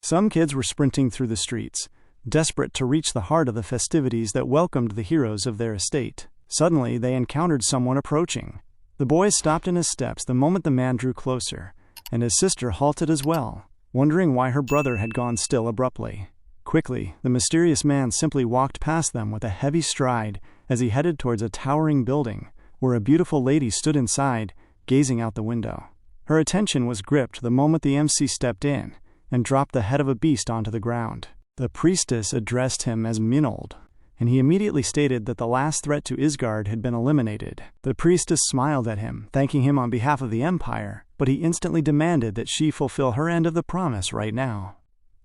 Some kids were sprinting through the streets, desperate to reach the heart of the festivities that welcomed the heroes of their estate. Suddenly, they encountered someone approaching. The boy stopped in his steps the moment the man drew closer, and his sister halted as well, wondering why her brother had gone still abruptly. Quickly, the mysterious man simply walked past them with a heavy stride as he headed towards a towering building, where a beautiful lady stood inside, gazing out the window. Her attention was gripped the moment the MC stepped in and dropped the head of a beast onto the ground. The priestess addressed him as Minold, and he immediately stated that the last threat to Isgard had been eliminated. The priestess smiled at him, thanking him on behalf of the Empire, but he instantly demanded that she fulfill her end of the promise right now.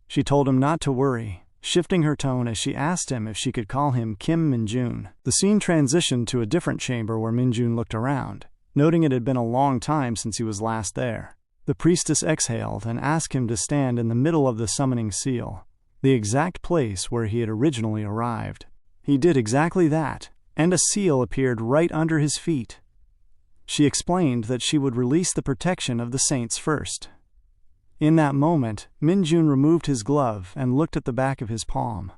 She told him not to worry, shifting her tone as she asked him if she could call him Kim Minjoon. The scene transitioned to a different chamber where Minjoon looked around, noting it had been a long time since he was last there. The priestess exhaled and asked him to stand in the middle of the summoning seal, the exact place where he had originally arrived. He did exactly that, and a seal appeared right under his feet. She explained that she would release the protection of the saints first. In that moment, Minjoon removed his glove and looked at the back of his palm.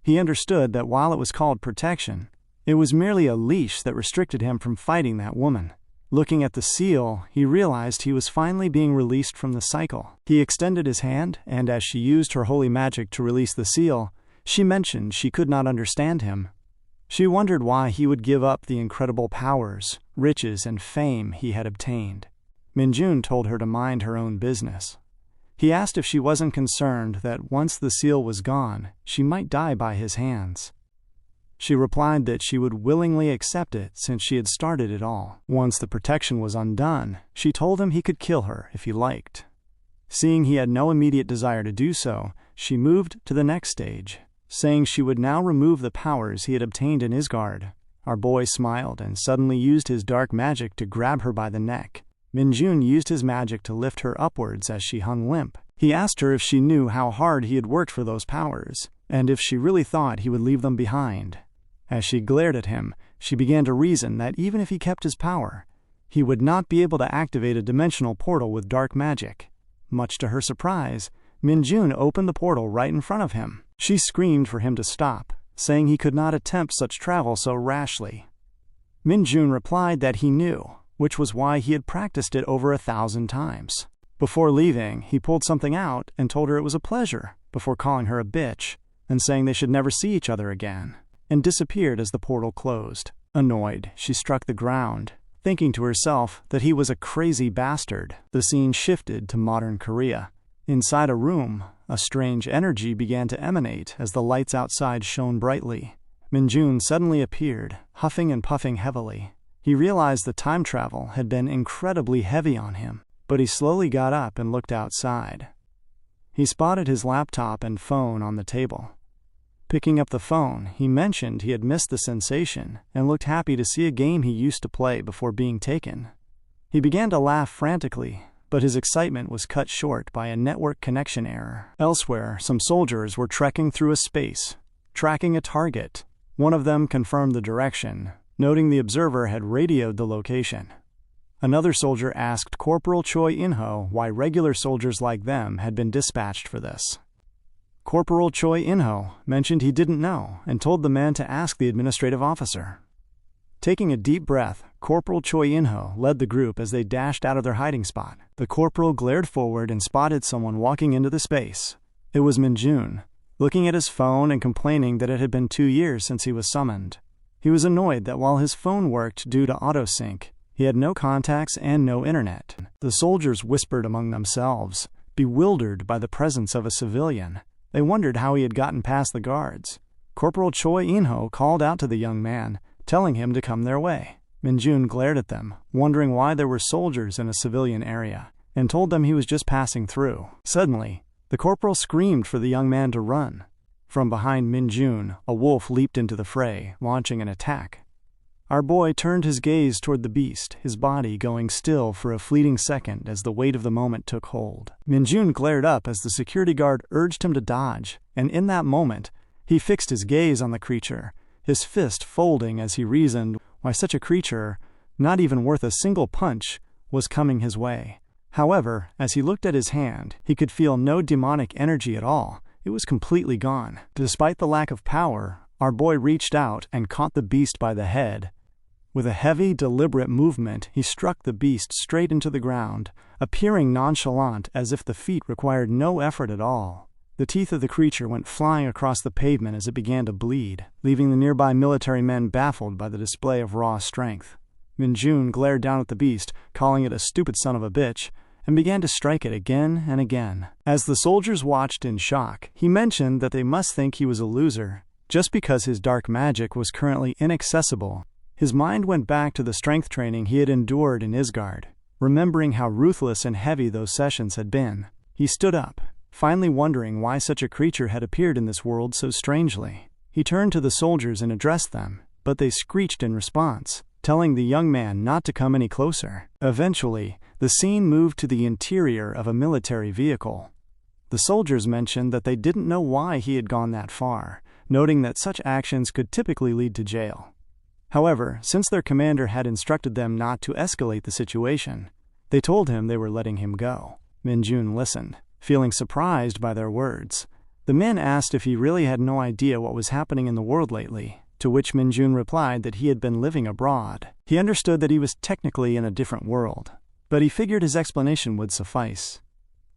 He understood that while it was called protection, it was merely a leash that restricted him from fighting that woman. Looking at the seal, he realized he was finally being released from the cycle. He extended his hand, and as she used her holy magic to release the seal, she mentioned she could not understand him. She wondered why he would give up the incredible powers, riches, and fame he had obtained. Minjoon told her to mind her own business. He asked if she wasn't concerned that once the seal was gone, she might die by his hands. She replied that she would willingly accept it since she had started it all. Once the protection was undone, she told him he could kill her if he liked. Seeing he had no immediate desire to do so, she moved to the next stage, saying she would now remove the powers he had obtained in Isgard. Our boy smiled and suddenly used his dark magic to grab her by the neck. Minjoon used his magic to lift her upwards as she hung limp. He asked her if she knew how hard he had worked for those powers, and if she really thought he would leave them behind. As she glared at him, she began to reason that even if he kept his power, he would not be able to activate a dimensional portal with dark magic. Much to her surprise, Minjoon opened the portal right in front of him. She screamed for him to stop, saying he could not attempt such travel so rashly. Minjoon replied that he knew, which was why he had practiced it over 1,000 times. Before leaving, he pulled something out and told her it was a pleasure, before calling her a bitch and saying they should never see each other again, and disappeared as the portal closed. Annoyed, she struck the ground, thinking to herself that he was a crazy bastard. The scene shifted to modern Korea. Inside a room, a strange energy began to emanate as the lights outside shone brightly. Minjoon suddenly appeared, huffing and puffing heavily. He realized the time travel had been incredibly heavy on him, but he slowly got up and looked outside. He spotted his laptop and phone on the table. Picking up the phone, he mentioned he had missed the sensation and looked happy to see a game he used to play before being taken. He began to laugh frantically, but his excitement was cut short by a network connection error. Elsewhere, some soldiers were trekking through a space, tracking a target. One of them confirmed the direction, noting the observer had radioed the location. Another soldier asked Corporal Choi In-ho why regular soldiers like them had been dispatched for this. Corporal Choi In-ho mentioned he didn't know and told the man to ask the administrative officer. Taking a deep breath, Corporal Choi In-ho led the group as they dashed out of their hiding spot. The corporal glared forward and spotted someone walking into the space. It was Minjoon, looking at his phone and complaining that it had been 2 years since he was summoned. He was annoyed that while his phone worked due to auto-sync, he had no contacts and no internet. The soldiers whispered among themselves, bewildered by the presence of a civilian. They wondered how he had gotten past the guards. Corporal Choi In-ho called out to the young man, telling him to come their way. Minjoon glared at them, wondering why there were soldiers in a civilian area, and told them he was just passing through. Suddenly, the corporal screamed for the young man to run. From behind Minjoon, a wolf leaped into the fray, launching an attack. Our boy turned his gaze toward the beast, his body going still for a fleeting second as the weight of the moment took hold. Minjoon glared up as the security guard urged him to dodge, and in that moment, he fixed his gaze on the creature, his fist folding as he reasoned why such a creature, not even worth a single punch, was coming his way. However, as he looked at his hand, he could feel no demonic energy at all. It was completely gone. Despite the lack of power, our boy reached out and caught the beast by the head. With a heavy, deliberate movement, he struck the beast straight into the ground, appearing nonchalant as if the feat required no effort at all. The teeth of the creature went flying across the pavement as it began to bleed, leaving the nearby military men baffled by the display of raw strength. Minjoon glared down at the beast, calling it a stupid son of a bitch, and began to strike it again and again. As the soldiers watched in shock, he mentioned that they must think he was a loser, just because his dark magic was currently inaccessible. His mind went back to the strength training he had endured in Isgard, remembering how ruthless and heavy those sessions had been. He stood up, finally wondering why such a creature had appeared in this world so strangely. He turned to the soldiers and addressed them, but they screeched in response, telling the young man not to come any closer. Eventually, the scene moved to the interior of a military vehicle. The soldiers mentioned that they didn't know why he had gone that far, noting that such actions could typically lead to jail. However, since their commander had instructed them not to escalate the situation, they told him they were letting him go. Minjoon listened, feeling surprised by their words. The men asked if he really had no idea what was happening in the world lately, to which Minjoon replied that he had been living abroad. He understood that he was technically in a different world, but he figured his explanation would suffice.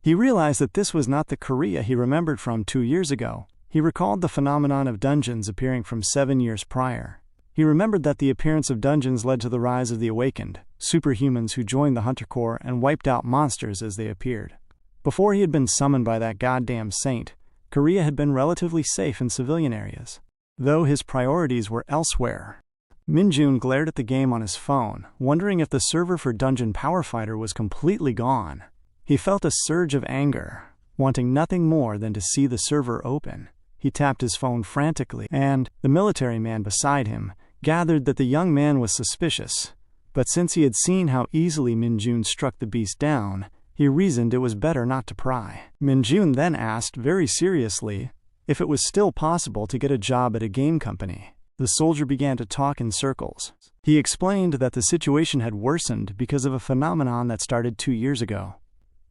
He realized that this was not the Korea he remembered from 2 years ago. He recalled the phenomenon of dungeons appearing from 7 years prior. He remembered that the appearance of dungeons led to the rise of the awakened, superhumans who joined the Hunter Corps and wiped out monsters as they appeared. Before he had been summoned by that goddamn saint, Korea had been relatively safe in civilian areas, though his priorities were elsewhere. Minjoon glared at the game on his phone, wondering if the server for Dungeon Power Fighter was completely gone. He felt a surge of anger, wanting nothing more than to see the server open. He tapped his phone frantically, and the military man beside him gathered that the young man was suspicious. But since he had seen how easily Minjoon struck the beast down, he reasoned it was better not to pry. Minjoon then asked very seriously if it was still possible to get a job at a game company. The soldier began to talk in circles. He explained that the situation had worsened because of a phenomenon that started 2 years ago.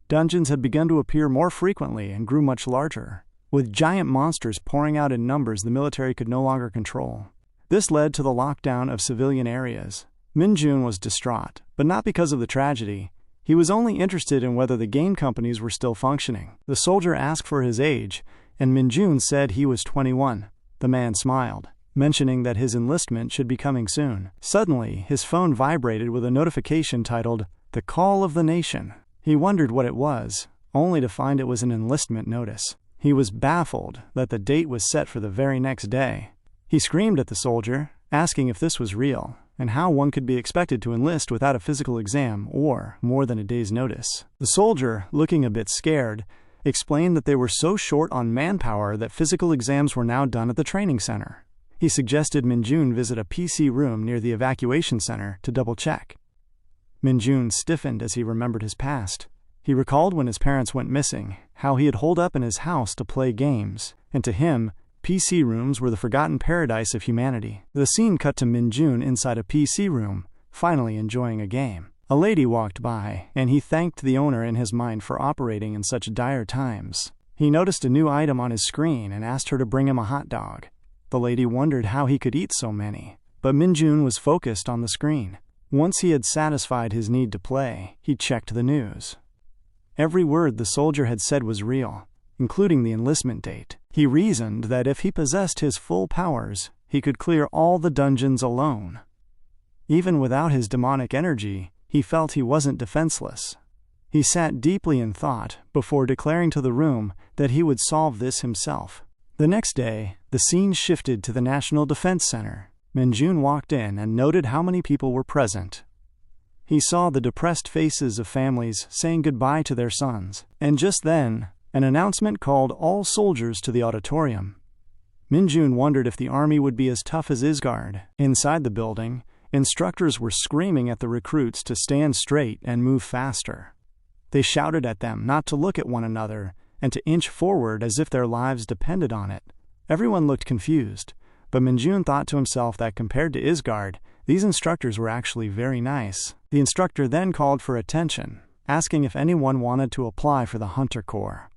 Dungeons had begun to appear more frequently and grew much larger, with giant monsters pouring out in numbers the military could no longer control. This led to the lockdown of civilian areas. Minjoon was distraught, but not because of the tragedy. He was only interested in whether the game companies were still functioning. The soldier asked for his age, and Minjoon said he was 21. The man smiled, mentioning that his enlistment should be coming soon. Suddenly, his phone vibrated with a notification titled, "The Call of the Nation." He wondered what it was, only to find it was an enlistment notice. He was baffled that the date was set for the very next day. He screamed at the soldier, asking if this was real, and how one could be expected to enlist without a physical exam or more than a day's notice. The soldier, looking a bit scared, explained that they were so short on manpower that physical exams were now done at the training center. He suggested Minjoon visit a PC room near the evacuation center to double-check. Minjoon stiffened as he remembered his past. He recalled when his parents went missing, how he had holed up in his house to play games, and to him, PC rooms were the forgotten paradise of humanity. The scene cut to Minjoon inside a PC room, finally enjoying a game. A lady walked by, and he thanked the owner in his mind for operating in such dire times. He noticed a new item on his screen and asked her to bring him a hot dog. The lady wondered how he could eat so many, but Minjoon was focused on the screen. Once he had satisfied his need to play, he checked the news. Every word the soldier had said was real, including the enlistment date. He reasoned that if he possessed his full powers, he could clear all the dungeons alone. Even without his demonic energy, he felt he wasn't defenseless. He sat deeply in thought before declaring to the room that he would solve this himself. The next day, the scene shifted to the National Defense Center. Minjoon walked in and noted how many people were present. He saw the depressed faces of families saying goodbye to their sons, and just then, an announcement called all soldiers to the auditorium. Minjoon wondered if the army would be as tough as Isgard. Inside the building, instructors were screaming at the recruits to stand straight and move faster. They shouted at them not to look at one another and to inch forward as if their lives depended on it. Everyone looked confused, but Minjoon thought to himself that compared to Isgard, these instructors were actually very nice. The instructor then called for attention, asking if anyone wanted to apply for the Hunter Corps.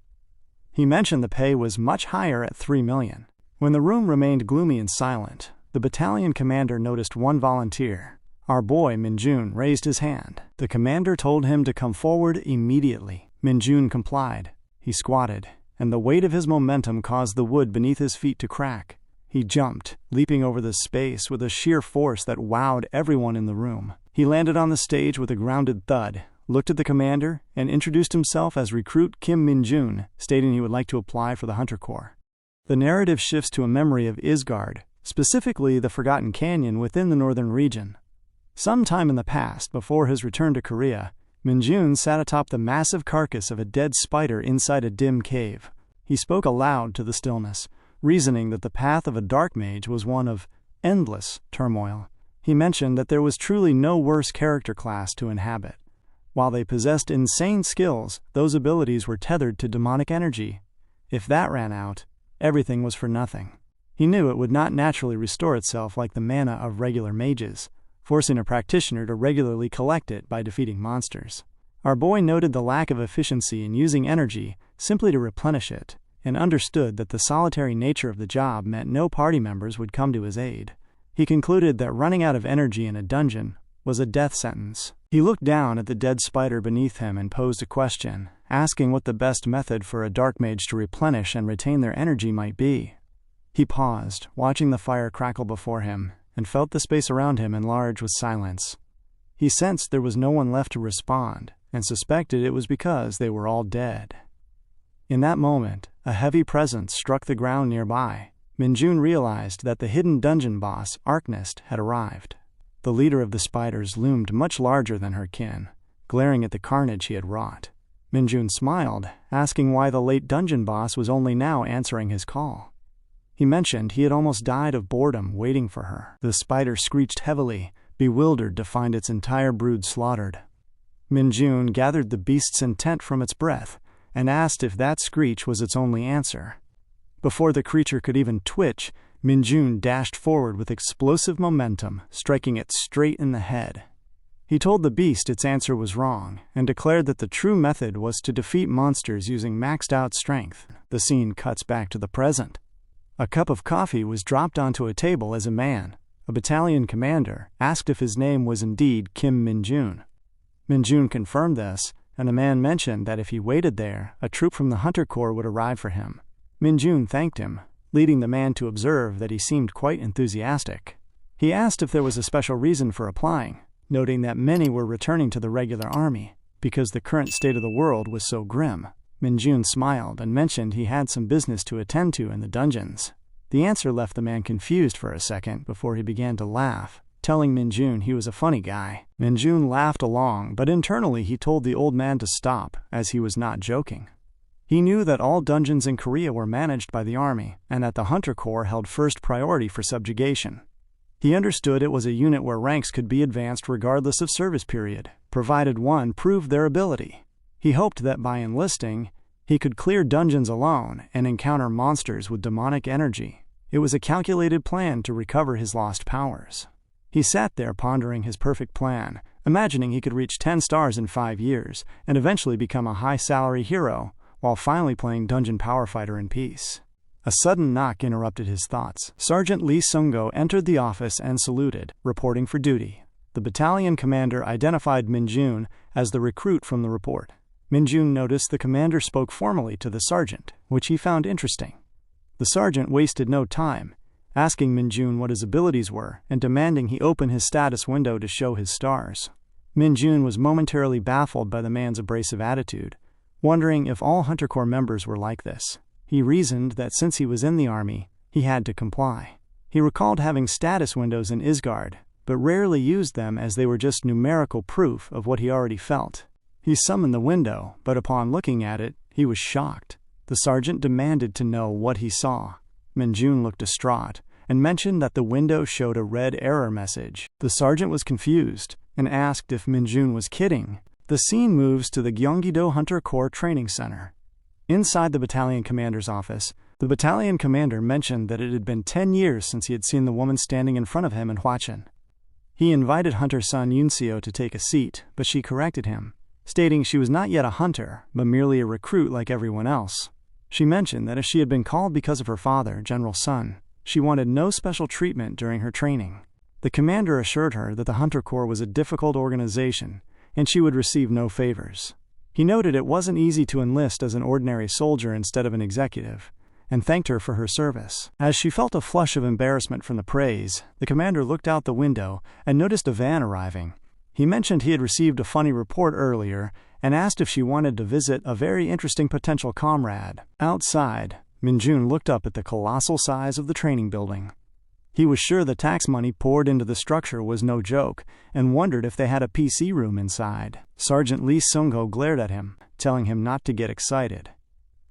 He mentioned the pay was much higher at $3 million. When the room remained gloomy and silent, the battalion commander noticed one volunteer. Our boy Minjoon raised his hand. The commander told him to come forward immediately. Minjoon complied. He squatted, and the weight of his momentum caused the wood beneath his feet to crack. He jumped, leaping over the space with a sheer force that wowed everyone in the room. He landed on the stage with a grounded thud, looked at the commander, and introduced himself as recruit Kim Minjoon, stating he would like to apply for the Hunter Corps. The narrative shifts to a memory of Isgard, specifically the Forgotten Canyon within the northern region. Sometime in the past, before his return to Korea, Minjoon sat atop the massive carcass of a dead spider inside a dim cave. He spoke aloud to the stillness, reasoning that the path of a Dark Mage was one of endless turmoil. He mentioned that there was truly no worse character class to inhabit. While they possessed insane skills, those abilities were tethered to demonic energy. If that ran out, everything was for nothing. He knew it would not naturally restore itself like the mana of regular mages, forcing a practitioner to regularly collect it by defeating monsters. Our boy noted the lack of efficiency in using energy simply to replenish it, and understood that the solitary nature of the job meant no party members would come to his aid. He concluded that running out of energy in a dungeon was a death sentence. He looked down at the dead spider beneath him and posed a question, asking what the best method for a Dark Mage to replenish and retain their energy might be. He paused, watching the fire crackle before him, and felt the space around him enlarge with silence. He sensed there was no one left to respond, and suspected it was because they were all dead. In that moment, a heavy presence struck the ground nearby. Minjoon realized that the hidden dungeon boss, Arcanist, had arrived. The leader of the spiders loomed much larger than her kin, glaring at the carnage he had wrought. Minjoon smiled, asking why the late dungeon boss was only now answering his call. He mentioned he had almost died of boredom waiting for her. The spider screeched heavily, bewildered to find its entire brood slaughtered. Minjoon gathered the beast's intent from its breath and asked if that screech was its only answer. Before the creature could even twitch, Minjoon dashed forward with explosive momentum, striking it straight in the head. He told the beast its answer was wrong, and declared that the true method was to defeat monsters using maxed-out strength. The scene cuts back to the present. A cup of coffee was dropped onto a table as a man, a battalion commander, asked if his name was indeed Kim Minjoon. Minjoon confirmed this, and the man mentioned that if he waited there, a troop from the Hunter Corps would arrive for him. Minjoon thanked him, leading the man to observe that he seemed quite enthusiastic. He asked if there was a special reason for applying, noting that many were returning to the regular army, because the current state of the world was so grim. Minjoon smiled and mentioned he had some business to attend to in the dungeons. The answer left the man confused for a second before he began to laugh, telling Minjoon he was a funny guy. Minjoon laughed along, but internally he told the old man to stop, as he was not joking. He knew that all dungeons in Korea were managed by the army, and that the Hunter Corps held first priority for subjugation. He understood it was a unit where ranks could be advanced regardless of service period, provided one proved their ability. He hoped that by enlisting, he could clear dungeons alone and encounter monsters with demonic energy. It was a calculated plan to recover his lost powers. He sat there pondering his perfect plan, imagining he could reach 10 stars in 5 years and eventually become a high-salary hero, while finally playing Dungeon Power Fighter in peace. A sudden knock interrupted his thoughts. Sergeant Lee Sung-go entered the office and saluted, reporting for duty. The battalion commander identified Minjoon as the recruit from the report. Minjoon noticed the commander spoke formally to the sergeant, which he found interesting. The sergeant wasted no time, asking Minjoon what his abilities were and demanding he open his status window to show his stars. Minjoon was momentarily baffled by the man's abrasive attitude, wondering if all Hunter Corps members were like this. He reasoned that since he was in the army, he had to comply. He recalled having status windows in Isgard, but rarely used them as they were just numerical proof of what he already felt. He summoned the window, but upon looking at it, he was shocked. The sergeant demanded to know what he saw. Minjoon looked distraught and mentioned that the window showed a red error message. The sergeant was confused and asked if Minjoon was kidding. The scene moves to the Gyeonggi-do Hunter Corps Training Center. Inside the battalion commander's office, the battalion commander mentioned that it had been 10 years since he had seen the woman standing in front of him in Hwacheon. He invited Hunter Sun Yunseo to take a seat, but she corrected him. stating she was not yet a hunter, but merely a recruit like everyone else. She mentioned that if she had been called because of her father, General Sun, she wanted no special treatment during her training. The commander assured her that the Hunter Corps was a difficult organization, and she would receive no favors. He noted it wasn't easy to enlist as an ordinary soldier instead of an executive, and thanked her for her service. As she felt a flush of embarrassment from the praise, the commander looked out the window and noticed a van arriving. He mentioned he had received a funny report earlier and asked if she wanted to visit a very interesting potential comrade. Outside, Minjoon looked up at the colossal size of the training building. He was sure the tax money poured into the structure was no joke and wondered if they had a PC room inside. Sergeant Lee Sung-ho glared at him, telling him not to get excited.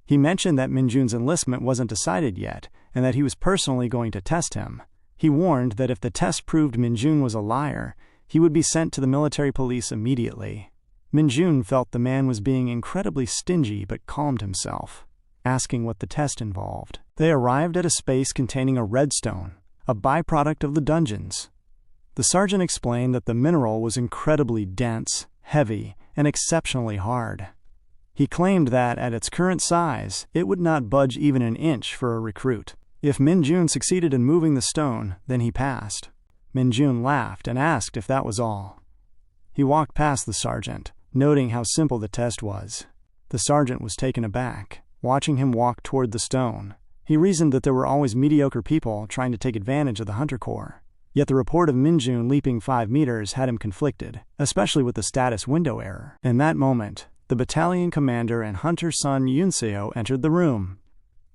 He mentioned that Minjoon's enlistment wasn't decided yet and that he was personally going to test him. He warned that if the test proved Minjoon was a liar, he would be sent to the military police immediately. Minjoon felt the man was being incredibly stingy but calmed himself, asking what the test involved. They arrived at a space containing a redstone, a byproduct of the dungeons. The sergeant explained that the mineral was incredibly dense, heavy, and exceptionally hard. He claimed that, at its current size, it would not budge even an inch for a recruit. If Minjoon succeeded in moving the stone, then he passed. Minjoon laughed and asked if that was all. He walked past the sergeant, noting how simple the test was. The sergeant was taken aback, watching him walk toward the stone. He reasoned that there were always mediocre people trying to take advantage of the Hunter Corps. Yet the report of Minjoon leaping 5 meters had him conflicted, especially with the status window error. In that moment, the battalion commander and Hunter Sun Yunseo entered the room.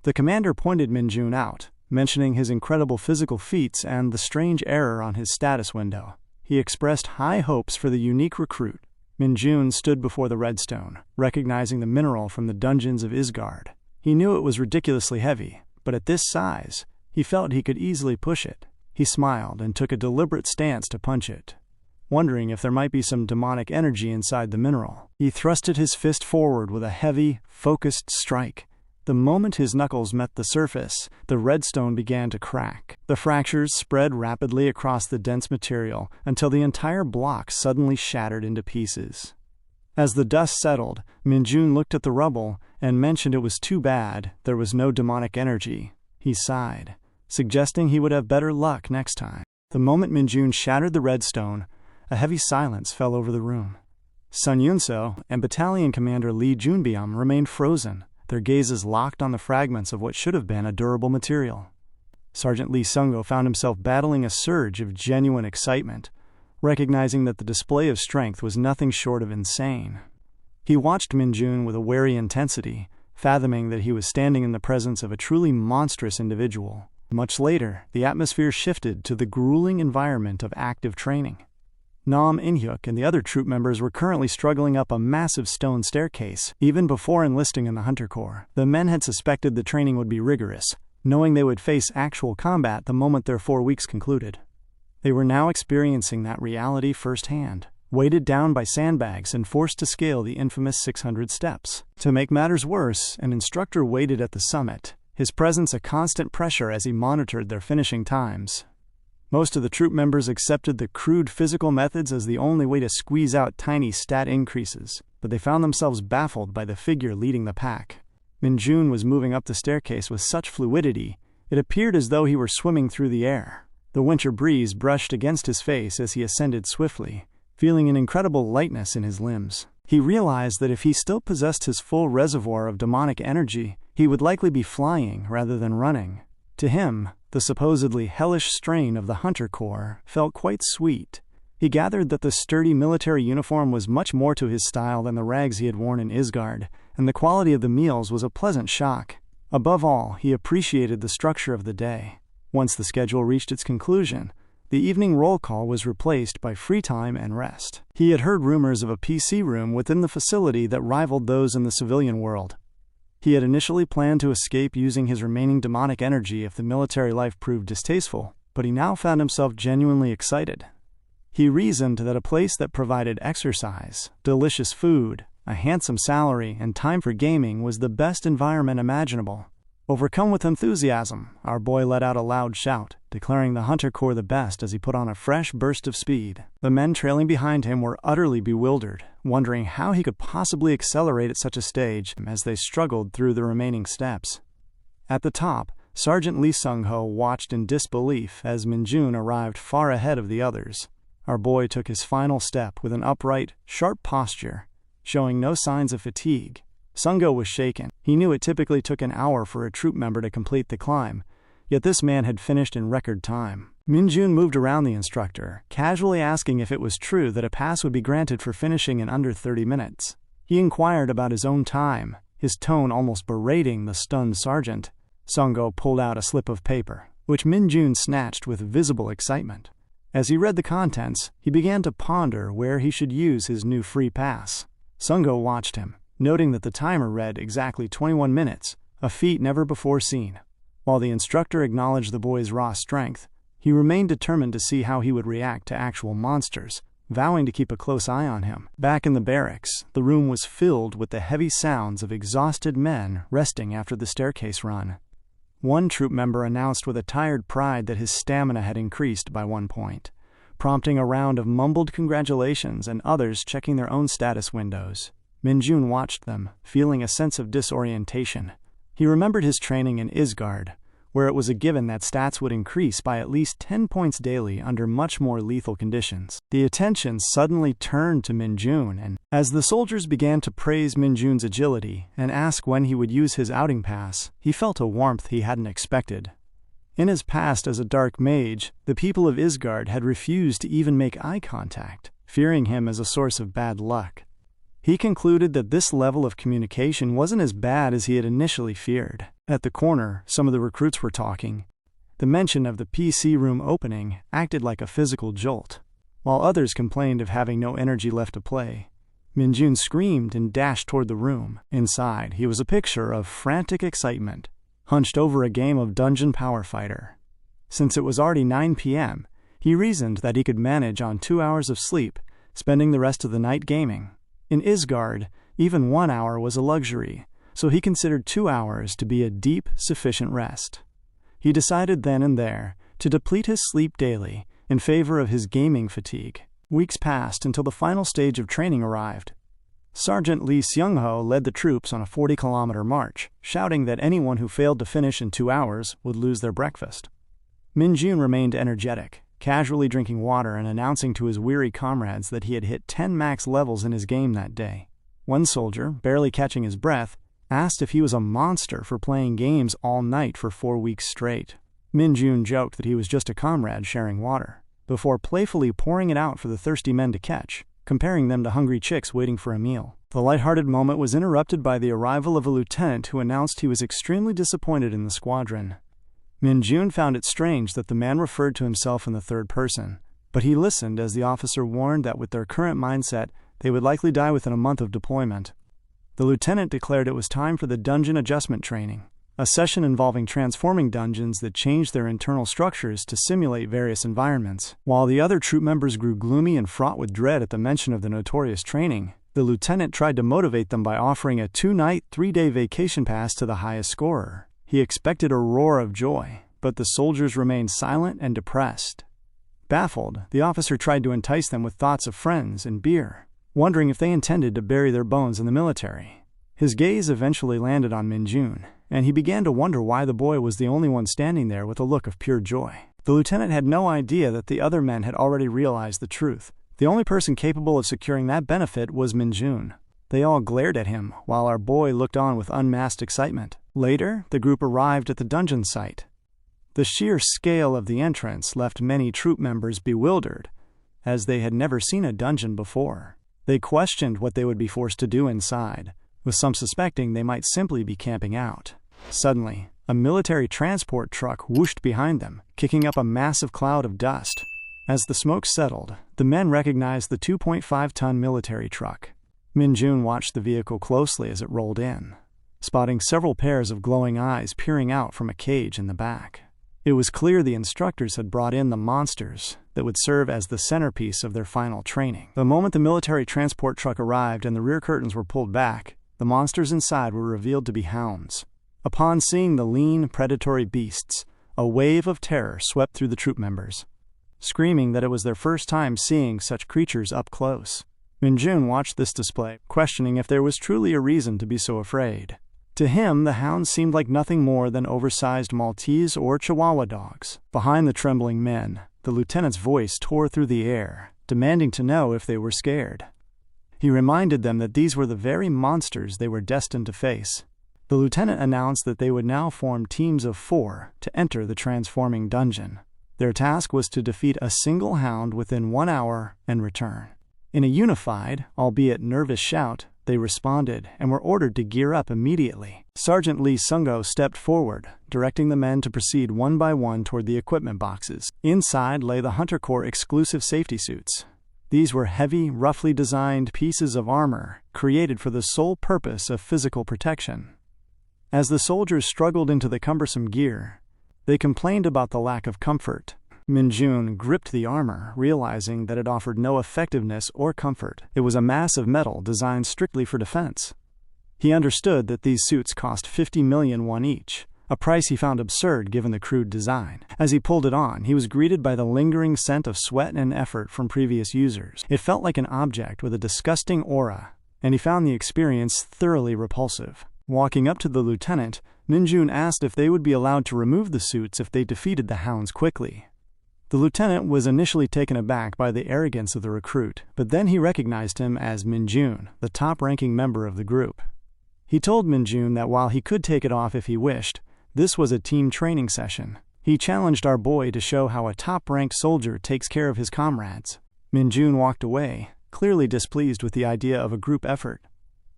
The commander pointed Minjoon out, mentioning his incredible physical feats and the strange error on his status window. He expressed high hopes for the unique recruit. Minjoon stood before the redstone, recognizing the mineral from the dungeons of Isgard. He knew it was ridiculously heavy, but at this size, he felt he could easily push it. He smiled and took a deliberate stance to punch it, wondering if there might be some demonic energy inside the mineral. He thrusted his fist forward with a heavy, focused strike. The moment his knuckles met the surface, the redstone began to crack. The fractures spread rapidly across the dense material until the entire block suddenly shattered into pieces. As the dust settled, Minjoon looked at the rubble and mentioned it was too bad there was no demonic energy. He sighed, suggesting he would have better luck next time. The moment Minjoon shattered the redstone, a heavy silence fell over the room. Sun Yunseo and Battalion Commander Lee Junbyum remained frozen, their gazes locked on the fragments of what should have been a durable material. Sergeant Lee Sung-ho found himself battling a surge of genuine excitement, recognizing that the display of strength was nothing short of insane. He watched Minjoon with a wary intensity, fathoming that he was standing in the presence of a truly monstrous individual. Much later, the atmosphere shifted to the grueling environment of active training. Nam In-hyuk and the other troop members were currently struggling up a massive stone staircase, even before enlisting in the Hunter Corps. The men had suspected the training would be rigorous, knowing they would face actual combat the moment their 4 weeks concluded. They were now experiencing that reality firsthand, weighted down by sandbags and forced to scale the infamous 600 steps. To make matters worse, an instructor waited at the summit, his presence a constant pressure as he monitored their finishing times. Most of the troop members accepted the crude physical methods as the only way to squeeze out tiny stat increases, but they found themselves baffled by the figure leading the pack. Minjoon was moving up the staircase with such fluidity, it appeared as though he were swimming through the air. The winter breeze brushed against his face as he ascended swiftly, feeling an incredible lightness in his limbs. He realized that if he still possessed his full reservoir of demonic energy, he would likely be flying rather than running. To him, the supposedly hellish strain of the Hunter Corps felt quite sweet. He gathered that the sturdy military uniform was much more to his style than the rags he had worn in Isgard, and the quality of the meals was a pleasant shock. Above all, he appreciated the structure of the day. Once the schedule reached its conclusion, the evening roll call was replaced by free time and rest. He had heard rumors of a PC room within the facility that rivaled those in the civilian world. He had initially planned to escape using his remaining demonic energy if the military life proved distasteful, but he now found himself genuinely excited. He reasoned that a place that provided exercise, delicious food, a handsome salary, and time for gaming was the best environment imaginable. Overcome with enthusiasm, our boy let out a loud shout, declaring the Hunter Corps the best as he put on a fresh burst of speed. The men trailing behind him were utterly bewildered, wondering how he could possibly accelerate at such a stage as they struggled through the remaining steps. At the top, Sergeant Lee Sung-ho watched in disbelief as Minjoon arrived far ahead of the others. Our boy took his final step with an upright, sharp posture, showing no signs of fatigue. Sung-ho was shaken. He knew it typically took an hour for a troop member to complete the climb, yet this man had finished in record time. Minjoon moved around the instructor, casually asking if it was true that a pass would be granted for finishing in under 30 minutes. He inquired about his own time, his tone almost berating the stunned sergeant. Sung-ho pulled out a slip of paper, which Minjoon snatched with visible excitement. As he read the contents, he began to ponder where he should use his new free pass. Sung-ho watched him, noting that the timer read exactly 21 minutes, a feat never before seen. While the instructor acknowledged the boy's raw strength, he remained determined to see how he would react to actual monsters, vowing to keep a close eye on him. Back in the barracks, the room was filled with the heavy sounds of exhausted men resting after the staircase run. One troop member announced with a tired pride that his stamina had increased by 1 point, prompting a round of mumbled congratulations and others checking their own status windows. Minjoon watched them, feeling a sense of disorientation. He remembered his training in Isgard, where it was a given that stats would increase by at least 10 points daily under much more lethal conditions. The attention suddenly turned to Minjoon, and as the soldiers began to praise Minjoon's agility and ask when he would use his outing pass, he felt a warmth he hadn't expected. In his past as a Dark Mage, the people of Isgard had refused to even make eye contact, fearing him as a source of bad luck. He concluded that this level of communication wasn't as bad as he had initially feared. At the corner, some of the recruits were talking. The mention of the PC room opening acted like a physical jolt, while others complained of having no energy left to play. Minjoon screamed and dashed toward the room. Inside, he was a picture of frantic excitement, hunched over a game of Dungeon Power Fighter. Since it was already 9 p.m., he reasoned that he could manage on 2 hours of sleep, spending the rest of the night gaming. In Isgard, even 1 hour was a luxury, so he considered 2 hours to be a deep, sufficient rest. He decided then and there to deplete his sleep daily in favor of his gaming fatigue. Weeks passed until the final stage of training arrived. Sergeant Lee Seung-ho led the troops on a 40-kilometer march, shouting that anyone who failed to finish in 2 hours would lose their breakfast. Minjoon remained energetic, casually drinking water and announcing to his weary comrades that he had hit 10 max levels in his game that day. One soldier, barely catching his breath, asked if he was a monster for playing games all night for 4 weeks straight. Minjoon joked that he was just a comrade sharing water, before playfully pouring it out for the thirsty men to catch, comparing them to hungry chicks waiting for a meal. The lighthearted moment was interrupted by the arrival of a lieutenant who announced he was extremely disappointed in the squadron. Minjoon found it strange that the man referred to himself in the third person, but he listened as the officer warned that with their current mindset, they would likely die within a month of deployment. The lieutenant declared it was time for the dungeon adjustment training, a session involving transforming dungeons that changed their internal structures to simulate various environments. While the other troop members grew gloomy and fraught with dread at the mention of the notorious training, the lieutenant tried to motivate them by offering a 2-night, 3-day vacation pass to the highest scorer. He expected a roar of joy, but the soldiers remained silent and depressed. Baffled, the officer tried to entice them with thoughts of friends and beer, wondering if they intended to bury their bones in the military. His gaze eventually landed on Minjoon, and he began to wonder why the boy was the only one standing there with a look of pure joy. The lieutenant had no idea that the other men had already realized the truth. The only person capable of securing that benefit was Minjoon. They all glared at him, while our boy looked on with unmasked excitement. Later, the group arrived at the dungeon site. The sheer scale of the entrance left many troop members bewildered, as they had never seen a dungeon before. They questioned what they would be forced to do inside, with some suspecting they might simply be camping out. Suddenly, a military transport truck whooshed behind them, kicking up a massive cloud of dust. As the smoke settled, the men recognized the 2.5-ton military truck. Minjoon watched the vehicle closely as it rolled in, spotting several pairs of glowing eyes peering out from a cage in the back. It was clear the instructors had brought in the monsters that would serve as the centerpiece of their final training. The moment the military transport truck arrived and the rear curtains were pulled back, the monsters inside were revealed to be hounds. Upon seeing the lean, predatory beasts, a wave of terror swept through the troop members, screaming that it was their first time seeing such creatures up close. Minjoon watched this display, questioning if there was truly a reason to be so afraid. To him, the hounds seemed like nothing more than oversized Maltese or Chihuahua dogs. Behind the trembling men, the lieutenant's voice tore through the air, demanding to know if they were scared. He reminded them that these were the very monsters they were destined to face. The lieutenant announced that they would now form teams of 4 to enter the transforming dungeon. Their task was to defeat a single hound within 1 hour and return. In a unified, albeit nervous shout, they responded and were ordered to gear up immediately. Sergeant Lee Sungo stepped forward, directing the men to proceed one by one toward the equipment boxes. Inside lay the Hunter Corps exclusive safety suits. These were heavy, roughly designed pieces of armor created for the sole purpose of physical protection. As the soldiers struggled into the cumbersome gear, they complained about the lack of comfort. Minjoon gripped the armor, realizing that it offered no effectiveness or comfort. It was a mass of metal designed strictly for defense. He understood that these suits cost 50 million won each, a price he found absurd given the crude design. As he pulled it on, he was greeted by the lingering scent of sweat and effort from previous users. It felt like an object with a disgusting aura, and he found the experience thoroughly repulsive. Walking up to the lieutenant, Minjoon asked if they would be allowed to remove the suits if they defeated the hounds quickly. The lieutenant was initially taken aback by the arrogance of the recruit, but then he recognized him as Minjoon, the top-ranking member of the group. He told Minjoon that while he could take it off if he wished, this was a team training session. He challenged our boy to show how a top-ranked soldier takes care of his comrades. Minjoon walked away, clearly displeased with the idea of a group effort.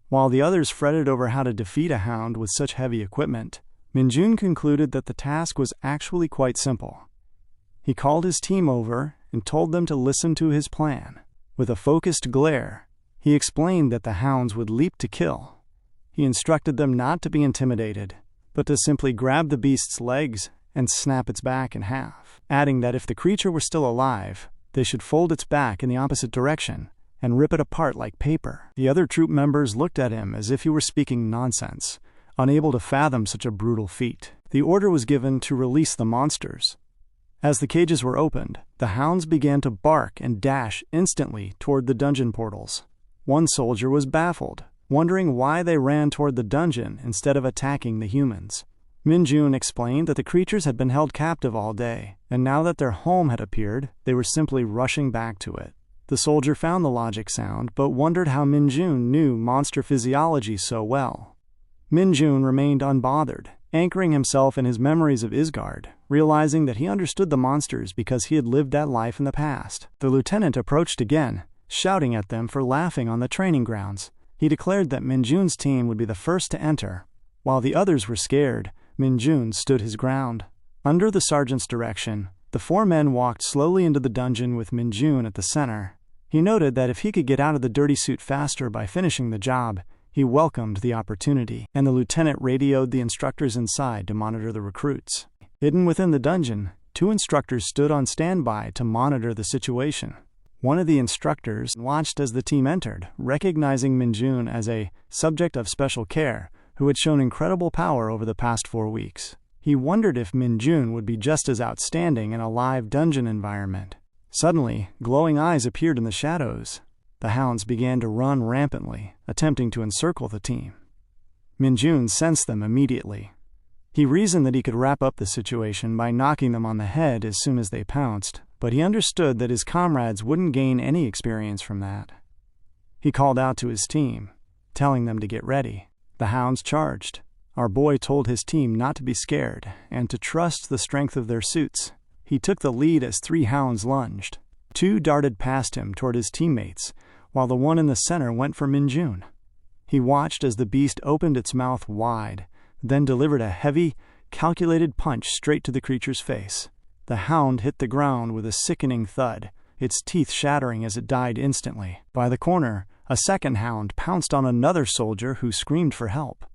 While the others fretted over how to defeat a hound with such heavy equipment, Minjoon concluded that the task was actually quite simple. He called his team over and told them to listen to his plan. With a focused glare, he explained that the hounds would leap to kill. He instructed them not to be intimidated, but to simply grab the beast's legs and snap its back in half, adding that if the creature were still alive, they should fold its back in the opposite direction and rip it apart like paper. The other troop members looked at him as if he were speaking nonsense, unable to fathom such a brutal feat. The order was given to release the monsters. As the cages were opened, the hounds began to bark and dash instantly toward the dungeon portals. One soldier was baffled, wondering why they ran toward the dungeon instead of attacking the humans. Minjoon explained that the creatures had been held captive all day, and now that their home had appeared, they were simply rushing back to it. The soldier found the logic sound, but wondered how Minjoon knew monster physiology so well. Minjoon remained unbothered, anchoring himself in his memories of Isgard, realizing that he understood the monsters because he had lived that life in the past. The lieutenant approached again, shouting at them for laughing on the training grounds. He declared that Minjoon's team would be the first to enter. While the others were scared, Minjoon stood his ground. Under the sergeant's direction, the 4 men walked slowly into the dungeon with Minjoon at the center. He noted that if he could get out of the dirty suit faster by finishing the job, he welcomed the opportunity, and the lieutenant radioed the instructors inside to monitor the recruits. Hidden within the dungeon, 2 instructors stood on standby to monitor the situation. One of the instructors watched as the team entered, recognizing Minjoon as a subject of special care who had shown incredible power over the past 4 weeks. He wondered if Minjoon would be just as outstanding in a live dungeon environment. Suddenly, glowing eyes appeared in the shadows. The hounds began to run rampantly, attempting to encircle the team. Minjoon sensed them immediately. He reasoned that he could wrap up the situation by knocking them on the head as soon as they pounced, but he understood that his comrades wouldn't gain any experience from that. He called out to his team, telling them to get ready. The hounds charged. Our boy told his team not to be scared and to trust the strength of their suits. He took the lead as 3 hounds lunged. 2 darted past him toward his teammates, while the one in the center went for Minjoon. He watched as the beast opened its mouth wide, then delivered a heavy, calculated punch straight to the creature's face. The hound hit the ground with a sickening thud, its teeth shattering as it died instantly. By the corner, a second hound pounced on another soldier who screamed for help.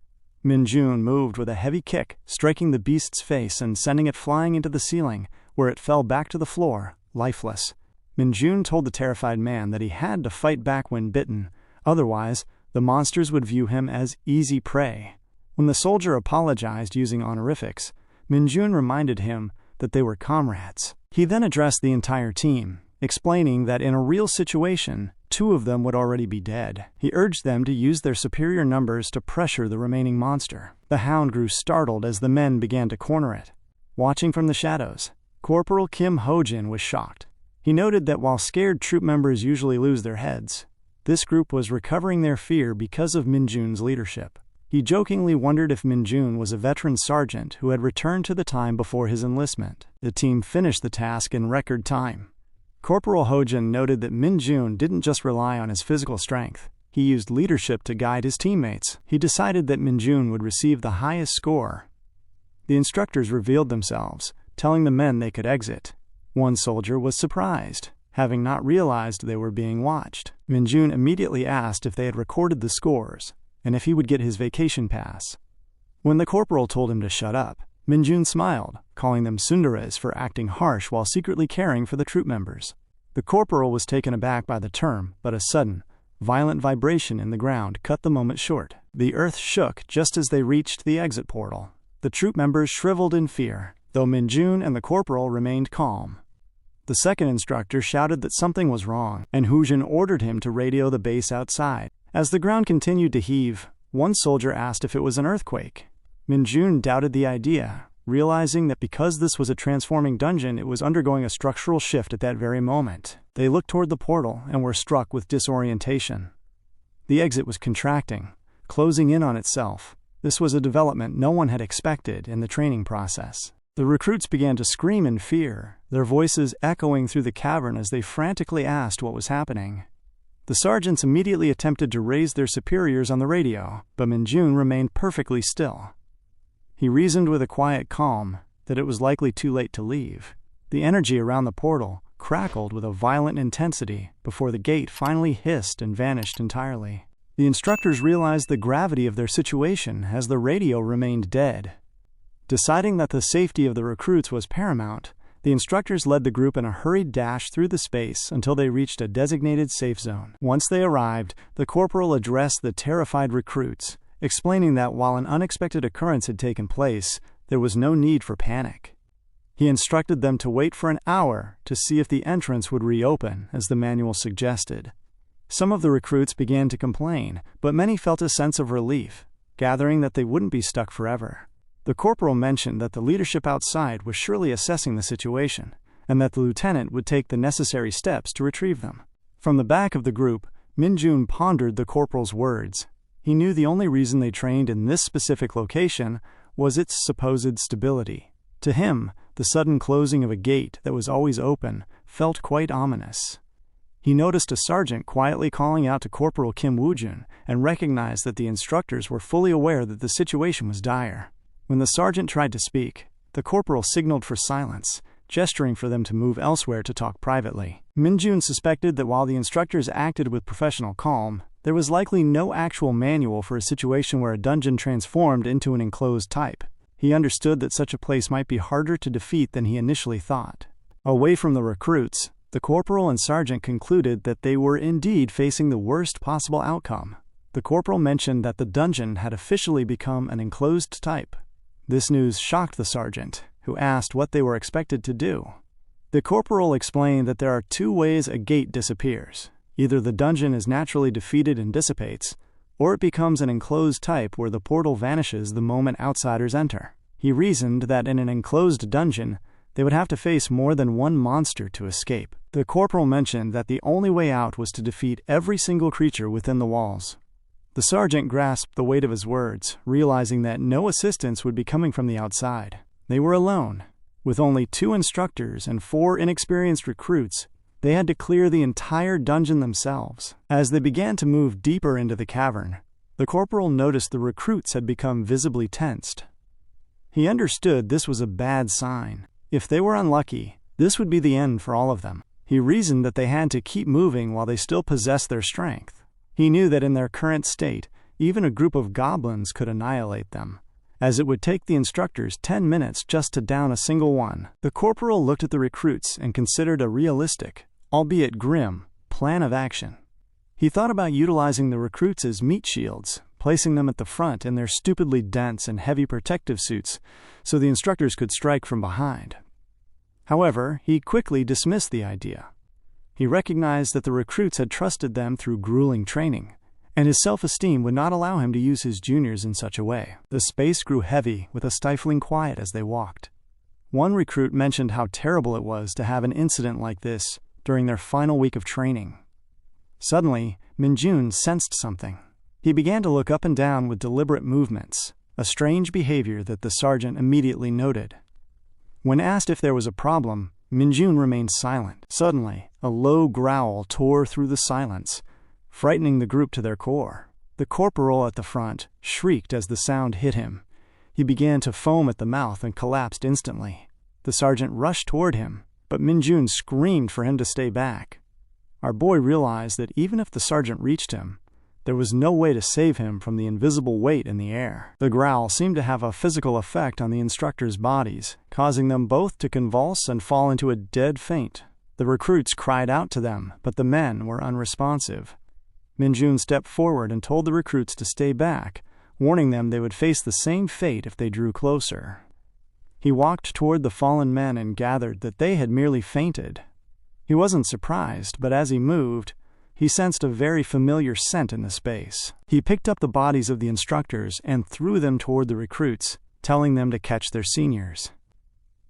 Minjoon moved with a heavy kick, striking the beast's face and sending it flying into the ceiling, where it fell back to the floor, lifeless. Minjoon told the terrified man that he had to fight back when bitten, otherwise the monsters would view him as easy prey. When the soldier apologized using honorifics, Minjoon reminded him that they were comrades. He then addressed the entire team, explaining that in a real situation, 2 of them would already be dead. He urged them to use their superior numbers to pressure the remaining monster. The hound grew startled as the men began to corner it. Watching from the shadows, Corporal Kim Ho-jin was shocked. He noted that while scared troop members usually lose their heads, this group was recovering their fear because of Minjoon's leadership. He jokingly wondered if Minjoon was a veteran sergeant who had returned to the time before his enlistment. The team finished the task in record time. Corporal Ho-jin noted that Minjoon didn't just rely on his physical strength. He used leadership to guide his teammates. He decided that Minjoon would receive the highest score. The instructors revealed themselves, telling the men they could exit. One soldier was surprised, having not realized they were being watched. Minjoon immediately asked if they had recorded the scores, and if he would get his vacation pass. When the corporal told him to shut up, Minjoon smiled, calling them tsunderes for acting harsh while secretly caring for the troop members. The corporal was taken aback by the term, but a sudden, violent vibration in the ground cut the moment short. The earth shook just as they reached the exit portal. The troop members shriveled in fear, though Minjoon and the corporal remained calm. The second instructor shouted that something was wrong, and Ho-jin ordered him to radio the base outside. As the ground continued to heave, one soldier asked if it was an earthquake. Minjoon doubted the idea, realizing that because this was a transforming dungeon, it was undergoing a structural shift at that very moment. They looked toward the portal and were struck with disorientation. The exit was contracting, closing in on itself. This was a development no one had expected in the training process. The recruits began to scream in fear, their voices echoing through the cavern as they frantically asked what was happening. The sergeants immediately attempted to raise their superiors on the radio, but Minjoon remained perfectly still. He reasoned with a quiet calm that it was likely too late to leave. The energy around the portal crackled with a violent intensity before the gate finally hissed and vanished entirely. The instructors realized the gravity of their situation as the radio remained dead. Deciding that the safety of the recruits was paramount, the instructors led the group in a hurried dash through the space until they reached a designated safe zone. Once they arrived, the corporal addressed the terrified recruits, explaining that while an unexpected occurrence had taken place, there was no need for panic. He instructed them to wait for an hour to see if the entrance would reopen, as the manual suggested. Some of the recruits began to complain, but many felt a sense of relief, gathering that they wouldn't be stuck forever. The corporal mentioned that the leadership outside was surely assessing the situation, and that the lieutenant would take the necessary steps to retrieve them. From the back of the group, Minjoon pondered the corporal's words. He knew the only reason they trained in this specific location was its supposed stability. To him, the sudden closing of a gate that was always open felt quite ominous. He noticed a sergeant quietly calling out to Corporal Kim Woo-jun and recognized that the instructors were fully aware that the situation was dire. When the sergeant tried to speak, the corporal signaled for silence, gesturing for them to move elsewhere to talk privately. Minjoon suspected that while the instructors acted with professional calm, there was likely no actual manual for a situation where a dungeon transformed into an enclosed type. He understood that such a place might be harder to defeat than he initially thought. Away from the recruits, the corporal and sergeant concluded that they were indeed facing the worst possible outcome. The corporal mentioned that the dungeon had officially become an enclosed type. This news shocked the sergeant, who asked what they were expected to do. The corporal explained that there are 2 ways a gate disappears. Either the dungeon is naturally defeated and dissipates, or it becomes an enclosed type where the portal vanishes the moment outsiders enter. He reasoned that in an enclosed dungeon, they would have to face more than one monster to escape. The corporal mentioned that the only way out was to defeat every single creature within the walls. The sergeant grasped the weight of his words, realizing that no assistance would be coming from the outside. They were alone. With only 2 instructors and 4 inexperienced recruits, they had to clear the entire dungeon themselves. As they began to move deeper into the cavern, the corporal noticed the recruits had become visibly tensed. He understood this was a bad sign. If they were unlucky, this would be the end for all of them. He reasoned that they had to keep moving while they still possessed their strength. He knew that in their current state, even a group of goblins could annihilate them, as it would take the instructors 10 minutes just to down a single one. The corporal looked at the recruits and considered a realistic, albeit grim, plan of action. He thought about utilizing the recruits as meat shields, placing them at the front in their stupidly dense and heavy protective suits so the instructors could strike from behind. However, he quickly dismissed the idea. He recognized that the recruits had trusted them through grueling training, and his self-esteem would not allow him to use his juniors in such a way. The space grew heavy with a stifling quiet as they walked. One recruit mentioned how terrible it was to have an incident like this during their final week of training. Suddenly, Minjoon sensed something. He began to look up and down with deliberate movements, a strange behavior that the sergeant immediately noted. When asked if there was a problem, Minjoon remained silent. Suddenly, a low growl tore through the silence, frightening the group to their core. The corporal at the front shrieked as the sound hit him. He began to foam at the mouth and collapsed instantly. The sergeant rushed toward him, but Minjoon screamed for him to stay back. Our boy realized that even if the sergeant reached him, there was no way to save him from the invisible weight in the air. The growl seemed to have a physical effect on the instructors' bodies, causing them both to convulse and fall into a dead faint. The recruits cried out to them, but the men were unresponsive. Minjoon stepped forward and told the recruits to stay back, warning them they would face the same fate if they drew closer. He walked toward the fallen men and gathered that they had merely fainted. He wasn't surprised, but as he moved, he sensed a very familiar scent in the space. He picked up the bodies of the instructors and threw them toward the recruits, telling them to catch their seniors.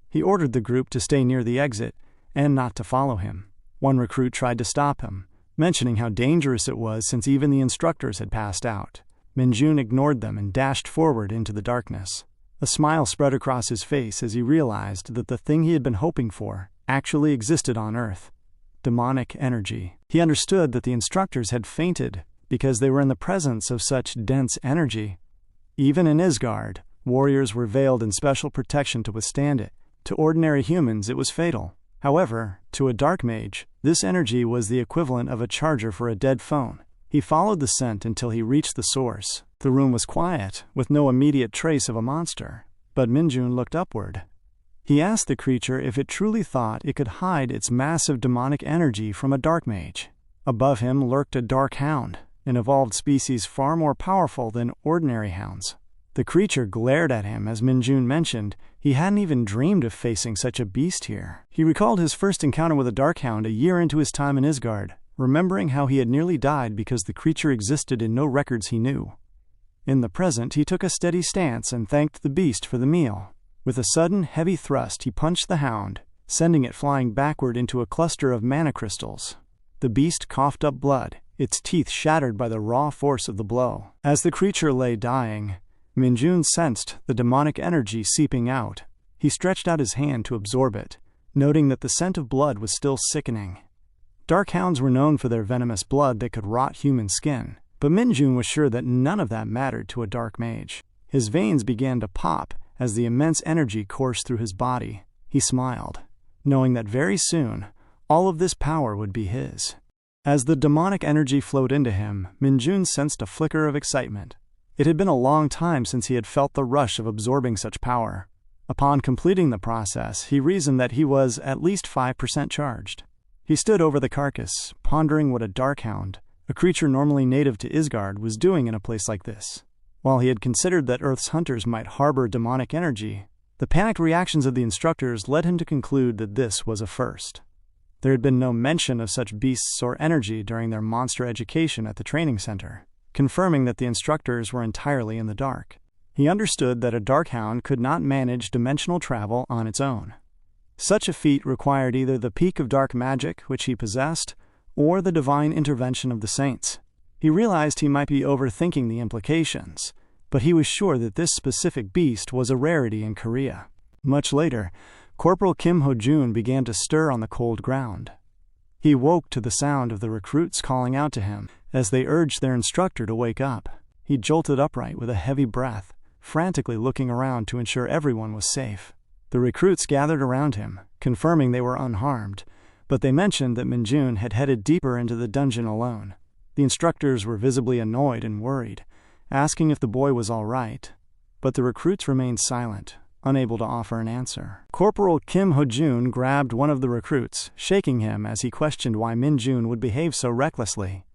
He ordered the group to stay near the exit and not to follow him. One recruit tried to stop him, mentioning how dangerous it was since even the instructors had passed out. Minjoon ignored them and dashed forward into the darkness. A smile spread across his face as he realized that the thing he had been hoping for actually existed on Earth. Demonic energy. He understood that the instructors had fainted because they were in the presence of such dense energy. Even in Isgard, warriors were veiled in special protection to withstand it. To ordinary humans, it was fatal. However, to a Dark Mage, this energy was the equivalent of a charger for a dead phone. He followed the scent until he reached the source. The room was quiet, with no immediate trace of a monster. But Minjoon looked upward. He asked the creature if it truly thought it could hide its massive demonic energy from a Dark Mage. Above him lurked a Dark Hound, an evolved species far more powerful than ordinary hounds. The creature glared at him as Minjoon mentioned he hadn't even dreamed of facing such a beast here. He recalled his first encounter with a Dark Hound a year into his time in Isgard, remembering how he had nearly died because the creature existed in no records he knew. In the present, he took a steady stance and thanked the beast for the meal. With a sudden, heavy thrust, he punched the hound, sending it flying backward into a cluster of mana crystals. The beast coughed up blood, its teeth shattered by the raw force of the blow. As the creature lay dying, Minjoon sensed the demonic energy seeping out. He stretched out his hand to absorb it, noting that the scent of blood was still sickening. Dark hounds were known for their venomous blood that could rot human skin, but Minjoon was sure that none of that mattered to a Dark Mage. His veins began to pop as the immense energy coursed through his body. He smiled, knowing that very soon, all of this power would be his. As the demonic energy flowed into him, Minjoon sensed a flicker of excitement. It had been a long time since he had felt the rush of absorbing such power. Upon completing the process, he reasoned that he was at least 5% charged. He stood over the carcass, pondering what a Dark Hound, a creature normally native to Isgard, was doing in a place like this. While he had considered that Earth's hunters might harbor demonic energy, the panicked reactions of the instructors led him to conclude that this was a first. There had been no mention of such beasts or energy during their monster education at the training center, confirming that the instructors were entirely in the dark. He understood that a Dark Hound could not manage dimensional travel on its own. Such a feat required either the peak of dark magic, which he possessed, or the divine intervention of the saints. He realized he might be overthinking the implications, but he was sure that this specific beast was a rarity in Korea. Much later, Corporal Kim Ho-jun began to stir on the cold ground. He woke to the sound of the recruits calling out to him as they urged their instructor to wake up. He jolted upright with a heavy breath, frantically looking around to ensure everyone was safe. The recruits gathered around him, confirming they were unharmed, but they mentioned that Minjoon had headed deeper into the dungeon alone. The instructors were visibly annoyed and worried, asking if the boy was all right, but the recruits remained silent, unable to offer an answer. Corporal Kim Ho-jun grabbed one of the recruits, shaking him as he questioned why Minjoon would behave so recklessly.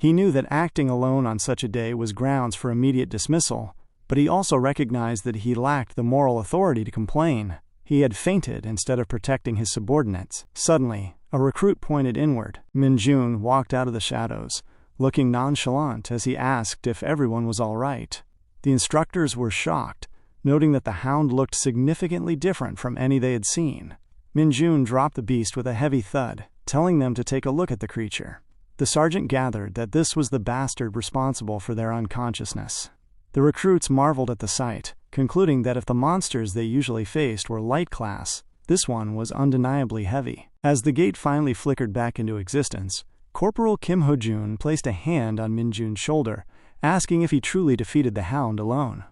He knew that acting alone on such a day was grounds for immediate dismissal, but he also recognized that he lacked the moral authority to complain. He had fainted instead of protecting his subordinates. Suddenly, a recruit pointed inward. Minjoon walked out of the shadows, looking nonchalant as he asked if everyone was all right. The instructors were shocked, noting that the hound looked significantly different from any they had seen. Minjoon dropped the beast with a heavy thud, telling them to take a look at the creature. The sergeant gathered that this was the bastard responsible for their unconsciousness. The recruits marveled at the sight, concluding that if the monsters they usually faced were light class, this one was undeniably heavy. As the gate finally flickered back into existence, Corporal Kim Ho-jun placed a hand on Minjoon's shoulder, asking if he truly defeated the hound alone.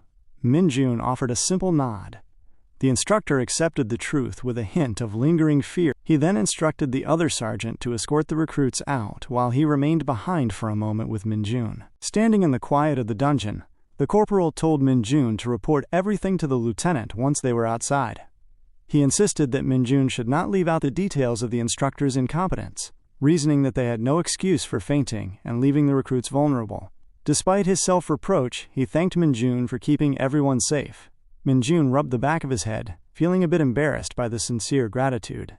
Minjoon offered a simple nod. The instructor accepted the truth with a hint of lingering fear. He then instructed the other sergeant to escort the recruits out while he remained behind for a moment with Minjoon. Standing in the quiet of the dungeon, the corporal told Minjoon to report everything to the lieutenant once they were outside. He insisted that Minjoon should not leave out the details of the instructor's incompetence, reasoning that they had no excuse for fainting and leaving the recruits vulnerable. Despite his self-reproach, he thanked Minjoon for keeping everyone safe. Minjoon rubbed the back of his head, feeling a bit embarrassed by the sincere gratitude.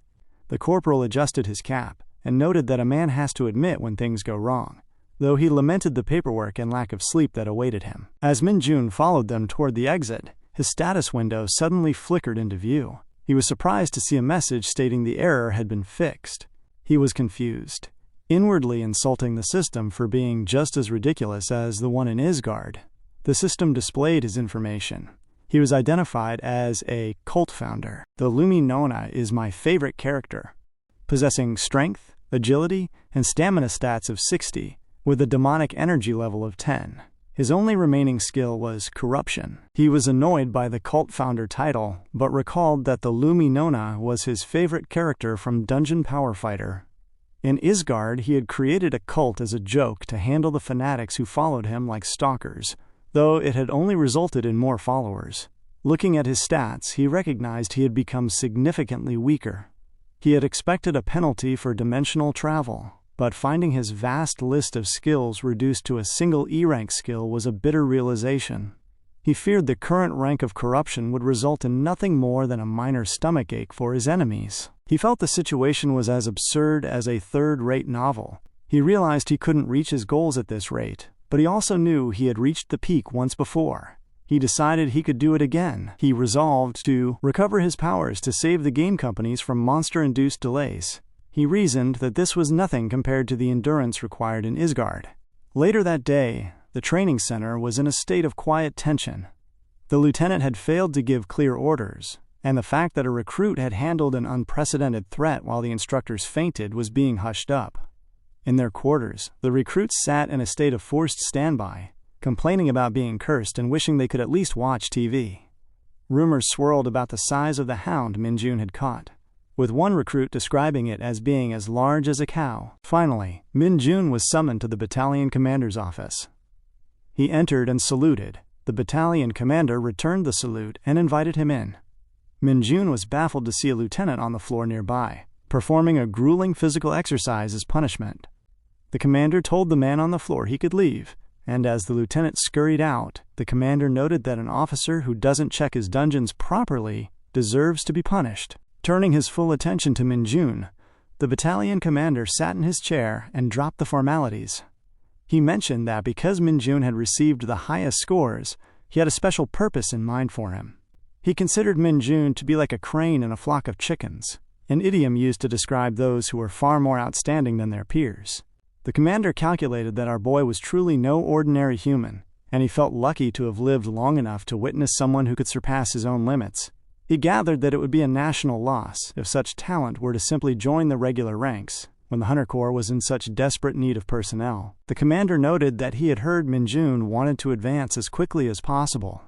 The corporal adjusted his cap and noted that a man has to admit when things go wrong, though he lamented the paperwork and lack of sleep that awaited him. As Minjoon followed them toward the exit, his status window suddenly flickered into view. He was surprised to see a message stating the error had been fixed. He was confused, inwardly insulting the system for being just as ridiculous as the one in Isgard. The system displayed his information. He was identified as a cult founder. The Lumi Nona is my favorite character, possessing strength, agility, and stamina stats of 60, with a demonic energy level of 10. His only remaining skill was corruption. He was annoyed by the cult founder title, but recalled that the Lumi Nona was his favorite character from Dungeon Power Fighter. In Isgard, he had created a cult as a joke to handle the fanatics who followed him like stalkers, though it had only resulted in more followers. Looking at his stats, he recognized he had become significantly weaker. He had expected a penalty for dimensional travel, but finding his vast list of skills reduced to a single E-rank skill was a bitter realization. He feared the current rank of corruption would result in nothing more than a minor stomachache for his enemies. He felt the situation was as absurd as a third-rate novel. He realized he couldn't reach his goals at this rate, but he also knew he had reached the peak once before. He decided he could do it again. He resolved to recover his powers to save the game companies from monster-induced delays. He reasoned that this was nothing compared to the endurance required in Isgard. Later that day, the training center was in a state of quiet tension. The lieutenant had failed to give clear orders, and the fact that a recruit had handled an unprecedented threat while the instructors fainted was being hushed up. In their quarters, the recruits sat in a state of forced standby, complaining about being cursed and wishing they could at least watch TV. Rumors swirled about the size of the hound Minjoon had caught, with one recruit describing it as being as large as a cow. Finally, Minjoon was summoned to the battalion commander's office. He entered and saluted. The battalion commander returned the salute and invited him in. Minjoon was baffled to see a lieutenant on the floor nearby, performing a grueling physical exercise as punishment. The commander told the man on the floor he could leave, and as the lieutenant scurried out, the commander noted that an officer who doesn't check his dungeons properly deserves to be punished. Turning his full attention to Minjoon, the battalion commander sat in his chair and dropped the formalities. He mentioned that because Minjoon had received the highest scores, he had a special purpose in mind for him. He considered Minjoon to be like a crane in a flock of chickens, an idiom used to describe those who were far more outstanding than their peers. The commander calculated that our boy was truly no ordinary human, and he felt lucky to have lived long enough to witness someone who could surpass his own limits. He gathered that it would be a national loss if such talent were to simply join the regular ranks, when the Hunter Corps was in such desperate need of personnel. The commander noted that he had heard Minjoon wanted to advance as quickly as possible.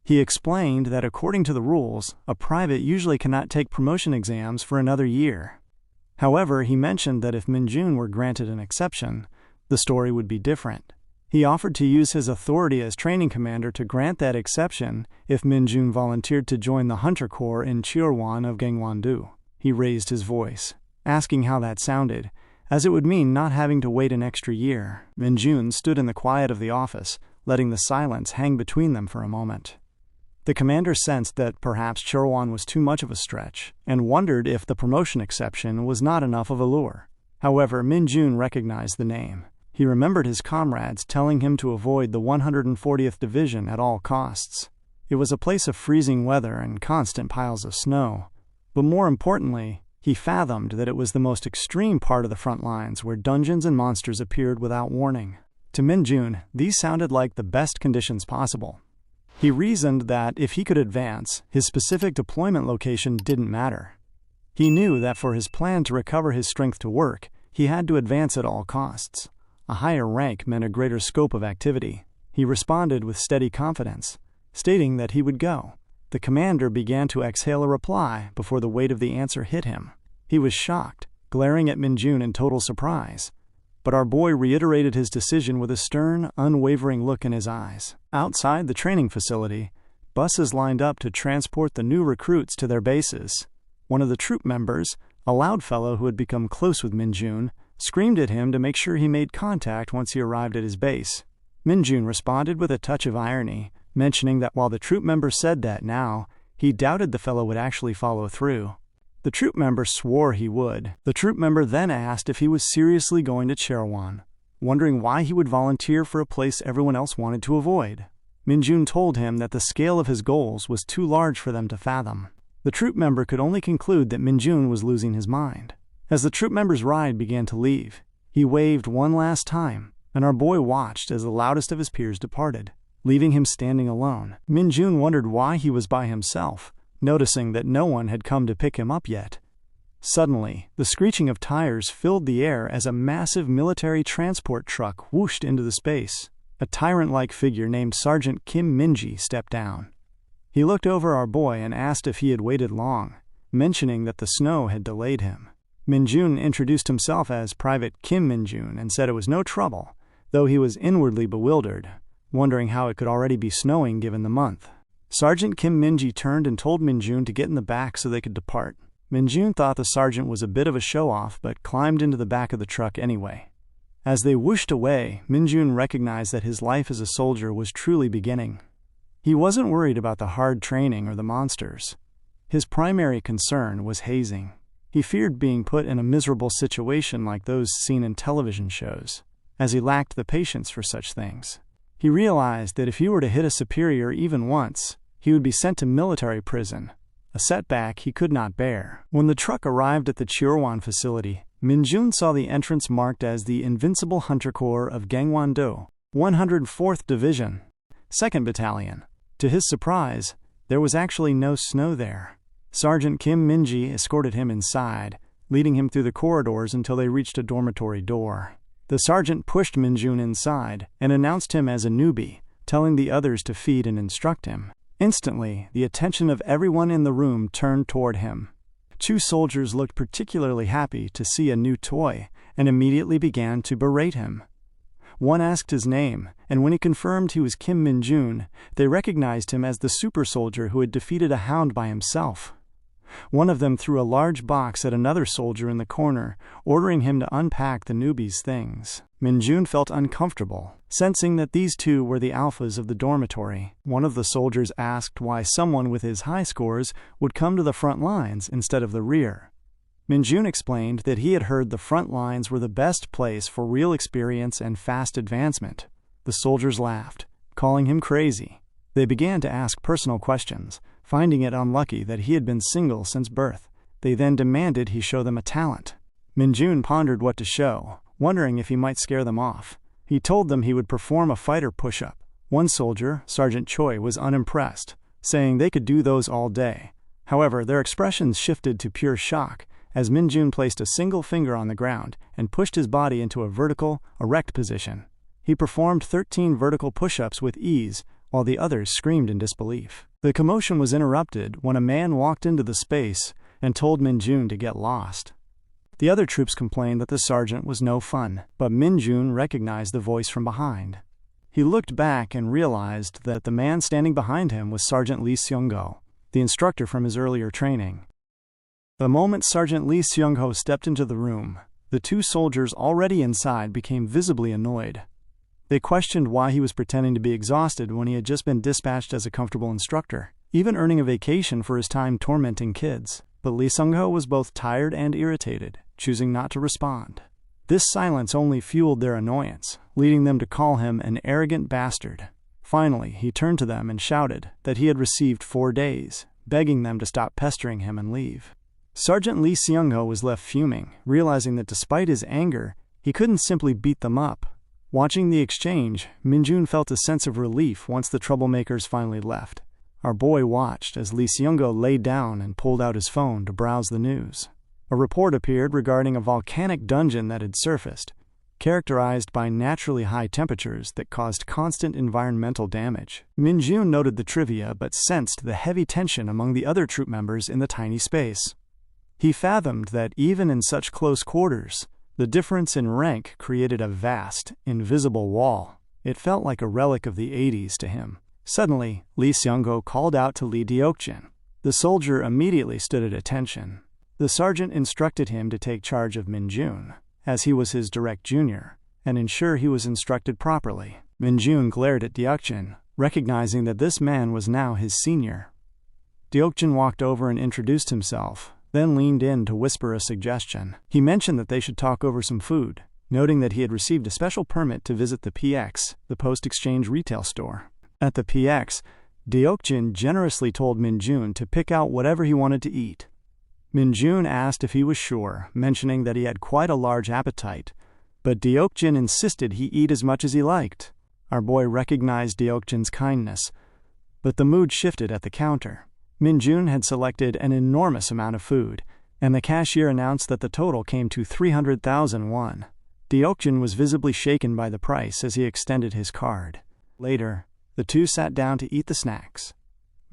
He explained that according to the rules, a private usually cannot take promotion exams for another year. However, he mentioned that if Minjoon were granted an exception, the story would be different. He offered to use his authority as training commander to grant that exception if Minjoon volunteered to join the Hunter Corps in Cheorwan of Gangwon-do. He raised his voice, asking how that sounded, as it would mean not having to wait an extra year. Minjoon stood in the quiet of the office, letting the silence hang between them for a moment. The commander sensed that perhaps Chorwan was too much of a stretch, and wondered if the promotion exception was not enough of a lure. However, Minjoon recognized the name. He remembered his comrades telling him to avoid the 140th Division at all costs. It was a place of freezing weather and constant piles of snow. But more importantly, he fathomed that it was the most extreme part of the front lines where dungeons and monsters appeared without warning. To Minjoon, these sounded like the best conditions possible. He reasoned that if he could advance, his specific deployment location didn't matter. He knew that for his plan to recover his strength to work, he had to advance at all costs. A higher rank meant a greater scope of activity. He responded with steady confidence, stating that he would go. The commander began to exhale a reply before the weight of the answer hit him. He was shocked, glaring at Minjoon in total surprise. But our boy reiterated his decision with a stern, unwavering look in his eyes. Outside the training facility, buses lined up to transport the new recruits to their bases. One of the troop members, a loud fellow who had become close with Minjoon, screamed at him to make sure he made contact once he arrived at his base. Minjoon responded with a touch of irony, mentioning that while the troop member said that now, he doubted the fellow would actually follow through. The troop member swore he would. The troop member then asked if he was seriously going to Chorwan, wondering why he would volunteer for a place everyone else wanted to avoid. Minjoon told him that the scale of his goals was too large for them to fathom. The troop member could only conclude that Minjoon was losing his mind. As the troop member's ride began to leave, he waved one last time, and our boy watched as the loudest of his peers departed, leaving him standing alone. Minjoon wondered why he was by himself, noticing that no one had come to pick him up yet. Suddenly, the screeching of tires filled the air as a massive military transport truck whooshed into the space. A tyrant-like figure named Sergeant Kim Minji stepped down. He looked over our boy and asked if he had waited long, mentioning that the snow had delayed him. Minjoon introduced himself as Private Kim Minjoon and said it was no trouble, though he was inwardly bewildered, wondering how it could already be snowing given the month. Sergeant Kim Minji turned and told Minjoon to get in the back so they could depart. Minjoon thought the sergeant was a bit of a show-off, but climbed into the back of the truck anyway. As they whooshed away, Minjoon recognized that his life as a soldier was truly beginning. He wasn't worried about the hard training or the monsters. His primary concern was hazing. He feared being put in a miserable situation like those seen in television shows, as he lacked the patience for such things. He realized that if he were to hit a superior even once, he would be sent to military prison, a setback he could not bear. When the truck arrived at the Chorwan facility, Minjoon saw the entrance marked as the Invincible Hunter Corps of Gangwon-do, 104th Division, 2nd Battalion. To his surprise, there was actually no snow there. Sergeant Kim Minji escorted him inside, leading him through the corridors until they reached a dormitory door. The sergeant pushed Minjoon inside and announced him as a newbie, telling the others to feed and instruct him. Instantly, the attention of everyone in the room turned toward him. Two soldiers looked particularly happy to see a new toy and immediately began to berate him. One asked his name, and when he confirmed he was Kim Minjoon, they recognized him as the super soldier who had defeated a hound by himself. One of them threw a large box at another soldier in the corner, ordering him to unpack the newbie's things. Minjoon felt uncomfortable, sensing that these two were the alphas of the dormitory. One of the soldiers asked why someone with his high scores would come to the front lines instead of the rear. Minjoon explained that he had heard the front lines were the best place for real experience and fast advancement. The soldiers laughed, calling him crazy. They began to ask personal questions, finding it unlucky that he had been single since birth. They then demanded he show them a talent. Minjoon pondered what to show, wondering if he might scare them off. He told them he would perform a fighter push-up. One soldier, Sergeant Choi, was unimpressed, saying they could do those all day. However, their expressions shifted to pure shock as Minjoon placed a single finger on the ground and pushed his body into a vertical, erect position. He performed 13 vertical push-ups with ease, while the others screamed in disbelief. The commotion was interrupted when a man walked into the space and told Minjoon to get lost. The other troops complained that the sergeant was no fun, but Minjoon recognized the voice from behind. He looked back and realized that the man standing behind him was Sergeant Lee Seung-go, the instructor from his earlier training. The moment Sergeant Lee Seung-ho stepped into the room, The two soldiers already inside became visibly annoyed. They questioned why he was pretending to be exhausted when he had just been dispatched as a comfortable instructor, even earning a vacation for his time tormenting kids. But Lee Sung-ho was both tired and irritated, choosing not to respond. This silence only fueled their annoyance, leading them to call him an arrogant bastard. Finally, he turned to them and shouted that he had received 4 days, begging them to stop pestering him and leave. Sergeant Lee Seung-ho was left fuming, realizing that despite his anger, he couldn't simply beat them up. Watching the exchange, Minjoon felt a sense of relief once the troublemakers finally left. Our boy watched as Lee Seung-ho lay down and pulled out his phone to browse the news. A report appeared regarding a volcanic dungeon that had surfaced, characterized by naturally high temperatures that caused constant environmental damage. Minjoon noted the trivia but sensed the heavy tension among the other troop members in the tiny space. He fathomed that even in such close quarters, the difference in rank created a vast, invisible wall. It felt like a relic of the 80s to him. Suddenly, Lee Seung-ho called out to Lee Deokjin. The soldier immediately stood at attention. The sergeant instructed him to take charge of Minjoon, as he was his direct junior, and ensure he was instructed properly. Minjoon glared at Deokjin, recognizing that this man was now his senior. Deokjin walked over and introduced himself, then leaned in to whisper a suggestion. He mentioned that they should talk over some food, noting that he had received a special permit to visit the PX, the post-exchange retail store. At the PX, Deokjin generously told Minjoon to pick out whatever he wanted to eat. Minjoon asked if he was sure, mentioning that he had quite a large appetite, but Deokjin insisted he eat as much as he liked. Our boy recognized Deokjin's kindness, but the mood shifted at the counter. Minjoon had selected an enormous amount of food, and the cashier announced that the total came to 300,000 won. Deokjin was visibly shaken by the price as he extended his card. Later, the two sat down to eat the snacks.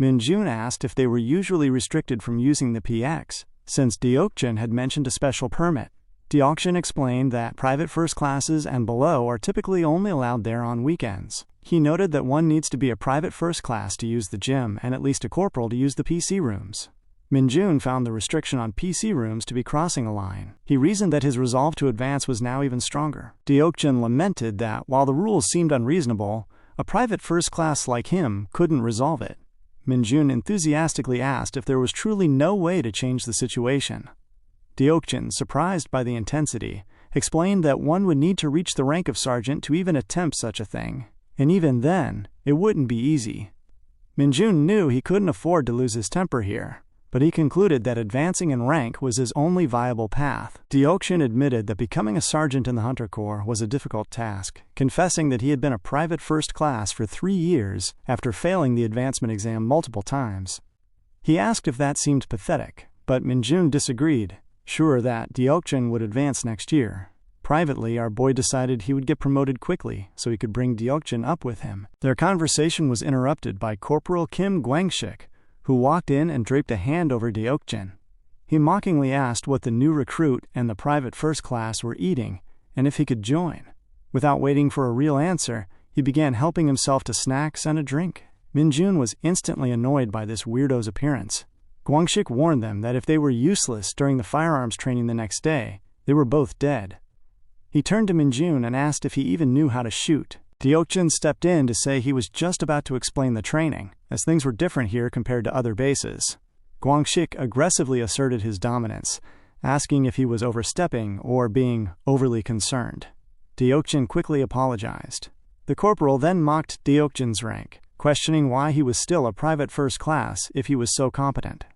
Minjoon asked if they were usually restricted from using the PX, since Deokjin had mentioned a special permit. Deokjin explained that private first classes and below are typically only allowed there on weekends. He noted that one needs to be a private first class to use the gym and at least a corporal to use the PC rooms. Minjoon found the restriction on PC rooms to be crossing a line. He reasoned that his resolve to advance was now even stronger. Deokjin lamented that, while the rules seemed unreasonable, a private first class like him couldn't resolve it. Minjoon enthusiastically asked if there was truly no way to change the situation. Deokjin, surprised by the intensity, explained that one would need to reach the rank of sergeant to even attempt such a thing, and even then, it wouldn't be easy. Minjoon knew he couldn't afford to lose his temper here, but he concluded that advancing in rank was his only viable path. Deokjin admitted that becoming a sergeant in the Hunter Corps was a difficult task, confessing that he had been a private first class for 3 years after failing the advancement exam multiple times. He asked if that seemed pathetic, but Minjoon disagreed, sure that Deokjin would advance next year. Privately, our boy decided he would get promoted quickly so he could bring Deokjin up with him. Their conversation was interrupted by Corporal Kim Gwangshik, who walked in and draped a hand over Deokjin. He mockingly asked what the new recruit and the private first class were eating and if he could join. Without waiting for a real answer, he began helping himself to snacks and a drink. Minjoon was instantly annoyed by this weirdo's appearance. Gwangshik warned them that if they were useless during the firearms training the next day, they were both dead. He turned to Minjoon and asked if he even knew how to shoot. Deokjin stepped in to say he was just about to explain the training, as things were different here compared to other bases. Gwangshik aggressively asserted his dominance, asking if he was overstepping or being overly concerned. Deokjin quickly apologized. The corporal then mocked Deokjin's rank, questioning why he was still a private first class if he was so competent.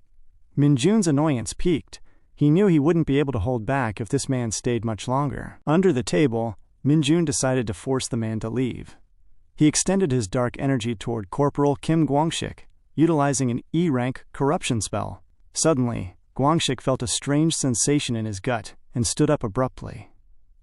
Minjoon's annoyance peaked. He knew he wouldn't be able to hold back if this man stayed much longer. Under the table, Minjoon decided to force the man to leave. He extended his dark energy toward Corporal Kim Gwangshik, utilizing an E-rank corruption spell. Suddenly, Gwangshik felt a strange sensation in his gut and stood up abruptly.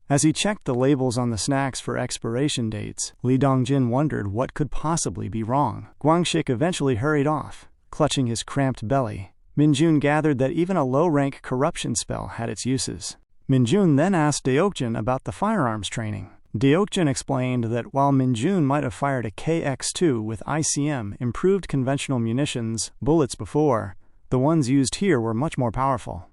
As he checked the labels on the snacks for expiration dates, Lee Dongjin wondered what could possibly be wrong. Gwangshik eventually hurried off, clutching his cramped belly. Minjoon gathered that even a low-rank corruption spell had its uses. Minjoon then asked Deokjin about the firearms training. Deokjin explained that while Minjoon might have fired a KX-2 with ICM improved conventional munitions bullets before, the ones used here were much more powerful.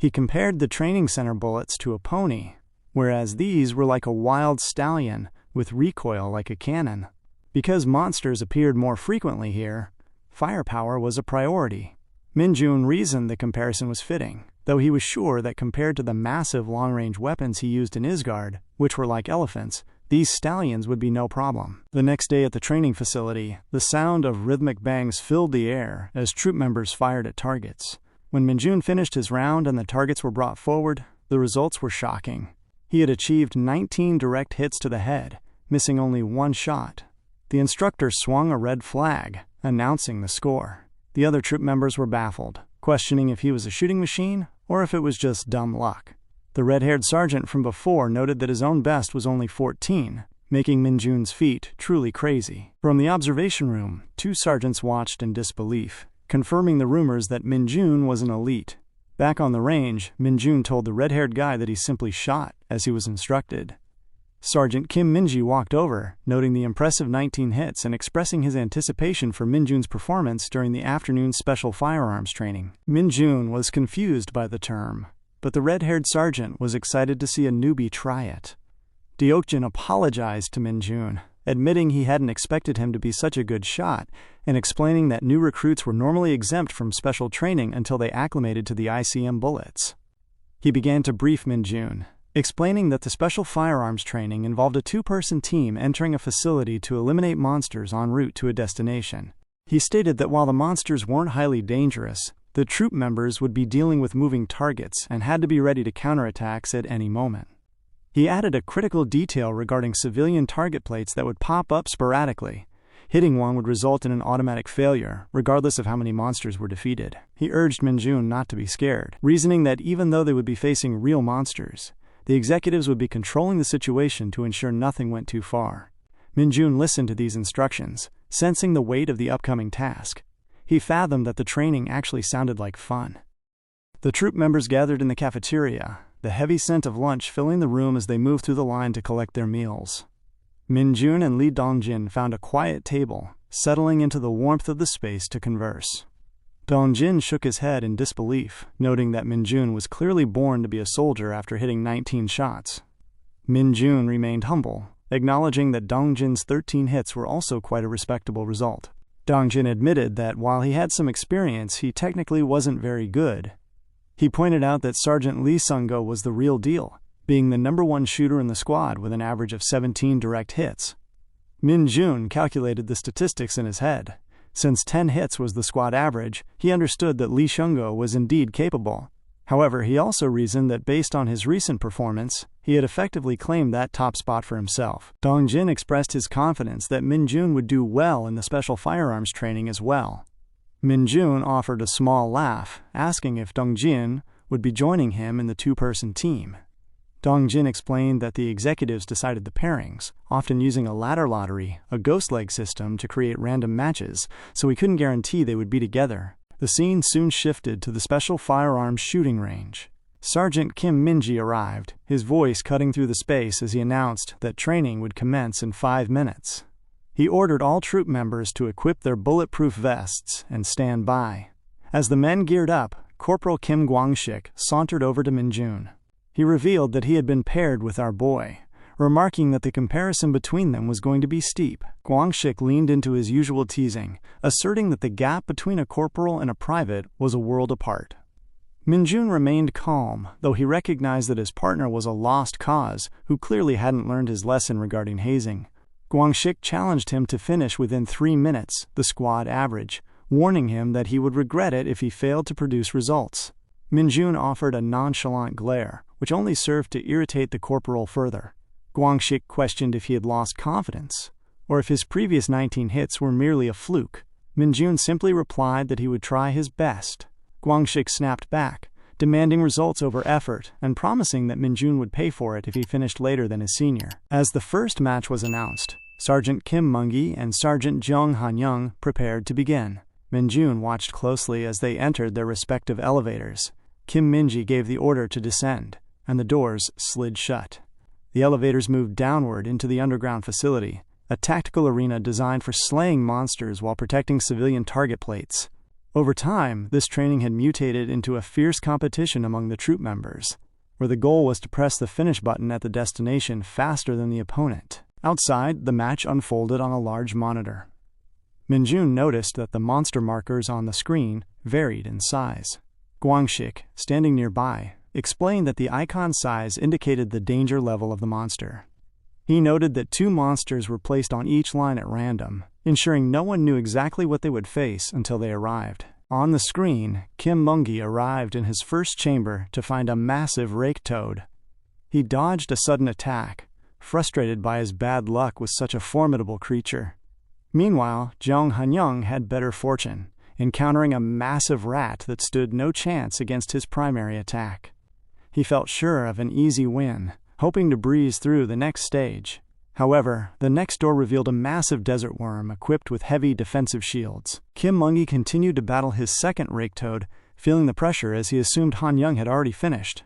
He compared the training center bullets to a pony, whereas these were like a wild stallion with recoil like a cannon. Because monsters appeared more frequently here, firepower was a priority. Minjoon reasoned the comparison was fitting, though he was sure that compared to the massive long-range weapons he used in Isgard, which were like elephants, these stallions would be no problem. The next day at the training facility, the sound of rhythmic bangs filled the air as troop members fired at targets. When Minjoon finished his round and the targets were brought forward, the results were shocking. He had achieved 19 direct hits to the head, missing only one shot. The instructor swung a red flag, announcing the score. The other troop members were baffled, questioning if he was a shooting machine or if it was just dumb luck. The red-haired sergeant from before noted that his own best was only 14, making Minjoon's feat truly crazy. From the observation room, 2 sergeants watched in disbelief, confirming the rumors that Minjoon was an elite. Back on the range, Minjoon told the red-haired guy that he simply shot as he was instructed. Sergeant Kim Minji walked over, noting the impressive 19 hits and expressing his anticipation for Minjoon's performance during the afternoon special firearms training. Minjoon was confused by the term, but the red-haired sergeant was excited to see a newbie try it. Deokjin apologized to Minjoon, admitting he hadn't expected him to be such a good shot, and explaining that new recruits were normally exempt from special training until they acclimated to the ICM bullets. He began to brief Minjoon, explaining that the special firearms training involved a 2-person team entering a facility to eliminate monsters en route to a destination. He stated that while the monsters weren't highly dangerous, the troop members would be dealing with moving targets and had to be ready to counterattacks at any moment. He added a critical detail regarding civilian target plates that would pop up sporadically. Hitting one would result in an automatic failure, regardless of how many monsters were defeated. He urged Minjoon not to be scared, reasoning that even though they would be facing real monsters, the executives would be controlling the situation to ensure nothing went too far. Minjoon listened to these instructions, sensing the weight of the upcoming task. He fathomed that the training actually sounded like fun. The troop members gathered in the cafeteria, the heavy scent of lunch filling the room as they moved through the line to collect their meals. Minjoon and Lee Dongjin found a quiet table, settling into the warmth of the space to converse. Dongjin shook his head in disbelief, noting that Minjoon was clearly born to be a soldier after hitting 19 shots. Minjoon remained humble, acknowledging that Dongjin's 13 hits were also quite a respectable result. Dongjin admitted that while he had some experience, he technically wasn't very good. He pointed out that Sergeant Lee Sungo was the real deal, being the #1 shooter in the squad with an average of 17 direct hits. Minjoon calculated the statistics in his head. Since 10 hits was the squad average, he understood that Lee Shungo was indeed capable. However, he also reasoned that based on his recent performance, he had effectively claimed that top spot for himself. Dongjin expressed his confidence that Minjoon would do well in the special firearms training as well. Minjoon offered a small laugh, asking if Dongjin would be joining him in the 2-person team. Dongjin explained that the executives decided the pairings, often using a ladder lottery, a ghost leg system to create random matches, so he couldn't guarantee they would be together. The scene soon shifted to the special firearms shooting range. Sergeant Kim Minji arrived, his voice cutting through the space as he announced that training would commence in 5 minutes. He ordered all troop members to equip their bulletproof vests and stand by. As the men geared up, Corporal Kim Gwangshik sauntered over to Minjoon. He revealed that he had been paired with our boy, remarking that the comparison between them was going to be steep. Gwangshik leaned into his usual teasing, asserting that the gap between a corporal and a private was a world apart. Minjoon remained calm, though he recognized that his partner was a lost cause who clearly hadn't learned his lesson regarding hazing. Gwangshik challenged him to finish within 3 minutes, the squad average, warning him that he would regret it if he failed to produce results. Minjoon offered a nonchalant glare, which only served to irritate the corporal further. Gwangshik questioned if he had lost confidence, or if his previous 19 hits were merely a fluke. Minjoon simply replied that he would try his best. Gwangshik snapped back, demanding results over effort and promising that Minjoon would pay for it if he finished later than his senior. As the first match was announced, Sergeant Kim Mungi and Sergeant Jung Han-young prepared to begin. Minjoon watched closely as they entered their respective elevators. Kim Minji gave the order to descend, and the doors slid shut. The elevators moved downward into the underground facility, a tactical arena designed for slaying monsters while protecting civilian target plates. Over time, this training had mutated into a fierce competition among the troop members, where the goal was to press the finish button at the destination faster than the opponent. Outside, the match unfolded on a large monitor. Minjoon noticed that the monster markers on the screen varied in size. Guangxik, standing nearby, explained that the icon size indicated the danger level of the monster. He noted that 2 monsters were placed on each line at random, ensuring no one knew exactly what they would face until they arrived. On the screen, Kim Mungi arrived in his first chamber to find a massive rake toad. He dodged a sudden attack, frustrated by his bad luck with such a formidable creature. Meanwhile, Jeong Hanyang had better fortune, encountering a massive rat that stood no chance against his primary attack. He felt sure of an easy win, hoping to breeze through the next stage. However, the next door revealed a massive desert worm equipped with heavy defensive shields. Kim Mungi continued to battle his second rake toad, feeling the pressure as he assumed Han Young had already finished.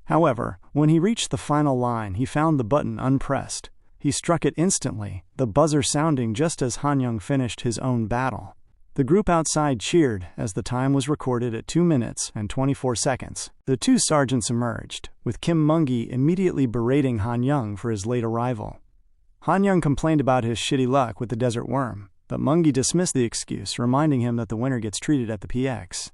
However, when he reached the final line, he found the button unpressed. He struck it instantly, the buzzer sounding just as Han Young finished his own battle. The group outside cheered as the time was recorded at 2 minutes and 24 seconds. The 2 sergeants emerged, with Kim Mungi immediately berating Han Young for his late arrival. Han Young complained about his shitty luck with the desert worm, but Mungi dismissed the excuse, reminding him that the winner gets treated at the PX.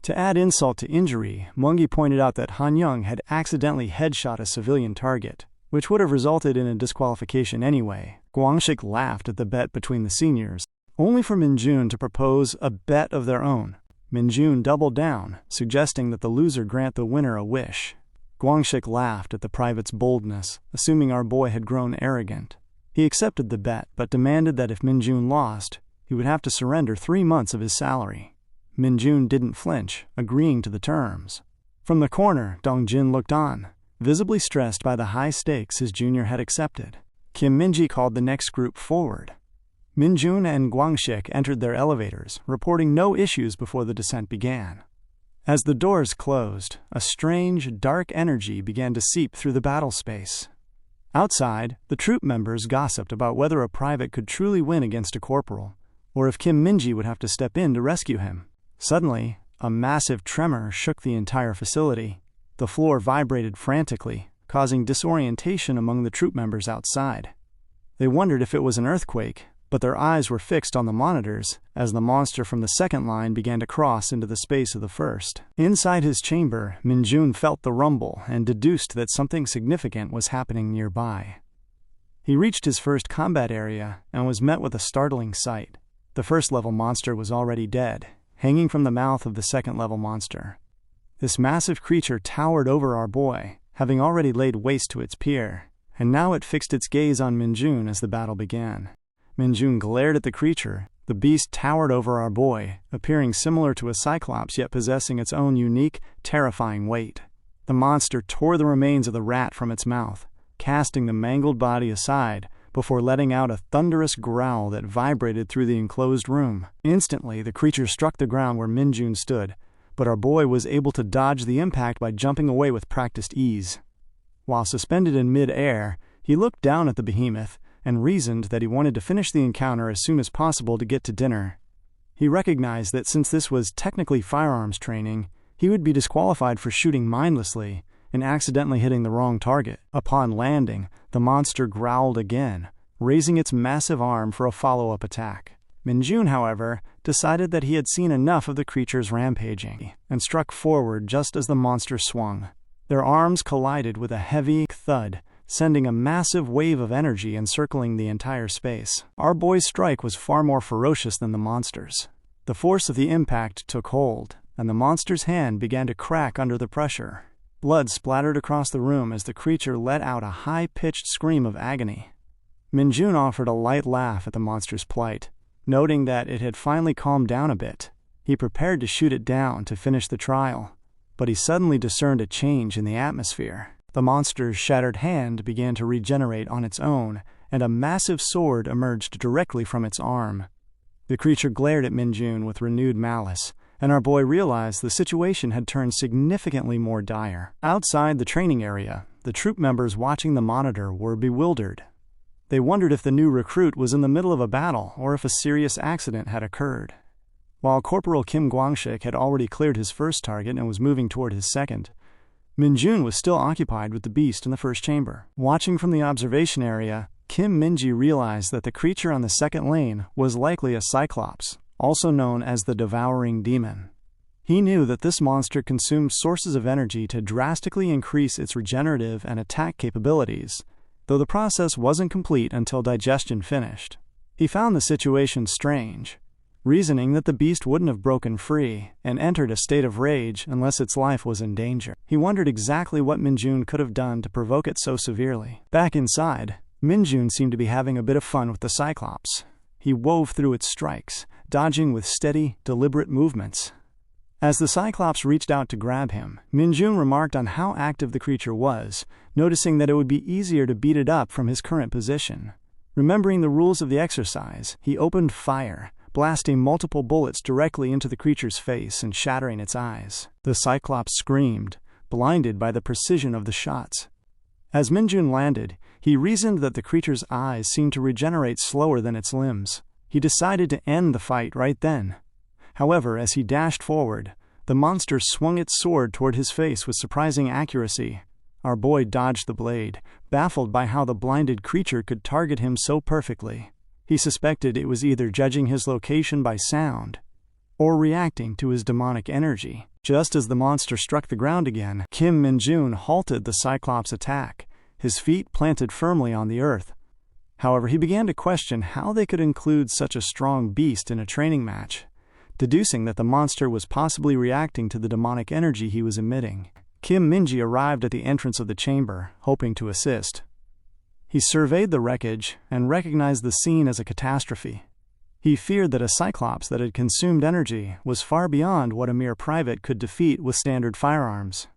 To add insult to injury, Mungi pointed out that Han Young had accidentally headshot a civilian target, which would have resulted in a disqualification anyway. Guangxik laughed at the bet between the seniors, only for Minjoon to propose a bet of their own. Minjoon doubled down, suggesting that the loser grant the winner a wish. Guangxik laughed at the private's boldness, assuming our boy had grown arrogant. He accepted the bet, but demanded that if Minjoon lost, he would have to surrender 3 months of his salary. Minjoon didn't flinch, agreeing to the terms. From the corner, Dongjin looked on, visibly stressed by the high stakes his junior had accepted. Kim Minji called the next group forward. Minjoon and Guangxik entered their elevators, reporting no issues before the descent began. As the doors closed, a strange, dark energy began to seep through the battle space. Outside, the troop members gossiped about whether a private could truly win against a corporal, or if Kim Minji would have to step in to rescue him. Suddenly, a massive tremor shook the entire facility. The floor vibrated frantically, causing disorientation among the troop members outside. They wondered if it was an earthquake, but their eyes were fixed on the monitors as the monster from the second line began to cross into the space of the first. Inside his chamber, Minjoon felt the rumble and deduced that something significant was happening nearby. He reached his first combat area and was met with a startling sight. The first-level monster was already dead, hanging from the mouth of the second-level monster. This massive creature towered over our boy, having already laid waste to its peer, and now it fixed its gaze on Minjoon as the battle began. Minjoon glared at the creature. The beast towered over our boy, appearing similar to a cyclops yet possessing its own unique, terrifying weight. The monster tore the remains of the rat from its mouth, casting the mangled body aside before letting out a thunderous growl that vibrated through the enclosed room. Instantly, the creature struck the ground where Minjoon stood, but our boy was able to dodge the impact by jumping away with practiced ease. While suspended in mid-air, he looked down at the behemoth and reasoned that he wanted to finish the encounter as soon as possible to get to dinner. He recognized that since this was technically firearms training, he would be disqualified for shooting mindlessly and accidentally hitting the wrong target. Upon landing, the monster growled again, raising its massive arm for a follow-up attack. Minjoon, however, decided that he had seen enough of the creature's rampaging and struck forward just as the monster swung. Their arms collided with a heavy thud, sending a massive wave of energy encircling the entire space. Our boy's strike was far more ferocious than the monster's. The force of the impact took hold, and the monster's hand began to crack under the pressure. Blood splattered across the room as the creature let out a high-pitched scream of agony. Minjoon offered a light laugh at the monster's plight, noting that it had finally calmed down a bit. He prepared to shoot it down to finish the trial, but he suddenly discerned a change in the atmosphere. The monster's shattered hand began to regenerate on its own, and a massive sword emerged directly from its arm. The creature glared at Minjoon with renewed malice, and our boy realized the situation had turned significantly more dire. Outside the training area, the troop members watching the monitor were bewildered. They wondered if the new recruit was in the middle of a battle or if a serious accident had occurred. While Corporal Kim Gwangshik had already cleared his first target and was moving toward his second, Minjoon was still occupied with the beast in the first chamber. Watching from the observation area, Kim Minji realized that the creature on the second lane was likely a Cyclops, also known as the Devouring Demon. He knew that this monster consumed sources of energy to drastically increase its regenerative and attack capabilities, though the process wasn't complete until digestion finished. He found the situation strange, reasoning that the beast wouldn't have broken free and entered a state of rage unless its life was in danger. He wondered exactly what Minjoon could have done to provoke it so severely. Back inside, Minjoon seemed to be having a bit of fun with the Cyclops. He wove through its strikes, dodging with steady, deliberate movements. As the Cyclops reached out to grab him, Minjoon remarked on how active the creature was, noticing that it would be easier to beat it up from his current position. Remembering the rules of the exercise, he opened fire, blasting multiple bullets directly into the creature's face and shattering its eyes. The Cyclops screamed, blinded by the precision of the shots. As Minjoon landed, he reasoned that the creature's eyes seemed to regenerate slower than its limbs. He decided to end the fight right then. However, as he dashed forward, the monster swung its sword toward his face with surprising accuracy. Our boy dodged the blade, baffled by how the blinded creature could target him so perfectly. He suspected it was either judging his location by sound or reacting to his demonic energy. Just as the monster struck the ground again, Kim Minjoon halted the Cyclops' attack, his feet planted firmly on the earth. However, he began to question how they could include such a strong beast in a training match, deducing that the monster was possibly reacting to the demonic energy he was emitting. Kim Minji arrived at the entrance of the chamber, hoping to assist. He surveyed the wreckage and recognized the scene as a catastrophe. He feared that a Cyclops that had consumed energy was far beyond what a mere private could defeat with standard firearms.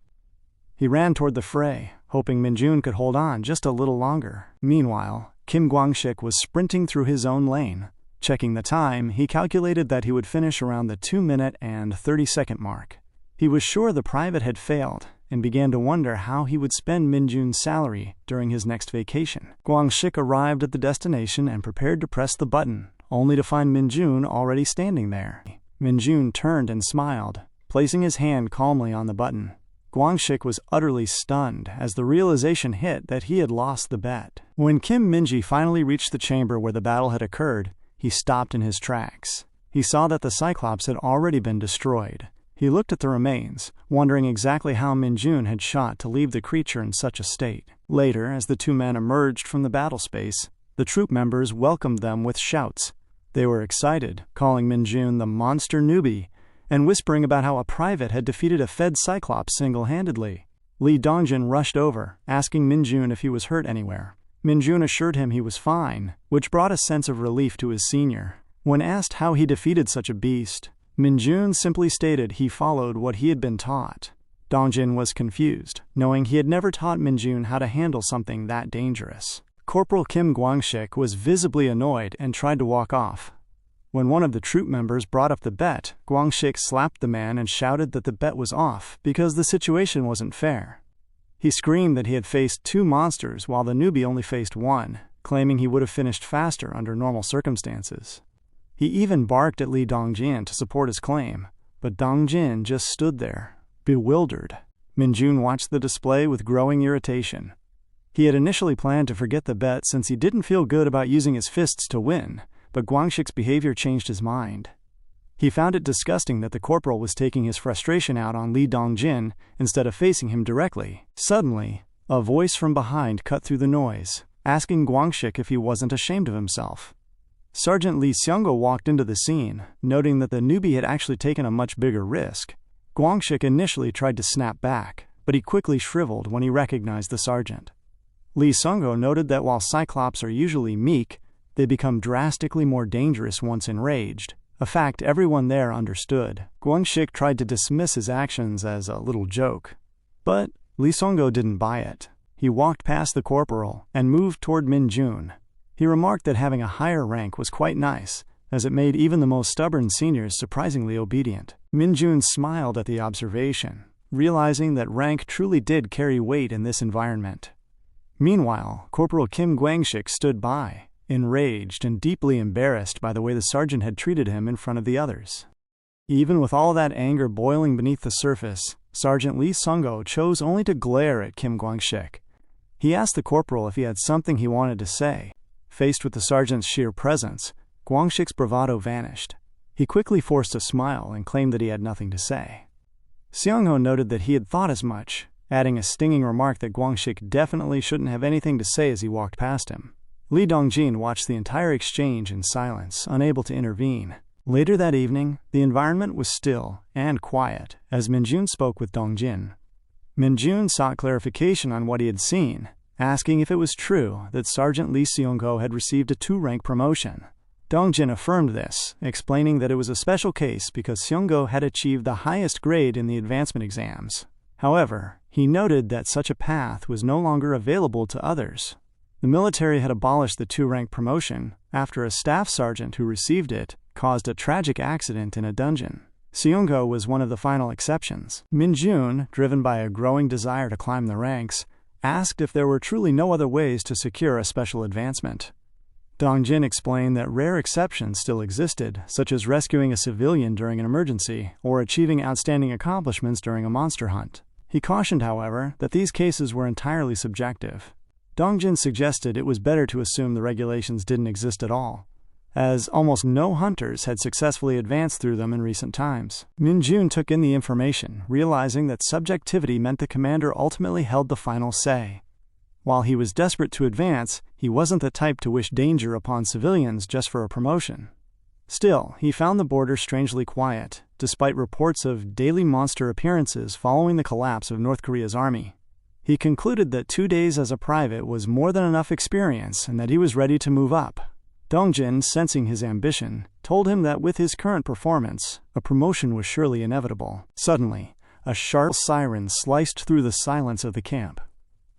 He ran toward the fray, hoping Minjoon could hold on just a little longer. Meanwhile, Kim Gwangshik was sprinting through his own lane. Checking the time, he calculated that he would finish around the 2-minute and 30-second mark. He was sure the private had failed, and began to wonder how he would spend Minjoon's salary during his next vacation. Gwangshik arrived at the destination and prepared to press the button, only to find Minjoon already standing there. Minjoon turned and smiled, placing his hand calmly on the button. Gwangshik was utterly stunned as the realization hit that he had lost the bet. When Kim Minji finally reached the chamber where the battle had occurred, he stopped in his tracks. He saw that the Cyclops had already been destroyed. He looked at the remains, wondering exactly how Minjoon had shot to leave the creature in such a state. Later, as the two men emerged from the battle space, the troop members welcomed them with shouts. They were excited, calling Minjoon the monster newbie, and whispering about how a private had defeated a fed Cyclops single-handedly. Lee Dongjin rushed over, asking Minjoon if he was hurt anywhere. Minjoon assured him he was fine, which brought a sense of relief to his senior. When asked how he defeated such a beast, Minjoon simply stated he followed what he had been taught. Dongjin was confused, knowing he had never taught Minjoon how to handle something that dangerous. Corporal Kim Gwangshik was visibly annoyed and tried to walk off. When one of the troop members brought up the bet, Gwangshik slapped the man and shouted that the bet was off because the situation wasn't fair. He screamed that he had faced 2 monsters while the newbie only faced 1, claiming he would have finished faster under normal circumstances. He even barked at Lee Dongjin to support his claim, but Dongjin just stood there, bewildered. Minjoon watched the display with growing irritation. He had initially planned to forget the bet since he didn't feel good about using his fists to win, but Gwangshik's behavior changed his mind. He found it disgusting that the corporal was taking his frustration out on Lee Dongjin instead of facing him directly. Suddenly, a voice from behind cut through the noise, asking Gwangshik if he wasn't ashamed of himself. Sergeant Lee Seunggo walked into the scene, noting that the newbie had actually taken a much bigger risk. Gwangshik initially tried to snap back, but he quickly shriveled when he recognized the sergeant. Lee Seunggo noted that while Cyclops are usually meek, they become drastically more dangerous once enraged, a fact everyone there understood. Gwangshik tried to dismiss his actions as a little joke, but Lee Seunggo didn't buy it. He walked past the corporal and moved toward Minjoon. He remarked that having a higher rank was quite nice, as it made even the most stubborn seniors surprisingly obedient. Minjoon smiled at the observation, realizing that rank truly did carry weight in this environment. Meanwhile, Corporal Kim Gwangshik stood by, enraged and deeply embarrassed by the way the sergeant had treated him in front of the others. Even with all that anger boiling beneath the surface, Sergeant Lee Sung-go chose only to glare at Kim Kwang-sik. He asked the corporal if he had something he wanted to say. Faced with the sergeant's sheer presence, Kwang-sik's bravado vanished. He quickly forced a smile and claimed that he had nothing to say. Seung-ho noted that he had thought as much, adding a stinging remark that Kwang-sik definitely shouldn't have anything to say as he walked past him. Lee Dong-jin watched the entire exchange in silence, unable to intervene. Later that evening, the environment was still and quiet as Minjoon spoke with Dong-jin. Minjoon sought clarification on what he had seen, asking if it was true that Sergeant Lee Seung-ho had received a 2-rank promotion. Dong-jin affirmed this, explaining that it was a special case because Seung-ho had achieved the highest grade in the advancement exams. However, he noted that such a path was no longer available to others. The military had abolished the 2-rank promotion after a staff sergeant who received it caused a tragic accident in a dungeon. Seung-ho was one of the final exceptions. Minjoon, driven by a growing desire to climb the ranks, asked if there were truly no other ways to secure a special advancement. Dong-jin explained that rare exceptions still existed, such as rescuing a civilian during an emergency or achieving outstanding accomplishments during a monster hunt. He cautioned, however, that these cases were entirely subjective. Dong-jin suggested it was better to assume the regulations didn't exist at all, as almost no hunters had successfully advanced through them in recent times. Minjoon took in the information, realizing that subjectivity meant the commander ultimately held the final say. While he was desperate to advance, he wasn't the type to wish danger upon civilians just for a promotion. Still, he found the border strangely quiet, despite reports of daily monster appearances following the collapse of North Korea's army. He concluded that 2 days as a private was more than enough experience and that he was ready to move up. Dong-jin, sensing his ambition, told him that with his current performance, a promotion was surely inevitable. Suddenly, a sharp siren sliced through the silence of the camp.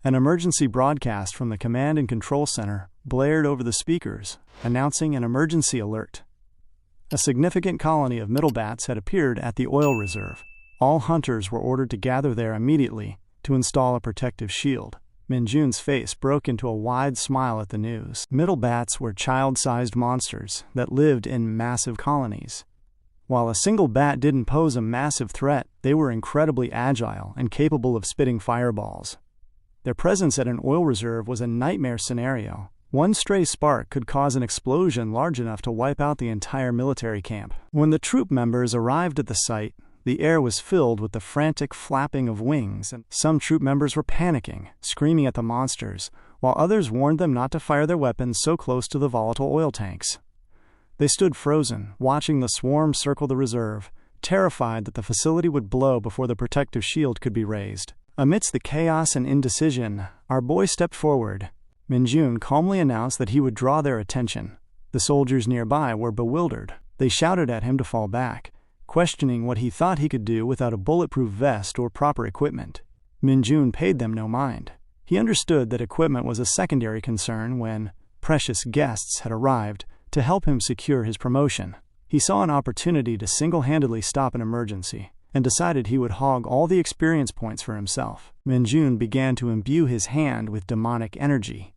An emergency broadcast from the command and control center blared over the speakers, announcing an emergency alert. A significant colony of middle bats had appeared at the oil reserve. All hunters were ordered to gather there immediately to install a protective shield. Minjoon's face broke into a wide smile at the news. Middle bats were child-sized monsters that lived in massive colonies. While a single bat didn't pose a massive threat, they were incredibly agile and capable of spitting fireballs. Their presence at an oil reserve was a nightmare scenario. One stray spark could cause an explosion large enough to wipe out the entire military camp. When the troop members arrived at the site, the air was filled with the frantic flapping of wings, and some troop members were panicking, screaming at the monsters, while others warned them not to fire their weapons so close to the volatile oil tanks. They stood frozen, watching the swarm circle the reserve, terrified that the facility would blow before the protective shield could be raised. Amidst the chaos and indecision, our boy stepped forward. Minjoon calmly announced that he would draw their attention. The soldiers nearby were bewildered. They shouted at him to fall back, questioning what he thought he could do without a bulletproof vest or proper equipment. Minjoon paid them no mind. He understood that equipment was a secondary concern when precious guests had arrived to help him secure his promotion. He saw an opportunity to single-handedly stop an emergency and decided he would hog all the experience points for himself. Minjoon began to imbue his hand with demonic energy.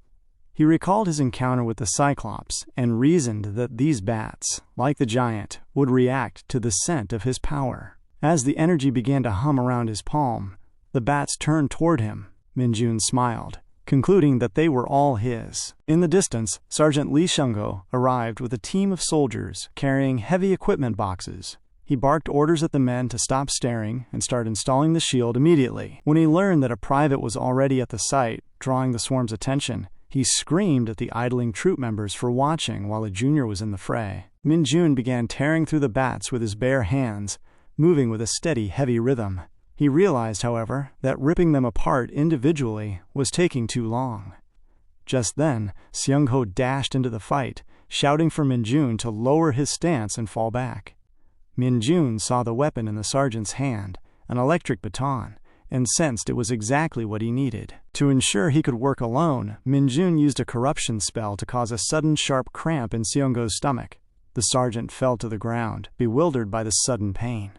He recalled his encounter with the Cyclops and reasoned that these bats, like the giant, would react to the scent of his power. As the energy began to hum around his palm, the bats turned toward him. Minjoon smiled, concluding that they were all his. In the distance, Sergeant Lee Seung-ho arrived with a team of soldiers carrying heavy equipment boxes. He barked orders at the men to stop staring and start installing the shield immediately. When he learned that a private was already at the site, drawing the swarm's attention, he screamed at the idling troop members for watching while a junior was in the fray. Minjoon began tearing through the bats with his bare hands, moving with a steady, heavy rhythm. He realized, however, that ripping them apart individually was taking too long. Just then, Seung-ho dashed into the fight, shouting for Minjoon to lower his stance and fall back. Minjoon saw the weapon in the sergeant's hand, an electric baton, and sensed it was exactly what he needed. To ensure he could work alone, Minjoon used a corruption spell to cause a sudden sharp cramp in Seung-ho's stomach. The sergeant fell to the ground, bewildered by the sudden pain.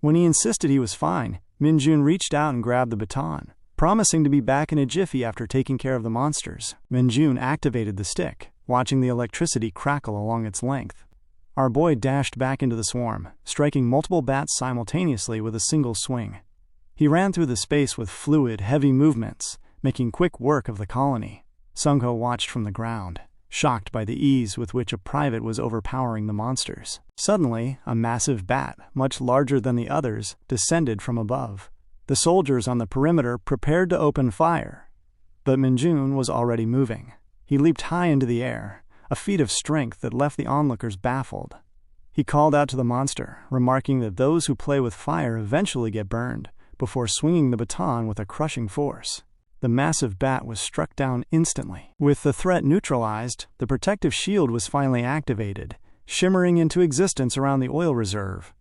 When he insisted he was fine, Minjoon reached out and grabbed the baton, promising to be back in a jiffy after taking care of the monsters. Minjoon activated the stick, watching the electricity crackle along its length. Our boy dashed back into the swarm, striking multiple bats simultaneously with a single swing. He ran through the space with fluid, heavy movements, making quick work of the colony. Sung-ho watched from the ground, shocked by the ease with which a private was overpowering the monsters. Suddenly, a massive bat, much larger than the others, descended from above. The soldiers on the perimeter prepared to open fire. But Minjoon was already moving. He leaped high into the air, a feat of strength that left the onlookers baffled. He called out to the monster, remarking that those who play with fire eventually get burned, before swinging the baton with a crushing force. The massive bat was struck down instantly. With the threat neutralized, the protective shield was finally activated, shimmering into existence around the oil reserve.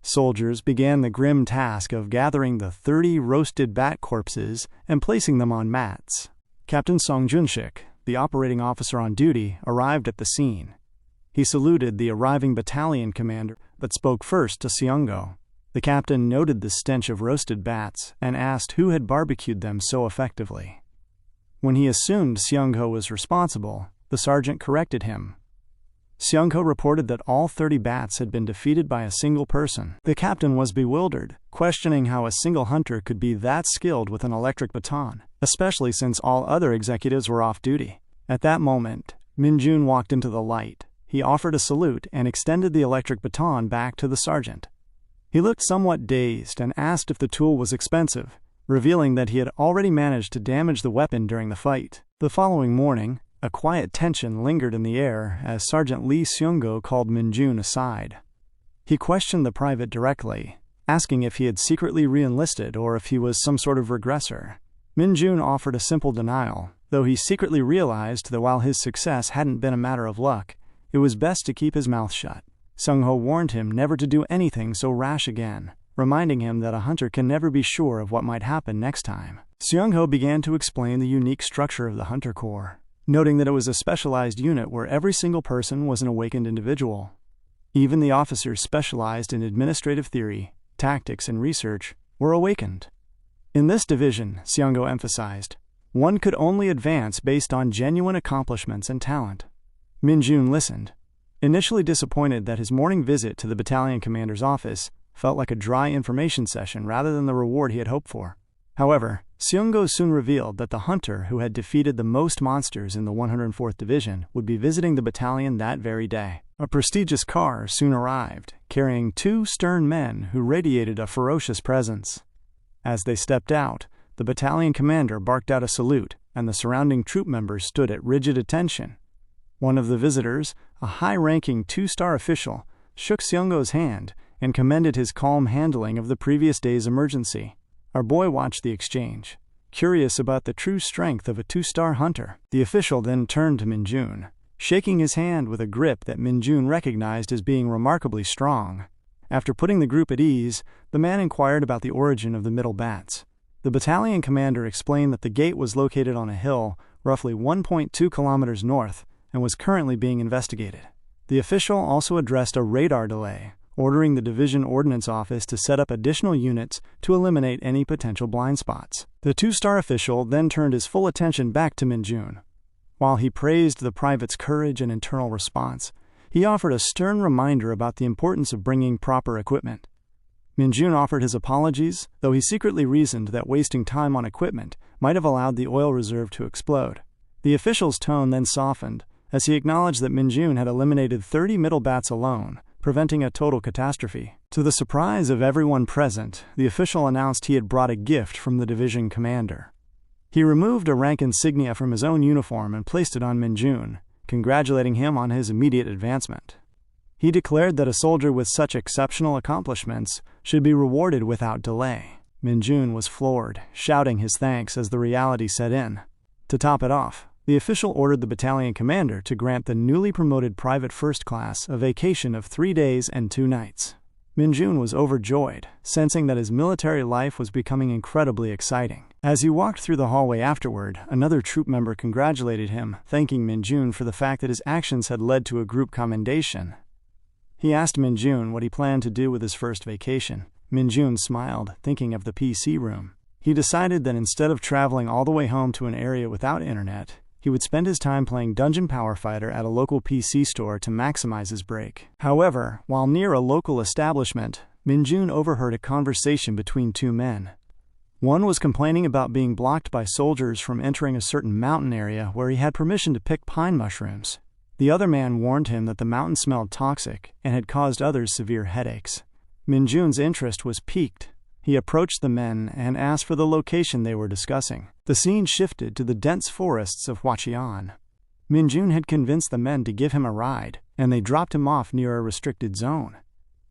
Soldiers began the grim task of gathering the 30 roasted bat corpses and placing them on mats. Captain Song Junshik, the operating officer on duty, arrived at the scene. He saluted the arriving battalion commander, but spoke first to Seung-go. The captain noted the stench of roasted bats and asked who had barbecued them so effectively. When he assumed Seung-ho was responsible, the sergeant corrected him. Seung-ho reported that all 30 bats had been defeated by a single person. The captain was bewildered, questioning how a single hunter could be that skilled with an electric baton, especially since all other executives were off duty. At that moment, Minjoon walked into the light. He offered a salute and extended the electric baton back to the sergeant. He looked somewhat dazed and asked if the tool was expensive, revealing that he had already managed to damage the weapon during the fight. The following morning, a quiet tension lingered in the air as Sergeant Lee Seung-go called Minjoon aside. He questioned the private directly, asking if he had secretly re-enlisted or if he was some sort of regressor. Minjoon offered a simple denial, though he secretly realized that while his success hadn't been a matter of luck, it was best to keep his mouth shut. Sung-ho warned him never to do anything so rash again, reminding him that a hunter can never be sure of what might happen next time. Seung-ho began to explain the unique structure of the Hunter Corps, noting that it was a specialized unit where every single person was an awakened individual. Even the officers specialized in administrative theory, tactics, and research were awakened. In this division, Seung-ho emphasized, one could only advance based on genuine accomplishments and talent. Minjoon listened, initially disappointed that his morning visit to the battalion commander's office felt like a dry information session rather than the reward he had hoped for. However, Seung-go soon revealed that the hunter who had defeated the most monsters in the 104th Division would be visiting the battalion that very day. A prestigious car soon arrived, carrying 2 stern men who radiated a ferocious presence. As they stepped out, the battalion commander barked out a salute, and the surrounding troop members stood at rigid attention. One of the visitors, a high-ranking 2-star official, shook Seung-go's hand and commended his calm handling of the previous day's emergency. Our boy watched the exchange, curious about the true strength of a 2-star hunter. The official then turned to Minjoon, shaking his hand with a grip that Minjoon recognized as being remarkably strong. After putting the group at ease, the man inquired about the origin of the middle bats. The battalion commander explained that the gate was located on a hill roughly 1.2 kilometers north and was currently being investigated. The official also addressed a radar delay, ordering the Division Ordnance Office to set up additional units to eliminate any potential blind spots. The 2-star official then turned his full attention back to Minjoon. While he praised the private's courage and internal response, he offered a stern reminder about the importance of bringing proper equipment. Minjoon offered his apologies, though he secretly reasoned that wasting time on equipment might have allowed the oil reserve to explode. The official's tone then softened, as he acknowledged that Minjoon had eliminated 30 middle bats alone, preventing a total catastrophe. To the surprise of everyone present, the official announced he had brought a gift from the division commander. He removed a rank insignia from his own uniform and placed it on Minjoon, congratulating him on his immediate advancement. He declared that a soldier with such exceptional accomplishments should be rewarded without delay. Minjoon was floored, shouting his thanks as the reality set in. To top it off, the official ordered the battalion commander to grant the newly promoted private first class a vacation of 3 days and 2 nights. Minjoon was overjoyed, sensing that his military life was becoming incredibly exciting. As he walked through the hallway afterward, another troop member congratulated him, thanking Minjoon for the fact that his actions had led to a group commendation. He asked Minjoon what he planned to do with his first vacation. Minjoon smiled, thinking of the PC room. He decided that instead of traveling all the way home to an area without internet, he would spend his time playing Dungeon Power Fighter at a local PC store to maximize his break. However, while near a local establishment, Minjoon overheard a conversation between two men. One was complaining about being blocked by soldiers from entering a certain mountain area where he had permission to pick pine mushrooms. The other man warned him that the mountain smelled toxic and had caused others severe headaches. Minjoon's interest was piqued. He approached the men and asked for the location they were discussing. The scene shifted to the dense forests of Hwacheon. Minjoon had convinced the men to give him a ride, and they dropped him off near a restricted zone.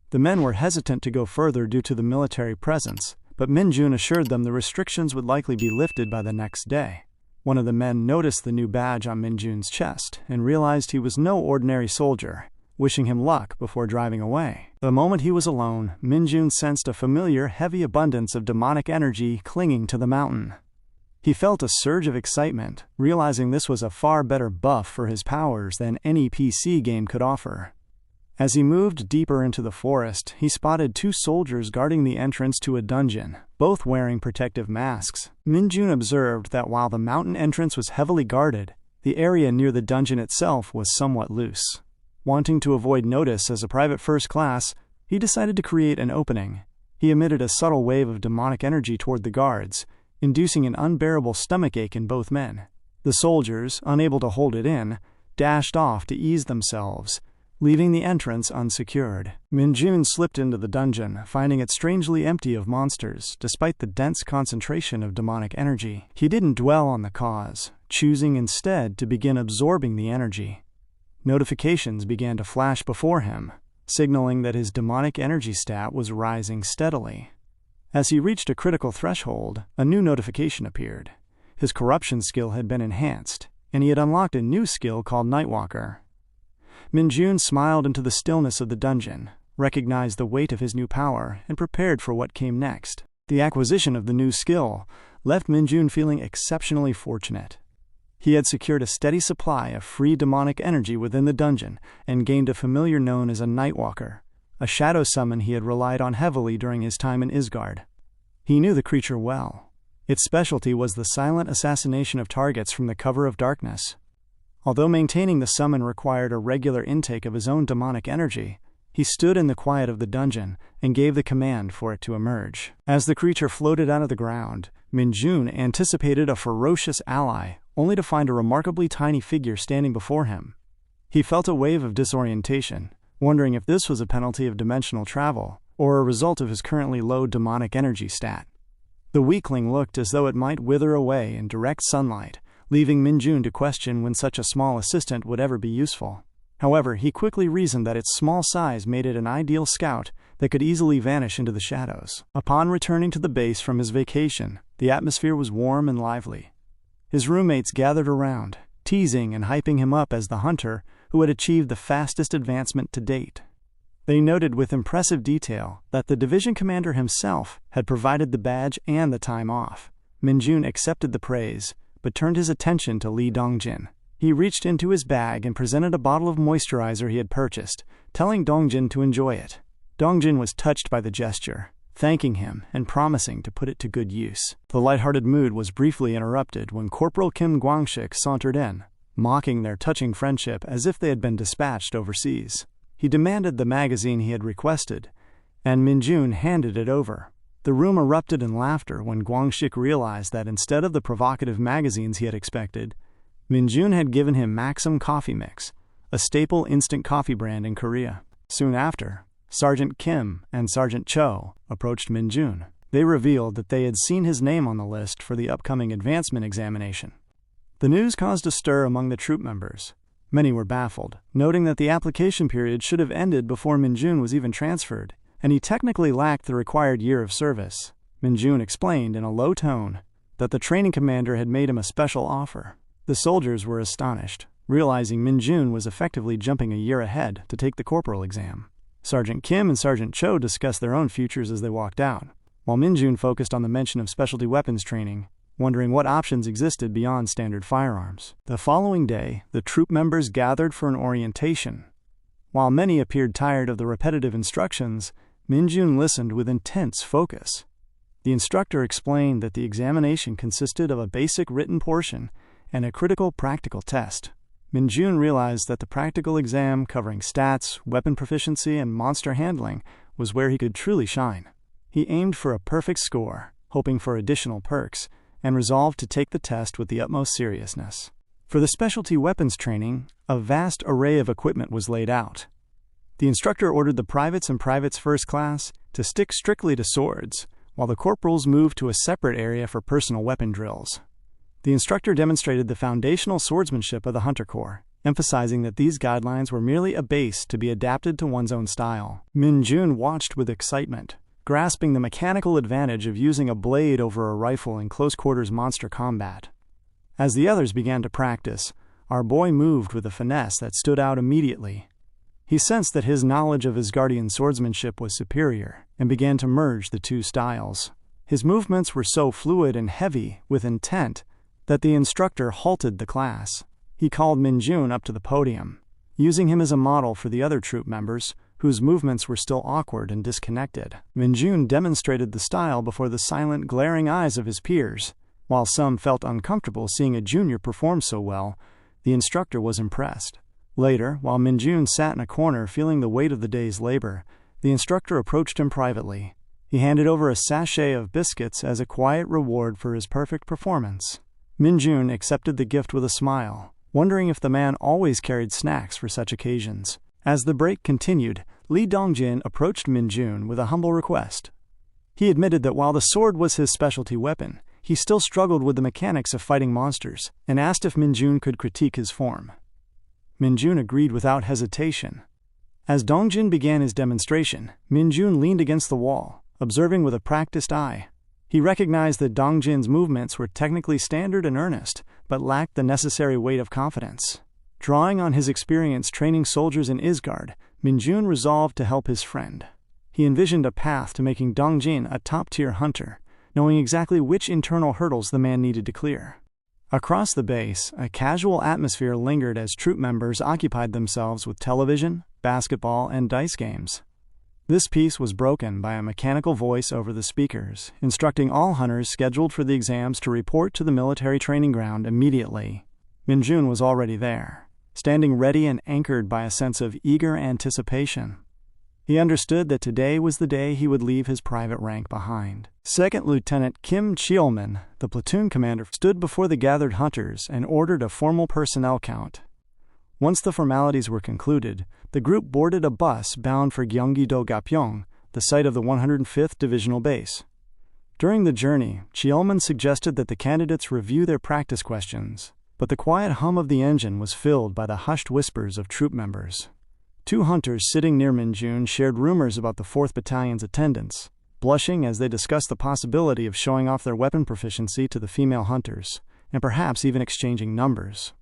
The men were hesitant to go further due to the military presence, but Minjoon assured them the restrictions would likely be lifted by the next day. One of the men noticed the new badge on Minjoon's chest and realized he was no ordinary soldier, wishing him luck before driving away. The moment he was alone, Minjoon sensed a familiar, heavy abundance of demonic energy clinging to the mountain. He felt a surge of excitement, realizing this was a far better buff for his powers than any PC game could offer. As he moved deeper into the forest, he spotted two soldiers guarding the entrance to a dungeon, both wearing protective masks. Minjoon observed that while the mountain entrance was heavily guarded, the area near the dungeon itself was somewhat loose. Wanting to avoid notice as a private first class, he decided to create an opening. He emitted a subtle wave of demonic energy toward the guards, inducing an unbearable stomachache in both men. The soldiers, unable to hold it in, dashed off to ease themselves, leaving the entrance unsecured. Minjoon slipped into the dungeon, finding it strangely empty of monsters, despite the dense concentration of demonic energy. He didn't dwell on the cause, choosing instead to begin absorbing the energy. Notifications began to flash before him, signaling that his demonic energy stat was rising steadily. As he reached a critical threshold, a new notification appeared. His corruption skill had been enhanced, and he had unlocked a new skill called Nightwalker. Minjoon smiled into the stillness of the dungeon, recognized the weight of his new power, and prepared for what came next. The acquisition of the new skill left Minjoon feeling exceptionally fortunate. He had secured a steady supply of free demonic energy within the dungeon and gained a familiar known as a Nightwalker, a shadow summon he had relied on heavily during his time in Isgard. He knew the creature well. Its specialty was the silent assassination of targets from the cover of darkness. Although maintaining the summon required a regular intake of his own demonic energy, he stood in the quiet of the dungeon and gave the command for it to emerge. As the creature floated out of the ground, Minjoon anticipated a ferocious ally, only to find a remarkably tiny figure standing before him. He felt a wave of disorientation, wondering if this was a penalty of dimensional travel, or a result of his currently low demonic energy stat. The weakling looked as though it might wither away in direct sunlight, leaving Minjoon to question when such a small assistant would ever be useful. However, he quickly reasoned that its small size made it an ideal scout that could easily vanish into the shadows. Upon returning to the base from his vacation, the atmosphere was warm and lively. His roommates gathered around, teasing and hyping him up as the hunter who had achieved the fastest advancement to date. They noted with impressive detail that the division commander himself had provided the badge and the time off. Minjoon accepted the praise, but turned his attention to Lee Dongjin. He reached into his bag and presented a bottle of moisturizer he had purchased, telling Dongjin to enjoy it. Dongjin was touched by the gesture, thanking him and promising to put it to good use. The lighthearted mood was briefly interrupted when Corporal Kim Gwangshik sauntered in, mocking their touching friendship as if they had been dispatched overseas. He demanded the magazine he had requested, and Minjoon handed it over. The room erupted in laughter when Gwangshik realized that instead of the provocative magazines he had expected, Minjoon had given him Maxim Coffee Mix, a staple instant coffee brand in Korea. Soon after, Sergeant Kim and Sergeant Cho approached Minjoon. They revealed that they had seen his name on the list for the upcoming advancement examination. The news caused a stir among the troop members. Many were baffled, noting that the application period should have ended before Minjoon was even transferred, and he technically lacked the required year of service. Minjoon explained in a low tone that the training commander had made him a special offer. The soldiers were astonished, realizing Minjoon was effectively jumping a year ahead to take the corporal exam. Sergeant Kim and Sergeant Cho discussed their own futures as they walked out, while Minjoon focused on the mention of specialty weapons training, wondering what options existed beyond standard firearms. The following day, the troop members gathered for an orientation. While many appeared tired of the repetitive instructions, Minjoon listened with intense focus. The instructor explained that the examination consisted of a basic written portion and a critical practical test. Minjoon realized that the practical exam covering stats, weapon proficiency, and monster handling was where he could truly shine. He aimed for a perfect score, hoping for additional perks, and resolved to take the test with the utmost seriousness. For the specialty weapons training, a vast array of equipment was laid out. The instructor ordered the privates and privates first class to stick strictly to swords, while the corporals moved to a separate area for personal weapon drills. The instructor demonstrated the foundational swordsmanship of the Hunter Corps, emphasizing that these guidelines were merely a base to be adapted to one's own style. Minjoon watched with excitement, grasping the mechanical advantage of using a blade over a rifle in close-quarters monster combat. As the others began to practice, our boy moved with a finesse that stood out immediately. He sensed that his knowledge of Isgardian swordsmanship was superior, and began to merge the two styles. His movements were so fluid and heavy with intent that the instructor halted the class. He called Minjoon up to the podium, using him as a model for the other troop members, whose movements were still awkward and disconnected. Minjoon demonstrated the style before the silent, glaring eyes of his peers. While some felt uncomfortable seeing a junior perform so well, the instructor was impressed. Later, while Minjoon sat in a corner feeling the weight of the day's labor, the instructor approached him privately. He handed over a sachet of biscuits as a quiet reward for his perfect performance. Minjoon accepted the gift with a smile, wondering if the man always carried snacks for such occasions. As the break continued, Lee Dongjin approached Minjoon with a humble request. He admitted that while the sword was his specialty weapon, he still struggled with the mechanics of fighting monsters, and asked if Minjoon could critique his form. Minjoon agreed without hesitation. As Dongjin began his demonstration, Minjoon leaned against the wall, observing with a practiced eye. He recognized that Dongjin's movements were technically standard and earnest, but lacked the necessary weight of confidence. Drawing on his experience training soldiers in Isgard, Minjoon resolved to help his friend. He envisioned a path to making Dongjin a top-tier hunter, knowing exactly which internal hurdles the man needed to clear. Across the base, a casual atmosphere lingered as troop members occupied themselves with television, basketball, and dice games. This peace was broken by a mechanical voice over the speakers, instructing all hunters scheduled for the exams to report to the military training ground immediately. Minjoon was already there, standing ready and anchored by a sense of eager anticipation. He understood that today was the day he would leave his private rank behind. Second Lieutenant Kim Cheolman, the platoon commander, stood before the gathered hunters and ordered a formal personnel count. Once the formalities were concluded, the group boarded a bus bound for Gyeonggi-do Gapyeong, the site of the 105th Divisional Base. During the journey, Cheolman suggested that the candidates review their practice questions, but the quiet hum of the engine was filled by the hushed whispers of troop members. Two hunters sitting near Minjoon shared rumors about the 4th Battalion's attendance, blushing as they discussed the possibility of showing off their weapon proficiency to the female hunters, and perhaps even exchanging numbers.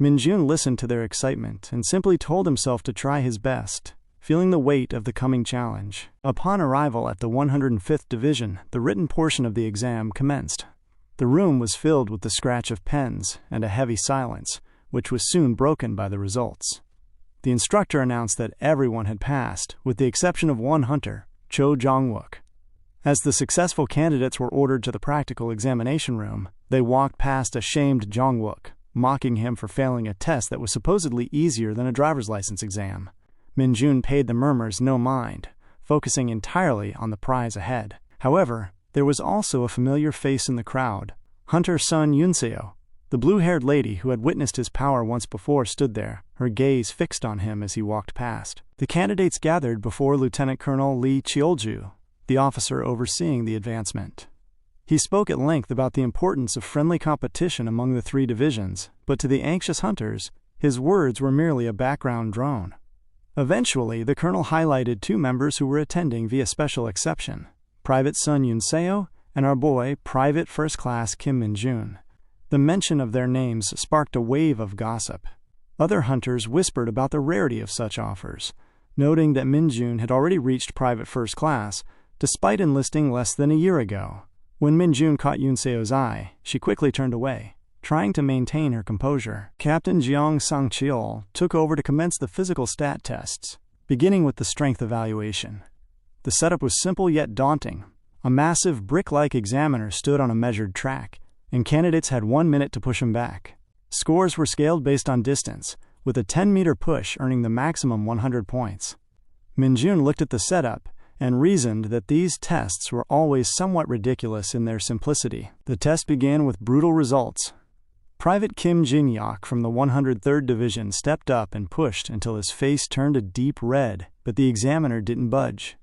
Minjoon listened to their excitement and simply told himself to try his best, feeling the weight of the coming challenge. Upon arrival at the 105th Division, the written portion of the exam commenced. The room was filled with the scratch of pens and a heavy silence, which was soon broken by the results. The instructor announced that everyone had passed, with the exception of one hunter, Cho Jong-wook. As the successful candidates were ordered to the practical examination room, they walked past a shamed Jong-wook, mocking him for failing a test that was supposedly easier than a driver's license exam. Minjoon paid the murmurs no mind, focusing entirely on the prize ahead. However, there was also a familiar face in the crowd. Hunter Sun Yunseo, the blue-haired lady who had witnessed his power once before, stood there, her gaze fixed on him as he walked past. The candidates gathered before Lieutenant Colonel Lee Cheolju, the officer overseeing the advancement. He spoke at length about the importance of friendly competition among the three divisions, but to the anxious hunters, his words were merely a background drone. Eventually, the colonel highlighted two members who were attending via special exception, Private Sun Yunseo and our boy, Private First Class Kim Minjoon. The mention of their names sparked a wave of gossip. Other hunters whispered about the rarity of such offers, noting that Minjoon had already reached Private First Class, despite enlisting less than a year ago. When Minjoon caught Yunseo's eye, she quickly turned away, trying to maintain her composure. Captain Jeong Sang-cheol took over to commence the physical stat tests, beginning with the strength evaluation. The setup was simple yet daunting. A massive brick-like examiner stood on a measured track, and candidates had 1 minute to push him back. Scores were scaled based on distance, with a 10-meter push earning the maximum 100 points. Minjoon looked at the setup and reasoned that these tests were always somewhat ridiculous in their simplicity. The test began with brutal results. Private Kim Jin-hyuk from the 103rd Division stepped up and pushed until his face turned a deep red, but the examiner didn't budge.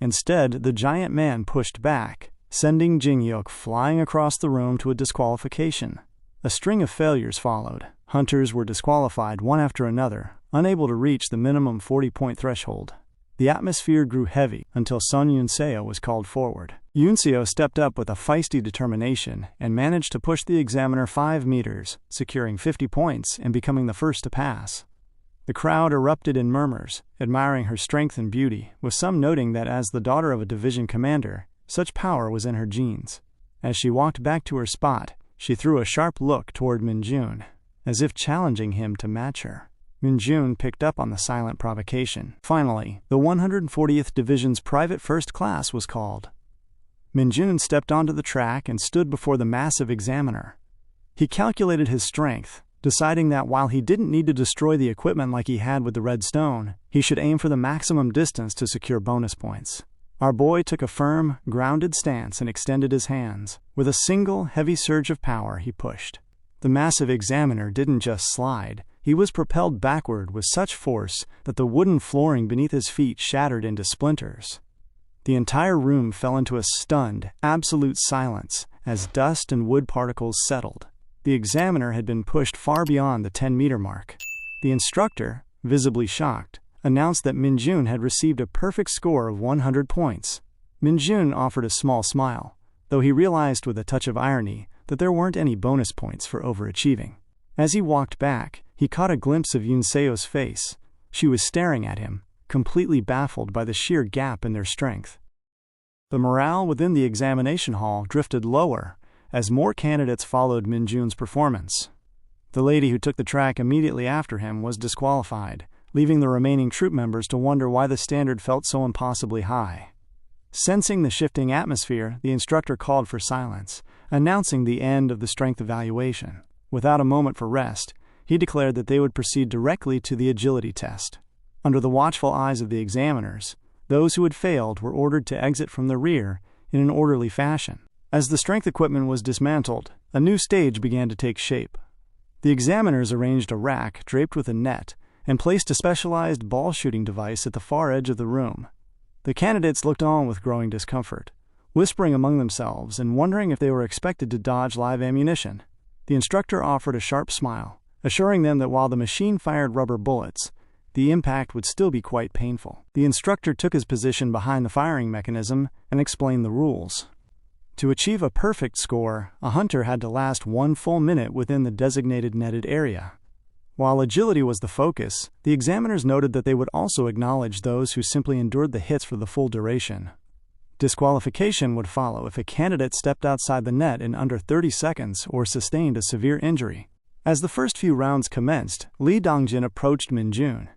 Instead, the giant man pushed back, sending Jin-hyuk flying across the room to a disqualification. A string of failures followed. Hunters were disqualified one after another, unable to reach the minimum 40-point threshold. The atmosphere grew heavy until Son Yoon-seo was called forward. Yoon-seo stepped up with a feisty determination and managed to push the examiner 5 meters, securing 50 points and becoming the first to pass. The crowd erupted in murmurs, admiring her strength and beauty, with some noting that as the daughter of a division commander, such power was in her genes. As she walked back to her spot, she threw a sharp look toward Minjoon, as if challenging him to match her. Minjoon picked up on the silent provocation. Finally, the 140th Division's private first class was called. Minjoon stepped onto the track and stood before the massive examiner. He calculated his strength, deciding that while he didn't need to destroy the equipment like he had with the red stone, he should aim for the maximum distance to secure bonus points. Our boy took a firm, grounded stance and extended his hands. With a single, heavy surge of power, he pushed. The massive examiner didn't just slide. He was propelled backward with such force that the wooden flooring beneath his feet shattered into splinters. The entire room fell into a stunned, absolute silence as dust and wood particles settled. The examiner had been pushed far beyond the 10-meter mark. The instructor, visibly shocked, announced that Minjoon had received a perfect score of 100 points. Minjoon offered a small smile, though he realized with a touch of irony that there weren't any bonus points for overachieving. As he walked back, he caught a glimpse of Yoon-seo's face. She was staring at him, completely baffled by the sheer gap in their strength. The morale within the examination hall drifted lower as more candidates followed Minjoon's performance. The lady who took the track immediately after him was disqualified, leaving the remaining troop members to wonder why the standard felt so impossibly high. Sensing the shifting atmosphere, the instructor called for silence, announcing the end of the strength evaluation. Without a moment for rest, he declared that they would proceed directly to the agility test. Under the watchful eyes of the examiners, those who had failed were ordered to exit from the rear in an orderly fashion. As the strength equipment was dismantled, a new stage began to take shape. The examiners arranged a rack draped with a net and placed a specialized ball-shooting device at the far edge of the room. The candidates looked on with growing discomfort, whispering among themselves and wondering if they were expected to dodge live ammunition. The instructor offered a sharp smile, assuring them that while the machine fired rubber bullets, the impact would still be quite painful. The instructor took his position behind the firing mechanism and explained the rules. To achieve a perfect score, a hunter had to last 1 full minute within the designated netted area. While agility was the focus, the examiners noted that they would also acknowledge those who simply endured the hits for the full duration. Disqualification would follow if a candidate stepped outside the net in under 30 seconds or sustained a severe injury. As the first few rounds commenced, Lee Dongjin approached Minjoon.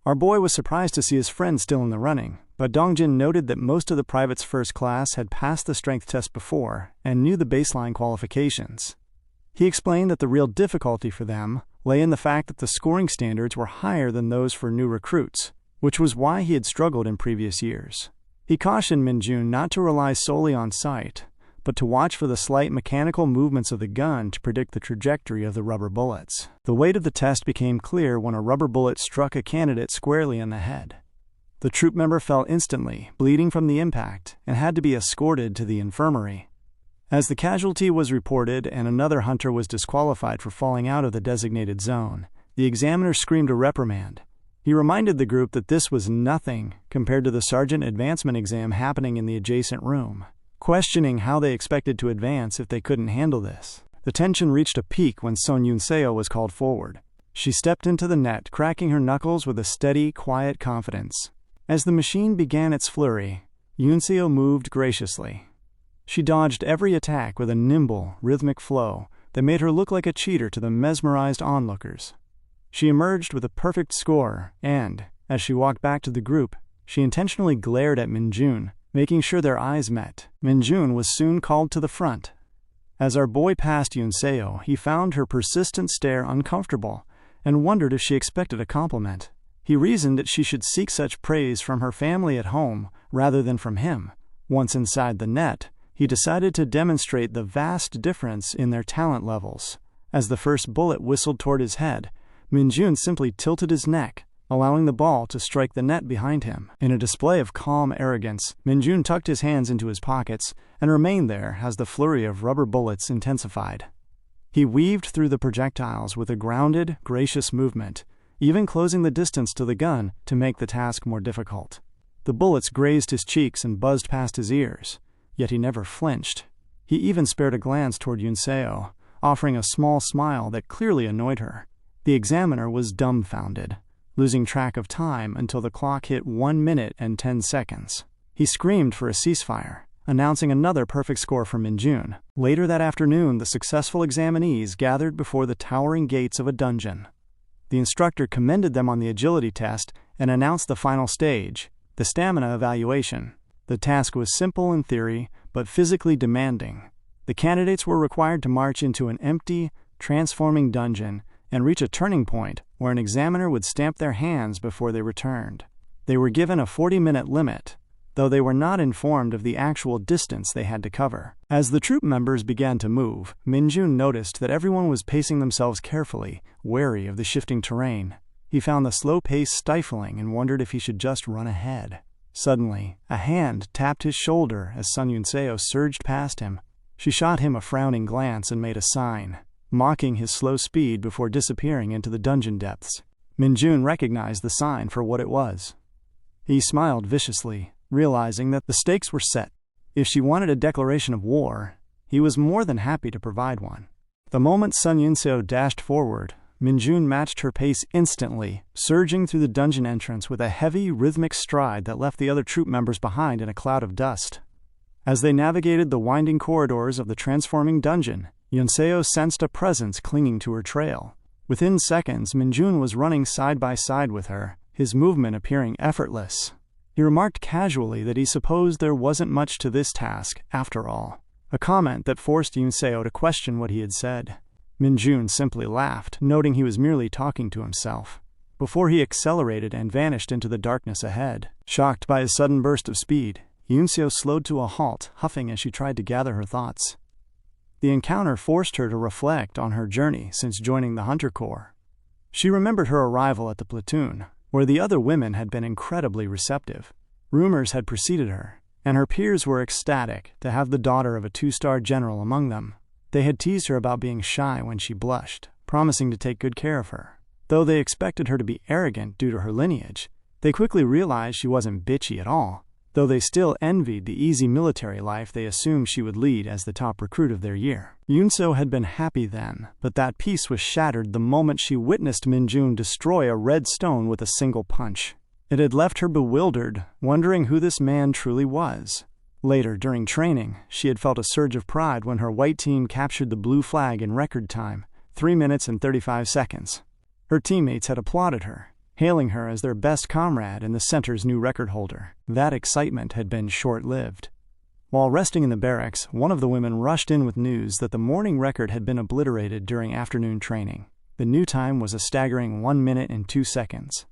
Our boy was surprised to see his friend still in the running, but Dongjin noted that most of the privates' first class had passed the strength test before and knew the baseline qualifications. He explained that the real difficulty for them lay in the fact that the scoring standards were higher than those for new recruits, which was why he had struggled in previous years. He cautioned Minjoon not to rely solely on sight, but to watch for the slight mechanical movements of the gun to predict the trajectory of the rubber bullets. The weight of the test became clear when a rubber bullet struck a candidate squarely in the head. The troop member fell instantly, bleeding from the impact, and had to be escorted to the infirmary. As the casualty was reported and another hunter was disqualified for falling out of the designated zone, the examiner screamed a reprimand. He reminded the group that this was nothing compared to the sergeant advancement exam happening in the adjacent room, questioning how they expected to advance if they couldn't handle this. The tension reached a peak when Son Yoon-seo was called forward. She stepped into the net, cracking her knuckles with a steady, quiet confidence. As the machine began its flurry, Yoon-seo moved graciously. She dodged every attack with a nimble, rhythmic flow that made her look like a cheater to the mesmerized onlookers. She emerged with a perfect score, and, as she walked back to the group, she intentionally glared at Minjoon, making sure their eyes met. Minjoon was soon called to the front. As our boy passed Yunseo, he found her persistent stare uncomfortable and wondered if she expected a compliment. He reasoned that she should seek such praise from her family at home rather than from him. Once inside the net, he decided to demonstrate the vast difference in their talent levels. As the first bullet whistled toward his head, Minjoon simply tilted his neck, allowing the ball to strike the net behind him. In a display of calm arrogance, Minjoon tucked his hands into his pockets and remained there as the flurry of rubber bullets intensified. He weaved through the projectiles with a grounded, gracious movement, even closing the distance to the gun to make the task more difficult. The bullets grazed his cheeks and buzzed past his ears, yet he never flinched. He even spared a glance toward Yunseo, offering a small smile that clearly annoyed her. The examiner was dumbfounded, losing track of time until the clock hit 1 minute and 10 seconds. He screamed for a ceasefire, announcing another perfect score for Minjoon. Later that afternoon, the successful examinees gathered before the towering gates of a dungeon. The instructor commended them on the agility test and announced the final stage, the stamina evaluation. The task was simple in theory, but physically demanding. The candidates were required to march into an empty, transforming dungeon and reach a turning point where an examiner would stamp their hands before they returned. They were given a 40-minute limit, though they were not informed of the actual distance they had to cover. As the troop members began to move, Minjoon noticed that everyone was pacing themselves carefully, wary of the shifting terrain. He found the slow pace stifling and wondered if he should just run ahead. Suddenly, a hand tapped his shoulder as Sun Yunseo surged past him. She shot him a frowning glance and made a sign, mocking his slow speed before disappearing into the dungeon depths. Minjoon recognized the sign for what it was. He smiled viciously, realizing that the stakes were set. If she wanted a declaration of war, he was more than happy to provide one. The moment Sun Yunseo dashed forward, Minjoon matched her pace instantly, surging through the dungeon entrance with a heavy, rhythmic stride that left the other troop members behind in a cloud of dust. As they navigated the winding corridors of the transforming dungeon, Yunseo sensed a presence clinging to her trail. Within seconds, Minjoon was running side by side with her, his movement appearing effortless. He remarked casually that he supposed there wasn't much to this task, after all, a comment that forced Yunseo to question what he had said. Minjoon simply laughed, noting he was merely talking to himself, before he accelerated and vanished into the darkness ahead. Shocked by his sudden burst of speed, Yunseo slowed to a halt, huffing as she tried to gather her thoughts. The encounter forced her to reflect on her journey since joining the Hunter Corps. She remembered her arrival at the platoon, where the other women had been incredibly receptive. Rumors had preceded her, and her peers were ecstatic to have the daughter of a 2-star general among them. They had teased her about being shy when she blushed, promising to take good care of her. Though they expected her to be arrogant due to her lineage, they quickly realized she wasn't bitchy at all, though they still envied the easy military life they assumed she would lead as the top recruit of their year. Yunseo had been happy then, but that peace was shattered the moment she witnessed Minjoon destroy a red stone with a single punch. It had left her bewildered, wondering who this man truly was. Later, during training, she had felt a surge of pride when her white team captured the blue flag in record time, 3 minutes and 35 seconds. Her teammates had applauded her, hailing her as their best comrade and the center's new record holder. That excitement had been short-lived. While resting in the barracks, one of the women rushed in with news that the morning record had been obliterated during afternoon training. The new time was a staggering 1 minute and 2 seconds.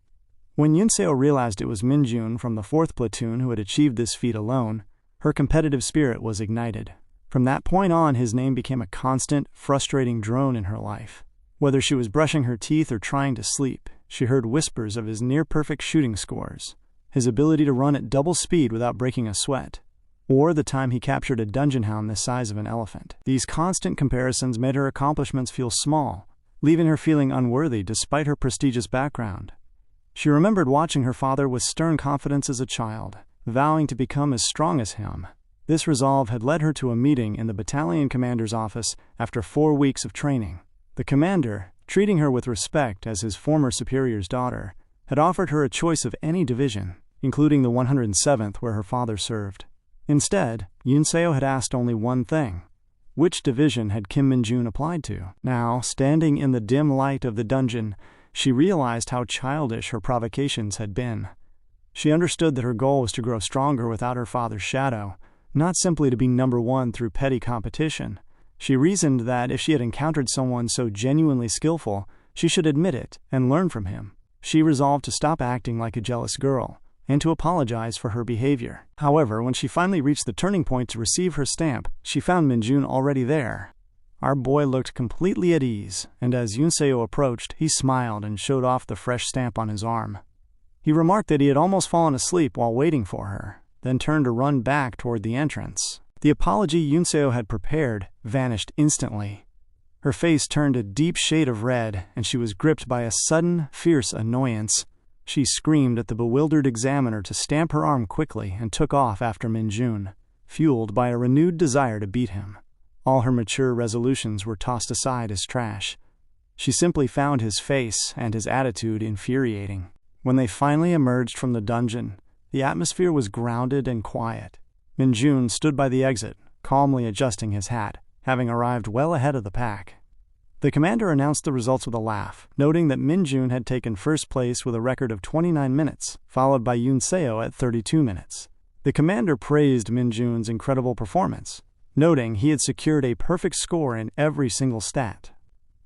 When Yunseo realized it was Minjoon from the 4th platoon who had achieved this feat alone, her competitive spirit was ignited. From that point on, his name became a constant, frustrating drone in her life. Whether she was brushing her teeth or trying to sleep, she heard whispers of his near-perfect shooting scores, his ability to run at double speed without breaking a sweat, or the time he captured a dungeon hound the size of an elephant. These constant comparisons made her accomplishments feel small, leaving her feeling unworthy despite her prestigious background. She remembered watching her father with stern confidence as a child, vowing to become as strong as him. This resolve had led her to a meeting in the battalion commander's office after 4 weeks of training. The commander, treating her with respect as his former superior's daughter, had offered her a choice of any division, including the 107th where her father served. Instead, Yunseo had asked only one thing: which division had Kim Minjoon applied to? Now, standing in the dim light of the dungeon, she realized how childish her provocations had been. She understood that her goal was to grow stronger without her father's shadow, not simply to be number one through petty competition. She reasoned that if she had encountered someone so genuinely skillful, she should admit it and learn from him. She resolved to stop acting like a jealous girl and to apologize for her behavior. However, when she finally reached the turning point to receive her stamp, she found Minjoon already there. Our boy looked completely at ease, and as Yunseo approached, he smiled and showed off the fresh stamp on his arm. He remarked that he had almost fallen asleep while waiting for her, then turned to run back toward the entrance. The apology Yunseo had prepared vanished instantly. Her face turned a deep shade of red, and she was gripped by a sudden, fierce annoyance. She screamed at the bewildered examiner to stamp her arm quickly and took off after Minjoon, fueled by a renewed desire to beat him. All her mature resolutions were tossed aside as trash. She simply found his face and his attitude infuriating. When they finally emerged from the dungeon, the atmosphere was grounded and quiet. Minjoon stood by the exit, calmly adjusting his hat, having arrived well ahead of the pack. The commander announced the results with a laugh, noting that Minjoon had taken first place with a record of 29 minutes, followed by Yunseo at 32 minutes. The commander praised Minjoon's incredible performance, noting he had secured a perfect score in every single stat.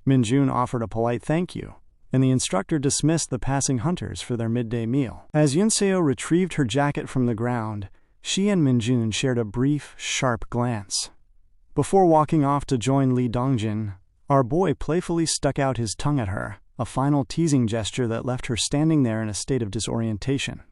Minjoon offered a polite thank you, and the instructor dismissed the passing hunters for their midday meal. As Yunseo retrieved her jacket from the ground, she and Minjoon shared a brief, sharp glance. Before walking off to join Lee Dongjin, our boy playfully stuck out his tongue at her, a final teasing gesture that left her standing there in a state of disorientation.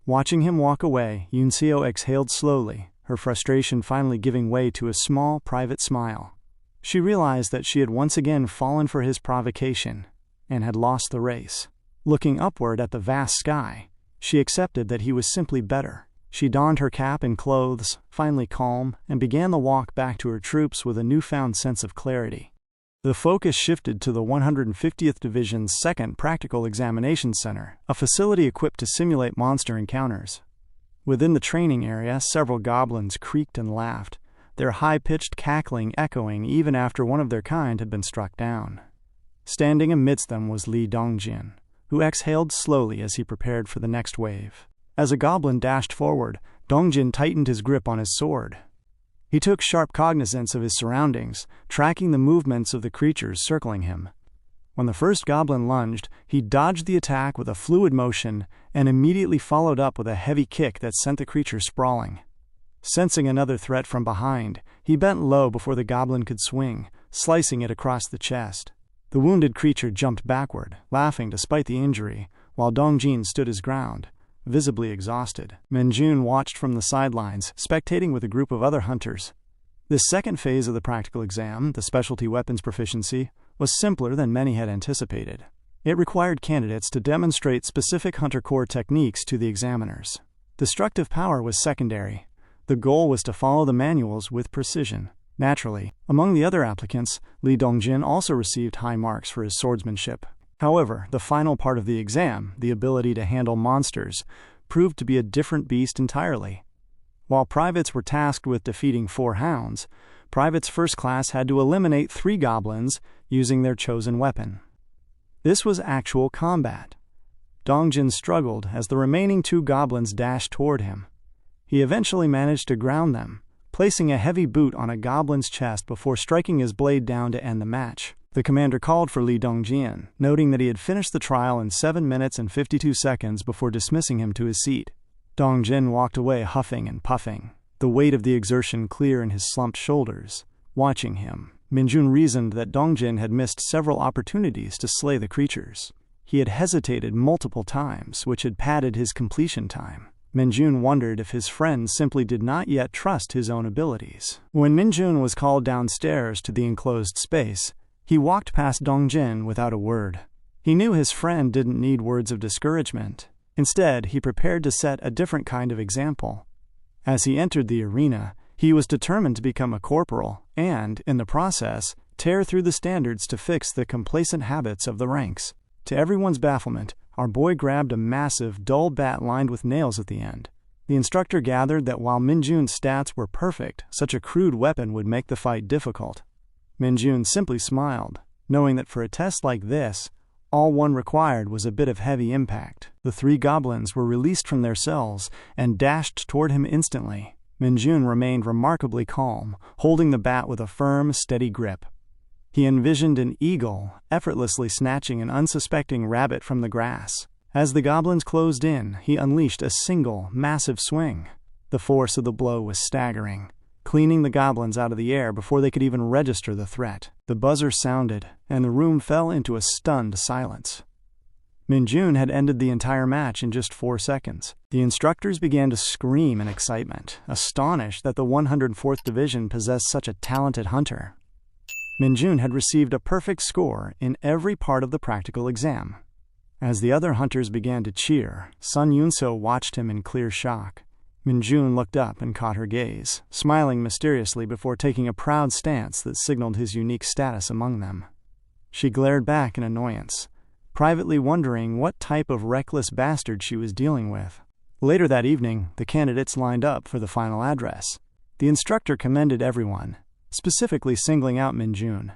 Watching him walk away, Yunseo exhaled slowly, her frustration finally giving way to a small, private smile. She realized that she had once again fallen for his provocation and had lost the race. Looking upward at the vast sky, she accepted that he was simply better. She donned her cap and clothes, finally calm, and began the walk back to her troops with a newfound sense of clarity. The focus shifted to the 150th Division's 2nd Practical Examination Center, a facility equipped to simulate monster encounters. Within the training area, several goblins creaked and laughed, their high-pitched cackling echoing even after one of their kind had been struck down. Standing amidst them was Lee Dongjin, who exhaled slowly as he prepared for the next wave. As a goblin dashed forward, Dongjin tightened his grip on his sword. He took sharp cognizance of his surroundings, tracking the movements of the creatures circling him. When the first goblin lunged, he dodged the attack with a fluid motion and immediately followed up with a heavy kick that sent the creature sprawling. Sensing another threat from behind, he bent low before the goblin could swing, slicing it across the chest. The wounded creature jumped backward, laughing despite the injury, while Dongjin stood his ground, visibly exhausted. Minjoon watched from the sidelines, spectating with a group of other hunters. This second phase of the practical exam, the specialty weapons proficiency, was simpler than many had anticipated. It required candidates to demonstrate specific hunter core techniques to the examiners. Destructive power was secondary. The goal was to follow the manuals with precision. Naturally, among the other applicants, Lee Dongjin also received high marks for his swordsmanship. However, the final part of the exam, the ability to handle monsters, proved to be a different beast entirely. While privates were tasked with defeating 4 hounds, privates first class had to eliminate 3 goblins using their chosen weapon. This was actual combat. Dongjin struggled as the remaining 2 goblins dashed toward him. He eventually managed to ground them, placing a heavy boot on a goblin's chest before striking his blade down to end the match. The commander called for Lee Dongjin, noting that he had finished the trial in 7 minutes and 52 seconds before dismissing him to his seat. Dongjin walked away huffing and puffing, the weight of the exertion clear in his slumped shoulders. Watching him, Minjoon reasoned that Dongjin had missed several opportunities to slay the creatures. He had hesitated multiple times, which had padded his completion time. Minjoon wondered if his friend simply did not yet trust his own abilities. When Minjoon was called downstairs to the enclosed space, he walked past Dongjin without a word. He knew his friend didn't need words of discouragement. Instead, he prepared to set a different kind of example. As he entered the arena, he was determined to become a corporal and, in the process, tear through the standards to fix the complacent habits of the ranks. To everyone's bafflement, our boy grabbed a massive, dull bat lined with nails at the end. The instructor gathered that while Minjoon's stats were perfect, such a crude weapon would make the fight difficult. Minjoon simply smiled, knowing that for a test like this, all one required was a bit of heavy impact. The 3 goblins were released from their cells and dashed toward him instantly. Minjoon remained remarkably calm, holding the bat with a firm, steady grip. He envisioned an eagle effortlessly snatching an unsuspecting rabbit from the grass. As the goblins closed in, he unleashed a single, massive swing. The force of the blow was staggering, cleaning the goblins out of the air before they could even register the threat. The buzzer sounded, and the room fell into a stunned silence. Minjoon had ended the entire match in just 4 seconds. The instructors began to scream in excitement, astonished that the 104th Division possessed such a talented hunter. Minjoon had received a perfect score in every part of the practical exam. As the other hunters began to cheer, Sun Yunso watched him in clear shock. Minjoon looked up and caught her gaze, smiling mysteriously before taking a proud stance that signaled his unique status among them. She glared back in annoyance, privately wondering what type of reckless bastard she was dealing with. Later that evening, the candidates lined up for the final address. The instructor commended everyone, specifically singling out Minjoon.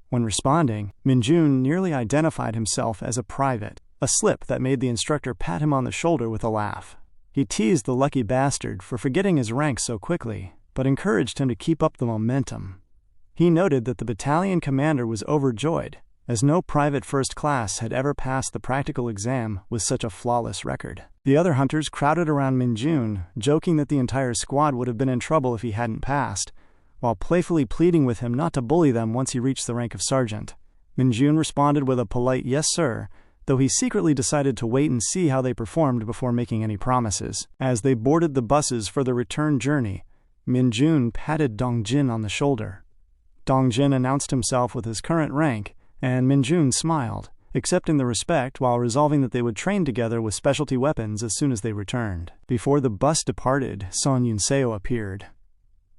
When responding, Minjoon nearly identified himself as a private, a slip that made the instructor pat him on the shoulder with a laugh. He teased the lucky bastard for forgetting his rank so quickly, but encouraged him to keep up the momentum. He noted that the battalion commander was overjoyed, as no private first class had ever passed the practical exam with such a flawless record. The other hunters crowded around Minjoon, joking that the entire squad would have been in trouble if he hadn't passed, while playfully pleading with him not to bully them once he reached the rank of sergeant. Minjoon responded with a polite "yes, sir," though he secretly decided to wait and see how they performed before making any promises. As they boarded the buses for the return journey, Minjoon patted Dongjin on the shoulder. Dongjin announced himself with his current rank, and Minjoon smiled, accepting the respect while resolving that they would train together with specialty weapons as soon as they returned. Before the bus departed, Son Yunseo appeared.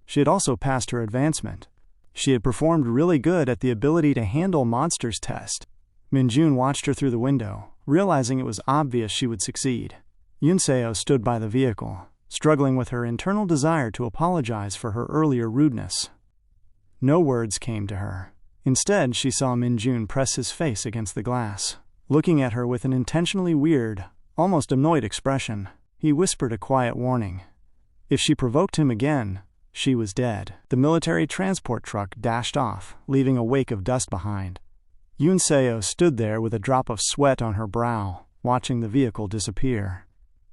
She had also passed her advancement. She had performed really good at the ability to handle monsters test. Minjoon watched her through the window, realizing it was obvious she would succeed. Yunseo stood by the vehicle, struggling with her internal desire to apologize for her earlier rudeness. No words came to her. Instead, she saw Minjoon press his face against the glass, looking at her with an intentionally weird, almost annoyed expression. He whispered a quiet warning. If she provoked him again, she was dead. The military transport truck dashed off, leaving a wake of dust behind. Yunseo stood there with a drop of sweat on her brow, watching the vehicle disappear.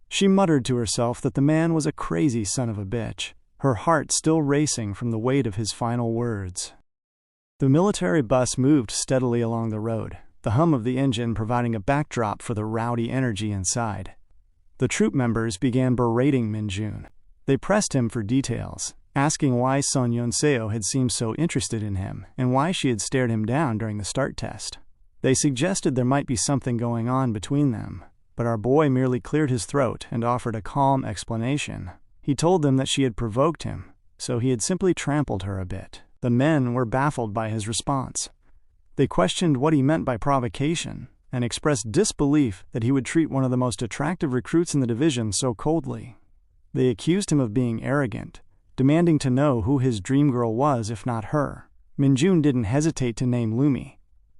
She muttered to herself that the man was a crazy son of a bitch, her heart still racing from the weight of his final words. The military bus moved steadily along the road, the hum of the engine providing a backdrop for the rowdy energy inside. The troop members began berating Minjoon. They pressed him for details, asking why Son Yunseo had seemed so interested in him and why she had stared him down during the start test. They suggested there might be something going on between them, but our boy merely cleared his throat and offered a calm explanation. He told them that she had provoked him, so he had simply trampled her a bit. The men were baffled by his response. They questioned what he meant by provocation and expressed disbelief that he would treat one of the most attractive recruits in the division so coldly. They accused him of being arrogant, demanding to know who his dream girl was if not her. Minjoon didn't hesitate to name Lumi.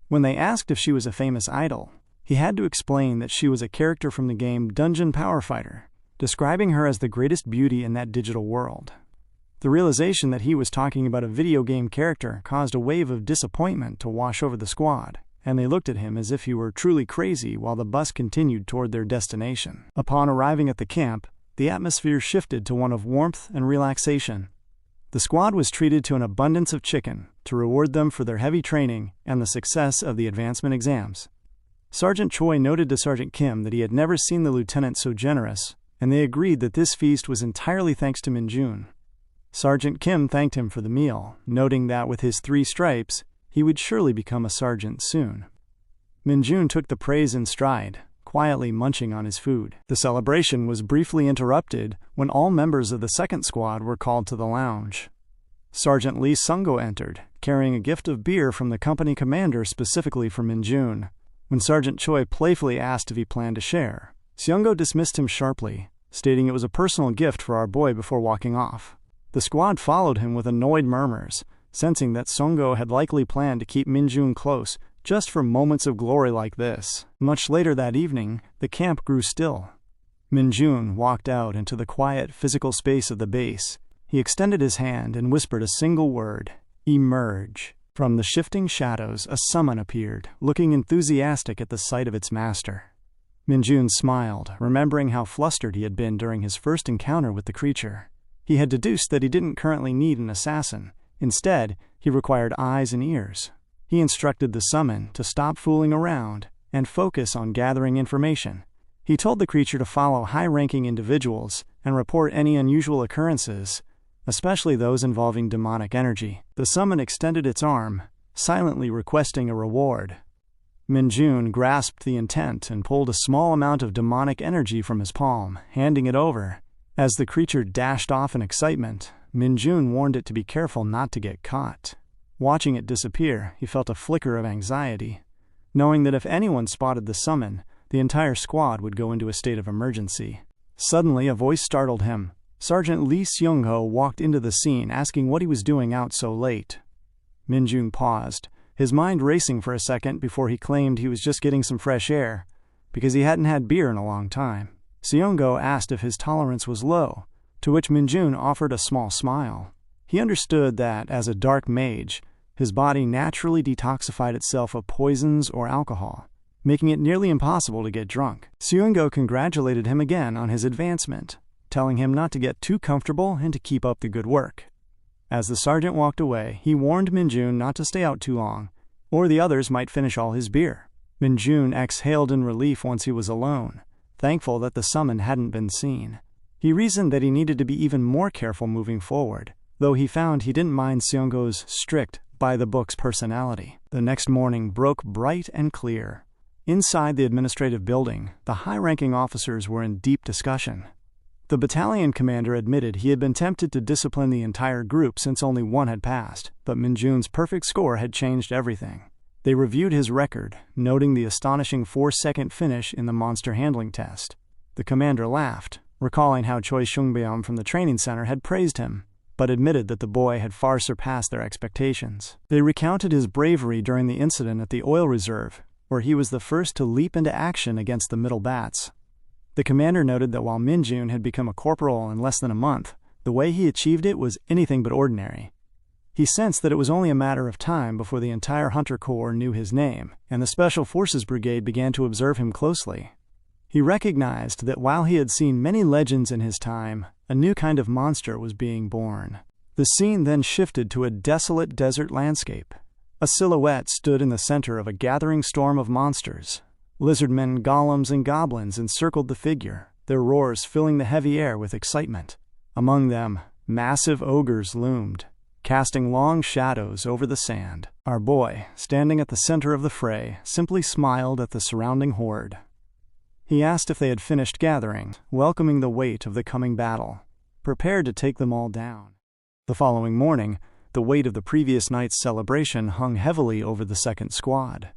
When they asked if she was a famous idol, he had to explain that she was a character from the game Dungeon Power Fighter, describing her as the greatest beauty in that digital world. The realization that he was talking about a video game character caused a wave of disappointment to wash over the squad, and they looked at him as if he were truly crazy while the bus continued toward their destination. Upon arriving at the camp, the atmosphere shifted to one of warmth and relaxation. The squad was treated to an abundance of chicken to reward them for their heavy training and the success of the advancement exams. Sergeant Choi noted to Sergeant Kim that he had never seen the lieutenant so generous, and they agreed that this feast was entirely thanks to Minjoon. Sergeant Kim thanked him for the meal, noting that with his 3 stripes, he would surely become a sergeant soon. Minjoon took the praise in stride, quietly munching on his food. The celebration was briefly interrupted when all members of the second squad were called to the lounge. Sergeant Lee Sungo entered, carrying a gift of beer from the company commander specifically for Minjoon. When Sergeant Choi playfully asked if he planned to share, Sungo dismissed him sharply, stating it was a personal gift for our boy before walking off. The squad followed him with annoyed murmurs, sensing that Sungo had likely planned to keep Minjoon close just for moments of glory like this. Much later that evening, the camp grew still. Minjoon walked out into the quiet physical space of the base, He extended his hand and whispered a single word, "Emerge." From the shifting shadows, a summon appeared, looking enthusiastic at the sight of its master. Minjoon smiled, remembering how flustered he had been during his first encounter with the creature. He had deduced that he didn't currently need an assassin. Instead, he required eyes and ears. He instructed the summon to stop fooling around and focus on gathering information. He told the creature to follow high-ranking individuals and report any unusual occurrences, especially those involving demonic energy. The summon extended its arm, silently requesting a reward. Minjoon grasped the intent and pulled a small amount of demonic energy from his palm, handing it over. As the creature dashed off in excitement, Minjoon warned it to be careful not to get caught. Watching it disappear, he felt a flicker of anxiety, knowing that if anyone spotted the summon, the entire squad would go into a state of emergency. Suddenly, a voice startled him. Sergeant Lee Seung-ho walked into the scene, asking what he was doing out so late. Minjoon paused, his mind racing for a second before he claimed he was just getting some fresh air, because he hadn't had beer in a long time. Seung-ho asked if his tolerance was low, to which Minjoon offered a small smile. He understood that, as a Dark Mage, his body naturally detoxified itself of poisons or alcohol, making it nearly impossible to get drunk. Seung-ho congratulated him again on his advancement, telling him not to get too comfortable and to keep up the good work. As the sergeant walked away, he warned Minjoon not to stay out too long, or the others might finish all his beer. Minjoon exhaled in relief once he was alone, thankful that the summon hadn't been seen. He reasoned that he needed to be even more careful moving forward, though he found he didn't mind Seung-ho's strict, by-the-books personality. The next morning broke bright and clear. Inside the administrative building, the high-ranking officers were in deep discussion. The battalion commander admitted he had been tempted to discipline the entire group since only one had passed, but Minjoon's perfect score had changed everything. They reviewed his record, noting the astonishing 4-second finish in the monster handling test. The commander laughed, recalling how Choi Seung-beom from the training center had praised him, but admitted that the boy had far surpassed their expectations. They recounted his bravery during the incident at the oil reserve, where he was the first to leap into action against the middle bats. The commander noted that while Minjoon had become a corporal in less than a month, the way he achieved it was anything but ordinary. He sensed that it was only a matter of time before the entire Hunter Corps knew his name, and the Special Forces Brigade began to observe him closely. He recognized that while he had seen many legends in his time, a new kind of monster was being born. The scene then shifted to a desolate desert landscape. A silhouette stood in the center of a gathering storm of monsters. Lizardmen, golems, and goblins encircled the figure, their roars filling the heavy air with excitement. Among them, massive ogres loomed, casting long shadows over the sand. Our boy, standing at the center of the fray, simply smiled at the surrounding horde. He asked if they had finished gathering, welcoming the weight of the coming battle, prepared to take them all down. The following morning, the weight of the previous night's celebration hung heavily over the second squad.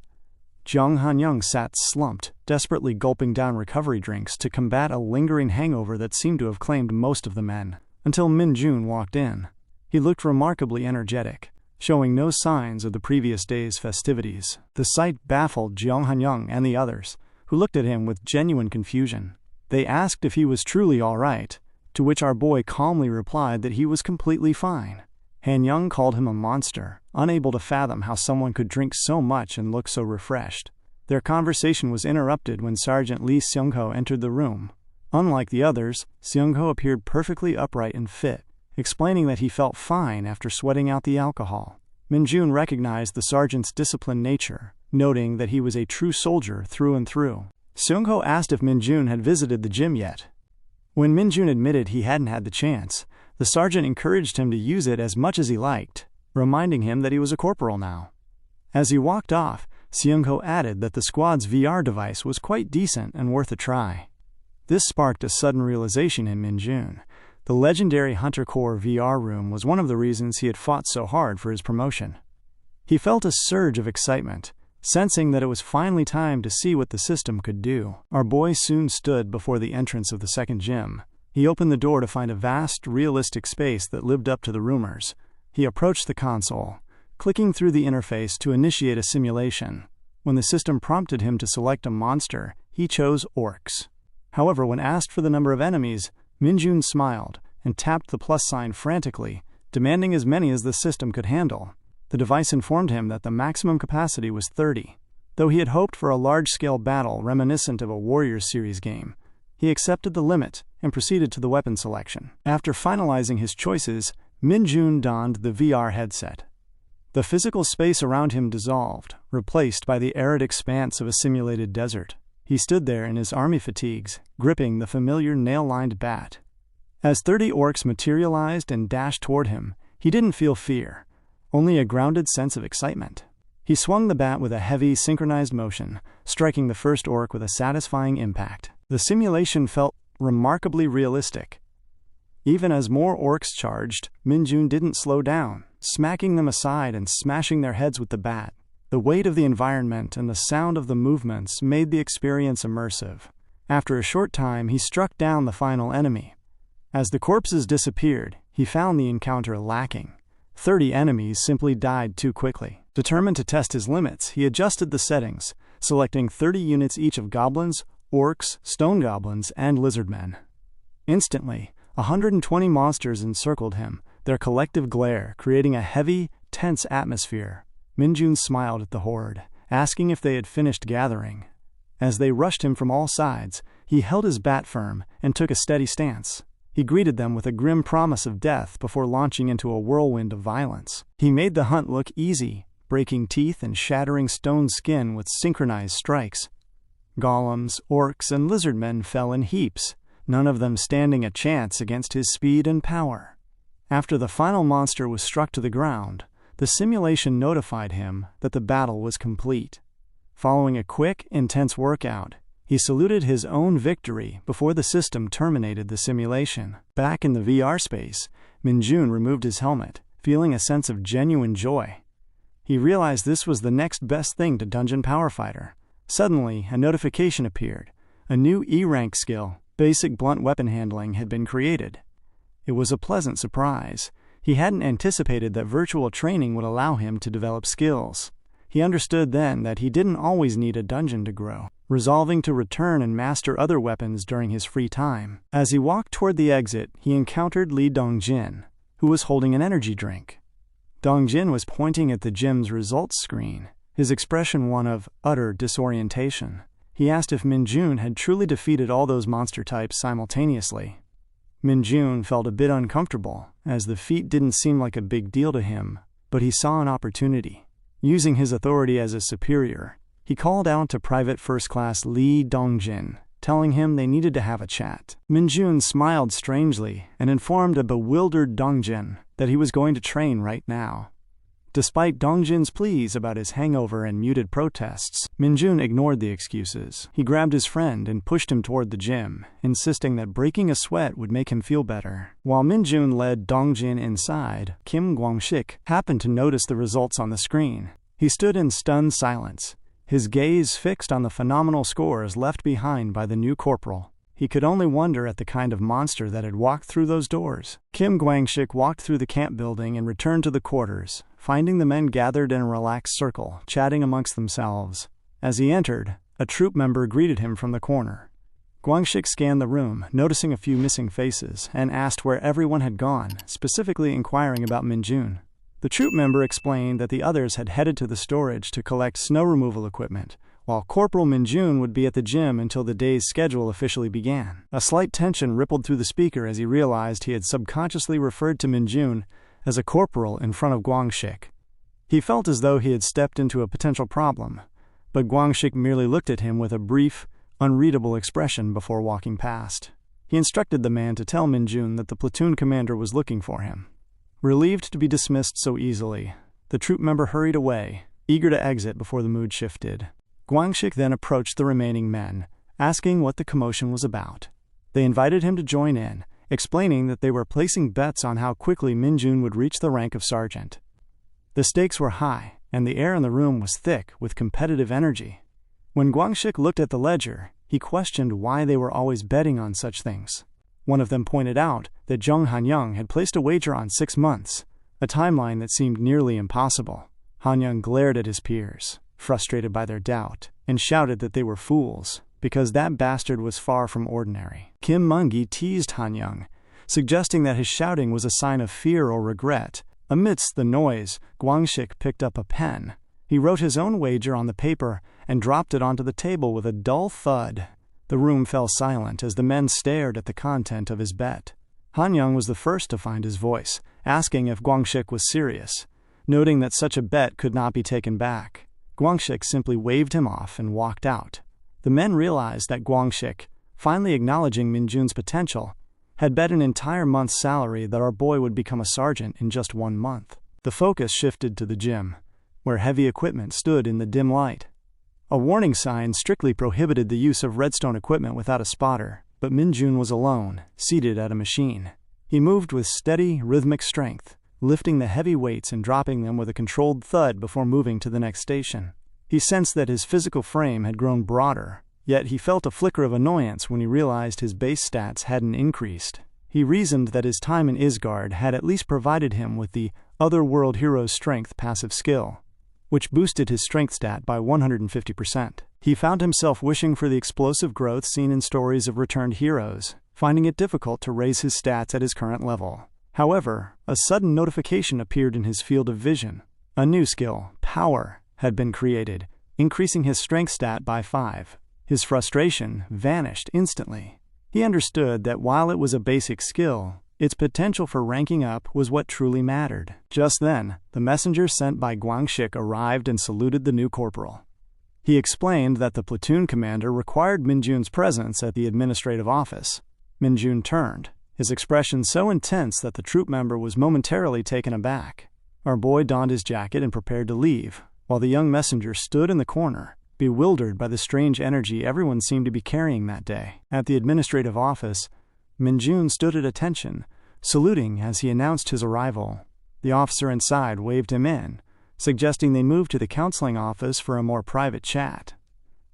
Jung Han-young sat slumped, desperately gulping down recovery drinks to combat a lingering hangover that seemed to have claimed most of the men, until Minjoon walked in. He looked remarkably energetic, showing no signs of the previous day's festivities. The sight baffled Jung Han-young and the others, who looked at him with genuine confusion. They asked if he was truly all right, to which our boy calmly replied that he was completely fine. Han-young called him a monster, unable to fathom how someone could drink so much and look so refreshed. Their conversation was interrupted when Sergeant Lee Seung-ho entered the room. Unlike the others, Seung-ho appeared perfectly upright and fit, explaining that he felt fine after sweating out the alcohol. Minjoon recognized the sergeant's disciplined nature, noting that he was a true soldier through and through. Seung-ho asked if Minjoon had visited the gym yet. When Minjoon admitted he hadn't had the chance, the sergeant encouraged him to use it as much as he liked, reminding him that he was a corporal now. As he walked off, Seung-ho added that the squad's VR device was quite decent and worth a try. This sparked a sudden realization in Minjoon. The legendary Hunter Corps VR room was one of the reasons he had fought so hard for his promotion. He felt a surge of excitement, sensing that it was finally time to see what the system could do. Our boy soon stood before the entrance of the second gym. He opened the door to find a vast, realistic space that lived up to the rumors. He approached the console, clicking through the interface to initiate a simulation. When the system prompted him to select a monster, he chose orcs. However, when asked for the number of enemies, Minjoon smiled, and tapped the plus sign frantically, demanding as many as the system could handle. The device informed him that the maximum capacity was 30. Though he had hoped for a large-scale battle reminiscent of a Warriors series game, he accepted the limit and proceeded to the weapon selection. After finalizing his choices, Minjoon donned the VR headset. The physical space around him dissolved, replaced by the arid expanse of a simulated desert. He stood there in his army fatigues, gripping the familiar nail-lined bat. As 30 orcs materialized and dashed toward him, he didn't feel fear, only a grounded sense of excitement. He swung the bat with a heavy, synchronized motion, striking the first orc with a satisfying impact. The simulation felt remarkably realistic. Even as more orcs charged, Minjoon didn't slow down, smacking them aside and smashing their heads with the bat. The weight of the environment and the sound of the movements made the experience immersive. After a short time, he struck down the final enemy. As the corpses disappeared, he found the encounter lacking. 30 enemies simply died too quickly. Determined to test his limits, he adjusted the settings, selecting 30 units each of goblins, orcs, stone goblins, and lizardmen. Instantly, 120 monsters encircled him, their collective glare creating a heavy, tense atmosphere. Minjoon smiled at the horde, asking if they had finished gathering. As they rushed him from all sides, he held his bat firm and took a steady stance. He greeted them with a grim promise of death before launching into a whirlwind of violence. He made the hunt look easy, breaking teeth and shattering stone skin with synchronized strikes. Golems, orcs, and lizardmen fell in heaps, none of them standing a chance against his speed and power. After the final monster was struck to the ground, the simulation notified him that the battle was complete. Following a quick, intense workout, he saluted his own victory before the system terminated the simulation. Back in the VR space, Minjoon removed his helmet, feeling a sense of genuine joy. He realized this was the next best thing to Dungeon Power Fighter. Suddenly, a notification appeared. A new E-rank skill, basic blunt weapon handling, had been created. It was a pleasant surprise. He hadn't anticipated that virtual training would allow him to develop skills. He understood then that he didn't always need a dungeon to grow, resolving to return and master other weapons during his free time. As he walked toward the exit, he encountered Li Dongjin, who was holding an energy drink. Dongjin was pointing at the gym's results screen, his expression one of utter disorientation. He asked if Minjoon had truly defeated all those monster types simultaneously. Minjoon felt a bit uncomfortable, as the feat didn't seem like a big deal to him, but he saw an opportunity. Using his authority as a superior, he called out to Private First Class Li Dongjin, telling him they needed to have a chat. Minjoon smiled strangely and informed a bewildered Dongjin that he was going to train right now. Despite Dongjin's pleas about his hangover and muted protests, Minjoon ignored the excuses. He grabbed his friend and pushed him toward the gym, insisting that breaking a sweat would make him feel better. While Minjoon led Dongjin inside, Kim Gwangshik happened to notice the results on the screen. He stood in stunned silence, his gaze fixed on the phenomenal scores left behind by the new corporal. He could only wonder at the kind of monster that had walked through those doors. Kim Gwangshik walked through the camp building and returned to the quarters, finding the men gathered in a relaxed circle, chatting amongst themselves. As he entered, a troop member greeted him from the corner. Gwangshik scanned the room, noticing a few missing faces, and asked where everyone had gone, specifically inquiring about Minjoon. The troop member explained that the others had headed to the storage to collect snow removal equipment, while Corporal Minjoon would be at the gym until the day's schedule officially began. A slight tension rippled through the speaker as he realized he had subconsciously referred to Minjoon as a corporal in front of Gwangshik. He felt as though he had stepped into a potential problem, but Gwangshik merely looked at him with a brief, unreadable expression before walking past. He instructed the man to tell Minjoon that the platoon commander was looking for him. Relieved to be dismissed so easily, the troop member hurried away, eager to exit before the mood shifted. Gwangshik then approached the remaining men, asking what the commotion was about. They invited him to join in, explaining that they were placing bets on how quickly Minjoon would reach the rank of sergeant. The stakes were high, and the air in the room was thick with competitive energy. When Gwangshik looked at the ledger, he questioned why they were always betting on such things. One of them pointed out that Zheng Hanyang had placed a wager on 6 months, a timeline that seemed nearly impossible. Hanyang glared at his peers, frustrated by their doubt, and shouted that they were fools, because that bastard was far from ordinary. Kim Mungi teased Hanyang, suggesting that his shouting was a sign of fear or regret. Amidst the noise, Guangxik picked up a pen. He wrote his own wager on the paper and dropped it onto the table with a dull thud. The room fell silent as the men stared at the content of his bet. Hanyang was the first to find his voice, asking if Guangxik was serious, noting that such a bet could not be taken back. Guangxik simply waved him off and walked out. The men realized that Guangxik, finally acknowledging Minjoon's potential, had bet an entire month's salary that our boy would become a sergeant in just 1 month. The focus shifted to the gym, where heavy equipment stood in the dim light. A warning sign strictly prohibited the use of redstone equipment without a spotter, but Minjoon was alone, seated at a machine. He moved with steady, rhythmic strength, lifting the heavy weights and dropping them with a controlled thud before moving to the next station. He sensed that his physical frame had grown broader, yet he felt a flicker of annoyance when he realized his base stats hadn't increased. He reasoned that his time in Isgard had at least provided him with the Otherworld Hero's Strength passive skill, which boosted his strength stat by 150%. He found himself wishing for the explosive growth seen in stories of returned heroes, finding it difficult to raise his stats at his current level. However, a sudden notification appeared in his field of vision. A new skill, Power, had been created, increasing his strength stat by 5. His frustration vanished instantly. He understood that while it was a basic skill, its potential for ranking up was what truly mattered. Just then, the messenger sent by Guangxik arrived and saluted the new corporal. He explained that the platoon commander required Minjoon's presence at the administrative office. Minjoon turned, his expression so intense that the troop member was momentarily taken aback. Our boy donned his jacket and prepared to leave, while the young messenger stood in the corner, bewildered by the strange energy everyone seemed to be carrying that day. At the administrative office, Minjoon stood at attention, saluting as he announced his arrival. The officer inside waved him in, suggesting they move to the counseling office for a more private chat.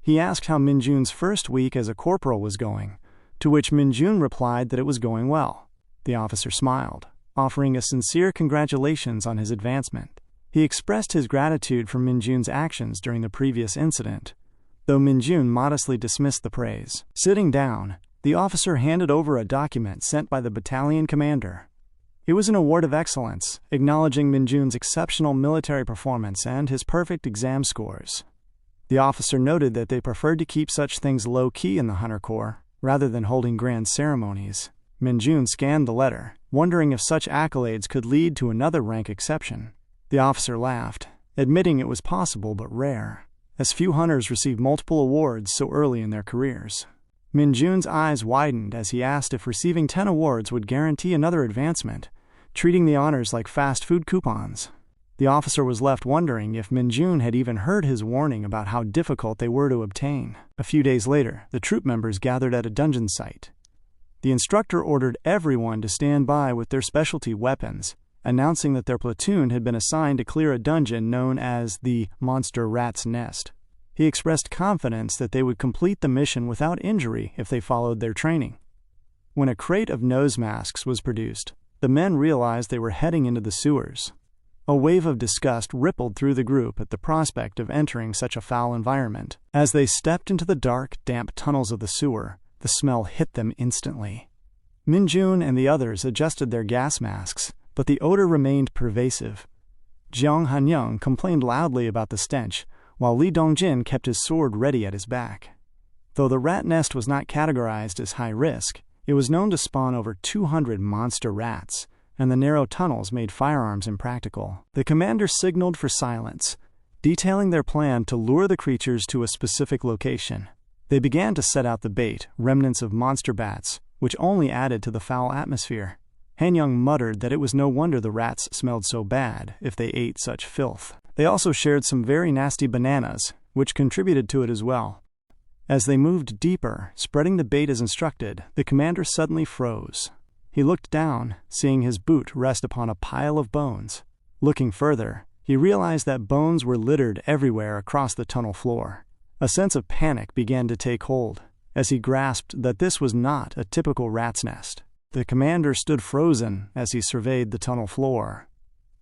He asked how Minjoon's first week as a corporal was going, to which Minjoon replied that it was going well. The officer smiled, offering a sincere congratulations on his advancement. He expressed his gratitude for Minjoon's actions during the previous incident, though Minjoon modestly dismissed the praise. Sitting down, the officer handed over a document sent by the battalion commander. It was an award of excellence, acknowledging Minjoon's exceptional military performance and his perfect exam scores. The officer noted that they preferred to keep such things low-key in the Hunter Corps, rather than holding grand ceremonies. Minjoon scanned the letter, wondering if such accolades could lead to another rank exception. The officer laughed, admitting it was possible but rare, as few hunters receive multiple awards so early in their careers. Minjoon's eyes widened as he asked if receiving 10 awards would guarantee another advancement, treating the honors like fast food coupons. The officer was left wondering if Minjoon had even heard his warning about how difficult they were to obtain. A few days later, the troop members gathered at a dungeon site. The instructor ordered everyone to stand by with their specialty weapons, announcing that their platoon had been assigned to clear a dungeon known as the Monster Rat's Nest. He expressed confidence that they would complete the mission without injury if they followed their training. When a crate of nose masks was produced, the men realized they were heading into the sewers. A wave of disgust rippled through the group at the prospect of entering such a foul environment. As they stepped into the dark, damp tunnels of the sewer, the smell hit them instantly. Minjoon and the others adjusted their gas masks, but the odor remained pervasive. Jiang Hanyang complained loudly about the stench, while Li Dongjin kept his sword ready at his back. Though the rat nest was not categorized as high risk, it was known to spawn over 200 monster rats, and the narrow tunnels made firearms impractical. The commander signaled for silence, detailing their plan to lure the creatures to a specific location. They began to set out the bait, remnants of monster bats, which only added to the foul atmosphere. Hanyang muttered that it was no wonder the rats smelled so bad if they ate such filth. They also shared some very nasty bananas, which contributed to it as well. As they moved deeper, spreading the bait as instructed, the commander suddenly froze. He looked down, seeing his boot rest upon a pile of bones. Looking further, he realized that bones were littered everywhere across the tunnel floor. A sense of panic began to take hold, as he grasped that this was not a typical rat's nest. The commander stood frozen as he surveyed the tunnel floor.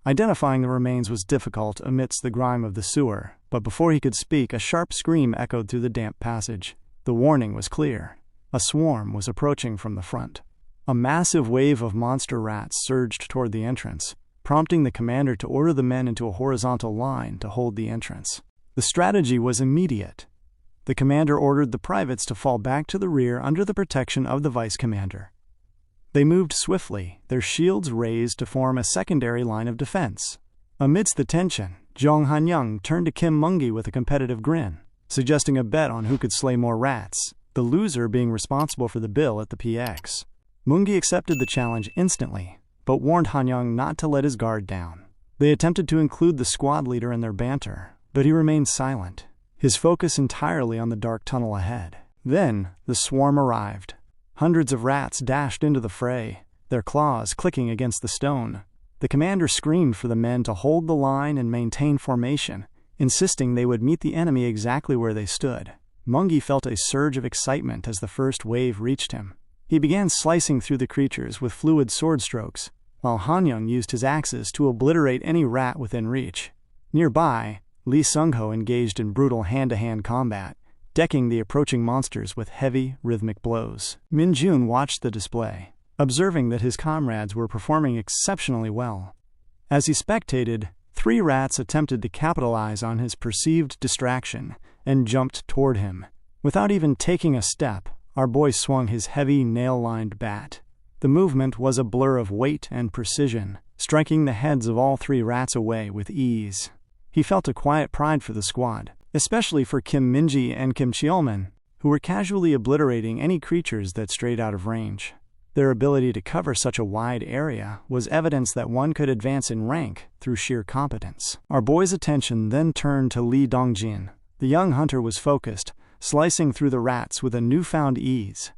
Identifying the remains was difficult amidst the grime of the sewer, but before he could speak, a sharp scream echoed through the damp passage. The warning was clear. A swarm was approaching from the front. A massive wave of monster rats surged toward the entrance, prompting the commander to order the men into a horizontal line to hold the entrance. The strategy was immediate. The commander ordered the privates to fall back to the rear under the protection of the vice commander. They moved swiftly, their shields raised to form a secondary line of defense. Amidst the tension, Jong Hanyang turned to Kim Mungi with a competitive grin, suggesting a bet on who could slay more rats, the loser being responsible for the bill at the PX. Mungi accepted the challenge instantly, but warned Hanyang not to let his guard down. They attempted to include the squad leader in their banter, but he remained silent, his focus entirely on the dark tunnel ahead. Then, the swarm arrived. Hundreds of rats dashed into the fray, their claws clicking against the stone. The commander screamed for the men to hold the line and maintain formation, insisting they would meet the enemy exactly where they stood. Mungi felt a surge of excitement as the first wave reached him. He began slicing through the creatures with fluid sword strokes, while Hanyang used his axes to obliterate any rat within reach. Nearby, Lee Sung-ho engaged in brutal hand-to-hand combat, decking the approaching monsters with heavy, rhythmic blows. Minjoon watched the display, observing that his comrades were performing exceptionally well. As he spectated, 3 rats attempted to capitalize on his perceived distraction and jumped toward him. Without even taking a step, our boy swung his heavy, nail-lined bat. The movement was a blur of weight and precision, striking the heads of all 3 rats away with ease. He felt a quiet pride for the squad, especially for Kim Minji and Kim Cheolman, who were casually obliterating any creatures that strayed out of range. Their ability to cover such a wide area was evidence that one could advance in rank through sheer competence. Our boy's attention then turned to Lee Dongjin. The young hunter was focused, slicing through the rats with a newfound ease.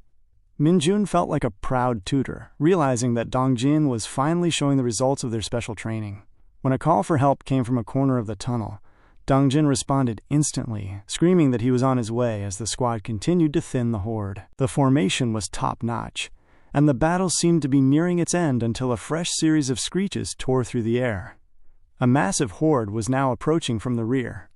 Minjoon felt like a proud tutor, realizing that Dongjin was finally showing the results of their special training. When a call for help came from a corner of the tunnel, Dongjin responded instantly, screaming that he was on his way as the squad continued to thin the horde. The formation was top-notch, and the battle seemed to be nearing its end until a fresh series of screeches tore through the air. A massive horde was now approaching from the rear.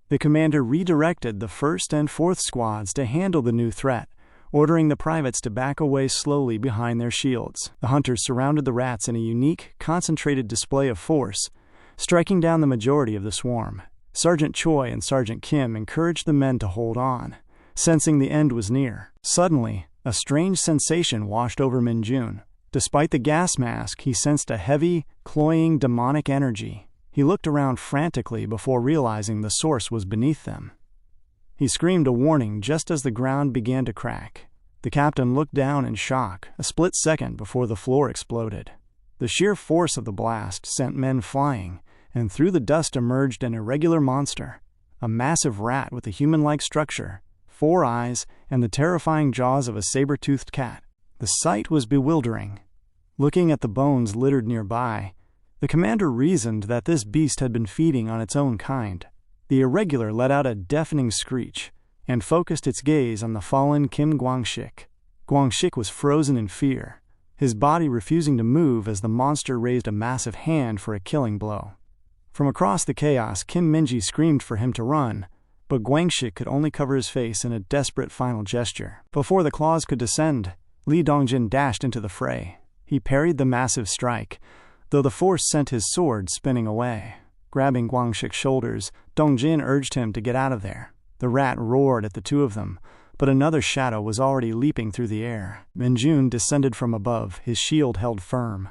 The commander redirected the 1st and 4th squads to handle the new threat, ordering the privates to back away slowly behind their shields. The hunters surrounded the rats in a unique, concentrated display of force, striking down the majority of the swarm. Sergeant Choi and Sergeant Kim encouraged the men to hold on, sensing the end was near. Suddenly, a strange sensation washed over Minjoon. Despite the gas mask, he sensed a heavy, cloying demonic energy. He looked around frantically before realizing the source was beneath them. He screamed a warning just as the ground began to crack. The captain looked down in shock, a split second before the floor exploded. The sheer force of the blast sent men flying, and through the dust emerged an irregular monster, a massive rat with a human-like structure, 4 eyes, and the terrifying jaws of a saber-toothed cat. The sight was bewildering. Looking at the bones littered nearby, the commander reasoned that this beast had been feeding on its own kind. The irregular let out a deafening screech and focused its gaze on the fallen Kim Gwangshik. Gwangshik was frozen in fear, his body refusing to move as the monster raised a massive hand for a killing blow. From across the chaos, Kim Minji screamed for him to run, but Gwangshik could only cover his face in a desperate final gesture. Before the claws could descend, Lee Dongjin dashed into the fray. He parried the massive strike, though the force sent his sword spinning away. Grabbing Gwangshik's shoulders, Dongjin urged him to get out of there. The rat roared at the 2 of them, but another shadow was already leaping through the air. Minjoon descended from above, his shield held firm.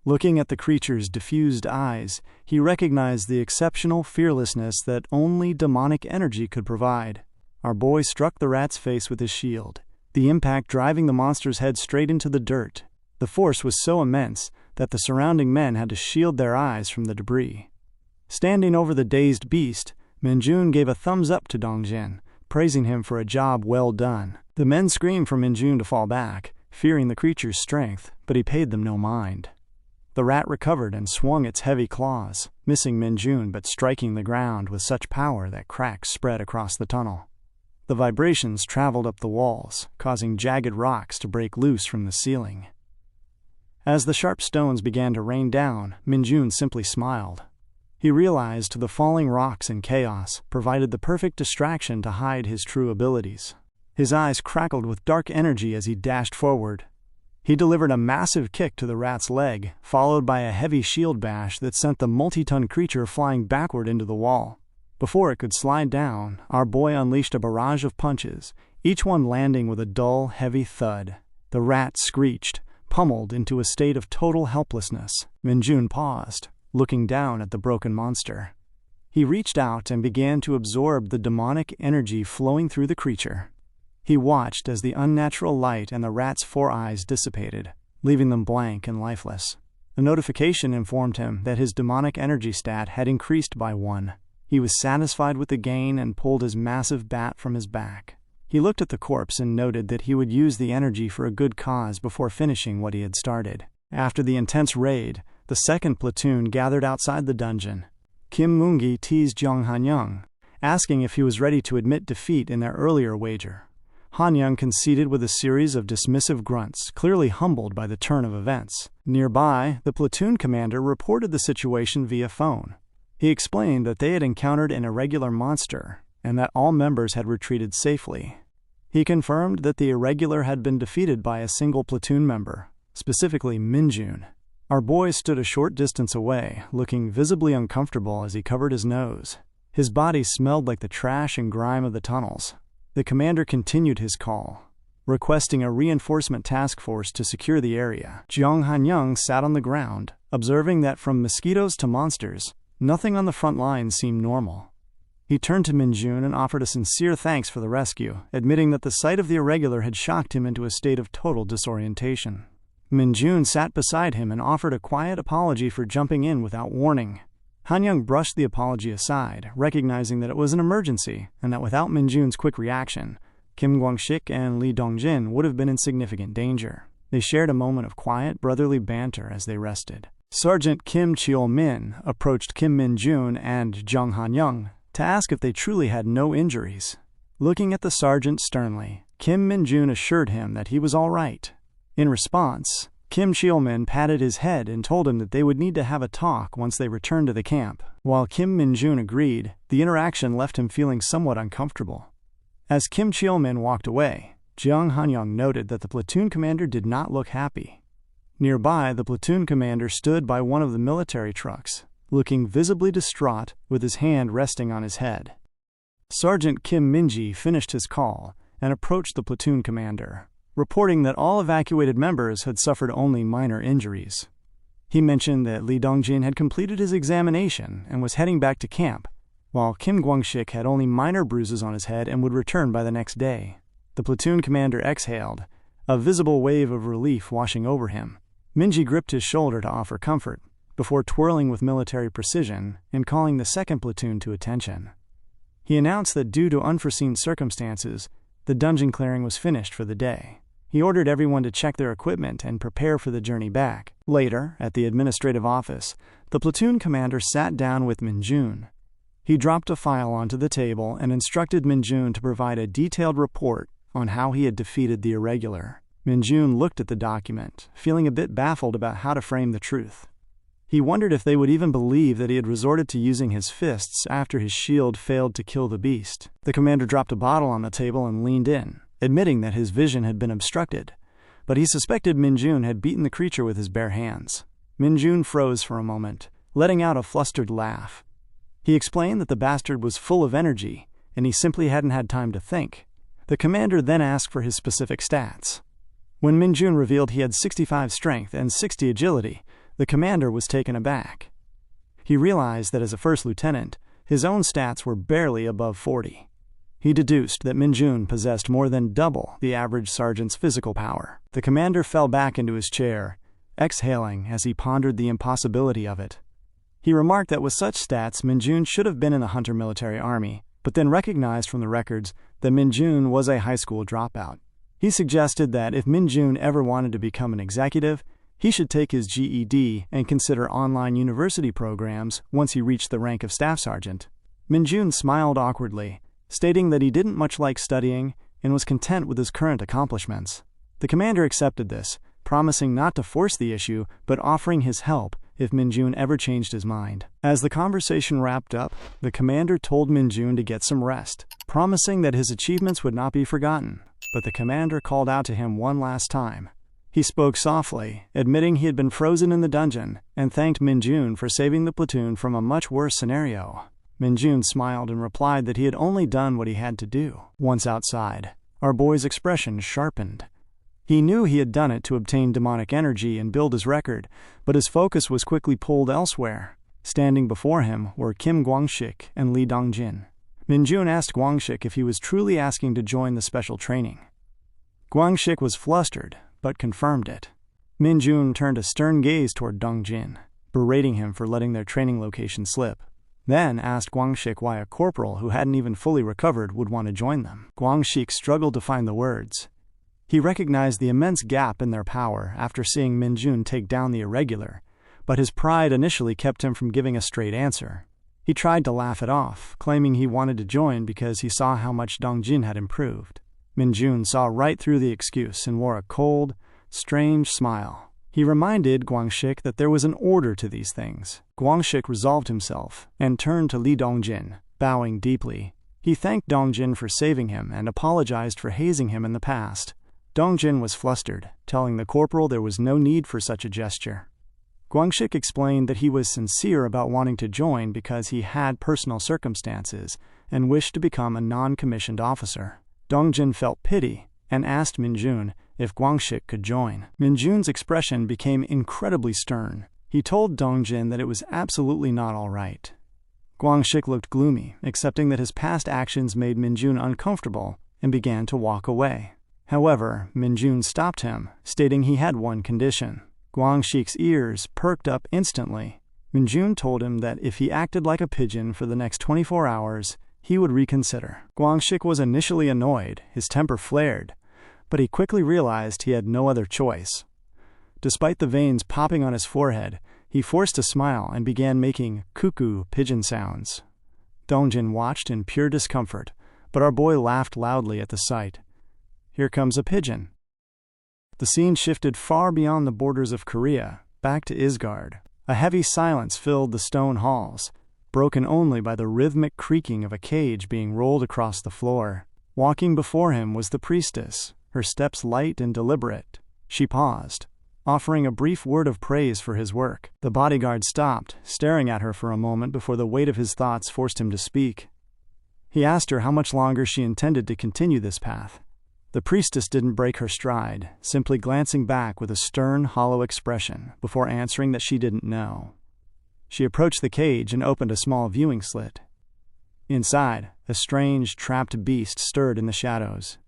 Looking at the creature's diffused eyes, he recognized the exceptional fearlessness that only demonic energy could provide. Our boy struck the rat's face with his shield, the impact driving the monster's head straight into the dirt. The force was so immense that the surrounding men had to shield their eyes from the debris. Standing over the dazed beast, Minjoon gave a thumbs up to Dongjin, praising him for a job well done. The men screamed for Minjoon to fall back, fearing the creature's strength, but he paid them no mind. The rat recovered and swung its heavy claws, missing Minjoon but striking the ground with such power that cracks spread across the tunnel. The vibrations traveled up the walls, causing jagged rocks to break loose from the ceiling. As the sharp stones began to rain down, Minjoon simply smiled. He realized the falling rocks and chaos provided the perfect distraction to hide his true abilities. His eyes crackled with dark energy as he dashed forward. He delivered a massive kick to the rat's leg, followed by a heavy shield bash that sent the multi-ton creature flying backward into the wall. Before it could slide down, our boy unleashed a barrage of punches, each one landing with a dull, heavy thud. The rat screeched, pummeled into a state of total helplessness. Minjoon paused, looking down at the broken monster. He reached out and began to absorb the demonic energy flowing through the creature. He watched as the unnatural light and the rat's 4 eyes dissipated, leaving them blank and lifeless. A notification informed him that his demonic energy stat had increased by 1. He was satisfied with the gain and pulled his massive bat from his back. He looked at the corpse and noted that he would use the energy for a good cause before finishing what he had started. After the intense raid, the second platoon gathered outside the dungeon. Kim Moongi teased Jung Han-young, asking if he was ready to admit defeat in their earlier wager. Han-young conceded with a series of dismissive grunts, clearly humbled by the turn of events. Nearby, the platoon commander reported the situation via phone. He explained that they had encountered an irregular monster, and that all members had retreated safely. He confirmed that the irregular had been defeated by a single platoon member, specifically Minjoon. Our boy stood a short distance away, looking visibly uncomfortable as he covered his nose. His body smelled like the trash and grime of the tunnels. The commander continued his call, requesting a reinforcement task force to secure the area. Jung Han-young sat on the ground, observing that from mosquitoes to monsters, nothing on the front lines seemed normal. He turned to Minjoon and offered a sincere thanks for the rescue, admitting that the sight of the irregular had shocked him into a state of total disorientation. Minjoon sat beside him and offered a quiet apology for jumping in without warning. Han-young brushed the apology aside, recognizing that it was an emergency and that without Minjoon's quick reaction, Kim Gwang-sik and Lee Dong-jin would have been in significant danger. They shared a moment of quiet, brotherly banter as they rested. Sergeant Kim Cheol-min approached Kim Minjoon and Jung Han-young to ask if they truly had no injuries. Looking at the sergeant sternly, Kim Minjoon assured him that he was all right. In response, Kim Cheol-min patted his head and told him that they would need to have a talk once they returned to the camp. While Kim Minjoon agreed, the interaction left him feeling somewhat uncomfortable. As Kim Cheol-min walked away, Jung Han-young noted that the platoon commander did not look happy. Nearby, the platoon commander stood by one of the military trucks, looking visibly distraught with his hand resting on his head. Sergeant Kim Min-ji finished his call and approached the platoon commander, reporting that all evacuated members had suffered only minor injuries. He mentioned that Lee Dong-jin had completed his examination and was heading back to camp, while Kim Gwang-sik had only minor bruises on his head and would return by the next day. The platoon commander exhaled, a visible wave of relief washing over him. Min-ji gripped his shoulder to offer comfort, before twirling with military precision and calling the second platoon to attention. He announced that due to unforeseen circumstances, the dungeon clearing was finished for the day. He ordered everyone to check their equipment and prepare for the journey back. Later, at the administrative office, the platoon commander sat down with Minjoon. He dropped a file onto the table and instructed Minjoon to provide a detailed report on how he had defeated the irregular. Minjoon looked at the document, feeling a bit baffled about how to frame the truth. He wondered if they would even believe that he had resorted to using his fists after his shield failed to kill the beast. The commander dropped a bottle on the table and leaned in, admitting that his vision had been obstructed, but he suspected Minjoon had beaten the creature with his bare hands. Minjoon froze for a moment, letting out a flustered laugh. He explained that the bastard was full of energy, and he simply hadn't had time to think. The commander then asked for his specific stats. When Minjoon revealed he had 65 strength and 60 agility, the commander was taken aback. He realized that as a first lieutenant, his own stats were barely above 40. He deduced that Minjoon possessed more than double the average sergeant's physical power. The commander fell back into his chair, exhaling as he pondered the impossibility of it. He remarked that with such stats, Minjoon should have been in the Hunter Military Army, but then recognized from the records that Minjoon was a high school dropout. He suggested that if Minjoon ever wanted to become an executive, he should take his GED and consider online university programs once he reached the rank of staff sergeant. Minjoon smiled awkwardly, stating that he didn't much like studying and was content with his current accomplishments. The commander accepted this, promising not to force the issue, but offering his help if Minjoon ever changed his mind. As the conversation wrapped up, the commander told Minjoon to get some rest, promising that his achievements would not be forgotten. But the commander called out to him one last time. He spoke softly, admitting he had been frozen in the dungeon, and thanked Minjoon for saving the platoon from a much worse scenario. Minjoon smiled and replied that he had only done what he had to do. Once outside, our boy's expression sharpened. He knew he had done it to obtain demonic energy and build his record, but his focus was quickly pulled elsewhere. Standing before him were Kim Gwangshik and Lee Dongjin. Minjoon asked Gwangshik if he was truly asking to join the special training. Gwangshik was flustered, but confirmed it. Minjoon turned a stern gaze toward Dongjin, berating him for letting their training location slip. Then asked Gwangshik why a corporal who hadn't even fully recovered would want to join them. Gwangshik struggled to find the words. He recognized the immense gap in their power after seeing Minjoon take down the irregular, but his pride initially kept him from giving a straight answer. He tried to laugh it off, claiming he wanted to join because he saw how much Dongjin had improved. Minjoon saw right through the excuse and wore a cold, strange smile. He reminded Gwangshik that there was an order to these things. Gwangshik resolved himself and turned to Lee Dongjin, bowing deeply. He thanked Dongjin for saving him and apologized for hazing him in the past. Dongjin was flustered, telling the corporal there was no need for such a gesture. Gwangshik explained that he was sincere about wanting to join because he had personal circumstances and wished to become a non-commissioned officer. Dongjin felt pity and asked Minjoon if Gwangshik could join. Minjoon's expression became incredibly stern. He told Dongjin that it was absolutely not all right. Gwangshik looked gloomy, accepting that his past actions made Minjoon uncomfortable, and began to walk away. However, Minjoon stopped him, stating he had one condition. Gwangshik's ears perked up instantly. Minjoon told him that if he acted like a pigeon for the next 24 hours, he would reconsider. Gwangshik was initially annoyed, his temper flared, but he quickly realized he had no other choice. Despite the veins popping on his forehead, he forced a smile and began making cuckoo pigeon sounds. Dongjin watched in pure discomfort, but our boy laughed loudly at the sight. Here comes a pigeon. The scene shifted far beyond the borders of Korea, back to Isgard. A heavy silence filled the stone halls, broken only by the rhythmic creaking of a cage being rolled across the floor. Walking before him was the priestess, her steps light and deliberate. She paused, offering a brief word of praise for his work. The bodyguard stopped, staring at her for a moment before the weight of his thoughts forced him to speak. He asked her how much longer she intended to continue this path. The priestess didn't break her stride, simply glancing back with a stern, hollow expression before answering that she didn't know. She approached the cage and opened a small viewing slit. Inside, a strange, trapped beast stirred in the shadows.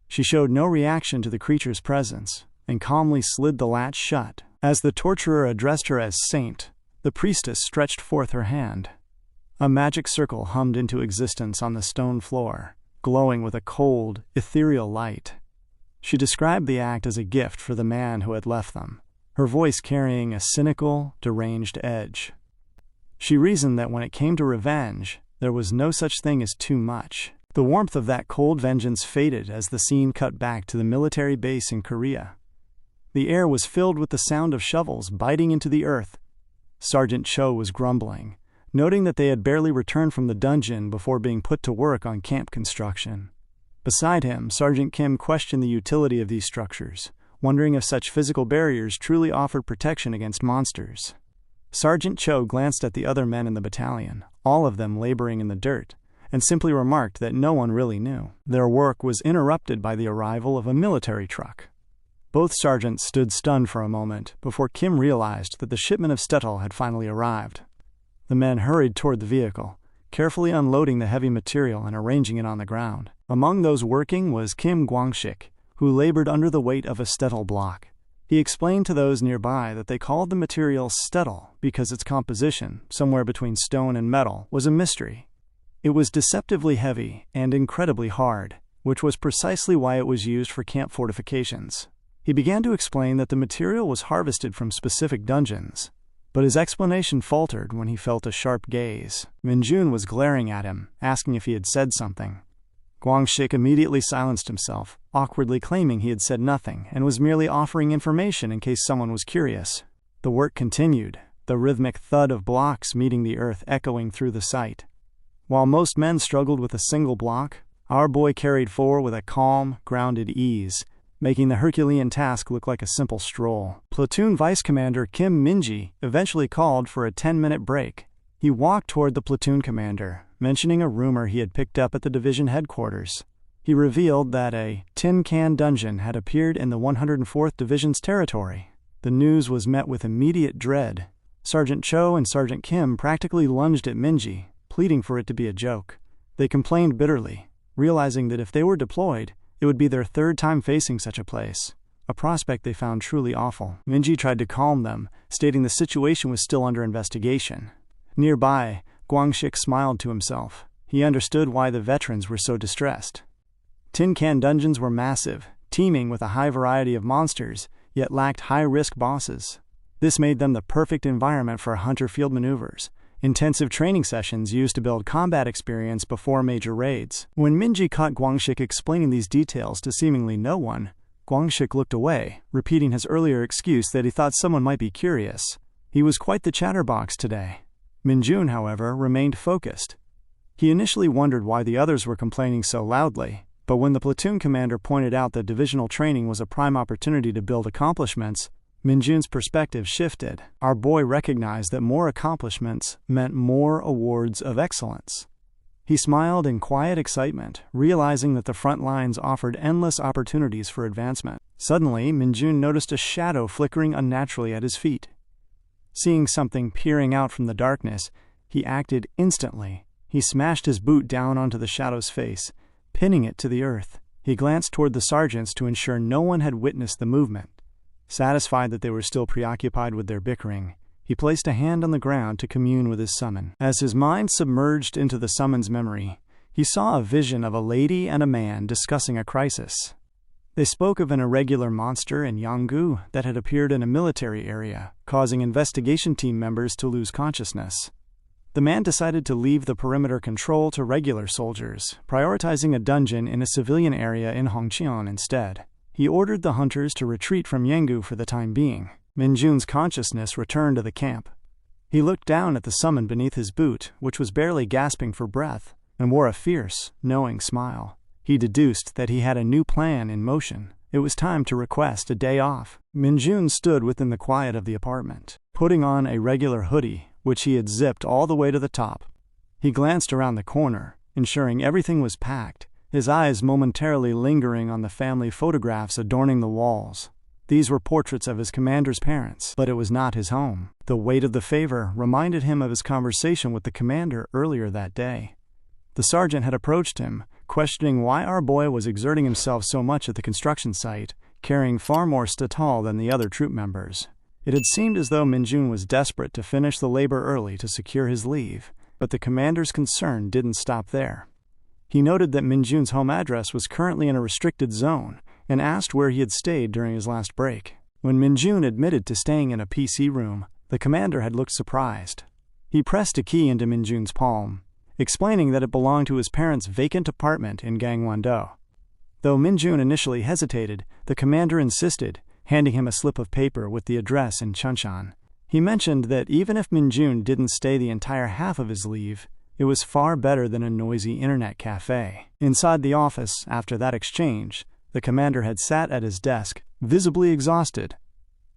She showed no reaction to the creature's presence and calmly slid the latch shut. As the torturer addressed her as Saint, the priestess stretched forth her hand. A magic circle hummed into existence on the stone floor, glowing with a cold, ethereal light. She described the act as a gift for the man who had left them, her voice carrying a cynical, deranged edge. She reasoned that when it came to revenge, there was no such thing as too much. The warmth of that cold vengeance faded as the scene cut back to the military base in Korea. The air was filled with the sound of shovels biting into the earth. Sergeant Cho was grumbling, noting that they had barely returned from the dungeon before being put to work on camp construction. Beside him, Sergeant Kim questioned the utility of these structures, wondering if such physical barriers truly offered protection against monsters. Sergeant Cho glanced at the other men in the battalion, all of them laboring in the dirt, and simply remarked that no one really knew. Their work was interrupted by the arrival of a military truck. Both sergeants stood stunned for a moment before Kim realized that the shipment of Stetl had finally arrived. The men hurried toward the vehicle, carefully unloading the heavy material and arranging it on the ground. Among those working was Kim Gwangshik, who labored under the weight of a Stetl block. He explained to those nearby that they called the material Stetl because its composition, somewhere between stone and metal, was a mystery. It was deceptively heavy and incredibly hard, which was precisely why it was used for camp fortifications. He began to explain that the material was harvested from specific dungeons, but his explanation faltered when he felt a sharp gaze. Minjoon was glaring at him, asking if he had said something. Gwangshik immediately silenced himself, awkwardly claiming he had said nothing and was merely offering information in case someone was curious. The work continued, the rhythmic thud of blocks meeting the earth echoing through the site. While most men struggled with a single block, our boy carried forward with a calm, grounded ease, making the Herculean task look like a simple stroll. Platoon Vice Commander Kim Min-ji eventually called for a 10-minute break. He walked toward the platoon commander, mentioning a rumor he had picked up at the division headquarters. He revealed that a tin can dungeon had appeared in the 104th Division's territory. The news was met with immediate dread. Sergeant Cho and Sergeant Kim practically lunged at Min-ji, pleading for it to be a joke. They complained bitterly, realizing that if they were deployed, it would be their third time facing such a place, a prospect they found truly awful. Min-ji tried to calm them, stating the situation was still under investigation. Nearby, Guangxik smiled to himself. He understood why the veterans were so distressed. Tin can dungeons were massive, teeming with a high variety of monsters, yet lacked high-risk bosses. This made them the perfect environment for hunter field maneuvers, intensive training sessions used to build combat experience before major raids. When Min-ji caught Guangxik explaining these details to seemingly no one, Guangxik looked away, repeating his earlier excuse that he thought someone might be curious. He was quite the chatterbox today. Minjoon, however, remained focused. He initially wondered why the others were complaining so loudly, but when the platoon commander pointed out that divisional training was a prime opportunity to build accomplishments, Minjoon's perspective shifted. Our boy recognized that more accomplishments meant more awards of excellence. He smiled in quiet excitement, realizing that the front lines offered endless opportunities for advancement. Suddenly, Minjoon noticed a shadow flickering unnaturally at his feet. Seeing something peering out from the darkness, he acted instantly. He smashed his boot down onto the shadow's face, pinning it to the earth. He glanced toward the sergeants to ensure no one had witnessed the movement. Satisfied that they were still preoccupied with their bickering, he placed a hand on the ground to commune with his summon. As his mind submerged into the summon's memory, he saw a vision of a lady and a man discussing a crisis. They spoke of an irregular monster in Yanggu that had appeared in a military area, causing investigation team members to lose consciousness. The man decided to leave the perimeter control to regular soldiers, prioritizing a dungeon in a civilian area in Hongqian instead. He ordered the hunters to retreat from Yanggu for the time being. Minjoon's consciousness returned to the camp. He looked down at the summon beneath his boot, which was barely gasping for breath, and wore a fierce, knowing smile. He deduced that he had a new plan in motion. It was time to request a day off. Minjoon stood within the quiet of the apartment, putting on a regular hoodie, which he had zipped all the way to the top. He glanced around the corner, ensuring everything was packed, his eyes momentarily lingering on the family photographs adorning the walls. These were portraits of his commander's parents, but it was not his home. The weight of the favor reminded him of his conversation with the commander earlier that day. The sergeant had approached him, questioning why our boy was exerting himself so much at the construction site, carrying far more statal than the other troop members. It had seemed as though Minjoon was desperate to finish the labor early to secure his leave, but the commander's concern didn't stop there. He noted that Minjoon's home address was currently in a restricted zone, and asked where he had stayed during his last break. When Minjoon admitted to staying in a PC room, the commander had looked surprised. He pressed a key into Minjoon's palm, explaining that it belonged to his parents' vacant apartment in Gangwon-do. Though Minjoon initially hesitated, the commander insisted, handing him a slip of paper with the address in Chuncheon. He mentioned that even if Minjoon didn't stay the entire half of his leave, it was far better than a noisy internet cafe. Inside the office, after that exchange, the commander had sat at his desk, visibly exhausted.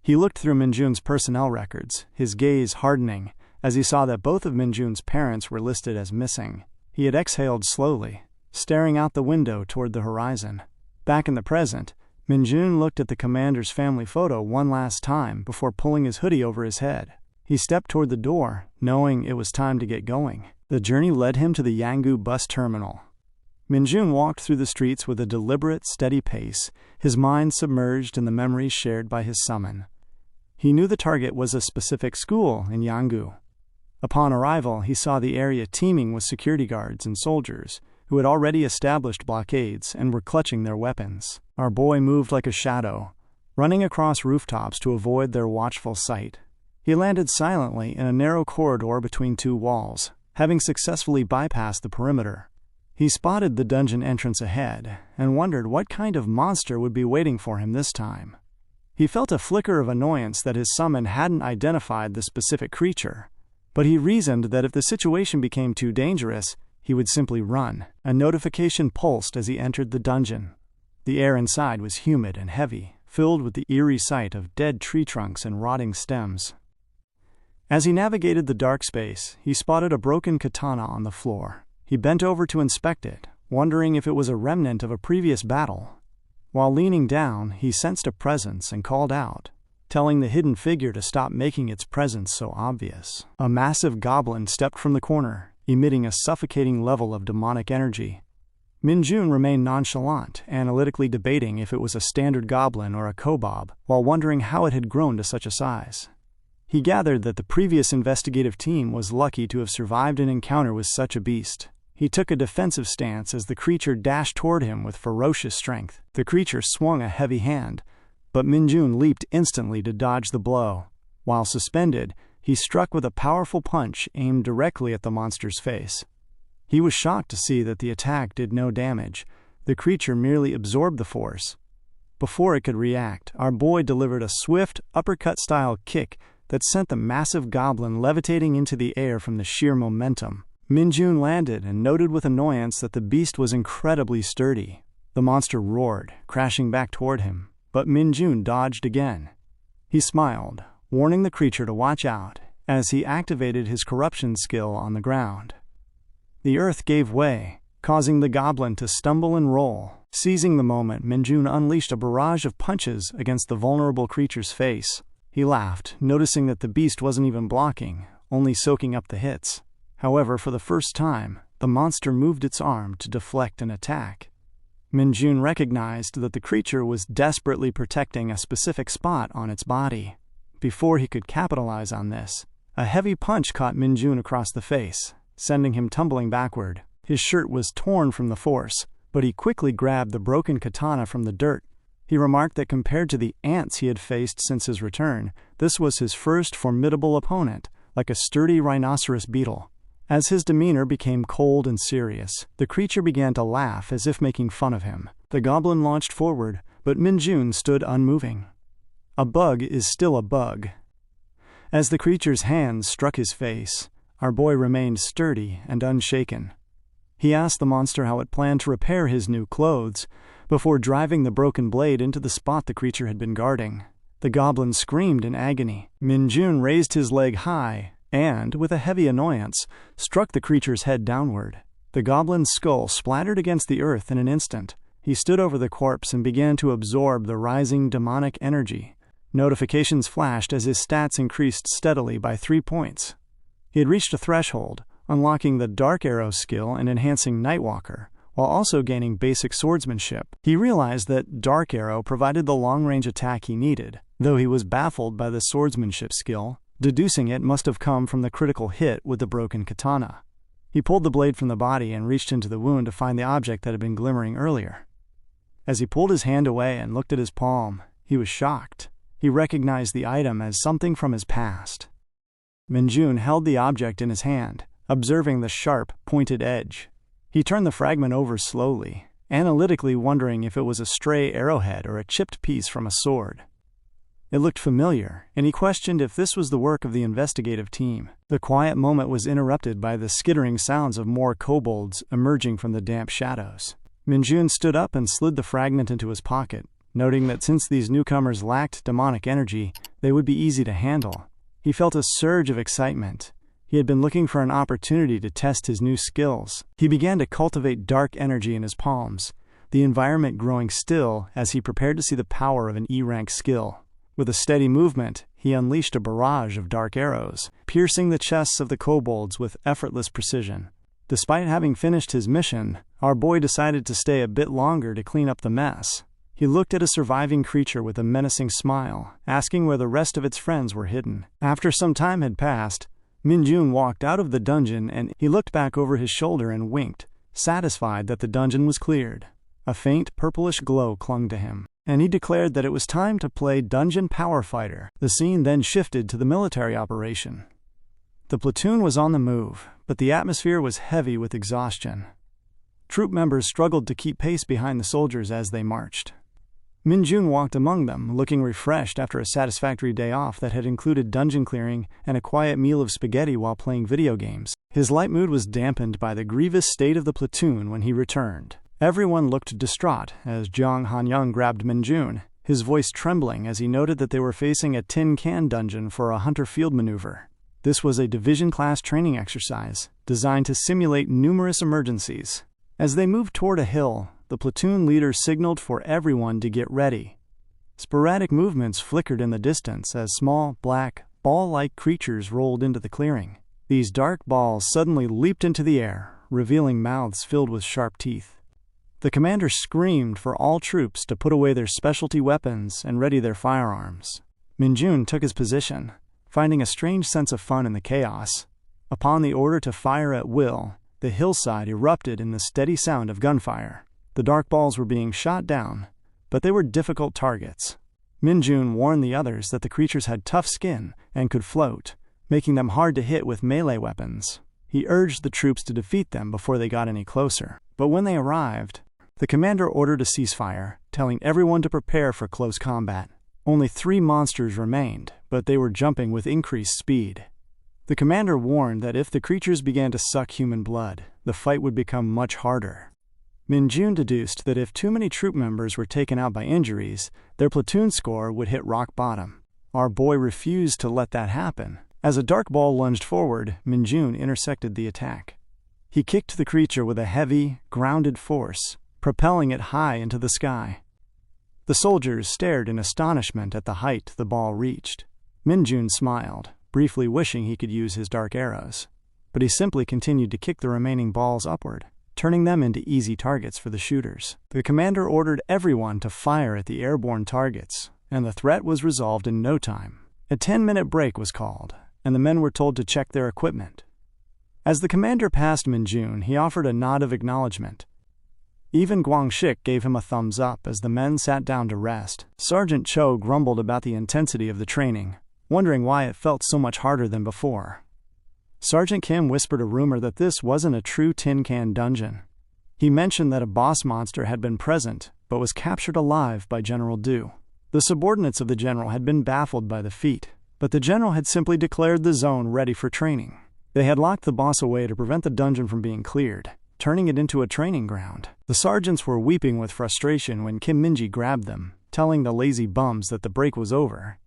He looked through Minjoon's personnel records, his gaze hardening, as he saw that both of Minjoon's parents were listed as missing. He had exhaled slowly, staring out the window toward the horizon. Back in the present, Minjoon looked at the commander's family photo one last time before pulling his hoodie over his head. He stepped toward the door, knowing it was time to get going. The journey led him to the Yanggu bus terminal. Minjoon walked through the streets with a deliberate, steady pace, his mind submerged in the memories shared by his summon. He knew the target was a specific school in Yanggu. Upon arrival, he saw the area teeming with security guards and soldiers, who had already established blockades and were clutching their weapons. Our boy moved like a shadow, running across rooftops to avoid their watchful sight. He landed silently in a narrow corridor between two walls, having successfully bypassed the perimeter. He spotted the dungeon entrance ahead, and wondered what kind of monster would be waiting for him this time. He felt a flicker of annoyance that his summon hadn't identified the specific creature, but he reasoned that if the situation became too dangerous, he would simply run. A notification pulsed as he entered the dungeon. The air inside was humid and heavy, filled with the eerie sight of dead tree trunks and rotting stems. As he navigated the dark space, he spotted a broken katana on the floor. He bent over to inspect it, wondering if it was a remnant of a previous battle. While leaning down, he sensed a presence and called out, telling the hidden figure to stop making its presence so obvious. A massive goblin stepped from the corner, emitting a suffocating level of demonic energy. Minjoon remained nonchalant, analytically debating if it was a standard goblin or a kobold, while wondering how it had grown to such a size. He gathered that the previous investigative team was lucky to have survived an encounter with such a beast. He took a defensive stance as the creature dashed toward him with ferocious strength. The creature swung a heavy hand, but Minjoon leaped instantly to dodge the blow. While suspended, he struck with a powerful punch aimed directly at the monster's face. He was shocked to see that the attack did no damage. The creature merely absorbed the force. Before it could react, our boy delivered a swift, uppercut-style kick that sent the massive goblin levitating into the air from the sheer momentum. Minjoon landed and noted with annoyance that the beast was incredibly sturdy. The monster roared, crashing back toward him, but Minjoon dodged again. He smiled, warning the creature to watch out, as he activated his corruption skill on the ground. The earth gave way, causing the goblin to stumble and roll. Seizing the moment, Minjoon unleashed a barrage of punches against the vulnerable creature's face. He laughed, noticing that the beast wasn't even blocking, only soaking up the hits. However, for the first time, the monster moved its arm to deflect an attack. Minjoon recognized that the creature was desperately protecting a specific spot on its body. Before he could capitalize on this, a heavy punch caught Minjoon across the face, sending him tumbling backward. His shirt was torn from the force, but he quickly grabbed the broken katana from the dirt. He remarked that compared to the ants he had faced since his return, this was his first formidable opponent, like a sturdy rhinoceros beetle. As his demeanor became cold and serious, the creature began to laugh as if making fun of him. The goblin launched forward, but Minjoon stood unmoving. A bug is still a bug. As the creature's hands struck his face, our boy remained sturdy and unshaken. He asked the monster how it planned to repair his new clothes, before driving the broken blade into the spot the creature had been guarding. The goblin screamed in agony. Minjoon raised his leg high, and, with a heavy annoyance, struck the creature's head downward. The goblin's skull splattered against the earth in an instant. He stood over the corpse and began to absorb the rising demonic energy. Notifications flashed as his stats increased steadily by 3 points. He had reached a threshold, unlocking the Dark Arrow skill and enhancing Nightwalker, while also gaining basic swordsmanship. He realized that Dark Arrow provided the long-range attack he needed, though he was baffled by the swordsmanship skill. Deducing it must have come from the critical hit with the broken katana. He pulled the blade from the body and reached into the wound to find the object that had been glimmering earlier. As he pulled his hand away and looked at his palm, he was shocked. He recognized the item as something from his past. Minjoon held the object in his hand, observing the sharp, pointed edge. He turned the fragment over slowly, analytically wondering if it was a stray arrowhead or a chipped piece from a sword. It looked familiar, and he questioned if this was the work of the investigative team. The quiet moment was interrupted by the skittering sounds of more kobolds emerging from the damp shadows. Minjoon stood up and slid the fragment into his pocket, noting that since these newcomers lacked demonic energy, they would be easy to handle. He felt a surge of excitement. He had been looking for an opportunity to test his new skills. He began to cultivate dark energy in his palms, the environment growing still as he prepared to see the power of an E-rank skill. With a steady movement, he unleashed a barrage of dark arrows, piercing the chests of the kobolds with effortless precision. Despite having finished his mission, our boy decided to stay a bit longer to clean up the mess. He looked at a surviving creature with a menacing smile, asking where the rest of its friends were hidden. After some time had passed, Minjoon walked out of the dungeon and he looked back over his shoulder and winked, satisfied that the dungeon was cleared. A faint purplish glow clung to him, and he declared that it was time to play Dungeon Power Fighter. The scene then shifted to the military operation. The platoon was on the move, but the atmosphere was heavy with exhaustion. Troop members struggled to keep pace behind the soldiers as they marched. Minjoon walked among them, looking refreshed after a satisfactory day off that had included dungeon clearing and a quiet meal of spaghetti while playing video games. His light mood was dampened by the grievous state of the platoon when he returned. Everyone looked distraught as Jiang Hanyang grabbed Minjoon, his voice trembling as he noted that they were facing a tin can dungeon for a hunter field maneuver. This was a division-class training exercise designed to simulate numerous emergencies. As they moved toward a hill, the platoon leader signaled for everyone to get ready. Sporadic movements flickered in the distance as small, black, ball-like creatures rolled into the clearing. These dark balls suddenly leaped into the air, revealing mouths filled with sharp teeth. The commander screamed for all troops to put away their specialty weapons and ready their firearms. Minjoon took his position, finding a strange sense of fun in the chaos. Upon the order to fire at will, the hillside erupted in the steady sound of gunfire. The dark balls were being shot down, but they were difficult targets. Minjoon warned the others that the creatures had tough skin and could float, making them hard to hit with melee weapons. He urged the troops to defeat them before they got any closer. But when they arrived, the commander ordered a ceasefire, telling everyone to prepare for close combat. Only 3 monsters remained, but they were jumping with increased speed. The commander warned that if the creatures began to suck human blood, the fight would become much harder. Minjoon deduced that if too many troop members were taken out by injuries, their platoon score would hit rock bottom. Our boy refused to let that happen. As a dark ball lunged forward, Minjoon intersected the attack. He kicked the creature with a heavy, grounded force, propelling it high into the sky. The soldiers stared in astonishment at the height the ball reached. Minjoon smiled, briefly wishing he could use his dark arrows. But he simply continued to kick the remaining balls upward, turning them into easy targets for the shooters. The commander ordered everyone to fire at the airborne targets, and the threat was resolved in no time. A 10-minute break was called, and the men were told to check their equipment. As the commander passed Minjoon, he offered a nod of acknowledgement. Even Guangxik gave him a thumbs up as the men sat down to rest. Sergeant Cho grumbled about the intensity of the training, wondering why it felt so much harder than before. Sergeant Kim whispered a rumor that this wasn't a true tin can dungeon. He mentioned that a boss monster had been present, but was captured alive by General Du. The subordinates of the general had been baffled by the feat, but the general had simply declared the zone ready for training. They had locked the boss away to prevent the dungeon from being cleared, turning it into a training ground. The sergeants were weeping with frustration when Kim Minji grabbed them, telling the lazy bums that the break was over.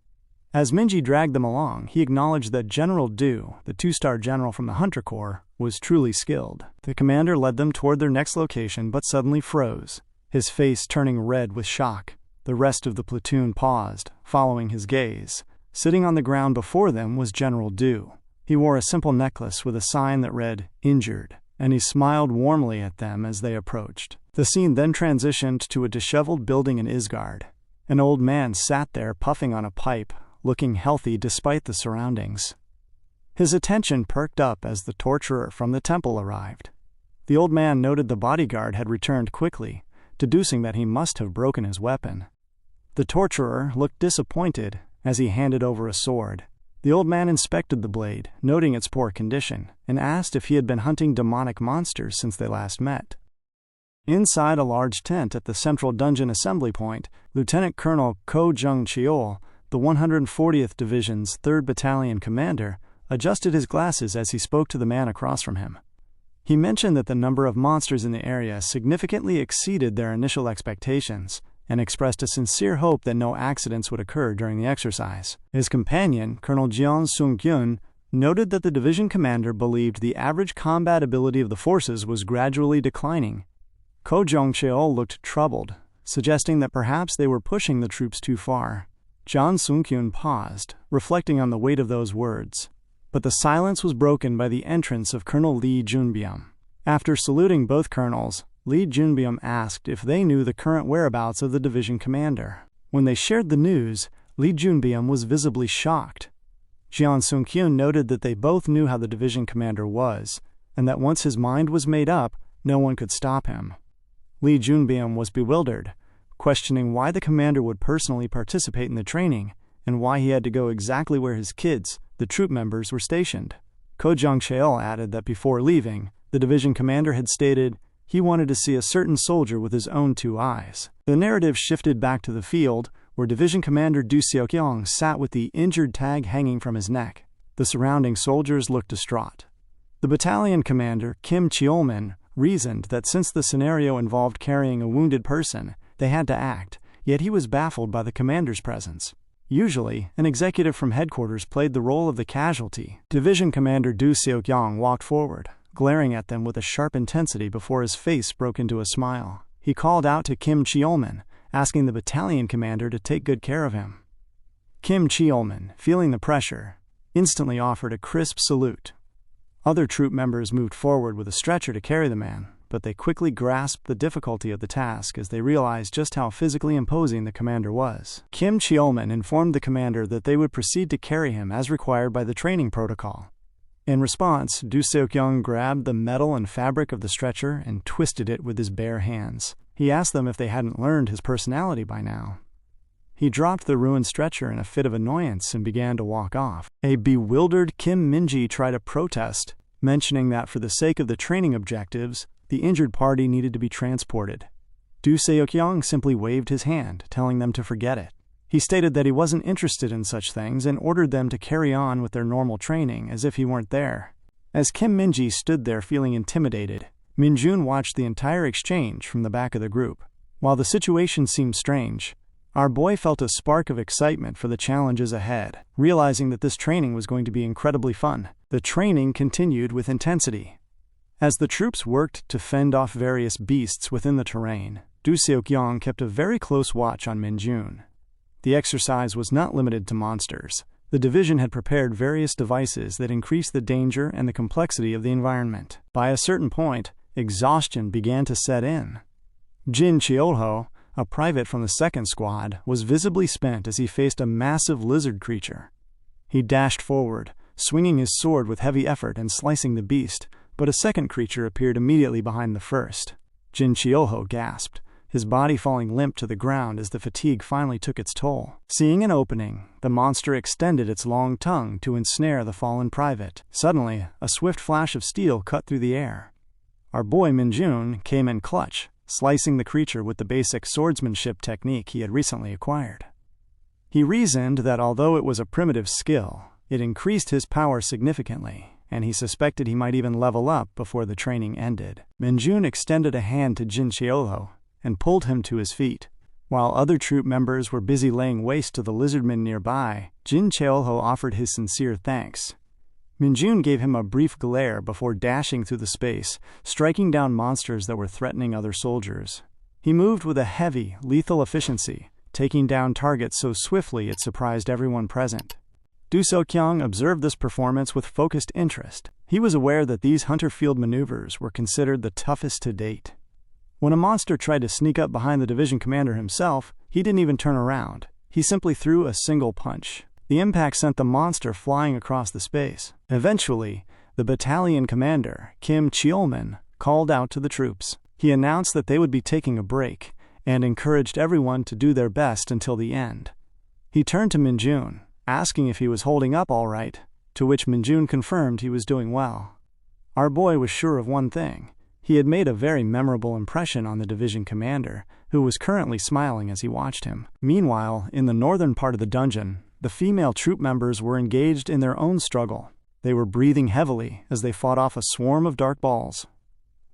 As Minji dragged them along, he acknowledged that General Du, the 2-star general from the Hunter Corps, was truly skilled. The commander led them toward their next location but suddenly froze, his face turning red with shock. The rest of the platoon paused, following his gaze. Sitting on the ground before them was General Du. He wore a simple necklace with a sign that read, "Injured," and he smiled warmly at them as they approached. The scene then transitioned to a disheveled building in Isgard. An old man sat there puffing on a pipe, looking healthy despite the surroundings. His attention perked up as the torturer from the temple arrived. The old man noted the bodyguard had returned quickly, deducing that he must have broken his weapon. The torturer looked disappointed as he handed over a sword. The old man inspected the blade, noting its poor condition, and asked if he had been hunting demonic monsters since they last met. Inside a large tent at the central dungeon assembly point, Lieutenant Colonel Ko Jung-cheol, the 140th Division's 3rd Battalion commander, adjusted his glasses as he spoke to the man across from him. He mentioned that the number of monsters in the area significantly exceeded their initial expectations, and expressed a sincere hope that no accidents would occur during the exercise. His companion, Colonel Jeon Sung-kyun, noted that the division commander believed the average combat ability of the forces was gradually declining. Ko Jung-cheol looked troubled, suggesting that perhaps they were pushing the troops too far. Jeon Sung-kyun paused, reflecting on the weight of those words. But the silence was broken by the entrance of Colonel Lee Junbyum. After saluting both colonels, Lee Junbyum asked if they knew the current whereabouts of the division commander. When they shared the news, Lee Junbyum was visibly shocked. Jeon Sung-kyun noted that they both knew how the division commander was, and that once his mind was made up, no one could stop him. Lee Junbyum was bewildered, questioning why the commander would personally participate in the training, and why he had to go exactly where his kids, the troop members, were stationed. Ko Jung-cheol added that before leaving, the division commander had stated he wanted to see a certain soldier with his own 2 eyes. The narrative shifted back to the field, where Division Commander Du Seok-young sat with the injured tag hanging from his neck. The surrounding soldiers looked distraught. The battalion commander, Kim Cheolmin, reasoned that since the scenario involved carrying a wounded person, they had to act, yet he was baffled by the commander's presence. Usually, an executive from headquarters played the role of the casualty. Division Commander Du Seok-young walked forward, glaring at them with a sharp intensity before his face broke into a smile. He called out to Kim Cheolman, asking the battalion commander to take good care of him. Kim Cheolman, feeling the pressure, instantly offered a crisp salute. Other troop members moved forward with a stretcher to carry the man, but they quickly grasped the difficulty of the task as they realized just how physically imposing the commander was. Kim Cheolman informed the commander that they would proceed to carry him as required by the training protocol. In response, Du Seok-young grabbed the metal and fabric of the stretcher and twisted it with his bare hands. He asked them if they hadn't learned his personality by now. He dropped the ruined stretcher in a fit of annoyance and began to walk off. A bewildered Kim Min-ji tried to protest, mentioning that for the sake of the training objectives, the injured party needed to be transported. Du Seok-young simply waved his hand, telling them to forget it. He stated that he wasn't interested in such things and ordered them to carry on with their normal training as if he weren't there. As Kim Min-ji stood there feeling intimidated, Minjoon watched the entire exchange from the back of the group. While the situation seemed strange, our boy felt a spark of excitement for the challenges ahead, realizing that this training was going to be incredibly fun. The training continued with intensity. As the troops worked to fend off various beasts within the terrain, Du Seok-young kept a very close watch on Minjoon. The exercise was not limited to monsters. The division had prepared various devices that increased the danger and the complexity of the environment. By a certain point, exhaustion began to set in. Jin Cheolho, a private from the 2nd Squad, was visibly spent as he faced a massive lizard creature. He dashed forward, swinging his sword with heavy effort and slicing the beast, but a second creature appeared immediately behind the first. Jin Cheolho gasped, his body falling limp to the ground as the fatigue finally took its toll. Seeing an opening, the monster extended its long tongue to ensnare the fallen private. Suddenly, a swift flash of steel cut through the air. Our boy Minjoon came in clutch, slicing the creature with the basic swordsmanship technique he had recently acquired. He reasoned that although it was a primitive skill, it increased his power significantly, and he suspected he might even level up before the training ended. Minjoon extended a hand to Jin Cheolho and pulled him to his feet. While other troop members were busy laying waste to the lizardmen nearby, Jin Cheolho offered his sincere thanks. Minjoon gave him a brief glare before dashing through the space, striking down monsters that were threatening other soldiers. He moved with a heavy, lethal efficiency, taking down targets so swiftly it surprised everyone present. Du Seok-young observed this performance with focused interest. He was aware that these hunter field maneuvers were considered the toughest to date. When a monster tried to sneak up behind the division commander himself, he didn't even turn around. He simply threw a single punch. The impact sent the monster flying across the space. Eventually, the battalion commander, Kim Cheolman, called out to the troops. He announced that they would be taking a break and encouraged everyone to do their best until the end. He turned to Minjoon, asking if he was holding up all right, to which Minjoon confirmed he was doing well. Our boy was sure of one thing. He had made a very memorable impression on the division commander, who was currently smiling as he watched him. Meanwhile, in the northern part of the dungeon, the female troop members were engaged in their own struggle. They were breathing heavily as they fought off a swarm of dark balls.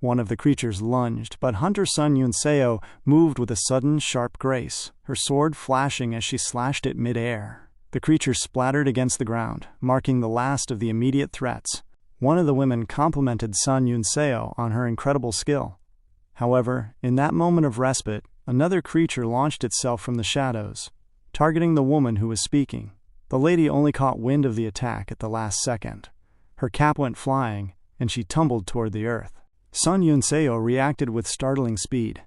One of the creatures lunged, but Hunter Sun Yun-seo moved with a sudden, sharp grace, her sword flashing as she slashed it mid-air. The creature splattered against the ground, marking the last of the immediate threats. One of the women complimented Sun Yun-seo on her incredible skill. However, in that moment of respite, another creature launched itself from the shadows, targeting the woman who was speaking. The lady only caught wind of the attack at the last second. Her cap went flying, and she tumbled toward the earth. Sun Yun-seo reacted with startling speed.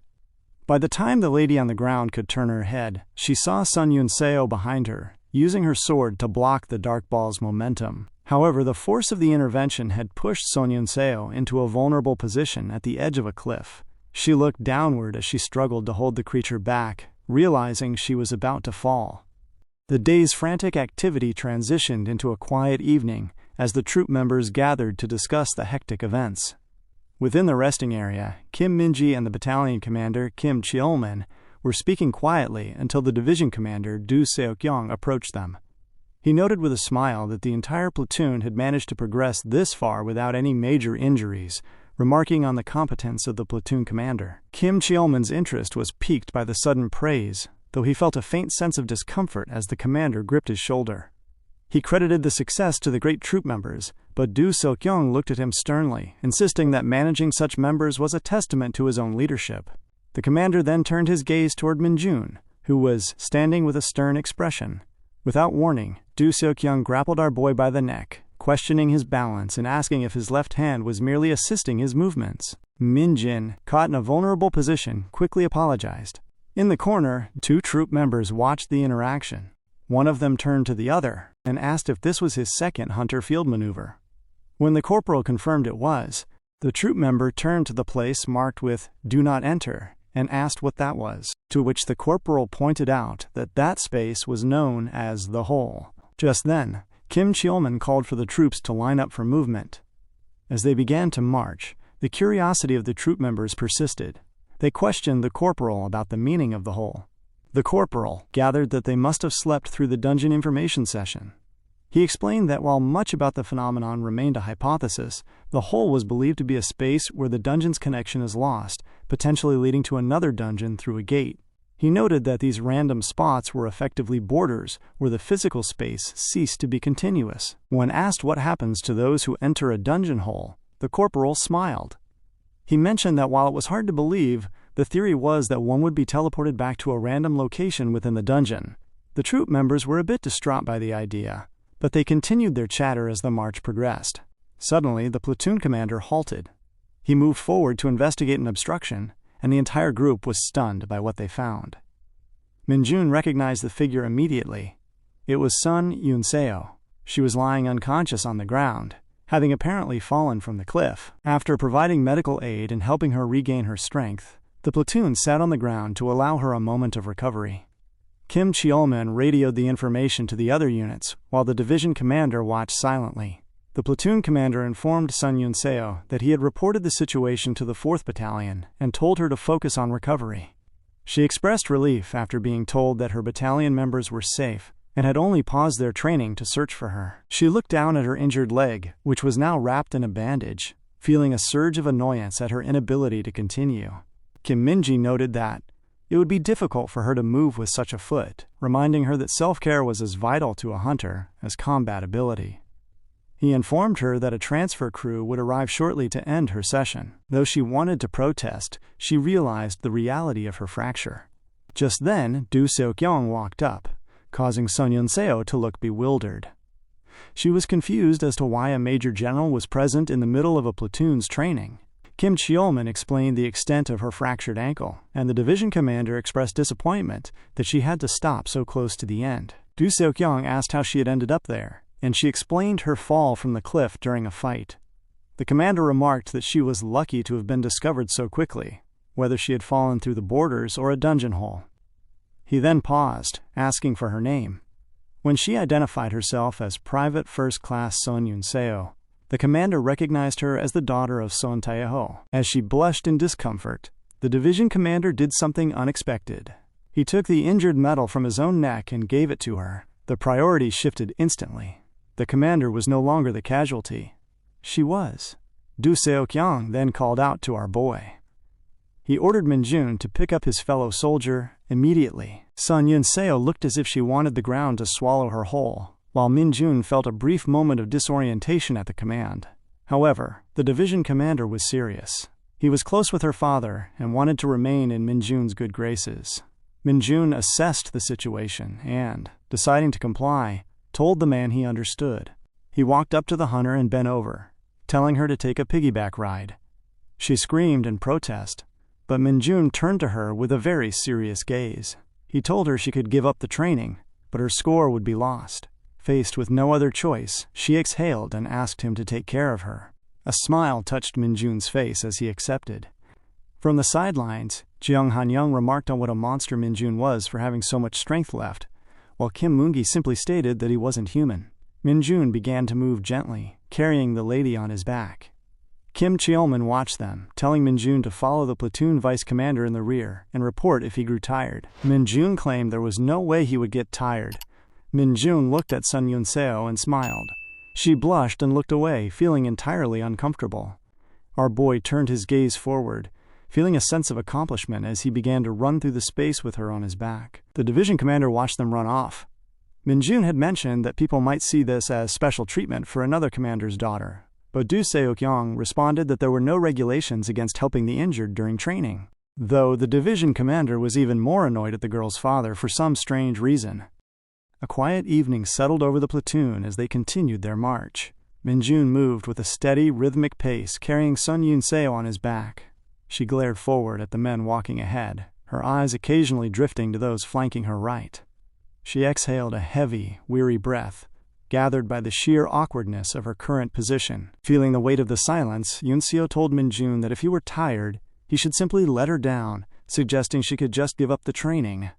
By the time the lady on the ground could turn her head, she saw Sun Yun-seo behind her, using her sword to block the dark ball's momentum. However, the force of the intervention had pushed Sun Yun-seo into a vulnerable position at the edge of a cliff. She looked downward as she struggled to hold the creature back, realizing she was about to fall. The day's frantic activity transitioned into a quiet evening as the troop members gathered to discuss the hectic events. Within the resting area, Kim Min-ji and the battalion commander, Kim Cheolman, were speaking quietly until the division commander, Du Seok-young, approached them. He noted with a smile that the entire platoon had managed to progress this far without any major injuries, remarking on the competence of the platoon commander. Kim Cheolman's interest was piqued by the sudden praise, though he felt a faint sense of discomfort as the commander gripped his shoulder. He credited the success to the great troop members, but Do Seok-young looked at him sternly, insisting that managing such members was a testament to his own leadership. The commander then turned his gaze toward Minjoon, who was standing with a stern expression. Without warning, Do Seok-young grappled our boy by the neck, questioning his balance and asking if his left hand was merely assisting his movements. Minjin, caught in a vulnerable position, quickly apologized. In the corner, 2 troop members watched the interaction. One of them turned to the other and asked if this was his second hunter field maneuver. When the corporal confirmed it was, the troop member turned to the place marked with "Do not enter" and asked what that was, to which the corporal pointed out that that space was known as the hole. Just then, Kim Cheolman called for the troops to line up for movement. As they began to march, the curiosity of the troop members persisted. They questioned the corporal about the meaning of the hole. The corporal gathered that they must have slept through the dungeon information session. He explained that while much about the phenomenon remained a hypothesis, the hole was believed to be a space where the dungeon's connection is lost, potentially leading to another dungeon through a gate. He noted that these random spots were effectively borders where the physical space ceased to be continuous. When asked what happens to those who enter a dungeon hole, the corporal smiled. He mentioned that while it was hard to believe, the theory was that one would be teleported back to a random location within the dungeon. The troop members were a bit distraught by the idea, but they continued their chatter as the march progressed. Suddenly, the platoon commander halted. He moved forward to investigate an obstruction, and the entire group was stunned by what they found. Minjoon recognized the figure immediately. It was Sun Yunseo. She was lying unconscious on the ground, having apparently fallen from the cliff. After providing medical aid and helping her regain her strength, the platoon sat on the ground to allow her a moment of recovery. Kim Cheolman radioed the information to the other units, while the division commander watched silently. The platoon commander informed Sun Yunseo that he had reported the situation to the 4th Battalion and told her to focus on recovery. She expressed relief after being told that her battalion members were safe and had only paused their training to search for her. She looked down at her injured leg, which was now wrapped in a bandage, feeling a surge of annoyance at her inability to continue. Kim Minji noted that it would be difficult for her to move with such a foot, reminding her that self-care was as vital to a hunter as combat ability. He informed her that a transfer crew would arrive shortly to end her session. Though she wanted to protest, she realized the reality of her fracture. Just then, Do Seok-young walked up, causing Sun Yunseo to look bewildered. She was confused as to why a major general was present in the middle of a platoon's training. Kim Cheolman explained the extent of her fractured ankle, and the division commander expressed disappointment that she had to stop so close to the end. Do Seok-young asked how she had ended up there, and she explained her fall from the cliff during a fight. The commander remarked that she was lucky to have been discovered so quickly, whether she had fallen through the borders or a dungeon hole. He then paused, asking for her name. When she identified herself as Private First Class Sun Yunseo, the commander recognized her as the daughter of Son Taeho. As she blushed in discomfort, the division commander did something unexpected. He took the injured medal from his own neck and gave it to her. The priority shifted instantly. The commander was no longer the casualty. She was. Do Seok-young then called out to our boy. He ordered Minjoon to pick up his fellow soldier immediately. Sun Yunseo looked as if she wanted the ground to swallow her whole, while Minjoon felt a brief moment of disorientation at the command. However, the division commander was serious. He was close with her father and wanted to remain in Minjoon's good graces. Minjoon assessed the situation and, deciding to comply, told the man he understood. He walked up to the hunter and bent over, telling her to take a piggyback ride. She screamed in protest, but Minjoon turned to her with a very serious gaze. He told her she could give up the training, but her score would be lost. Faced with no other choice, she exhaled and asked him to take care of her. A smile touched Minjoon's face as he accepted. From the sidelines, Jeong Han-young remarked on what a monster Minjoon was for having so much strength left, while Kim Moon-gi simply stated that he wasn't human. Minjoon began to move gently, carrying the lady on his back. Kim Cheolman watched them, telling Minjoon to follow the platoon vice commander in the rear and report if he grew tired. Minjoon claimed there was no way he would get tired. Minjoon looked at Sun Yunseo and smiled. She blushed and looked away, feeling entirely uncomfortable. Our boy turned his gaze forward, feeling a sense of accomplishment as he began to run through the space with her on his back. The division commander watched them run off. Minjoon had mentioned that people might see this as special treatment for another commander's daughter, but Du Seok-young responded that there were no regulations against helping the injured during training, though the division commander was even more annoyed at the girl's father for some strange reason. A quiet evening settled over the platoon as they continued their march. Minjoon moved with a steady, rhythmic pace, carrying Sun Yun-seo on his back. She glared forward at the men walking ahead, her eyes occasionally drifting to those flanking her right. She exhaled a heavy, weary breath, gathered by the sheer awkwardness of her current position. Feeling the weight of the silence, Yun-seo told Minjoon that if he were tired, he should simply let her down, suggesting she could just give up the training.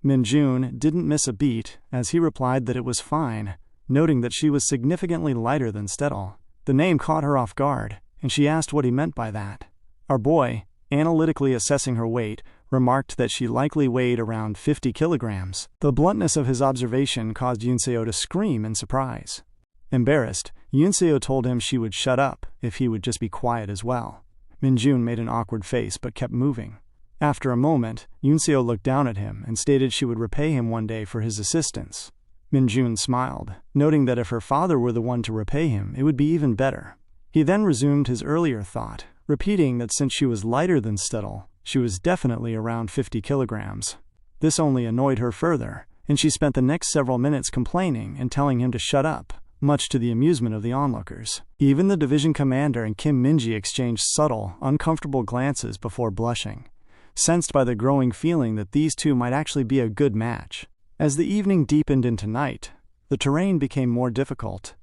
Minjoon didn't miss a beat, as he replied that it was fine, noting that she was significantly lighter than Stettel. The name caught her off guard, and she asked what he meant by that. Our boy, analytically assessing her weight, remarked that she likely weighed around 50 kilograms. The bluntness of his observation caused Yun-seo to scream in surprise. Embarrassed, Yun-seo told him she would shut up if he would just be quiet as well. Minjoon made an awkward face but kept moving. After a moment, Yun-seo looked down at him and stated she would repay him one day for his assistance. Minjoon smiled, noting that if her father were the one to repay him, it would be even better. He then resumed his earlier thought, repeating that since she was lighter than Stettel, she was definitely around 50 kilograms. This only annoyed her further, and she spent the next several minutes complaining and telling him to shut up, much to the amusement of the onlookers. Even the division commander and Kim Min-ji exchanged subtle, uncomfortable glances before blushing, sensed by the growing feeling that these two might actually be a good match. As the evening deepened into night, the terrain became more difficult.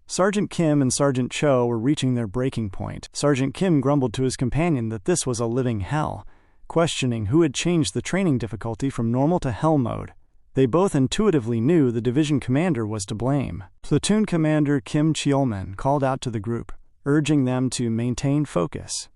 Sergeant Kim and Sergeant Cho were reaching their breaking point. Sergeant Kim grumbled to his companion that this was a living hell, questioning who had changed the training difficulty from normal to hell mode. They both intuitively knew the division commander was to blame. Platoon Commander Kim Cheolman called out to the group, urging them to maintain focus.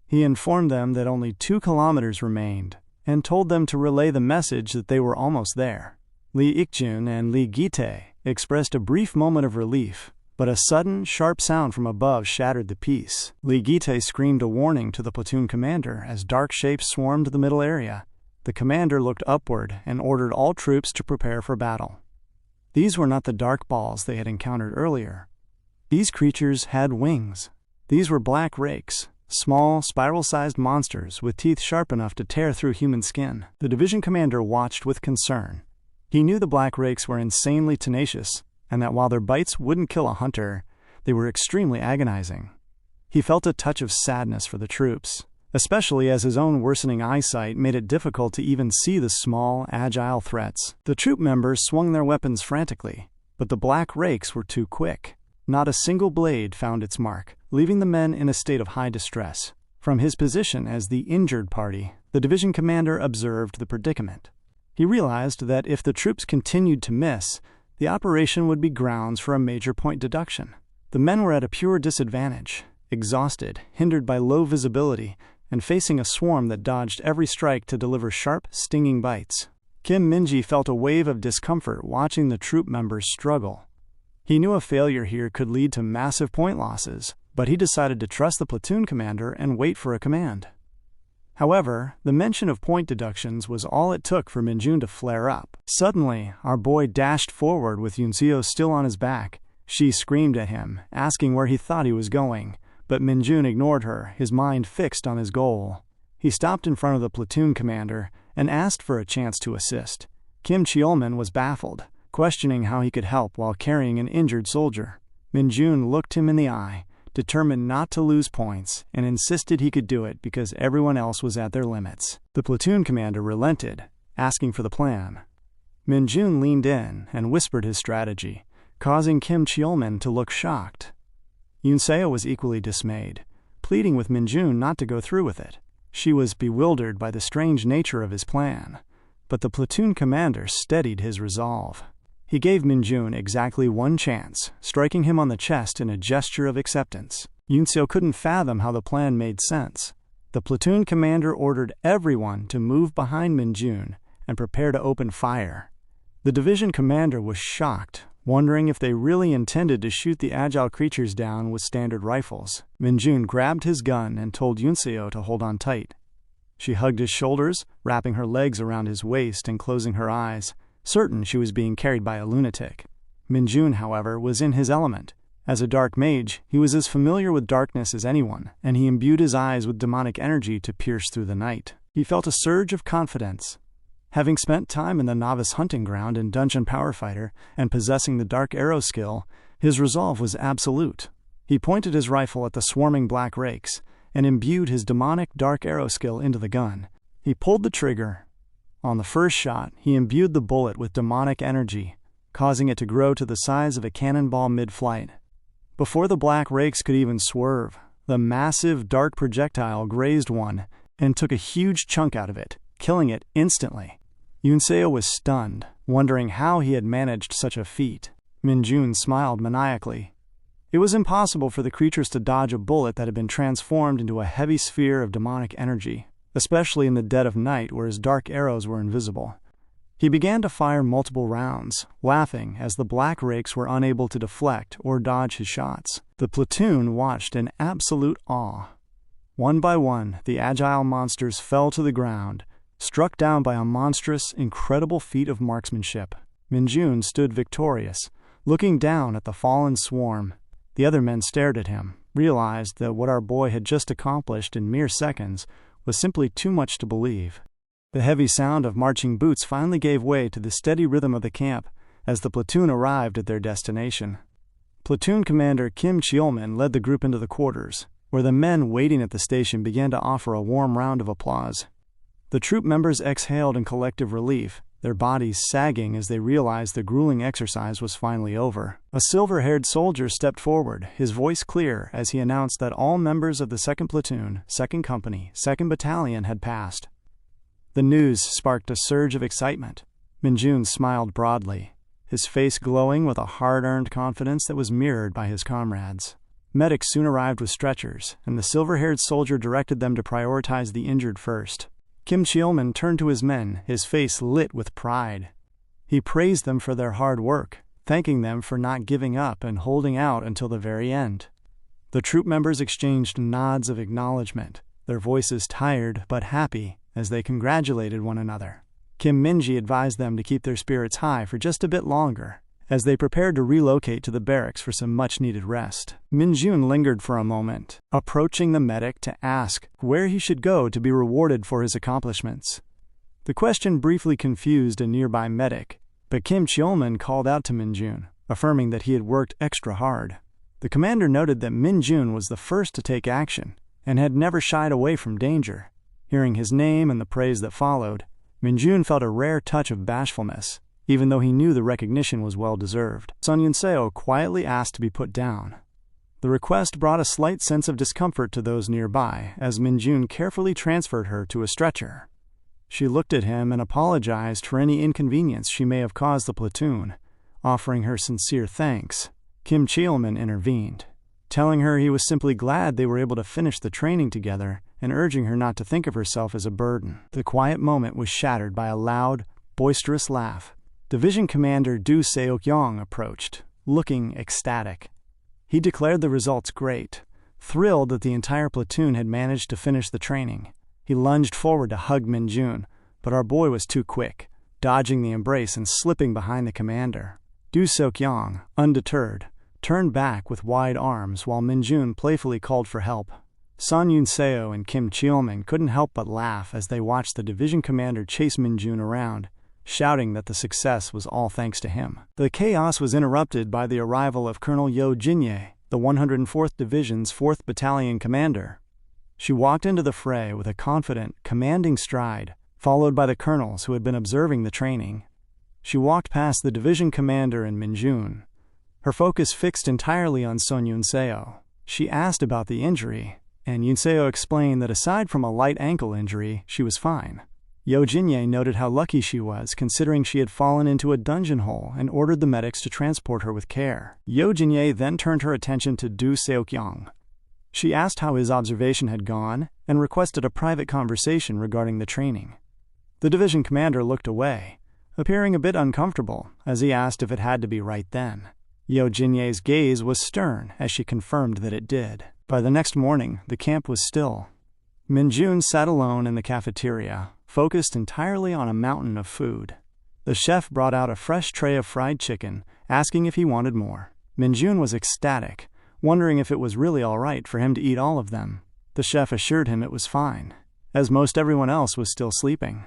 He informed them that only 2 kilometers remained, and told them to relay the message that they were almost there. Lee Ik-jun and Lee Gi-tae expressed a brief moment of relief, but a sudden, sharp sound from above shattered the peace. Lee Gi-tae screamed a warning to the platoon commander as dark shapes swarmed the middle area. The commander looked upward and ordered all troops to prepare for battle. These were not the dark balls they had encountered earlier. These creatures had wings. These were black rakes, small, spiral-sized monsters with teeth sharp enough to tear through human skin. The division commander watched with concern. He knew the black rakes were insanely tenacious, and that while their bites wouldn't kill a hunter, they were extremely agonizing. He felt a touch of sadness for the troops, especially as his own worsening eyesight made it difficult to even see the small, agile threats. The troop members swung their weapons frantically, but the black rakes were too quick. Not a single blade found its mark, leaving the men in a state of high distress. From his position as the injured party, the division commander observed the predicament. He realized that if the troops continued to miss, the operation would be grounds for a major point deduction. The men were at a pure disadvantage, exhausted, hindered by low visibility, and facing a swarm that dodged every strike to deliver sharp, stinging bites. Kim Min-ji felt a wave of discomfort watching the troop members struggle. He knew a failure here could lead to massive point losses, but he decided to trust the platoon commander and wait for a command. However, the mention of point deductions was all it took for Minjoon to flare up. Suddenly, our boy dashed forward with Yun-seo still on his back. She screamed at him, asking where he thought he was going, but Minjoon ignored her, his mind fixed on his goal. He stopped in front of the platoon commander and asked for a chance to assist. Kim Cheolman was baffled, questioning how he could help while carrying an injured soldier. Minjoon looked him in the eye, determined not to lose points, and insisted he could do it because everyone else was at their limits. The platoon commander relented, asking for the plan. Minjoon leaned in and whispered his strategy, causing Kim Cheolman to look shocked. Yun-seo was equally dismayed, pleading with Minjoon not to go through with it. She was bewildered by the strange nature of his plan, but the platoon commander steadied his resolve. He gave Minjoon exactly one chance, striking him on the chest in a gesture of acceptance. Yun-seo couldn't fathom how the plan made sense. The platoon commander ordered everyone to move behind Minjoon and prepare to open fire. The division commander was shocked, wondering if they really intended to shoot the agile creatures down with standard rifles. Minjoon grabbed his gun and told Yunseo to hold on tight. She hugged his shoulders, wrapping her legs around his waist and closing her eyes, certain she was being carried by a lunatic. Minjoon, however, was in his element. As a dark mage, he was as familiar with darkness as anyone, and he imbued his eyes with demonic energy to pierce through the night. He felt a surge of confidence. Having spent time in the novice hunting ground in Dungeon Power Fighter and possessing the dark arrow skill, his resolve was absolute. He pointed his rifle at the swarming black rakes and imbued his demonic dark arrow skill into the gun. He pulled the trigger. On the first shot, he imbued the bullet with demonic energy, causing it to grow to the size of a cannonball mid-flight. Before the black rakes could even swerve, the massive dark projectile grazed one and took a huge chunk out of it, killing it instantly. Yunseo was stunned, wondering how he had managed such a feat. Minjoon smiled maniacally. It was impossible for the creatures to dodge a bullet that had been transformed into a heavy sphere of demonic energy, especially in the dead of night where his dark arrows were invisible. He began to fire multiple rounds, laughing as the black rakes were unable to deflect or dodge his shots. The platoon watched in absolute awe. One by one, the agile monsters fell to the ground, struck down by a monstrous, incredible feat of marksmanship. Minjoon stood victorious, looking down at the fallen swarm. The other men stared at him, realized that what our boy had just accomplished in mere seconds was simply too much to believe. The heavy sound of marching boots finally gave way to the steady rhythm of the camp as the platoon arrived at their destination. Platoon Commander Kim Cheolmin led the group into the quarters, where the men waiting at the station began to offer a warm round of applause. The troop members exhaled in collective relief, their bodies sagging as they realized the grueling exercise was finally over. A silver-haired soldier stepped forward, his voice clear as he announced that all members of the 2nd Platoon, 2nd Company, 2nd Battalion had passed. The news sparked a surge of excitement. Minjoon smiled broadly, his face glowing with a hard-earned confidence that was mirrored by his comrades. Medics soon arrived with stretchers, and the silver-haired soldier directed them to prioritize the injured first. Kim Cheolmin turned to his men, his face lit with pride. He praised them for their hard work, thanking them for not giving up and holding out until the very end. The troop members exchanged nods of acknowledgement, their voices tired but happy as they congratulated one another. Kim Minji advised them to keep their spirits high for just a bit longer, as they prepared to relocate to the barracks for some much-needed rest. Minjoon lingered for a moment, approaching the medic to ask where he should go to be rewarded for his accomplishments. The question briefly confused a nearby medic, but Kim Cheolmin called out to Minjoon, affirming that he had worked extra hard. The commander noted that Minjoon was the first to take action and had never shied away from danger. Hearing his name and the praise that followed, Minjoon felt a rare touch of bashfulness, even though he knew the recognition was well-deserved. Sun Yunseo quietly asked to be put down. The request brought a slight sense of discomfort to those nearby as Minjoon carefully transferred her to a stretcher. She looked at him and apologized for any inconvenience she may have caused the platoon, offering her sincere thanks. Kim Cheolmin intervened, telling her he was simply glad they were able to finish the training together and urging her not to think of herself as a burden. The quiet moment was shattered by a loud, boisterous laugh. Division Commander Du Seok-yong approached, looking ecstatic. He declared the results great, thrilled that the entire platoon had managed to finish the training. He lunged forward to hug Minjoon, but our boy was too quick, dodging the embrace and slipping behind the commander. Du Seok-yong, undeterred, turned back with wide arms while Minjoon playfully called for help. Sun Yunseo and Kim Cheolmin couldn't help but laugh as they watched the division commander chase Minjoon around, shouting that the success was all thanks to him. The chaos was interrupted by the arrival of Colonel Yo Jinye, the 104th Division's 4th Battalion commander. She walked into the fray with a confident, commanding stride, followed by the colonels who had been observing the training. She walked past the division commander and Minjoon, her focus fixed entirely on Sun Yunseo. She asked about the injury, and Yunseo explained that aside from a light ankle injury, she was fine. Yo Jinye noted how lucky she was, considering she had fallen into a dungeon hole, and ordered the medics to transport her with care. Yo Jinye then turned her attention to Du Seok-yong. She asked how his observation had gone, and requested a private conversation regarding the training. The division commander looked away, appearing a bit uncomfortable as he asked if it had to be right then. Yo Jinye's gaze was stern as she confirmed that it did. By the next morning, the camp was still. Minjoon sat alone in the cafeteria, focused entirely on a mountain of food. The chef brought out a fresh tray of fried chicken, asking if he wanted more. Minjoon was ecstatic, wondering if it was really all right for him to eat all of them. The chef assured him it was fine, as most everyone else was still sleeping.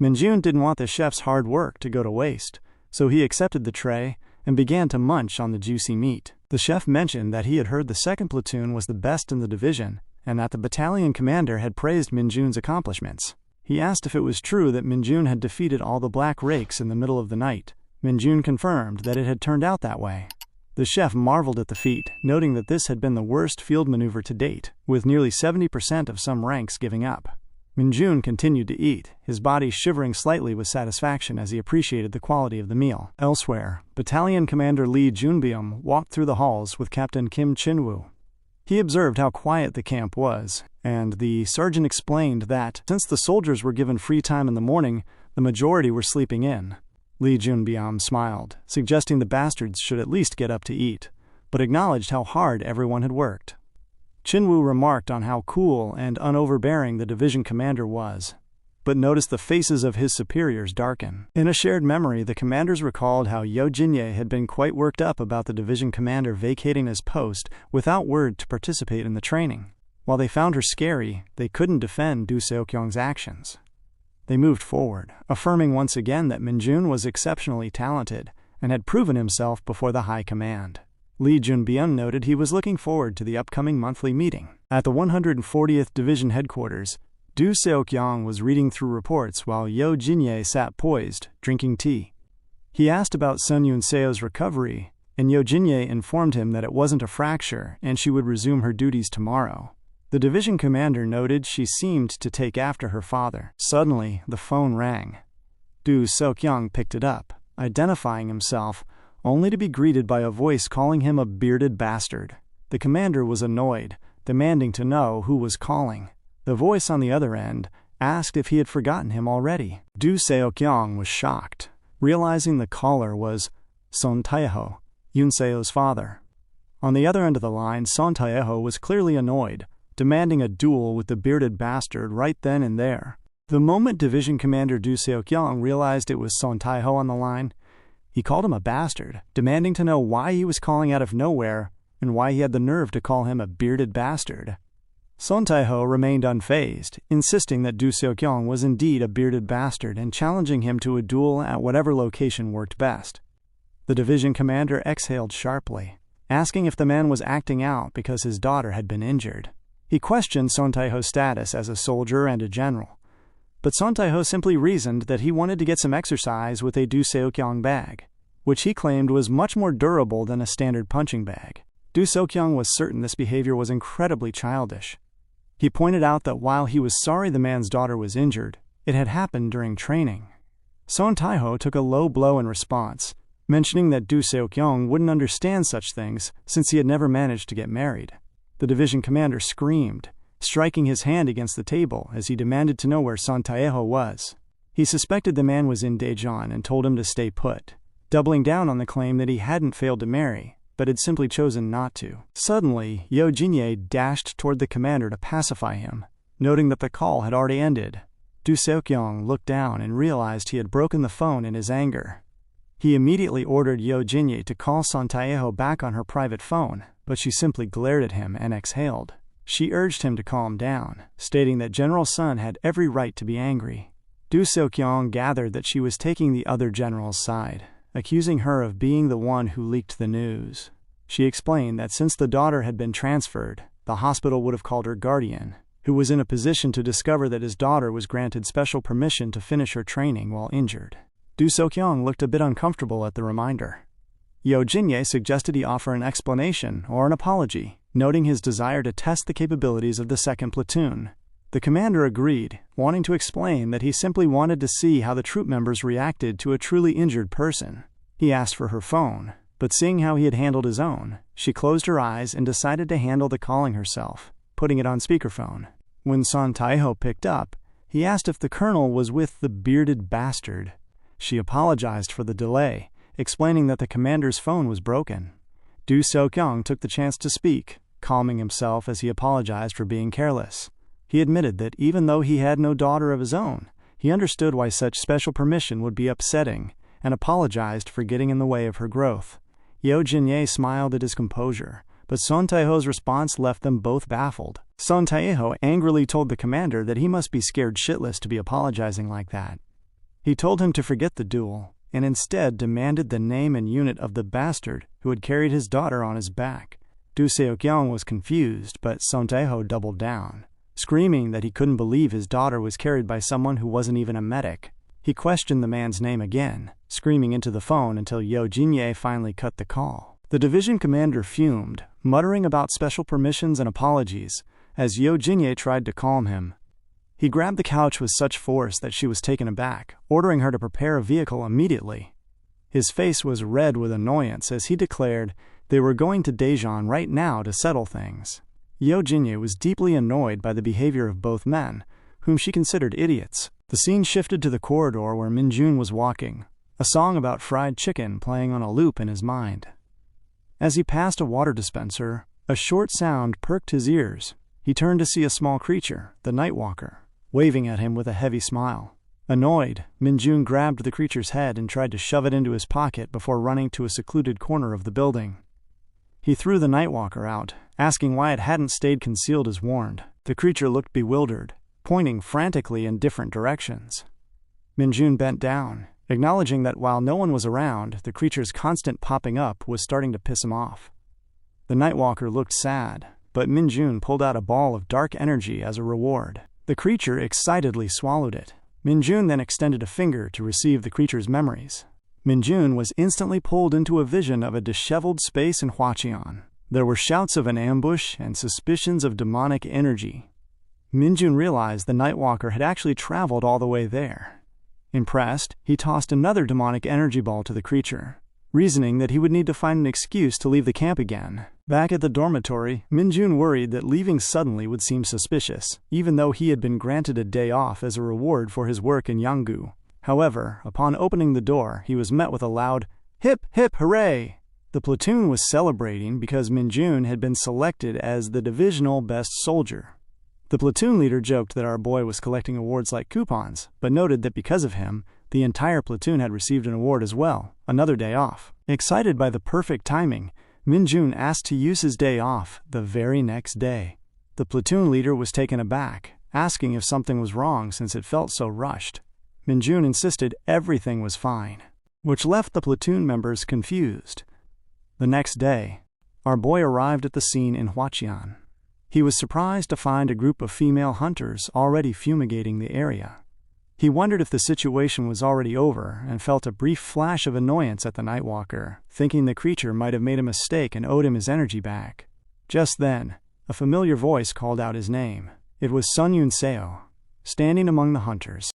Minjoon didn't want the chef's hard work to go to waste, so he accepted the tray and began to munch on the juicy meat. The chef mentioned that he had heard the second platoon was the best in the division and that the battalion commander had praised Minjoon's accomplishments. He asked if it was true that Minjoon had defeated all the Black Rakes in the middle of the night. Minjoon confirmed that it had turned out that way. The chef marveled at the feat, noting that this had been the worst field maneuver to date, with nearly 70% of some ranks giving up. Minjoon continued to eat, his body shivering slightly with satisfaction as he appreciated the quality of the meal. Elsewhere, Battalion Commander Lee Junbyum walked through the halls with Captain Kim Chinwoo. He observed how quiet the camp was, and the sergeant explained that, since the soldiers were given free time in the morning, the majority were sleeping in. Lee Junbyum smiled, suggesting the bastards should at least get up to eat, but acknowledged how hard everyone had worked. Chinwoo remarked on how cool and unoverbearing the division commander was, but noticed the faces of his superiors darken. In a shared memory, the commanders recalled how Yo Jinye had been quite worked up about the division commander vacating his post without word to participate in the training. While they found her scary, they couldn't defend Do Seokyung's actions. They moved forward, affirming once again that Minjoon was exceptionally talented and had proven himself before the high command. Lee Junbyun noted he was looking forward to the upcoming monthly meeting. At the 140th Division headquarters, Do Seokyung was reading through reports while Yo Jinye sat poised, drinking tea. He asked about Sun Yun-seo's recovery, and Yo Jinye informed him that it wasn't a fracture and she would resume her duties tomorrow. The division commander noted she seemed to take after her father. Suddenly, the phone rang. Do Seokyung picked it up, identifying himself, only to be greeted by a voice calling him a bearded bastard. The commander was annoyed, demanding to know who was calling. The voice on the other end asked if he had forgotten him already. Do Seokyung was shocked, realizing the caller was Son Taeho, Yunseo's father. On the other end of the line, Son Taeho was clearly annoyed, demanding a duel with the bearded bastard right then and there. The moment Division Commander Do Seokyung realized it was Son Taeho on the line, he called him a bastard, demanding to know why he was calling out of nowhere and why he had the nerve to call him a bearded bastard. Son Taeho remained unfazed, insisting that Do Seokyung was indeed a bearded bastard and challenging him to a duel at whatever location worked best. The division commander exhaled sharply, asking if the man was acting out because his daughter had been injured. He questioned Son Taeho's status as a soldier and a general, but Son Taeho simply reasoned that he wanted to get some exercise with a Do Seokyung bag, which he claimed was much more durable than a standard punching bag. Do Seokyung was certain this behavior was incredibly childish. He pointed out that while he was sorry the man's daughter was injured, it had happened during training. Son Taeho took a low blow in response, mentioning that Do Seokyung wouldn't understand such things since he had never managed to get married. The division commander screamed, striking his hand against the table as he demanded to know where Son Taeho was. He suspected the man was in Daejeon and told him to stay put, doubling down on the claim that he hadn't failed to marry, but had simply chosen not to. Suddenly, Yo Jinye dashed toward the commander to pacify him, noting that the call had already ended. Do Seokyung looked down and realized he had broken the phone in his anger. He immediately ordered Yo Jinye to call Son Taeho back on her private phone, but she simply glared at him and exhaled. She urged him to calm down, stating that General Sun had every right to be angry. Do Seokyung gathered that she was taking the other general's side, accusing her of being the one who leaked the news. She explained that since the daughter had been transferred, the hospital would have called her guardian, who was in a position to discover that his daughter was granted special permission to finish her training while injured. Do Seokyung looked a bit uncomfortable at the reminder. Yo Jinye suggested he offer an explanation or an apology, noting his desire to test the capabilities of the second platoon. The commander agreed, wanting to explain that he simply wanted to see how the troop members reacted to a truly injured person. He asked for her phone, but seeing how he had handled his own, she closed her eyes and decided to handle the calling herself, putting it on speakerphone. When Son Taeho picked up, he asked if the colonel was with the bearded bastard. She apologized for the delay, explaining that the commander's phone was broken. Do So-kyung took the chance to speak, calming himself as he apologized for being careless. He admitted that even though he had no daughter of his own, he understood why such special permission would be upsetting, and apologized for getting in the way of her growth. Yeo Jin-ye smiled at his composure, but Son Tae-ho's response left them both baffled. Son Tae-ho angrily told the commander that he must be scared shitless to be apologizing like that. He told him to forget the duel, and instead demanded the name and unit of the bastard who had carried his daughter on his back. Do Seo-kyung was confused, but Son Tae-ho doubled down, screaming that he couldn't believe his daughter was carried by someone who wasn't even a medic. He questioned the man's name again, screaming into the phone until Yeo Jin-ye finally cut the call. The division commander fumed, muttering about special permissions and apologies, as Yeo Jin-ye tried to calm him. He grabbed the couch with such force that she was taken aback, ordering her to prepare a vehicle immediately. His face was red with annoyance as he declared they were going to Daejeon right now to settle things. Yeo Jin-ye was deeply annoyed by the behavior of both men, whom she considered idiots. The scene shifted to the corridor where Minjoon was walking, a song about fried chicken playing on a loop in his mind. As he passed a water dispenser, a short sound perked his ears. He turned to see a small creature, the Nightwalker, waving at him with a heavy smile. Annoyed, Minjoon grabbed the creature's head and tried to shove it into his pocket before running to a secluded corner of the building. He threw the Nightwalker out, asking why it hadn't stayed concealed as warned. The creature looked bewildered, pointing frantically in different directions. Minjoon bent down, acknowledging that while no one was around, the creature's constant popping up was starting to piss him off. The Nightwalker looked sad, but Minjoon pulled out a ball of dark energy as a reward. The creature excitedly swallowed it. Minjoon then extended a finger to receive the creature's memories. Minjoon was instantly pulled into a vision of a disheveled space in Hwacheon. There were shouts of an ambush and suspicions of demonic energy. Minjoon realized the Nightwalker had actually traveled all the way there. Impressed, he tossed another demonic energy ball to the creature, reasoning that he would need to find an excuse to leave the camp again. Back at the dormitory, Minjoon worried that leaving suddenly would seem suspicious, even though he had been granted a day off as a reward for his work in Yanggu. However, upon opening the door, he was met with a loud, "Hip, hip, hooray!" The platoon was celebrating because Minjoon had been selected as the divisional best soldier. The platoon leader joked that our boy was collecting awards like coupons, but noted that because of him, the entire platoon had received an award as well, another day off. Excited by the perfect timing, Minjoon asked to use his day off the very next day. The platoon leader was taken aback, asking if something was wrong since it felt so rushed. Minjoon insisted everything was fine, which left the platoon members confused. The next day, our boy arrived at the scene in Hwacheon. He was surprised to find a group of female hunters already fumigating the area. He wondered if the situation was already over and felt a brief flash of annoyance at the Nightwalker, thinking the creature might have made a mistake and owed him his energy back. Just then, a familiar voice called out his name. It was Sun Yun-seo, standing among the hunters.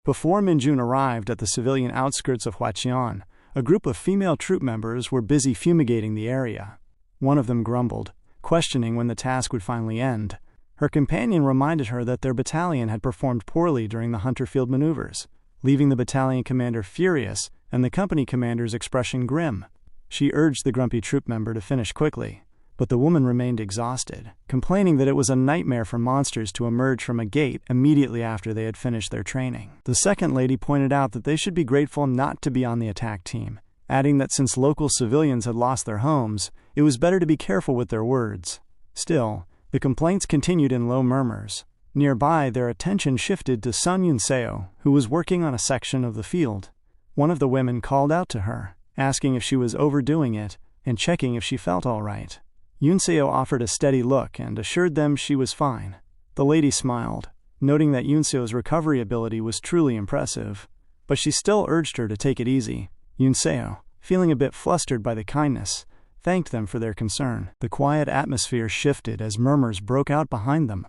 Before Minjoon arrived at the civilian outskirts of Hwacheon, a group of female troop members were busy fumigating the area. One of them grumbled, questioning when the task would finally end. Her companion reminded her that their battalion had performed poorly during the hunter field maneuvers, leaving the battalion commander furious and the company commander's expression grim. She urged the grumpy troop member to finish quickly, but the woman remained exhausted, complaining that it was a nightmare for monsters to emerge from a gate immediately after they had finished their training. The second lady pointed out that they should be grateful not to be on the attack team, adding that since local civilians had lost their homes, it was better to be careful with their words. Still, the complaints continued in low murmurs. Nearby, their attention shifted to Sun Yun-seo, who was working on a section of the field. One of the women called out to her, asking if she was overdoing it and checking if she felt all right. Yun-seo offered a steady look and assured them she was fine. The lady smiled, noting that Yun-seo's recovery ability was truly impressive, but she still urged her to take it easy. Yun-seo, feeling a bit flustered by the kindness, thanked them for their concern. The quiet atmosphere shifted as murmurs broke out behind them.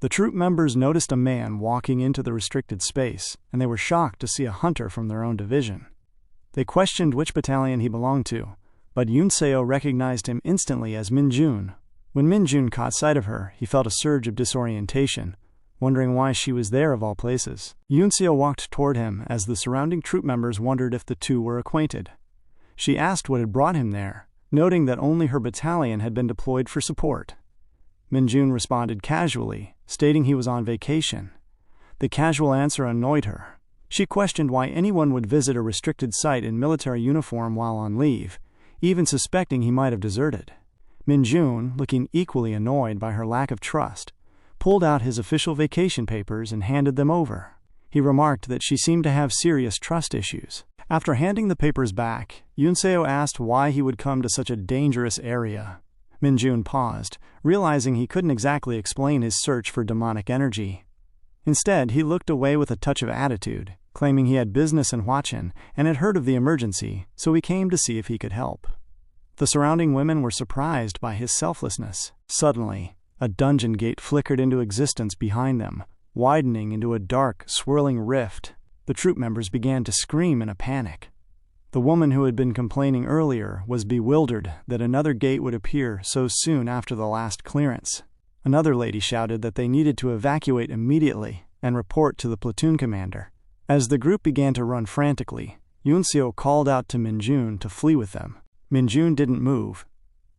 The troop members noticed a man walking into the restricted space, and they were shocked to see a hunter from their own division. They questioned which battalion he belonged to, but Yun-seo recognized him instantly as Minjoon. When Minjoon caught sight of her, he felt a surge of disorientation, wondering why she was there of all places. Yoon-seo walked toward him as the surrounding troop members wondered if the two were acquainted. She asked what had brought him there, noting that only her battalion had been deployed for support. Minjoon responded casually, stating he was on vacation. The casual answer annoyed her. She questioned why anyone would visit a restricted site in military uniform while on leave, even suspecting he might have deserted. Minjoon, looking equally annoyed by her lack of trust, pulled out his official vacation papers and handed them over. He remarked that she seemed to have serious trust issues. After handing the papers back, Yoon-seo asked why he would come to such a dangerous area. Minjoon paused, realizing he couldn't exactly explain his search for demonic energy. Instead, he looked away with a touch of attitude, claiming he had business in Hwacheon and had heard of the emergency, so he came to see if he could help. The surrounding women were surprised by his selflessness. Suddenly, a dungeon gate flickered into existence behind them, widening into a dark, swirling rift. The troop members began to scream in a panic. The woman who had been complaining earlier was bewildered that another gate would appear so soon after the last clearance. Another lady shouted that they needed to evacuate immediately and report to the platoon commander. As the group began to run frantically, Yoon-seo called out to Minjoon to flee with them. Minjoon didn't move.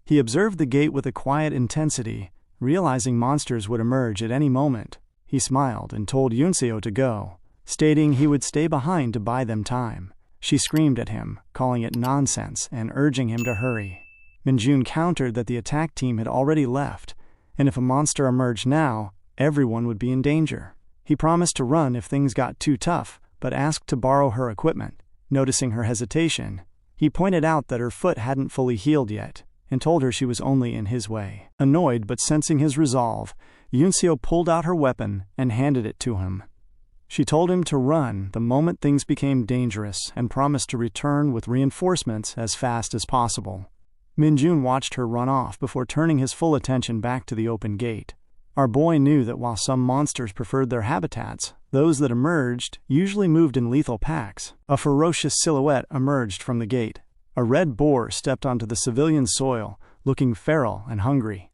He observed the gate with a quiet intensity, realizing monsters would emerge at any moment. He smiled and told Yoon-seo to go, stating he would stay behind to buy them time. She screamed at him, calling it nonsense and urging him to hurry. Minjoon countered that the attack team had already left, and if a monster emerged now, everyone would be in danger. He promised to run if things got too tough, but asked to borrow her equipment. Noticing her hesitation, he pointed out that her foot hadn't fully healed yet, and told her she was only in his way. Annoyed but sensing his resolve, Yoon-seo pulled out her weapon and handed it to him. She told him to run the moment things became dangerous and promised to return with reinforcements as fast as possible. Minjoon watched her run off before turning his full attention back to the open gate. Our boy knew that while some monsters preferred their habitats, those that emerged usually moved in lethal packs. A ferocious silhouette emerged from the gate. A red boar stepped onto the civilian soil, looking feral and hungry.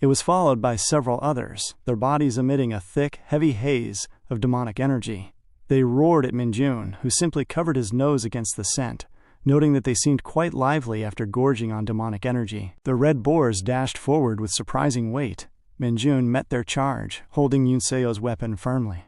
It was followed by several others, their bodies emitting a thick, heavy haze of demonic energy. They roared at Minjoon, who simply covered his nose against the scent, noting that they seemed quite lively after gorging on demonic energy. The red boars dashed forward with surprising weight. Minjoon met their charge, holding Yoon-seo's weapon firmly.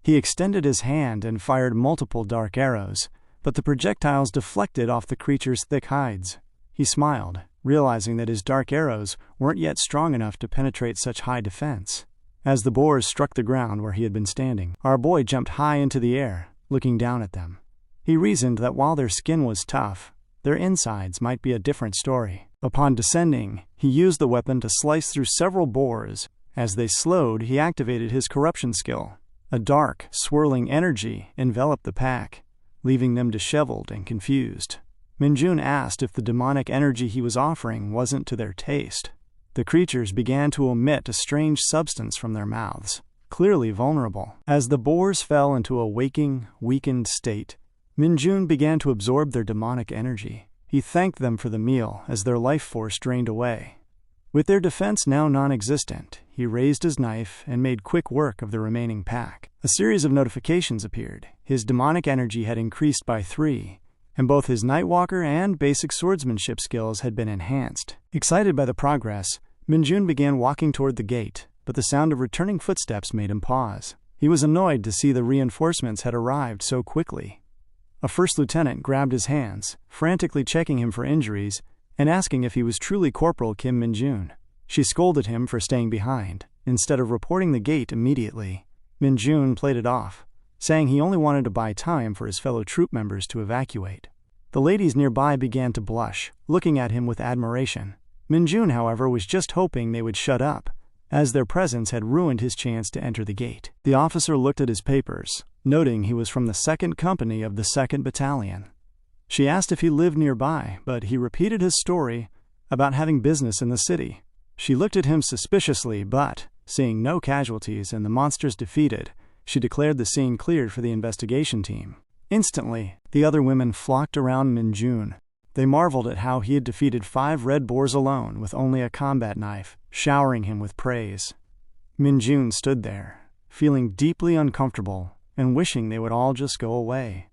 He extended his hand and fired multiple dark arrows, but the projectiles deflected off the creature's thick hides. He smiled, realizing that his dark arrows weren't yet strong enough to penetrate such high defense. As the boars struck the ground where he had been standing, our boy jumped high into the air, looking down at them. He reasoned that while their skin was tough, their insides might be a different story. Upon descending, he used the weapon to slice through several boars. As they slowed, he activated his corruption skill. A dark, swirling energy enveloped the pack, leaving them disheveled and confused. Minjoon asked if the demonic energy he was offering wasn't to their taste. The creatures began to emit a strange substance from their mouths, clearly vulnerable. As the boars fell into a waking, weakened state, Minjoon began to absorb their demonic energy. He thanked them for the meal as their life force drained away. With their defense now non-existent, he raised his knife and made quick work of the remaining pack. A series of notifications appeared. His demonic energy had increased by 3, and both his Nightwalker and basic swordsmanship skills had been enhanced. Excited by the progress, Minjoon began walking toward the gate, but the sound of returning footsteps made him pause. He was annoyed to see the reinforcements had arrived so quickly. A first lieutenant grabbed his hands, frantically checking him for injuries and asking if he was truly Corporal Kim Minjoon. She scolded him for staying behind, instead of reporting the gate immediately. Minjoon played it off, saying he only wanted to buy time for his fellow troop members to evacuate. The ladies nearby began to blush, looking at him with admiration. Minjoon, however, was just hoping they would shut up, as their presence had ruined his chance to enter the gate. The officer looked at his papers, noting he was from the 2nd Company of the 2nd Battalion. She asked if he lived nearby, but he repeated his story about having business in the city. She looked at him suspiciously, but, seeing no casualties and the monsters defeated, she declared the scene cleared for the investigation team. Instantly, the other women flocked around Minjoon. They marveled at how he had defeated 5 red boars alone with only a combat knife, showering him with praise. Minjoon stood there, feeling deeply uncomfortable and wishing they would all just go away.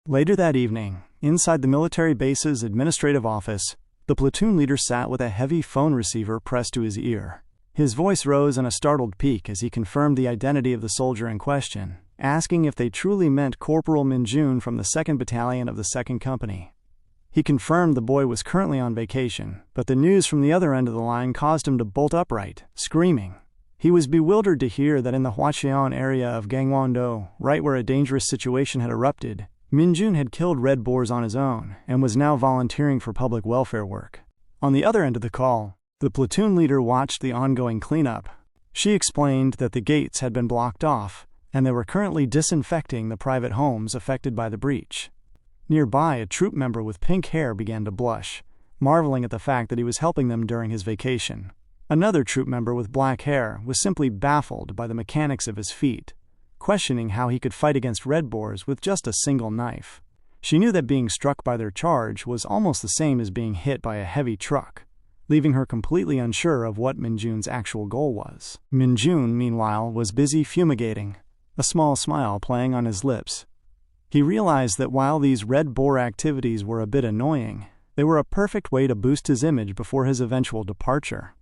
Later that evening, inside the military base's administrative office, the platoon leader sat with a heavy phone receiver pressed to his ear. His voice rose in a startled peak as he confirmed the identity of the soldier in question, asking if they truly meant Corporal Minjoon from the 2nd Battalion of the 2nd Company. He confirmed the boy was currently on vacation, but the news from the other end of the line caused him to bolt upright, screaming. He was bewildered to hear that in the Hwacheon area of Gangwon-do, right where a dangerous situation had erupted, Minjoon had killed red boars on his own and was now volunteering for public welfare work. On the other end of the call, the platoon leader watched the ongoing cleanup. She explained that the gates had been blocked off, and they were currently disinfecting the private homes affected by the breach. Nearby, a troop member with pink hair began to blush, marveling at the fact that he was helping them during his vacation. Another troop member with black hair was simply baffled by the mechanics of his feat, questioning how he could fight against red boars with just a single knife. She knew that being struck by their charge was almost the same as being hit by a heavy truck, leaving her completely unsure of what Minjoon's actual goal was. Minjoon, meanwhile, was busy fumigating, a small smile playing on his lips. He realized that while these red boar activities were a bit annoying, they were a perfect way to boost his image before his eventual departure.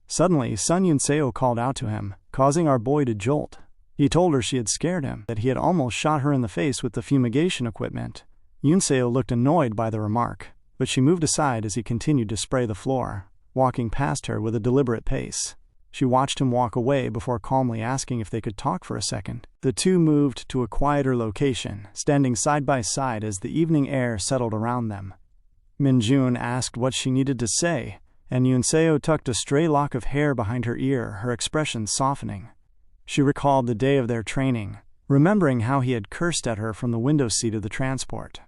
Suddenly, Sun Yunseo called out to him, causing our boy to jolt. He told her she had scared him, that he had almost shot her in the face with the fumigation equipment. Yunseo looked annoyed by the remark, but she moved aside as he continued to spray the floor, walking past her with a deliberate pace. She watched him walk away before calmly asking if they could talk for a second. The two moved to a quieter location, standing side by side as the evening air settled around them. Minjoon asked what she needed to say, and Yunseo tucked a stray lock of hair behind her ear, her expression softening. She recalled the day of their training, remembering how he had cursed at her from the window seat of the transport.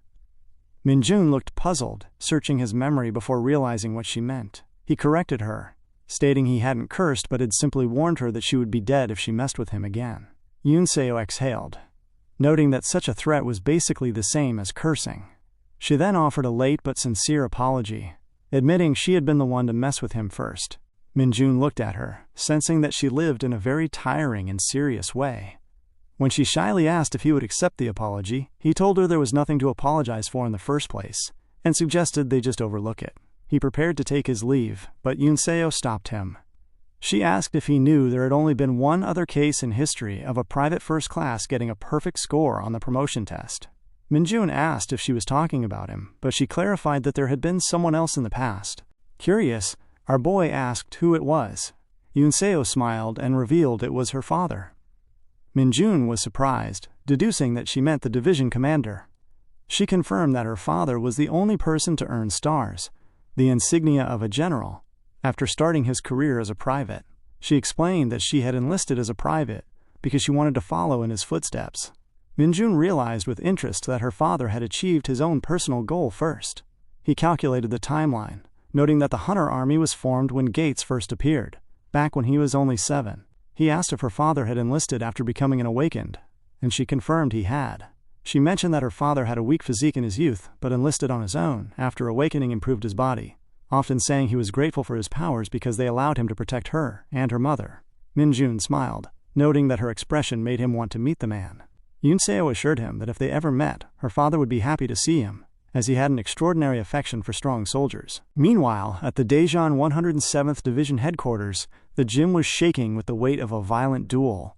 Minjoon looked puzzled, searching his memory before realizing what she meant. He corrected her, stating he hadn't cursed but had simply warned her that she would be dead if she messed with him again. Yunseo exhaled, noting that such a threat was basically the same as cursing. She then offered a late but sincere apology, admitting she had been the one to mess with him first. Minjoon looked at her, sensing that she lived in a very tiring and serious way. When she shyly asked if he would accept the apology, he told her there was nothing to apologize for in the first place, and suggested they just overlook it. He prepared to take his leave, but Yunseo stopped him. She asked if he knew there had only been one other case in history of a private first class getting a perfect score on the promotion test. Minjoon asked if she was talking about him, but she clarified that there had been someone else in the past. Curious, our boy asked who it was. Yunseo smiled and revealed it was her father. Minjoon was surprised, deducing that she meant the division commander. She confirmed that her father was the only person to earn stars, the insignia of a general, after starting his career as a private. She explained that she had enlisted as a private because she wanted to follow in his footsteps. Minjoon realized with interest that her father had achieved his own personal goal first. He calculated the timeline, noting that the Hunter Army was formed when Gates first appeared, back when he was only 7. He asked if her father had enlisted after becoming an awakened, and she confirmed he had. She mentioned that her father had a weak physique in his youth, but enlisted on his own after awakening improved his body, often saying he was grateful for his powers because they allowed him to protect her and her mother. Minjoon smiled, noting that her expression made him want to meet the man. Yunseo assured him that if they ever met, her father would be happy to see him, as he had an extraordinary affection for strong soldiers. Meanwhile, at the Daejeon 107th Division headquarters, the gym was shaking with the weight of a violent duel.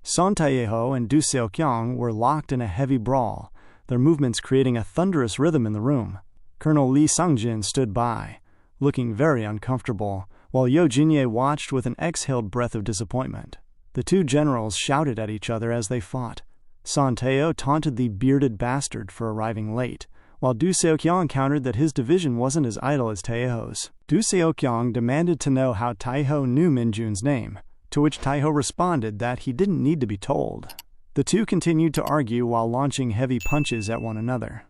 Son Taeho and Du Seokyung were locked in a heavy brawl, their movements creating a thunderous rhythm in the room. Colonel Lee Sungjin stood by, looking very uncomfortable, while Yo Jinye watched with an exhaled breath of disappointment. The two generals shouted at each other as they fought. Son Taeho taunted the bearded bastard for arriving late, while Du Seokyung countered that his division wasn't as idle as Taeho's. Du Seokyung demanded to know how Taeho knew Minjoon's name, to which Taeho responded that he didn't need to be told. The two continued to argue while launching heavy punches at one another.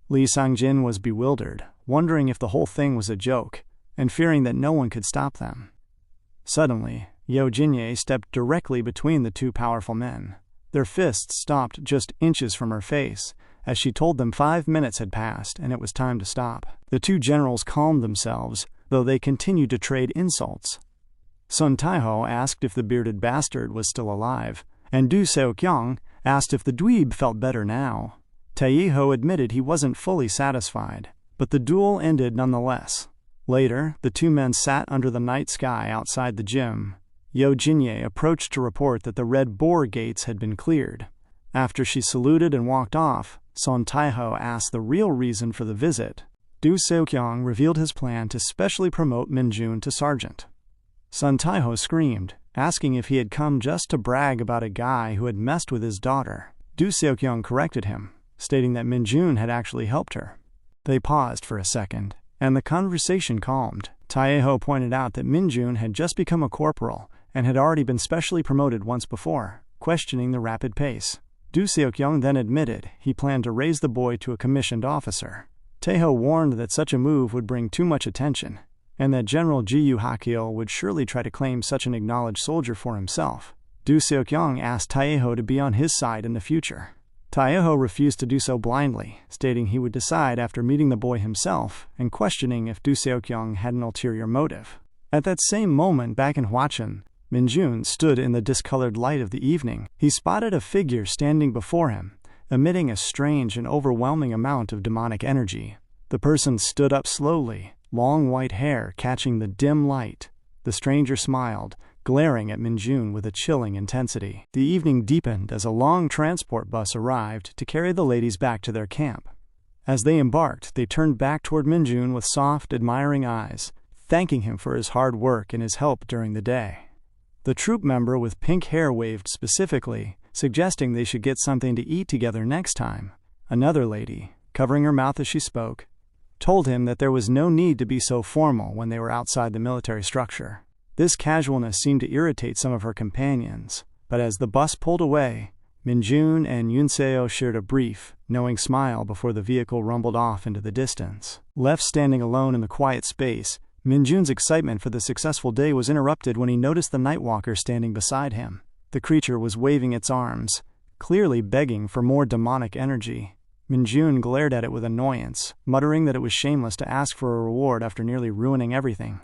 Lee Sangjin was bewildered, wondering if the whole thing was a joke, and fearing that no one could stop them. Suddenly, Yo Jinye stepped directly between the two powerful men. Their fists stopped just inches from her face, as she told them 5 minutes had passed and it was time to stop. The two generals calmed themselves, though they continued to trade insults. Sun Taeho asked if the bearded bastard was still alive, and Du Seokyung asked if the dweeb felt better now. Taeho admitted he wasn't fully satisfied, but the duel ended nonetheless. Later, the two men sat under the night sky outside the gym. Yo Jinye approached to report that the Red Boar gates had been cleared. After she saluted and walked off, Son Taiho asked the real reason for the visit. Du Seokyung revealed his plan to specially promote Minjoon to sergeant. Son Taiho screamed, asking if he had come just to brag about a guy who had messed with his daughter. Du Seokyung corrected him, stating that Minjoon had actually helped her. They paused for a second, and the conversation calmed. Taeho pointed out that Minjoon had just become a corporal and had already been specially promoted once before, questioning the rapid pace. Du Seokyung then admitted he planned to raise the boy to a commissioned officer. Taeho warned that such a move would bring too much attention, and that General Ji-yu Hakil would surely try to claim such an acknowledged soldier for himself. Du Seokyung asked Taeho to be on his side in the future. Taeho refused to do so blindly, stating he would decide after meeting the boy himself and questioning if Du Seokyung had an ulterior motive. At that same moment back in Hwachun, Minjoon stood in the discolored light of the evening. He spotted a figure standing before him, emitting a strange and overwhelming amount of demonic energy. The person stood up slowly, long white hair catching the dim light. The stranger smiled, glaring at Minjoon with a chilling intensity. The evening deepened as a long transport bus arrived to carry the ladies back to their camp. As they embarked, they turned back toward Minjoon with soft, admiring eyes, thanking him for his hard work and his help during the day. The troop member with pink hair waved specifically, suggesting they should get something to eat together next time. Another lady, covering her mouth as she spoke, told him that there was no need to be so formal when they were outside the military structure. This casualness seemed to irritate some of her companions, but as the bus pulled away, Minjoon and Yunseo shared a brief, knowing smile before the vehicle rumbled off into the distance. Left standing alone in the quiet space, Minjoon's excitement for the successful day was interrupted when he noticed the Nightwalker standing beside him. The creature was waving its arms, clearly begging for more demonic energy. Minjoon glared at it with annoyance, muttering that it was shameless to ask for a reward after nearly ruining everything.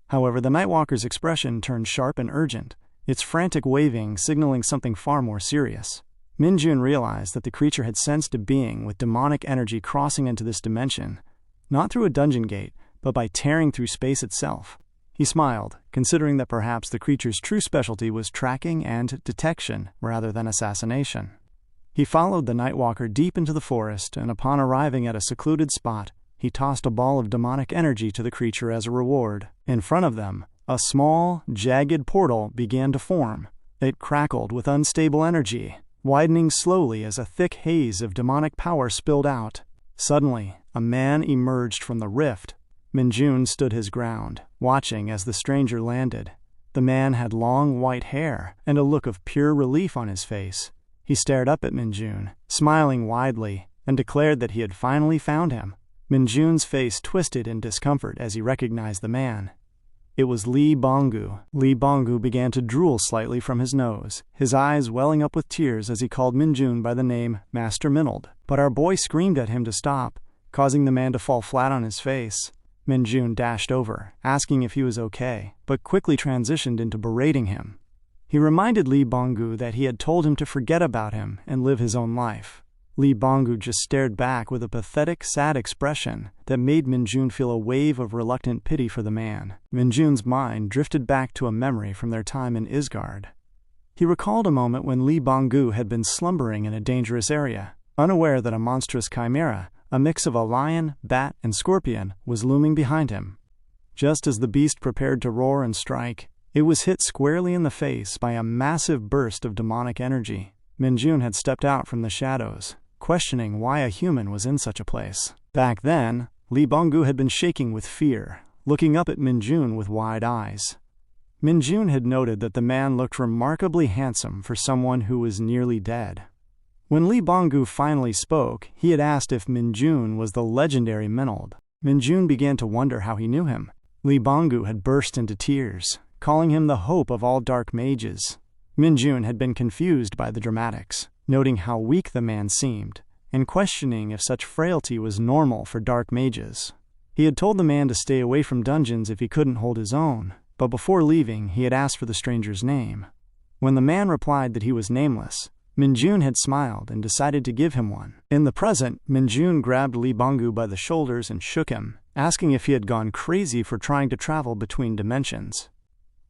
However, the Nightwalker's expression turned sharp and urgent, its frantic waving signaling something far more serious. Minjoon realized that the creature had sensed a being with demonic energy crossing into this dimension, not through a dungeon gate, but by tearing through space itself. He smiled, considering that perhaps the creature's true specialty was tracking and detection rather than assassination. He followed the Nightwalker deep into the forest, and upon arriving at a secluded spot, he tossed a ball of demonic energy to the creature as a reward. In front of them, a small, jagged portal began to form. It crackled with unstable energy, widening slowly as a thick haze of demonic power spilled out. Suddenly, a man emerged from the rift. Minjoon stood his ground, watching as the stranger landed. The man had long white hair and a look of pure relief on his face. He stared up at Minjoon, smiling widely, and declared that he had finally found him. Minjoon's face twisted in discomfort as he recognized the man. It was Lee Bonggu. Lee Bonggu began to drool slightly from his nose, his eyes welling up with tears as he called Minjoon by the name Master Minold. But our boy screamed at him to stop, causing the man to fall flat on his face. Minjoon dashed over, asking if he was okay, but quickly transitioned into berating him. He reminded Lee Bonggu that he had told him to forget about him and live his own life. Lee Bonggu just stared back with a pathetic, sad expression that made Minjoon feel a wave of reluctant pity for the man. Minjoon's mind drifted back to a memory from their time in Isgard. He recalled a moment when Lee Bonggu had been slumbering in a dangerous area, unaware that a monstrous chimera, a mix of a lion, bat, and scorpion, was looming behind him. Just as the beast prepared to roar and strike, it was hit squarely in the face by a massive burst of demonic energy. Minjoon had stepped out from the shadows, questioning why a human was in such a place. Back then, Lee Bonggu had been shaking with fear, looking up at Minjoon with wide eyes. Minjoon had noted that the man looked remarkably handsome for someone who was nearly dead. When Lee Bonggu finally spoke, he had asked if Minjoon was the legendary Minold. Minjoon began to wonder how he knew him. Lee Bonggu had burst into tears, calling him the hope of all Dark Mages. Minjoon had been confused by the dramatics, noting how weak the man seemed, and questioning if such frailty was normal for Dark Mages. He had told the man to stay away from dungeons if he couldn't hold his own, but before leaving he had asked for the stranger's name. When the man replied that he was nameless, Minjoon had smiled and decided to give him one. In the present, Minjoon grabbed Lee Banggu by the shoulders and shook him, asking if he had gone crazy for trying to travel between dimensions.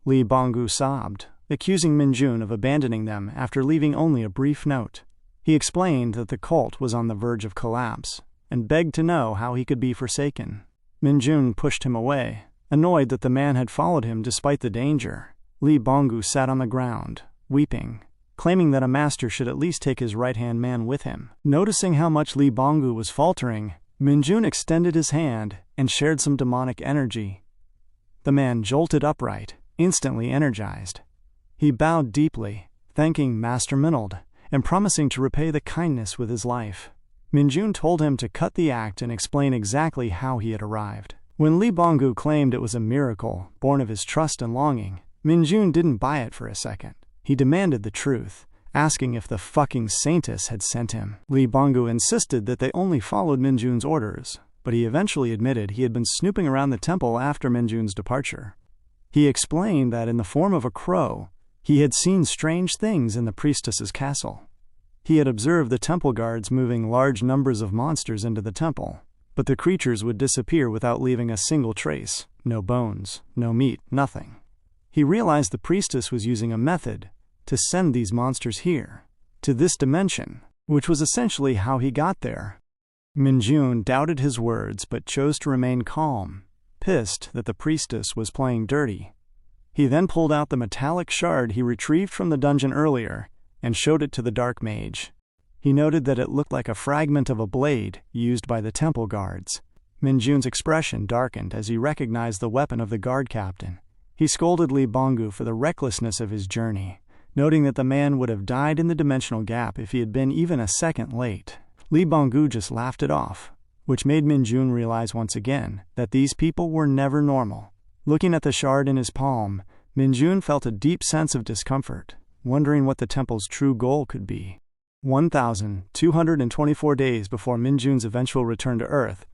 Lee Banggu sobbed, accusing Minjoon of abandoning them after leaving only a brief note. He explained that the cult was on the verge of collapse, and begged to know how he could be forsaken. Minjoon pushed him away, annoyed that the man had followed him despite the danger. Lee Banggu sat on the ground, weeping, claiming that a master should at least take his right-hand man with him. Noticing how much Lee Banggu was faltering, Minjoon extended his hand and shared some demonic energy. The man jolted upright, instantly energized. He bowed deeply, thanking Master Minold, and promising to repay the kindness with his life. Minjoon told him to cut the act and explain exactly how he had arrived. When Lee Banggu claimed it was a miracle, born of his trust and longing, Minjoon didn't buy it for a second. He demanded the truth, asking if the fucking saintess had sent him. Lee Banggu insisted that they only followed Minjoon's orders, but he eventually admitted he had been snooping around the temple after Minjoon's departure. He explained that in the form of a crow, he had seen strange things in the priestess's castle. He had observed the temple guards moving large numbers of monsters into the temple, but the creatures would disappear without leaving a single trace. No bones, no meat, nothing. He realized the priestess was using a method to send these monsters here, to this dimension, which was essentially how he got there. Minjoon doubted his words but chose to remain calm, pissed that the priestess was playing dirty. He then pulled out the metallic shard he retrieved from the dungeon earlier and showed it to the Dark Mage. He noted that it looked like a fragment of a blade used by the temple guards. Minjoon's expression darkened as he recognized the weapon of the guard captain. He scolded Lee Banggu for the recklessness of his journey, noting that the man would have died in the dimensional gap if he had been even a second late. Lee Banggu just laughed it off, which made Minjoon realize once again that these people were never normal. Looking at the shard in his palm, Minjoon felt a deep sense of discomfort, wondering what the temple's true goal could be. 1,224 days before Minjoon's eventual return to Earth,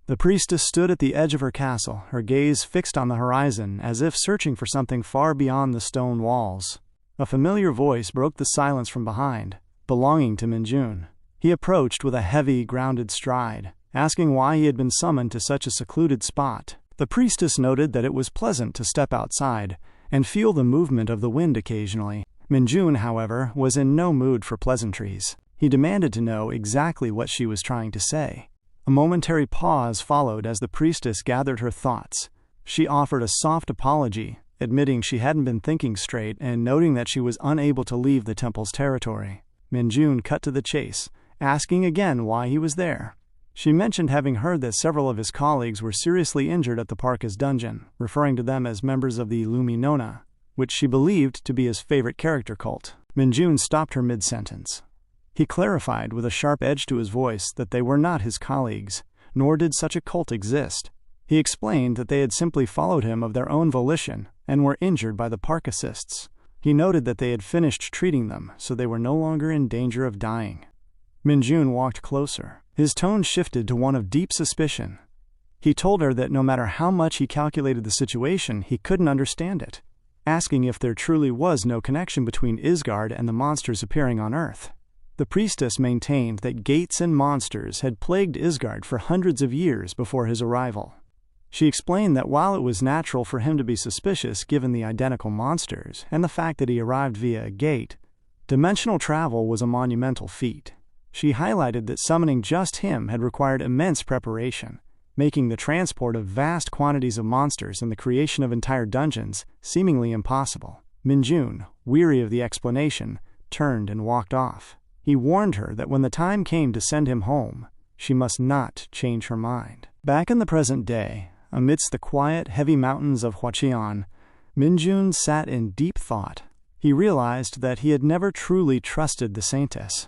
the priestess stood at the edge of her castle, her gaze fixed on the horizon as if searching for something far beyond the stone walls. A familiar voice broke the silence from behind, belonging to Minjoon. He approached with a heavy, grounded stride, asking why he had been summoned to such a secluded spot. The priestess noted that it was pleasant to step outside and feel the movement of the wind occasionally. Minjoon, however, was in no mood for pleasantries. He demanded to know exactly what she was trying to say. A momentary pause followed as the priestess gathered her thoughts. She offered a soft apology, admitting she hadn't been thinking straight and noting that she was unable to leave the temple's territory. Minjoon cut to the chase, asking again why he was there. She mentioned having heard that several of his colleagues were seriously injured at the Parkas dungeon, referring to them as members of the Luminona, which she believed to be his favorite character cult. Minjoon stopped her mid-sentence. He clarified with a sharp edge to his voice that they were not his colleagues, nor did such a cult exist. He explained that they had simply followed him of their own volition and were injured by the Parkasists. He noted that they had finished treating them, so they were no longer in danger of dying. Minjoon walked closer. His tone shifted to one of deep suspicion. He told her that no matter how much he calculated the situation, he couldn't understand it, asking if there truly was no connection between Isgard and the monsters appearing on Earth. The priestess maintained that gates and monsters had plagued Isgard for hundreds of years before his arrival. She explained that while it was natural for him to be suspicious given the identical monsters and the fact that he arrived via a gate, dimensional travel was a monumental feat. She highlighted that summoning just him had required immense preparation, making the transport of vast quantities of monsters and the creation of entire dungeons seemingly impossible. Minjoon, weary of the explanation, turned and walked off. He warned her that when the time came to send him home, she must not change her mind. Back in the present day, amidst the quiet, heavy mountains of Hwacheon, Minjoon sat in deep thought. He realized that he had never truly trusted the saintess.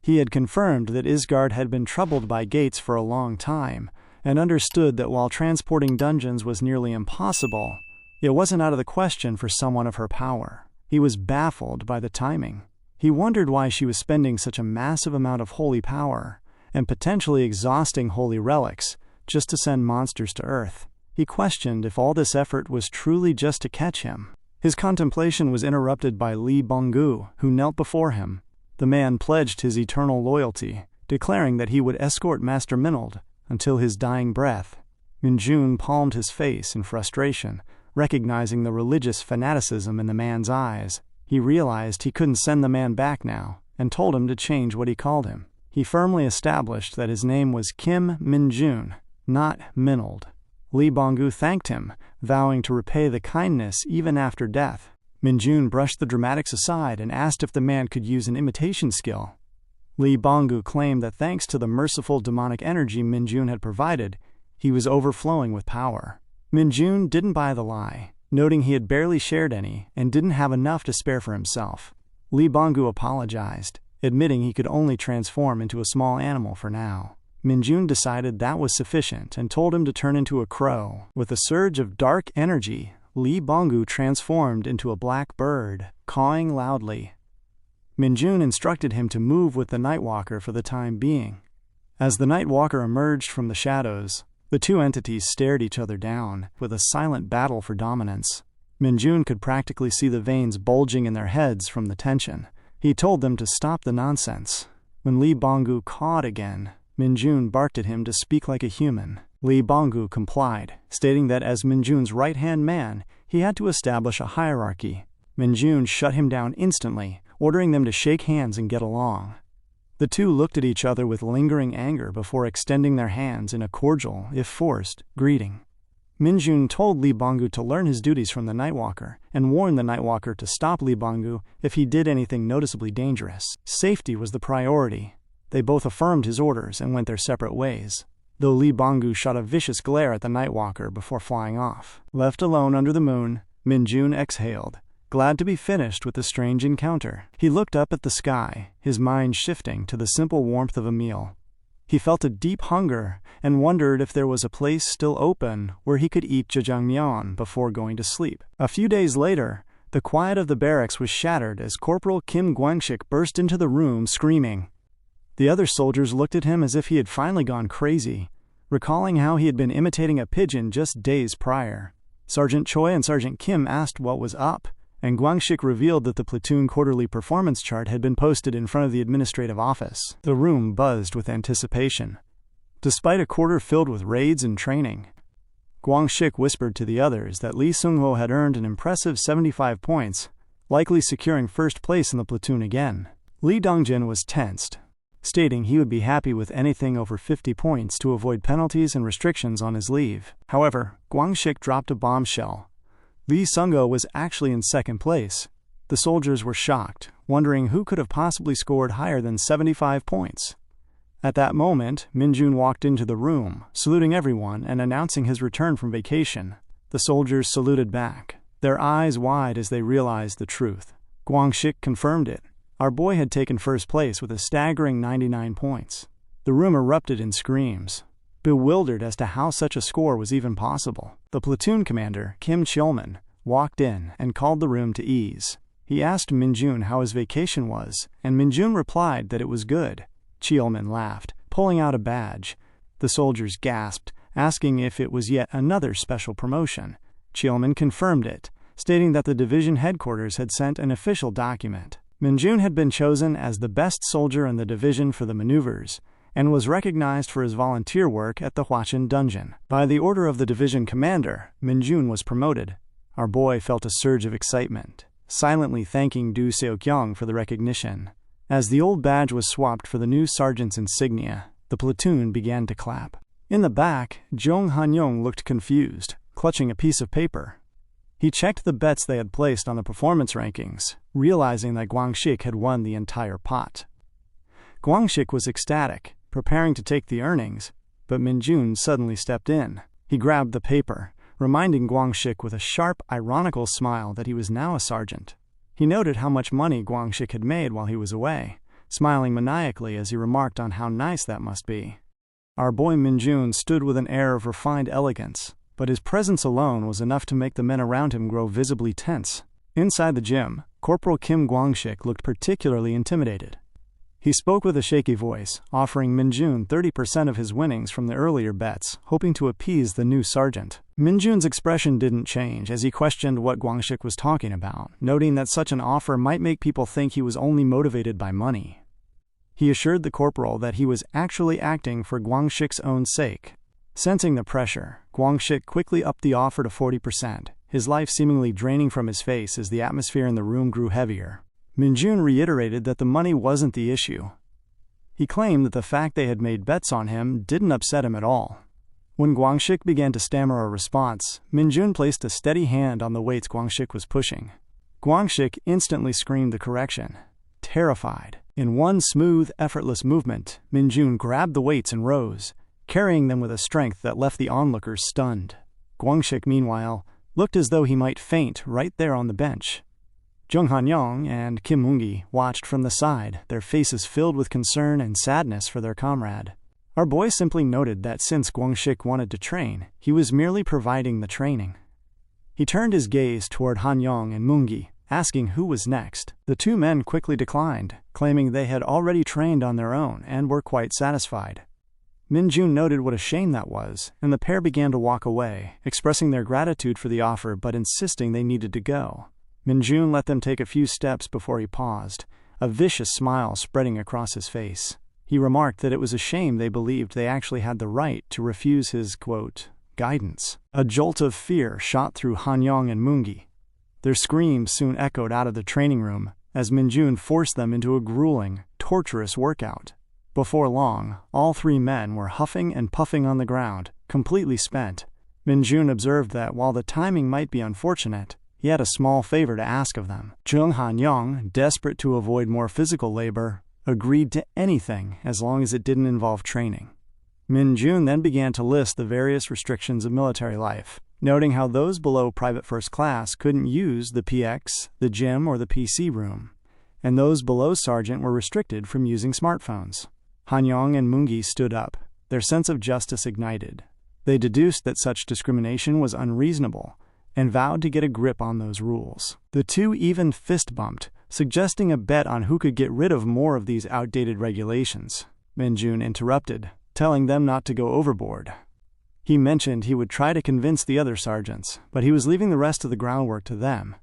He had confirmed that Isgard had been troubled by gates for a long time, and understood that while transporting dungeons was nearly impossible, it wasn't out of the question for someone of her power. He was baffled by the timing. He wondered why she was spending such a massive amount of holy power, and potentially exhausting holy relics, just to send monsters to Earth. He questioned if all this effort was truly just to catch him. His contemplation was interrupted by Lee Bong-gu, who knelt before him. The man pledged his eternal loyalty, declaring that he would escort Master Minold until his dying breath. Minjoon palmed his face in frustration, recognizing the religious fanaticism in the man's eyes. He realized he couldn't send the man back now, and told him to change what he called him. He firmly established that his name was Kim Minjoon, not Minold. Lee Bong-gu thanked him, vowing to repay the kindness even after death. Minjoon brushed the dramatics aside and asked if the man could use an imitation skill. Lee Bong-gu claimed that thanks to the merciful demonic energy Minjoon had provided, he was overflowing with power. Minjoon didn't buy the lie, noting he had barely shared any and didn't have enough to spare for himself. Lee Bong-gu apologized, admitting he could only transform into a small animal for now. Minjoon decided that was sufficient and told him to turn into a crow. With a surge of dark energy, Lee Bong-gu transformed into a black bird, cawing loudly. Minjoon instructed him to move with the Nightwalker for the time being. As the Nightwalker emerged from the shadows, the two entities stared each other down, with a silent battle for dominance. Minjoon could practically see the veins bulging in their heads from the tension. He told them to stop the nonsense. When Lee Bong-gu cawed again, Minjoon barked at him to speak like a human. Lee Bong-gu complied, stating that as Minjoon's right-hand man, he had to establish a hierarchy. Minjoon shut him down instantly, ordering them to shake hands and get along. The two looked at each other with lingering anger before extending their hands in a cordial, if forced, greeting. Minjoon told Lee Bong-gu to learn his duties from the Nightwalker and warned the Nightwalker to stop Lee Bong-gu if he did anything noticeably dangerous. Safety was the priority. They both affirmed his orders and went their separate ways, though Lee Bong-gu shot a vicious glare at the Nightwalker before flying off. Left alone under the moon, Minjoon exhaled, glad to be finished with the strange encounter. He looked up at the sky, his mind shifting to the simple warmth of a meal. He felt a deep hunger and wondered if there was a place still open where he could eat jjajangmyeon before going to sleep. A few days later, the quiet of the barracks was shattered as Corporal Kim Gwangshik burst into the room screaming. The other soldiers looked at him as if he had finally gone crazy, recalling how he had been imitating a pigeon just days prior. Sergeant Choi and Sergeant Kim asked what was up, and Gwangshik revealed that the platoon quarterly performance chart had been posted in front of the administrative office. The room buzzed with anticipation. Despite a quarter filled with raids and training, Gwangshik whispered to the others that Lee Seung-ho had earned an impressive 75 points, likely securing first place in the platoon again. Lee Dongjin was tensed, stating he would be happy with anything over 50 points to avoid penalties and restrictions on his leave. However, Gwangshik dropped a bombshell. Lee Seung-ho was actually in second place. The soldiers were shocked, wondering who could have possibly scored higher than 75 points. At that moment, Minjoon walked into the room, saluting everyone and announcing his return from vacation. The soldiers saluted back, their eyes wide as they realized the truth. Gwangshik confirmed it. Our boy had taken first place with a staggering 99 points. The room erupted in screams, bewildered as to how such a score was even possible. The platoon commander, Kim Cheolman, walked in and called the room to ease. He asked Minjoon how his vacation was, and Minjoon replied that it was good. Cheolman laughed, pulling out a badge. The soldiers gasped, asking if it was yet another special promotion. Cheolman confirmed it, stating that the division headquarters had sent an official document. Minjoon had been chosen as the best soldier in the division for the maneuvers, and was recognized for his volunteer work at the Hwachin dungeon. By the order of the division commander, Minjoon was promoted. Our boy felt a surge of excitement, silently thanking Do Seo-kyung for the recognition. As the old badge was swapped for the new sergeant's insignia, the platoon began to clap. In the back, Jong Han-yong looked confused, clutching a piece of paper. He checked the bets they had placed on the performance rankings, realizing that Gwangshik had won the entire pot. Gwangshik was ecstatic, preparing to take the earnings, but Minjoon suddenly stepped in. He grabbed the paper, reminding Gwangshik with a sharp, ironical smile that he was now a sergeant. He noted how much money Gwangshik had made while he was away, smiling maniacally as he remarked on how nice that must be. Our boy Minjoon stood with an air of refined elegance, but his presence alone was enough to make the men around him grow visibly tense. Inside the gym, Corporal Kim Gwangshik looked particularly intimidated. He spoke with a shaky voice, offering Minjoon 30% of his winnings from the earlier bets, hoping to appease the new sergeant. Minjoon's expression didn't change as he questioned what Guangxik was talking about, noting that such an offer might make people think he was only motivated by money. He assured the corporal that he was actually acting for Guangxik's own sake. Sensing the pressure, Guangxik quickly upped the offer to 40%, his life seemingly draining from his face as the atmosphere in the room grew heavier. Minjoon reiterated that the money wasn't the issue. He claimed that the fact they had made bets on him didn't upset him at all. When Guangxik began to stammer a response, Minjoon placed a steady hand on the weights Guangxik was pushing. Guangxik instantly screamed the correction. Terrified, in one smooth, effortless movement, Minjoon grabbed the weights and rose, carrying them with a strength that left the onlookers stunned. Guangxik, meanwhile, looked as though he might faint right there on the bench. Jung Han-yong and Kim Moongi watched from the side, their faces filled with concern and sadness for their comrade. Our boy simply noted that since Guangxik wanted to train, he was merely providing the training. He turned his gaze toward Han-yong and Moongi, asking who was next. The two men quickly declined, claiming they had already trained on their own and were quite satisfied. Minjoon noted what a shame that was, and the pair began to walk away, expressing their gratitude for the offer but insisting they needed to go. Minjoon let them take a few steps before he paused, a vicious smile spreading across his face. He remarked that it was a shame they believed they actually had the right to refuse his, quote, guidance. A jolt of fear shot through Han-yong and Moongi. Their screams soon echoed out of the training room as Minjoon forced them into a grueling, torturous workout. Before long, all three men were huffing and puffing on the ground, completely spent. Minjoon observed that while the timing might be unfortunate, he had a small favor to ask of them. Jung Han-yong, desperate to avoid more physical labor, agreed to anything as long as it didn't involve training. Minjoon then began to list the various restrictions of military life, noting how those below private first class couldn't use the PX, the gym, or the PC room, and those below sergeant were restricted from using smartphones. Han-yong and Moongi stood up, their sense of justice ignited. They deduced that such discrimination was unreasonable, and vowed to get a grip on those rules. The two even fist-bumped, suggesting a bet on who could get rid of more of these outdated regulations. Minjoon interrupted, telling them not to go overboard. He mentioned he would try to convince the other sergeants, but he was leaving the rest of the groundwork to them.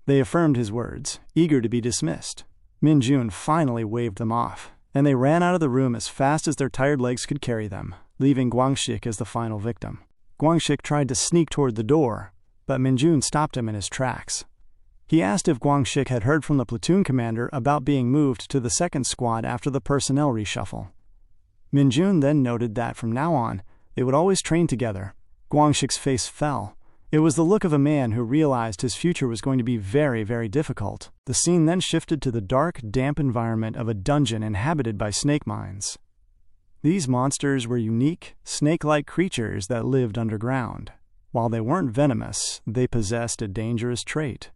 They affirmed his words, eager to be dismissed. Minjoon finally waved them off, and they ran out of the room as fast as their tired legs could carry them, leaving Guangxik as the final victim. Guangxik tried to sneak toward the door, but Minjoon stopped him in his tracks. He asked if Guangxik had heard from the platoon commander about being moved to the second squad after the personnel reshuffle. Minjoon then noted that from now on, they would always train together. Guangxik's face fell. It was the look of a man who realized his future was going to be very, very difficult. The scene then shifted to the dark, damp environment of a dungeon inhabited by snake mines. These monsters were unique, snake-like creatures that lived underground. While they weren't venomous, they possessed a dangerous trait.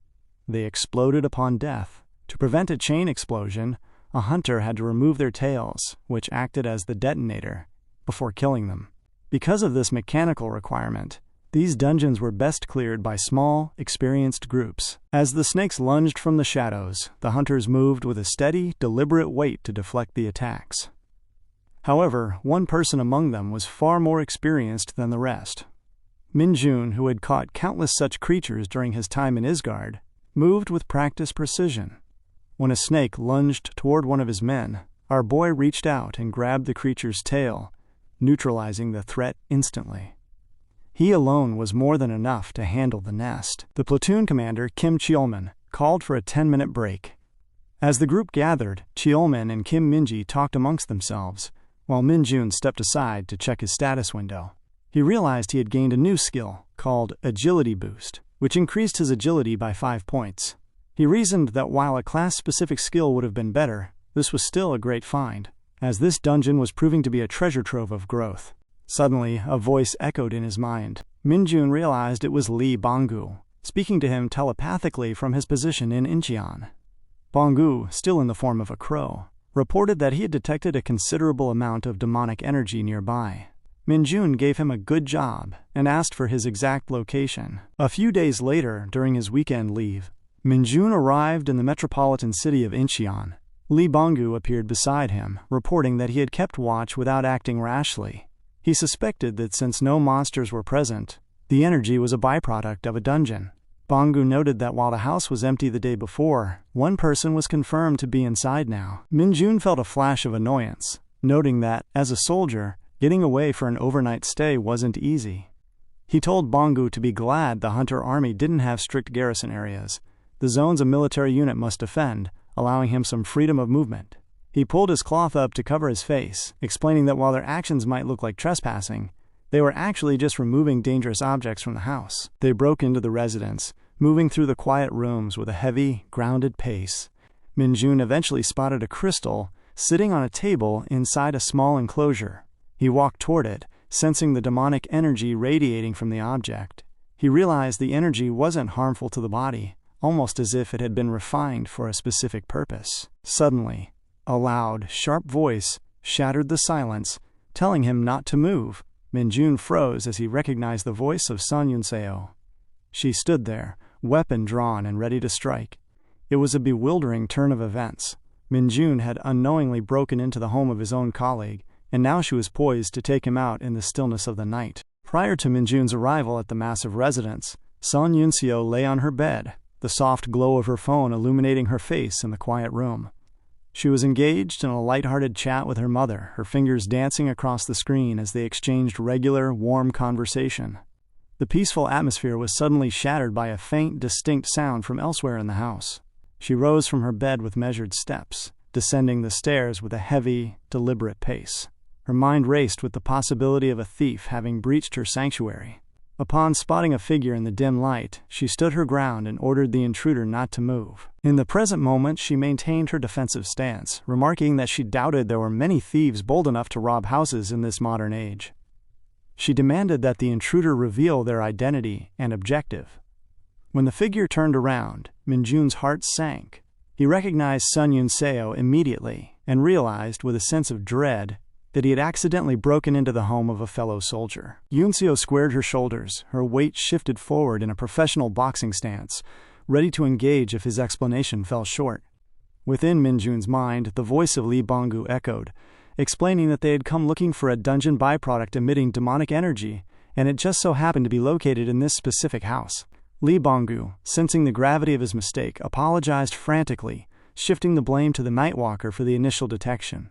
They exploded upon death. To prevent a chain explosion, a hunter had to remove their tails, which acted as the detonator, before killing them. Because of this mechanical requirement, these dungeons were best cleared by small, experienced groups. As the snakes lunged from the shadows, the hunters moved with a steady, deliberate weight to deflect the attacks. However, one person among them was far more experienced than the rest. Minjoon, who had caught countless such creatures during his time in Isgard, moved with practiced precision. When a snake lunged toward one of his men, our boy reached out and grabbed the creature's tail, neutralizing the threat instantly. He alone was more than enough to handle the nest. The platoon commander, Kim Cheolman, called for a 10-minute break. As the group gathered, Cheolman and Kim Minji talked amongst themselves, while Minjoon stepped aside to check his status window. He realized he had gained a new skill, called Agility Boost, which increased his agility by 5 points. He reasoned that while a class-specific skill would have been better, this was still a great find, as this dungeon was proving to be a treasure trove of growth. Suddenly, a voice echoed in his mind. Minjoon realized it was Lee Banggu, speaking to him telepathically from his position in Incheon. Banggu, still in the form of a crow, reported that he had detected a considerable amount of demonic energy nearby. Minjoon gave him a good job and asked for his exact location. A few days later, during his weekend leave, Minjoon arrived in the metropolitan city of Incheon. Lee Bonggu appeared beside him, reporting that he had kept watch without acting rashly. He suspected that since no monsters were present, the energy was a byproduct of a dungeon. Bonggu noted that while the house was empty the day before, one person was confirmed to be inside now. Minjoon felt a flash of annoyance, noting that, as a soldier, getting away for an overnight stay wasn't easy. He told Bonggu to be glad the Hunter army didn't have strict garrison areas. The zones a military unit must defend, allowing him some freedom of movement. He pulled his cloth up to cover his face, explaining that while their actions might look like trespassing, they were actually just removing dangerous objects from the house. They broke into the residence, moving through the quiet rooms with a heavy, grounded pace. Minjoon eventually spotted a crystal sitting on a table inside a small enclosure. He walked toward it, sensing the demonic energy radiating from the object. He realized the energy wasn't harmful to the body, almost as if it had been refined for a specific purpose. Suddenly, a loud, sharp voice shattered the silence, telling him not to move. Minjoon froze as he recognized the voice of Sun Yunseo. She stood there, weapon drawn and ready to strike. It was a bewildering turn of events. Minjoon had unknowingly broken into the home of his own colleague, and now she was poised to take him out in the stillness of the night. Prior to Minjoon's arrival at the massive residence, Sun Yunseo lay on her bed, the soft glow of her phone illuminating her face in the quiet room. She was engaged in a light-hearted chat with her mother, her fingers dancing across the screen as they exchanged regular, warm conversation. The peaceful atmosphere was suddenly shattered by a faint, distinct sound from elsewhere in the house. She rose from her bed with measured steps, descending the stairs with a heavy, deliberate pace. Her mind raced with the possibility of a thief having breached her sanctuary. Upon spotting a figure in the dim light, she stood her ground and ordered the intruder not to move. In the present moment, she maintained her defensive stance, remarking that she doubted there were many thieves bold enough to rob houses in this modern age. She demanded that the intruder reveal their identity and objective. When the figure turned around, Minjoon's heart sank. He recognized Sun Yunseo immediately and realized, with a sense of dread, that he had accidentally broken into the home of a fellow soldier. Yunseo squared her shoulders, her weight shifted forward in a professional boxing stance, ready to engage if his explanation fell short. Within Minjoon's mind, the voice of Lee Bonggu echoed, explaining that they had come looking for a dungeon byproduct emitting demonic energy, and it just so happened to be located in this specific house. Lee Bonggu, sensing the gravity of his mistake, apologized frantically, shifting the blame to the Nightwalker for the initial detection.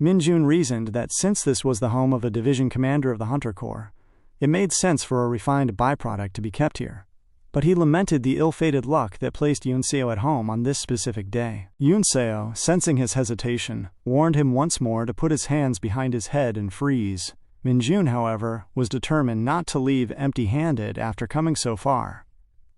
Minjoon reasoned that since this was the home of a division commander of the Hunter Corps, it made sense for a refined byproduct to be kept here. But he lamented the ill-fated luck that placed Yunseo at home on this specific day. Yunseo, sensing his hesitation, warned him once more to put his hands behind his head and freeze. Minjoon, however, was determined not to leave empty-handed after coming so far.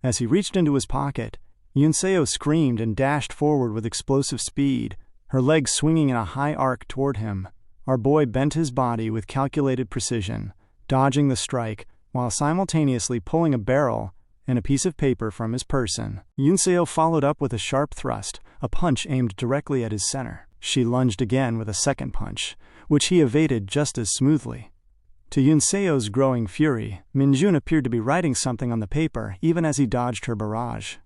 As he reached into his pocket, Yunseo screamed and dashed forward with explosive speed, her legs swinging in a high arc toward him. Our boy bent his body with calculated precision, dodging the strike, while simultaneously pulling a barrel and a piece of paper from his person. Yunseo followed up with a sharp thrust, a punch aimed directly at his center. She lunged again with a second punch, which he evaded just as smoothly. To Yunseo's growing fury, Minjoon appeared to be writing something on the paper even as he dodged her barrage.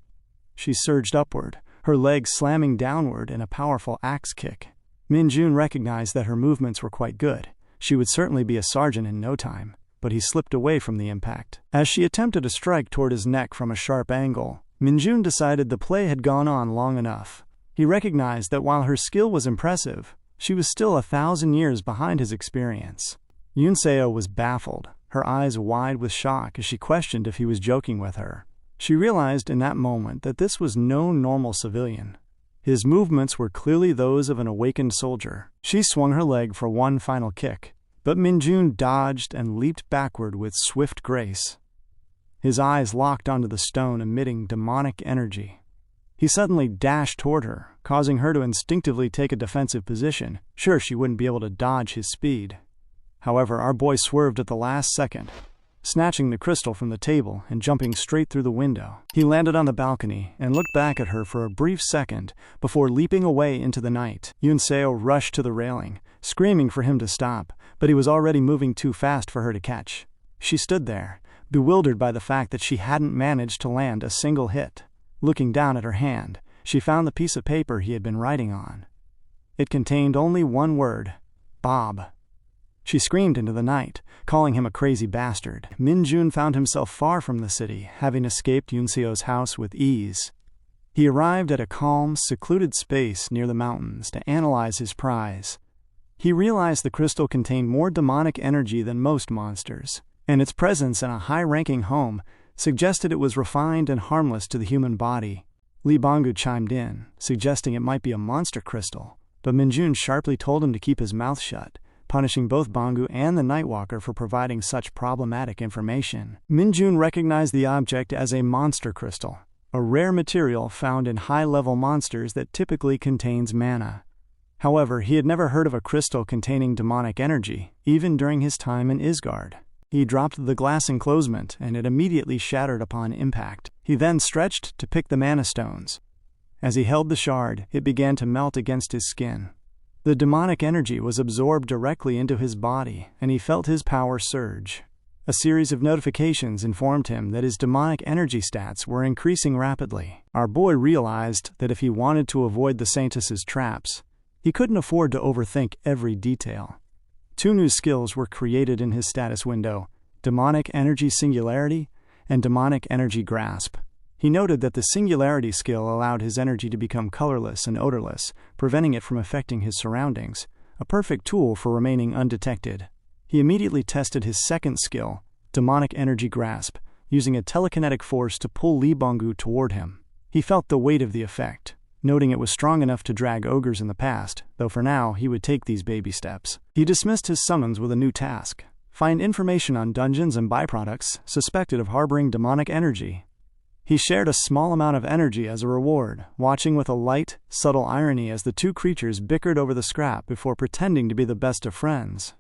She surged upward, her legs slamming downward in a powerful axe kick. Minjoon recognized that her movements were quite good. She would certainly be a sergeant in no time, but he slipped away from the impact. As she attempted to strike toward his neck from a sharp angle, Minjoon decided the play had gone on long enough. He recognized that while her skill was impressive, she was still 1,000 years behind his experience. Yunseo was baffled, her eyes wide with shock as she questioned if he was joking with her. She realized in that moment that this was no normal civilian. His movements were clearly those of an awakened soldier. She swung her leg for one final kick, but Minjoon dodged and leaped backward with swift grace. His eyes locked onto the stone, emitting demonic energy. He suddenly dashed toward her, causing her to instinctively take a defensive position, sure she wouldn't be able to dodge his speed. However, our boy swerved at the last second, snatching the crystal from the table and jumping straight through the window. He landed on the balcony and looked back at her for a brief second before leaping away into the night. Yunseo rushed to the railing, screaming for him to stop, but he was already moving too fast for her to catch. She stood there, bewildered by the fact that she hadn't managed to land a single hit. Looking down at her hand, she found the piece of paper he had been writing on. It contained only one word: Bob. She screamed into the night, calling him a crazy bastard. Minjoon found himself far from the city, having escaped Yunseo's house with ease. He arrived at a calm, secluded space near the mountains to analyze his prize. He realized the crystal contained more demonic energy than most monsters, and its presence in a high-ranking home suggested it was refined and harmless to the human body. Lee Banggu chimed in, suggesting it might be a monster crystal, but Minjoon sharply told him to keep his mouth shut, punishing both Banggu and the Nightwalker for providing such problematic information. Minjoon recognized the object as a monster crystal, a rare material found in high-level monsters that typically contains mana. However, he had never heard of a crystal containing demonic energy, even during his time in Isgard. He dropped the glass enclosement, and it immediately shattered upon impact. He then stretched to pick the mana stones. As he held the shard, it began to melt against his skin. The demonic energy was absorbed directly into his body, and he felt his power surge. A series of notifications informed him that his demonic energy stats were increasing rapidly. Our boy realized that if he wanted to avoid the Saintess's traps, he couldn't afford to overthink every detail. 2 new skills were created in his status window: Demonic Energy Singularity and Demonic Energy Grasp. He noted that the Singularity skill allowed his energy to become colorless and odorless, preventing it from affecting his surroundings, a perfect tool for remaining undetected. He immediately tested his second skill, Demonic Energy Grasp, using a telekinetic force to pull Lee Banggu toward him. He felt the weight of the effect, noting it was strong enough to drag ogres in the past, though for now he would take these baby steps. He dismissed his summons with a new task: find information on dungeons and byproducts suspected of harboring demonic energy. He shared a small amount of energy as a reward, watching with a light, subtle irony as the 2 creatures bickered over the scrap before pretending to be the best of friends.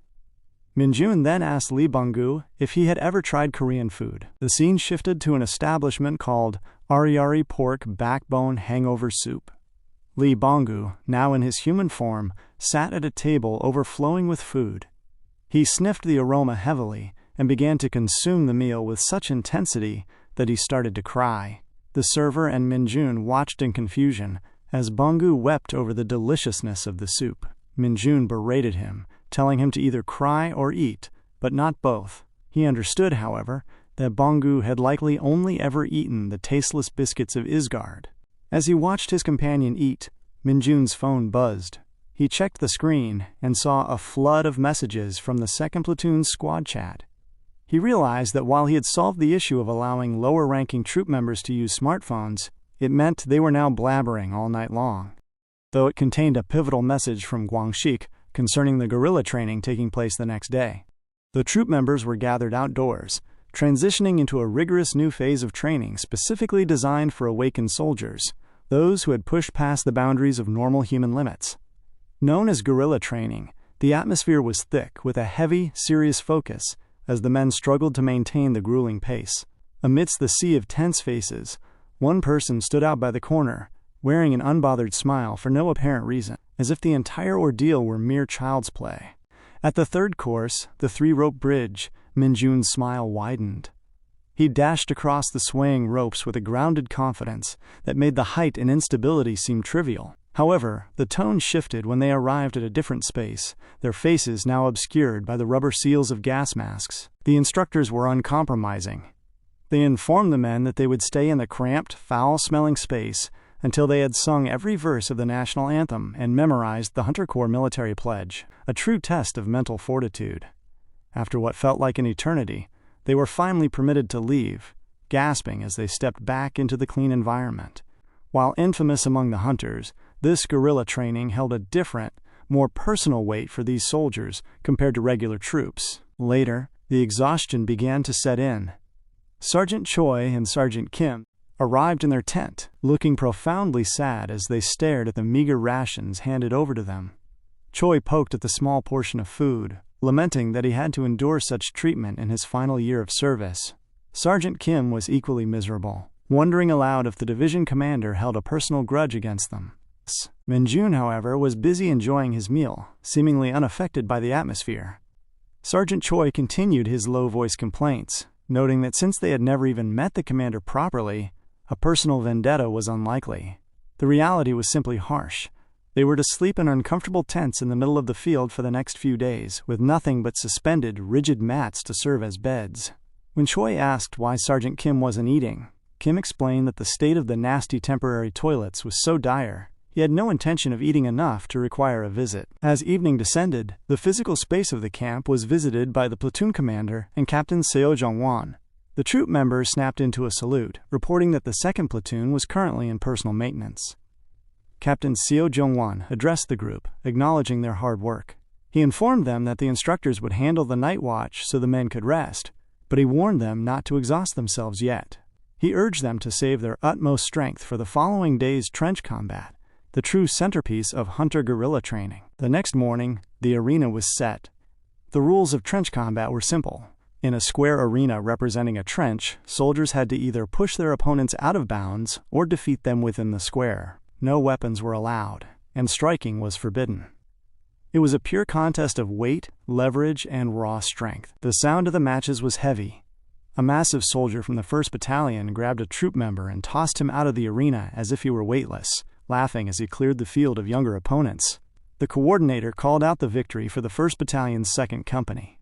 Minjoon then asked Lee Banggu if he had ever tried Korean food. The scene shifted to an establishment called Ari Pork Backbone Hangover Soup. Lee Banggu, now in his human form, sat at a table overflowing with food. He sniffed the aroma heavily and began to consume the meal with such intensity that he started to cry. The server and Minjoon watched in confusion as Banggu wept over the deliciousness of the soup. Minjoon berated him, telling him to either cry or eat, but not both. He understood, however, that Banggu had likely only ever eaten the tasteless biscuits of Isgard. As he watched his companion eat, Minjoon's phone buzzed. He checked the screen and saw a flood of messages from the 2nd Platoon's squad chat. He realized that while he had solved the issue of allowing lower-ranking troop members to use smartphones, it meant they were now blabbering all night long. Though it contained a pivotal message from Guangxik concerning the guerrilla training taking place the next day. The troop members were gathered outdoors, transitioning into a rigorous new phase of training specifically designed for awakened soldiers, those who had pushed past the boundaries of normal human limits. Known as guerrilla training, the atmosphere was thick with a heavy, serious focus as the men struggled to maintain the grueling pace. Amidst the sea of tense faces, one person stood out by the corner, wearing an unbothered smile for no apparent reason, as if the entire ordeal were mere child's play. At the 3rd course, the 3-rope bridge, Minjoon's smile widened. He dashed across the swaying ropes with a grounded confidence that made the height and instability seem trivial. However, the tone shifted when they arrived at a different space, their faces now obscured by the rubber seals of gas masks. The instructors were uncompromising. They informed the men that they would stay in the cramped, foul-smelling space until they had sung every verse of the national anthem and memorized the Hunter Corps military pledge, a true test of mental fortitude. After what felt like an eternity, they were finally permitted to leave, gasping as they stepped back into the clean environment. While infamous among the hunters, this guerrilla training held a different, more personal weight for these soldiers compared to regular troops. Later, the exhaustion began to set in. Sergeant Choi and Sergeant Kim arrived in their tent, looking profoundly sad as they stared at the meager rations handed over to them. Choi poked at the small portion of food, lamenting that he had to endure such treatment in his final year of service. Sergeant Kim was equally miserable, wondering aloud if the division commander held a personal grudge against them. Minjoon, however, was busy enjoying his meal, seemingly unaffected by the atmosphere. Sergeant Choi continued his low-voiced complaints, noting that since they had never even met the commander properly, a personal vendetta was unlikely. The reality was simply harsh. They were to sleep in uncomfortable tents in the middle of the field for the next few days, with nothing but suspended, rigid mats to serve as beds. When Choi asked why Sergeant Kim wasn't eating, Kim explained that the state of the nasty temporary toilets was so dire, he had no intention of eating enough to require a visit. As evening descended, the physical space of the camp was visited by the platoon commander and Captain Seo Jong-won. The troop members snapped into a salute, reporting that the 2nd platoon was currently in personal maintenance. Captain Seo Jong-won addressed the group, acknowledging their hard work. He informed them that the instructors would handle the night watch so the men could rest, but he warned them not to exhaust themselves yet. He urged them to save their utmost strength for the following day's trench combat, the true centerpiece of hunter-guerrilla training. The next morning, the arena was set. The rules of trench combat were simple. In a square arena representing a trench, soldiers had to either push their opponents out of bounds or defeat them within the square. No weapons were allowed, and striking was forbidden. It was a pure contest of weight, leverage, and raw strength. The sound of the matches was heavy. A massive soldier from the 1st Battalion grabbed a troop member and tossed him out of the arena as if he were weightless, laughing as he cleared the field of younger opponents. The coordinator called out the victory for the 1st Battalion's 2nd Company.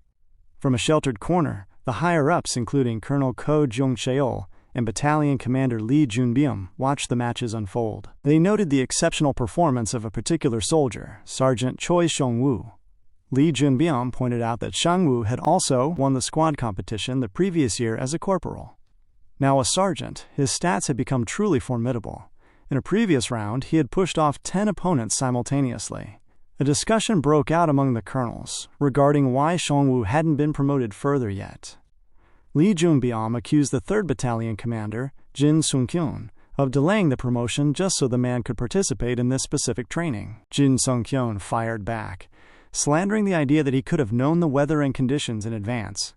From a sheltered corner, the higher-ups, including Colonel Ko Jung-cheol and Battalion Commander Lee Junbyum, watched the matches unfold. They noted the exceptional performance of a particular soldier, Sergeant Choi Seong-woo. Lee Junbyum pointed out that Seong-woo had also won the squad competition the previous year as a corporal. Now a sergeant, his stats had become truly formidable. In a previous round, he had pushed off 10 opponents simultaneously. A discussion broke out among the colonels regarding why Seong-woo hadn't been promoted further yet. Lee Junbyum accused the 3rd Battalion commander, Jin Sung-kyun, of delaying the promotion just so the man could participate in this specific training. Jin Sung-kyun fired back, slandering the idea that he could have known the weather and conditions in advance.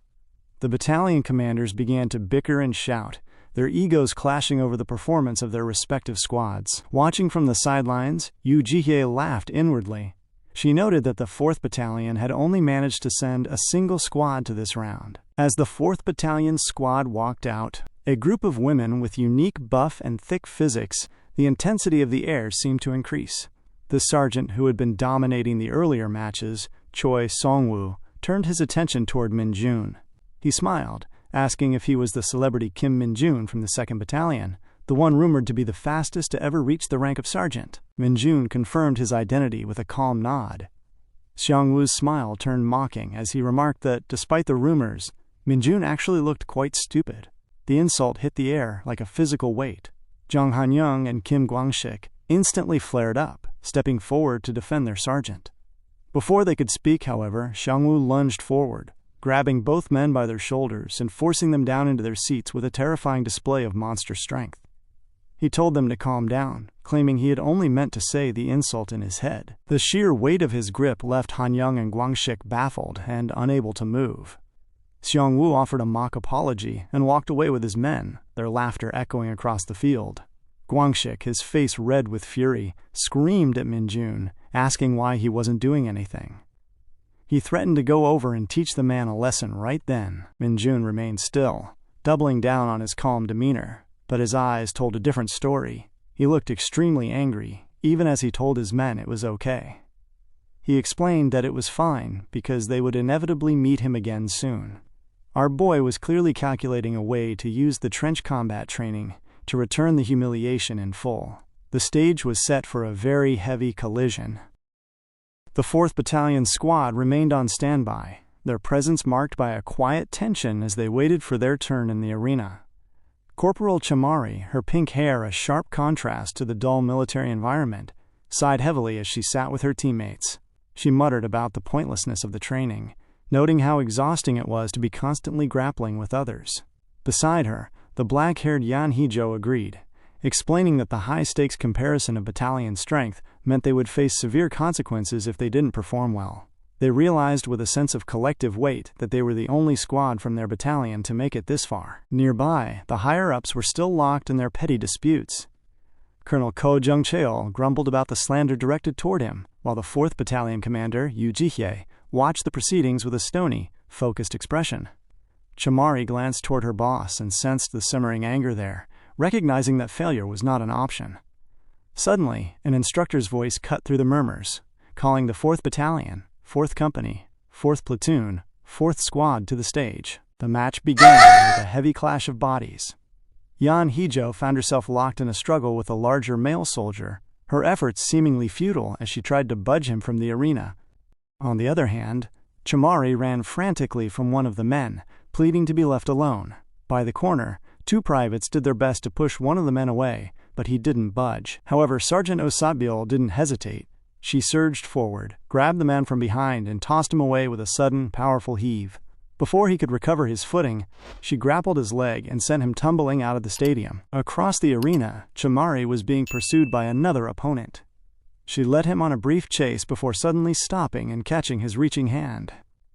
The battalion commanders began to bicker and shout, their egos clashing over the performance of their respective squads. Watching from the sidelines, Yoo Ji-hye laughed inwardly. She noted that the 4th Battalion had only managed to send a single squad to this round. As the 4th Battalion's squad walked out, a group of women with unique buff and thick physics, the intensity of the air seemed to increase. The sergeant who had been dominating the earlier matches, Choi Seong-woo, turned his attention toward Minjoon. He smiled, asking if he was the celebrity Kim Minjoon from the 2nd Battalion, the one rumored to be the fastest to ever reach the rank of sergeant. Minjoon confirmed his identity with a calm nod. Seong-woo's smile turned mocking as he remarked that, despite the rumors, Minjoon actually looked quite stupid. The insult hit the air like a physical weight. Jung Han-young and Kim Gwang-shik instantly flared up, stepping forward to defend their sergeant. Before they could speak, however, Seong-woo lunged forward, grabbing both men by their shoulders and forcing them down into their seats with a terrifying display of monster strength. He told them to calm down, claiming he had only meant to say the insult in his head. The sheer weight of his grip left Han-young and Gwang-shik baffled and unable to move. Seong-woo offered a mock apology and walked away with his men, their laughter echoing across the field. Gwang-shik, his face red with fury, screamed at Minjoon, asking why he wasn't doing anything. He threatened to go over and teach the man a lesson right then. Minjoon remained still, doubling down on his calm demeanor, but his eyes told a different story. He looked extremely angry, even as he told his men it was okay. He explained that it was fine because they would inevitably meet him again soon. Our boy was clearly calculating a way to use the trench combat training to return the humiliation in full. The stage was set for a very heavy collision. The 4th Battalion squad remained on standby, their presence marked by a quiet tension as they waited for their turn in the arena. Corporal Chamari, her pink hair a sharp contrast to the dull military environment, sighed heavily as she sat with her teammates. She muttered about the pointlessness of the training, noting how exhausting it was to be constantly grappling with others. Beside her, the black-haired Yan Heejo agreed, explaining that the high-stakes comparison of battalion strength meant they would face severe consequences if they didn't perform well. They realized with a sense of collective weight that they were the only squad from their battalion to make it this far. Nearby, the higher-ups were still locked in their petty disputes. Colonel Ko Jung-cheol grumbled about the slander directed toward him, while the 4th Battalion commander, Yoo Ji-hye, watched the proceedings with a stony, focused expression. Chamari glanced toward her boss and sensed the simmering anger there, recognizing that failure was not an option. Suddenly, an instructor's voice cut through the murmurs, calling the 4th Battalion, 4th Company, 4th Platoon, 4th Squad to the stage. The match began with a heavy clash of bodies. Yeon Hee-jo found herself locked in a struggle with a larger male soldier, her efforts seemingly futile as she tried to budge him from the arena. On the other hand, Chamari ran frantically from one of the men, pleading to be left alone. By the corner, 2 privates did their best to push one of the men away, but he didn't budge. However, Sergeant Osatbiol didn't hesitate. She surged forward, grabbed the man from behind, and tossed him away with a sudden, powerful heave. Before he could recover his footing, she grappled his leg and sent him tumbling out of the stadium. Across the arena, Chamari was being pursued by another opponent. She led him on a brief chase before suddenly stopping and catching his reaching hand.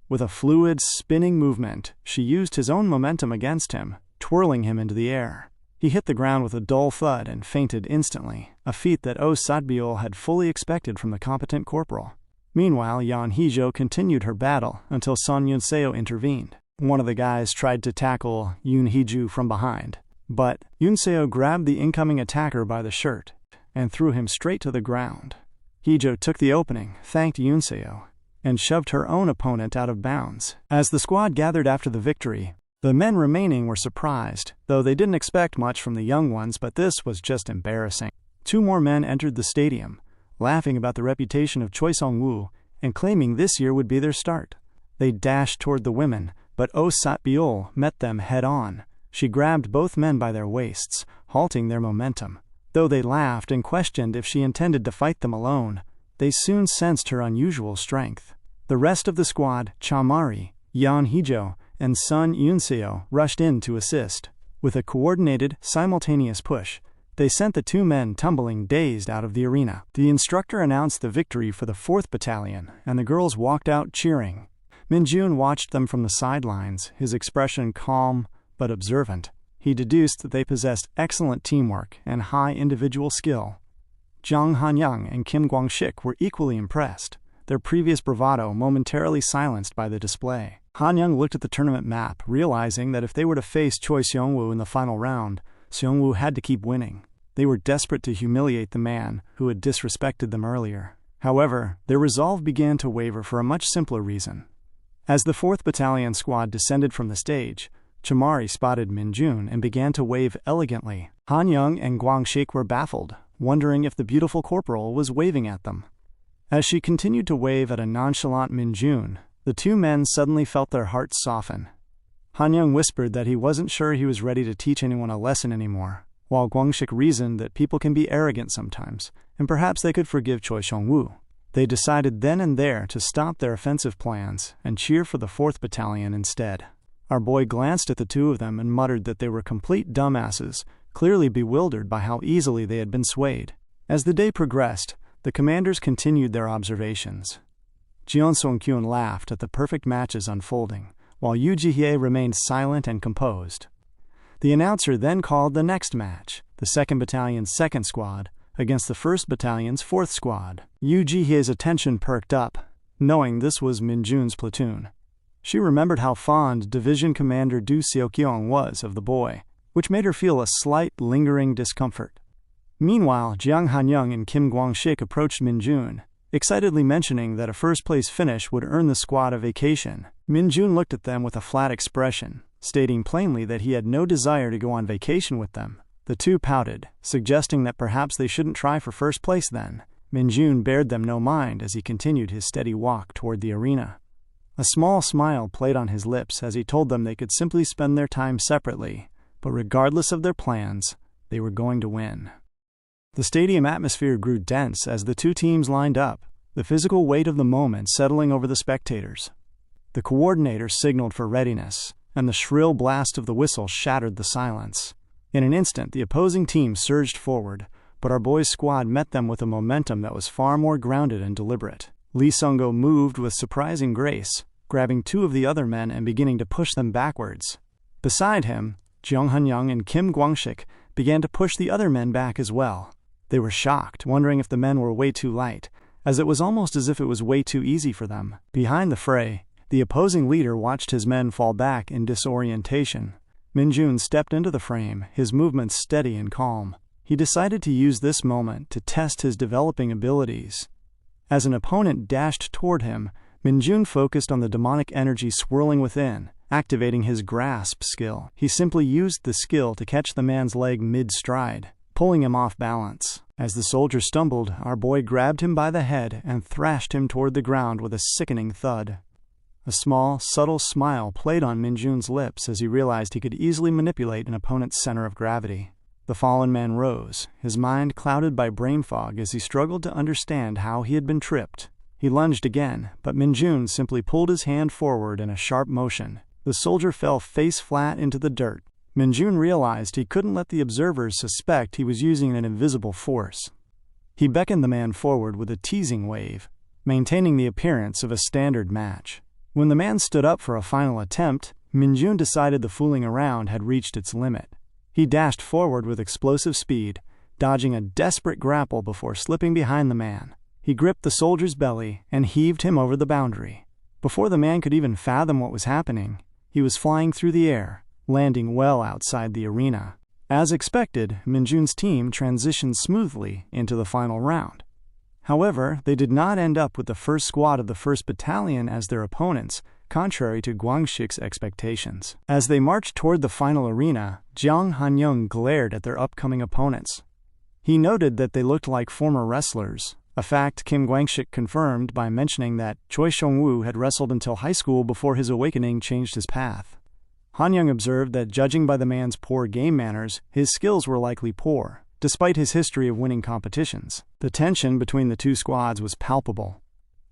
With a fluid, spinning movement, she used his own momentum against him, twirling him into the air. He hit the ground with a dull thud and fainted instantly, a feat that Osatbiol had fully expected from the competent corporal. Meanwhile, Yeon Hee-jo continued her battle until Son Yoon-seo intervened. One of the guys tried to tackle Yoon Hee-ju from behind, but Yoon-seo grabbed the incoming attacker by the shirt and threw him straight to the ground. Hee-jo took the opening, thanked Yoon-seo, and shoved her own opponent out of bounds. As the squad gathered after the victory, the men remaining were surprised, though they didn't expect much from the young ones, but this was just embarrassing. 2 more men entered the stadium, laughing about the reputation of Choi Sung-woo and claiming this year would be their start. They dashed toward the women, but Osatbiol met them head-on. She grabbed both men by their waists, halting their momentum. Though they laughed and questioned if she intended to fight them alone, they soon sensed her unusual strength. The rest of the squad, Chamari, Yeon Hee-jo, and Son Yoon-seo, rushed in to assist. With a coordinated, simultaneous push, they sent the 2 men tumbling dazed out of the arena. The instructor announced the victory for the 4th Battalion, and the girls walked out cheering. Minjoon watched them from the sidelines, his expression calm but observant. He deduced that they possessed excellent teamwork and high individual skill. Jang Han-young and Kim Kwang-sik were equally impressed, their previous bravado momentarily silenced by the display. Han-young looked at the tournament map, realizing that if they were to face Choi Seong-woo in the final round, Seong-woo had to keep winning. They were desperate to humiliate the man who had disrespected them earlier. However, their resolve began to waver for a much simpler reason. As the 4th Battalion squad descended from the stage, Chamari spotted Minjoon and began to wave elegantly. Han-young and Kwang-sik were baffled, wondering if the beautiful corporal was waving at them. As she continued to wave at a nonchalant Minjoon, the 2 men suddenly felt their hearts soften. Han-young whispered that he wasn't sure he was ready to teach anyone a lesson anymore, while Kwang-sik reasoned that people can be arrogant sometimes, and perhaps they could forgive Choi Seong-woo. They decided then and there to stop their offensive plans and cheer for the 4th Battalion instead. Our boy glanced at the 2 of them and muttered that they were complete dumbasses, clearly bewildered by how easily they had been swayed. As the day progressed, the commanders continued their observations. Jeon Song-kyun laughed at the perfect matches unfolding, while Yoo Ji-hye remained silent and composed. The announcer then called the next match, the 2nd Battalion's 2nd Squad against the 1st Battalion's 4th Squad. Yoo Ji-hye's attention perked up, knowing this was Minjoon's platoon. She remembered how fond Division Commander Do Seo-kyung was of the boy, which made her feel a slight, lingering discomfort. Meanwhile, Jang Han-young and Kim Kwang-sik approached Minjoon, excitedly mentioning that a first-place finish would earn the squad a vacation. Minjoon looked at them with a flat expression, stating plainly that he had no desire to go on vacation with them. The 2 pouted, suggesting that perhaps they shouldn't try for first place then. Minjoon bared them no mind as he continued his steady walk toward the arena. A small smile played on his lips as he told them they could simply spend their time separately, but regardless of their plans, they were going to win. The stadium atmosphere grew dense as the 2 teams lined up, the physical weight of the moment settling over the spectators. The coordinator signaled for readiness, and the shrill blast of the whistle shattered the silence. In an instant, the opposing team surged forward, but our boys' squad met them with a momentum that was far more grounded and deliberate. Lee Sung-go moved with surprising grace, grabbing 2 of the other men and beginning to push them backwards. Beside him, Jang Han-young and Kim Kwang-sik began to push the other men back as well. They were shocked, wondering if the men were way too light, as it was almost as if it was way too easy for them. Behind the fray, the opposing leader watched his men fall back in disorientation. Minjoon stepped into the frame, his movements steady and calm. He decided to use this moment to test his developing abilities. As an opponent dashed toward him, Minjoon focused on the demonic energy swirling within, activating his grasp skill. He simply used the skill to catch the man's leg mid-stride, pulling him off balance. As the soldier stumbled, our boy grabbed him by the head and thrashed him toward the ground with a sickening thud. A small, subtle smile played on Minjoon's lips as he realized he could easily manipulate an opponent's center of gravity. The fallen man rose, his mind clouded by brain fog as he struggled to understand how he had been tripped. He lunged again, but Minjoon simply pulled his hand forward in a sharp motion. The soldier fell face flat into the dirt. Minjoon realized he couldn't let the observers suspect he was using an invisible force. He beckoned the man forward with a teasing wave, maintaining the appearance of a standard match. When the man stood up for a final attempt, Minjoon decided the fooling around had reached its limit. He dashed forward with explosive speed, dodging a desperate grapple before slipping behind the man. He gripped the soldier's belly and heaved him over the boundary. Before the man could even fathom what was happening, he was flying through the air, landing well outside the arena. As expected, Minjoon's team transitioned smoothly into the final round. However, they did not end up with the first squad of the 1st Battalion as their opponents, contrary to Gwangshik's expectations. As they marched toward the final arena, Jiang Hanyang glared at their upcoming opponents. He noted that they looked like former wrestlers, a fact Kim Gwangshik confirmed by mentioning that Choi Seong-woo had wrestled until high school before his awakening changed his path. Hanyang observed that judging by the man's poor game manners, his skills were likely poor, despite his history of winning competitions. The tension between the two squads was palpable.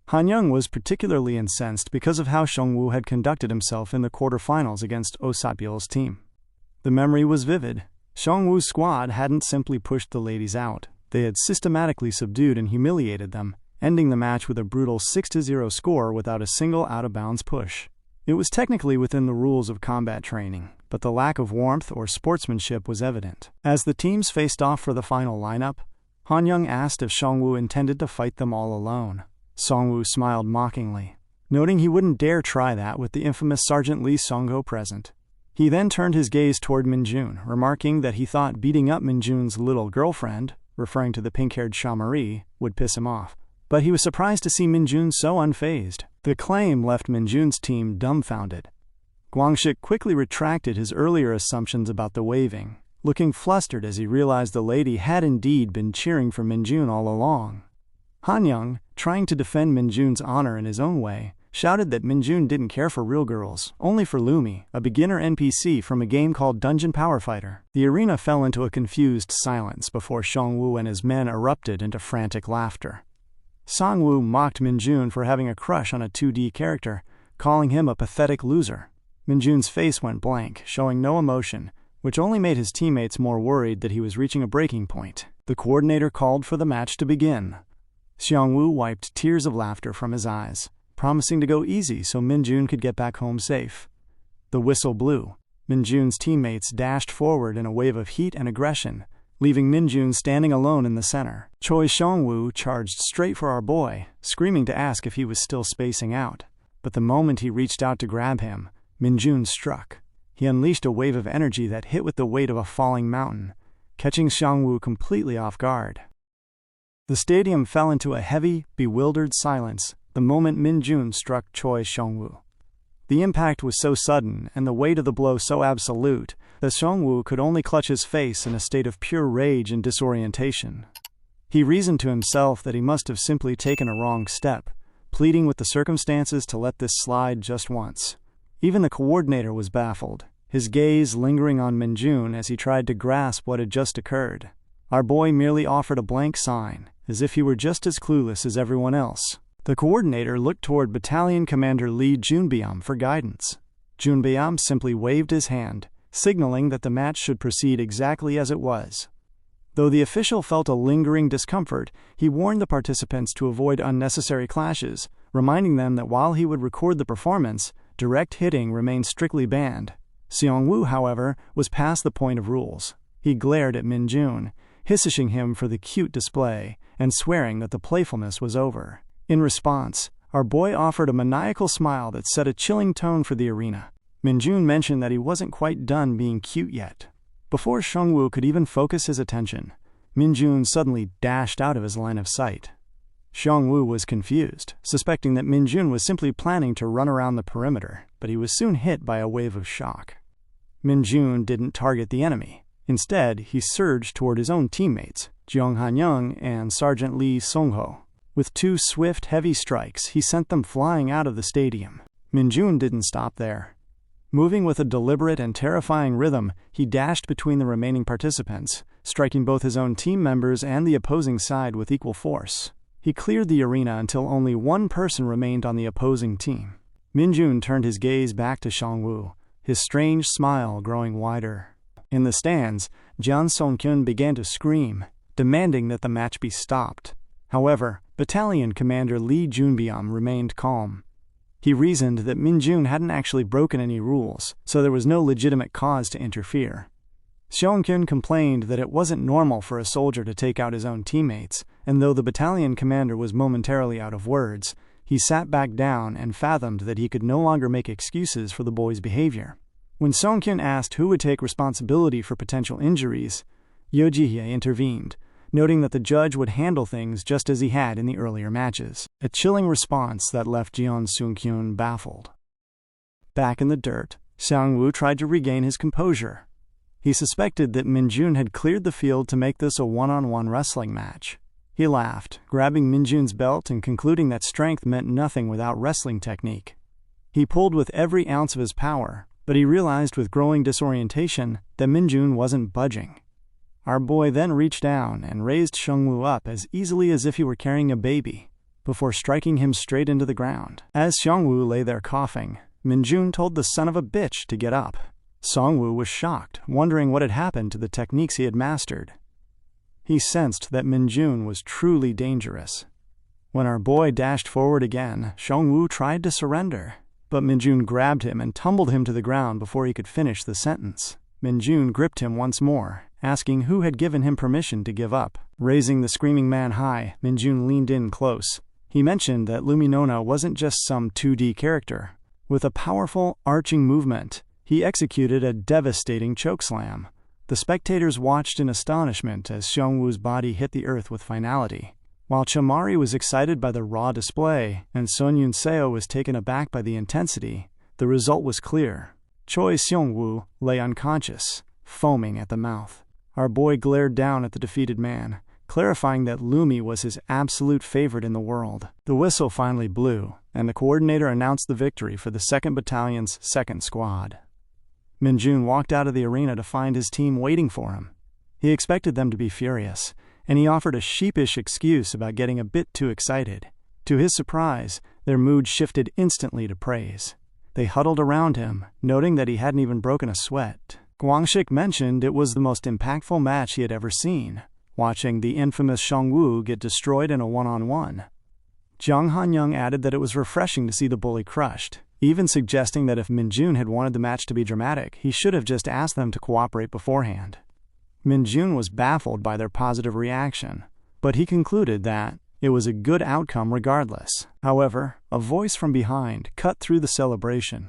Hanyang was particularly incensed because of how Seong-woo had conducted himself in the quarterfinals against Oh Satbyul's team. The memory was vivid. Seong-woo's squad hadn't simply pushed the ladies out. They had systematically subdued and humiliated them, ending the match with a brutal 6-0 score without a single out-of-bounds push. It was technically within the rules of combat training, but the lack of warmth or sportsmanship was evident. As the teams faced off for the final lineup, Hanyang asked if Seong-woo intended to fight them all alone. Seong-woo smiled mockingly, noting he wouldn't dare try that with the infamous Sergeant Lee Song-ho present. He then turned his gaze toward Minjoon, remarking that he thought beating up Minjoon's little girlfriend, referring to the pink-haired Sha-Marie, would piss him off. But he was surprised to see Minjoon so unfazed. The claim left Minjoon's team dumbfounded. Gwangshik quickly retracted his earlier assumptions about the waving, looking flustered as he realized the lady had indeed been cheering for Minjoon all along. Hanyang, trying to defend Minjoon's honor in his own way, shouted that Minjoon didn't care for real girls, only for Lumi, a beginner NPC from a game called Dungeon Power Fighter. The arena fell into a confused silence before Seong-woo and his men erupted into frantic laughter. Sang-woo mocked Minjoon for having a crush on a 2D character, calling him a pathetic loser. Minjoon's face went blank, showing no emotion, which only made his teammates more worried that he was reaching a breaking point. The coordinator called for the match to begin. Seong-woo wiped tears of laughter from his eyes, promising to go easy so Minjoon could get back home safe. The whistle blew. Minjoon's teammates dashed forward in a wave of heat and aggression, leaving Minjoon standing alone in the center. Choi Seong-woo charged straight for our boy, screaming to ask if he was still spacing out. But the moment he reached out to grab him, Minjoon struck. He unleashed a wave of energy that hit with the weight of a falling mountain, catching Seong-woo completely off guard. The stadium fell into a heavy, bewildered silence the moment Minjoon struck Choi Seong-woo. The impact was so sudden and the weight of the blow so absolute that Seong-woo could only clutch his face in a state of pure rage and disorientation. He reasoned to himself that he must have simply taken a wrong step, pleading with the circumstances to let this slide just once. Even the coordinator was baffled, his gaze lingering on Minjoon as he tried to grasp what had just occurred. Our boy merely offered a blank sign, as if he were just as clueless as everyone else. The coordinator looked toward Battalion Commander Lee Junbyam for guidance. Junbyam simply waved his hand, signaling that the match should proceed exactly as it was. Though the official felt a lingering discomfort, he warned the participants to avoid unnecessary clashes, reminding them that while he would record the performance, direct hitting remained strictly banned. Seong-woo, however, was past the point of rules. He glared at Minjoon, hissing him for the cute display, and swearing that the playfulness was over. In response, our boy offered a maniacal smile that set a chilling tone for the arena. Minjoon mentioned that he wasn't quite done being cute yet. Before Seong-woo could even focus his attention, Minjoon suddenly dashed out of his line of sight. Xiongwu was confused, suspecting that Minjoon was simply planning to run around the perimeter, but he was soon hit by a wave of shock. Minjoon didn't target the enemy. Instead, he surged toward his own teammates, Jeong Han-young and Sergeant Lee Sung-ho. With 2 swift, heavy strikes, he sent them flying out of the stadium. Minjoon didn't stop there. Moving with a deliberate and terrifying rhythm, he dashed between the remaining participants, striking both his own team members and the opposing side with equal force. He cleared the arena until only 1 person remained on the opposing team. Minjoon turned his gaze back to Xiongwu, his strange smile growing wider. In the stands, Jian Song-kyun began to scream, demanding that the match be stopped. However, Battalion Commander Lee Junbyam remained calm. He reasoned that Minjoon hadn't actually broken any rules, so there was no legitimate cause to interfere. Seong-kyun complained that it wasn't normal for a soldier to take out his own teammates, and though the battalion commander was momentarily out of words, he sat back down and fathomed that he could no longer make excuses for the boy's behavior. When Seong-kyun asked who would take responsibility for potential injuries, Yoo Ji-hye intervened, noting that the judge would handle things just as he had in the earlier matches, a chilling response that left Jeon Sung-kyun baffled. Back in the dirt, Sang-woo tried to regain his composure. He suspected that Minjoon had cleared the field to make this a one-on-one wrestling match. He laughed, grabbing Minjoon's belt and concluding that strength meant nothing without wrestling technique. He pulled with every ounce of his power, but he realized with growing disorientation that Minjoon wasn't budging. Our boy then reached down and raised Seong-woo up as easily as if he were carrying a baby, before striking him straight into the ground. As Seong-woo lay there coughing, Minjoon told the son of a bitch to get up. Seong-woo was shocked, wondering what had happened to the techniques he had mastered. He sensed that Minjoon was truly dangerous. When our boy dashed forward again, Seong-woo tried to surrender, but Minjoon grabbed him and tumbled him to the ground before he could finish the sentence. Minjoon gripped him once more, asking who had given him permission to give up. Raising the screaming man high, Minjoon leaned in close. He mentioned that Luminona wasn't just some 2D character. With a powerful, arching movement, he executed a devastating chokeslam. The spectators watched in astonishment as Seong-woo's body hit the earth with finality. While Chamari was excited by the raw display, and Son Yun-seo was taken aback by the intensity, the result was clear. Choi Seong-woo lay unconscious, foaming at the mouth. Our boy glared down at the defeated man, clarifying that Lumi was his absolute favorite in the world. The whistle finally blew, and the coordinator announced the victory for the 2nd Battalion's 2nd Squad. Minjoon walked out of the arena to find his team waiting for him. He expected them to be furious, and he offered a sheepish excuse about getting a bit too excited. To his surprise, their mood shifted instantly to praise. They huddled around him, noting that he hadn't even broken a sweat. Gwangshik mentioned it was the most impactful match he had ever seen, watching the infamous Seong-woo get destroyed in a one-on-one. Jeong Han-young added that it was refreshing to see the bully crushed, even suggesting that if Minjoon had wanted the match to be dramatic, he should have just asked them to cooperate beforehand. Minjoon was baffled by their positive reaction, but he concluded that it was a good outcome regardless. However, a voice from behind cut through the celebration.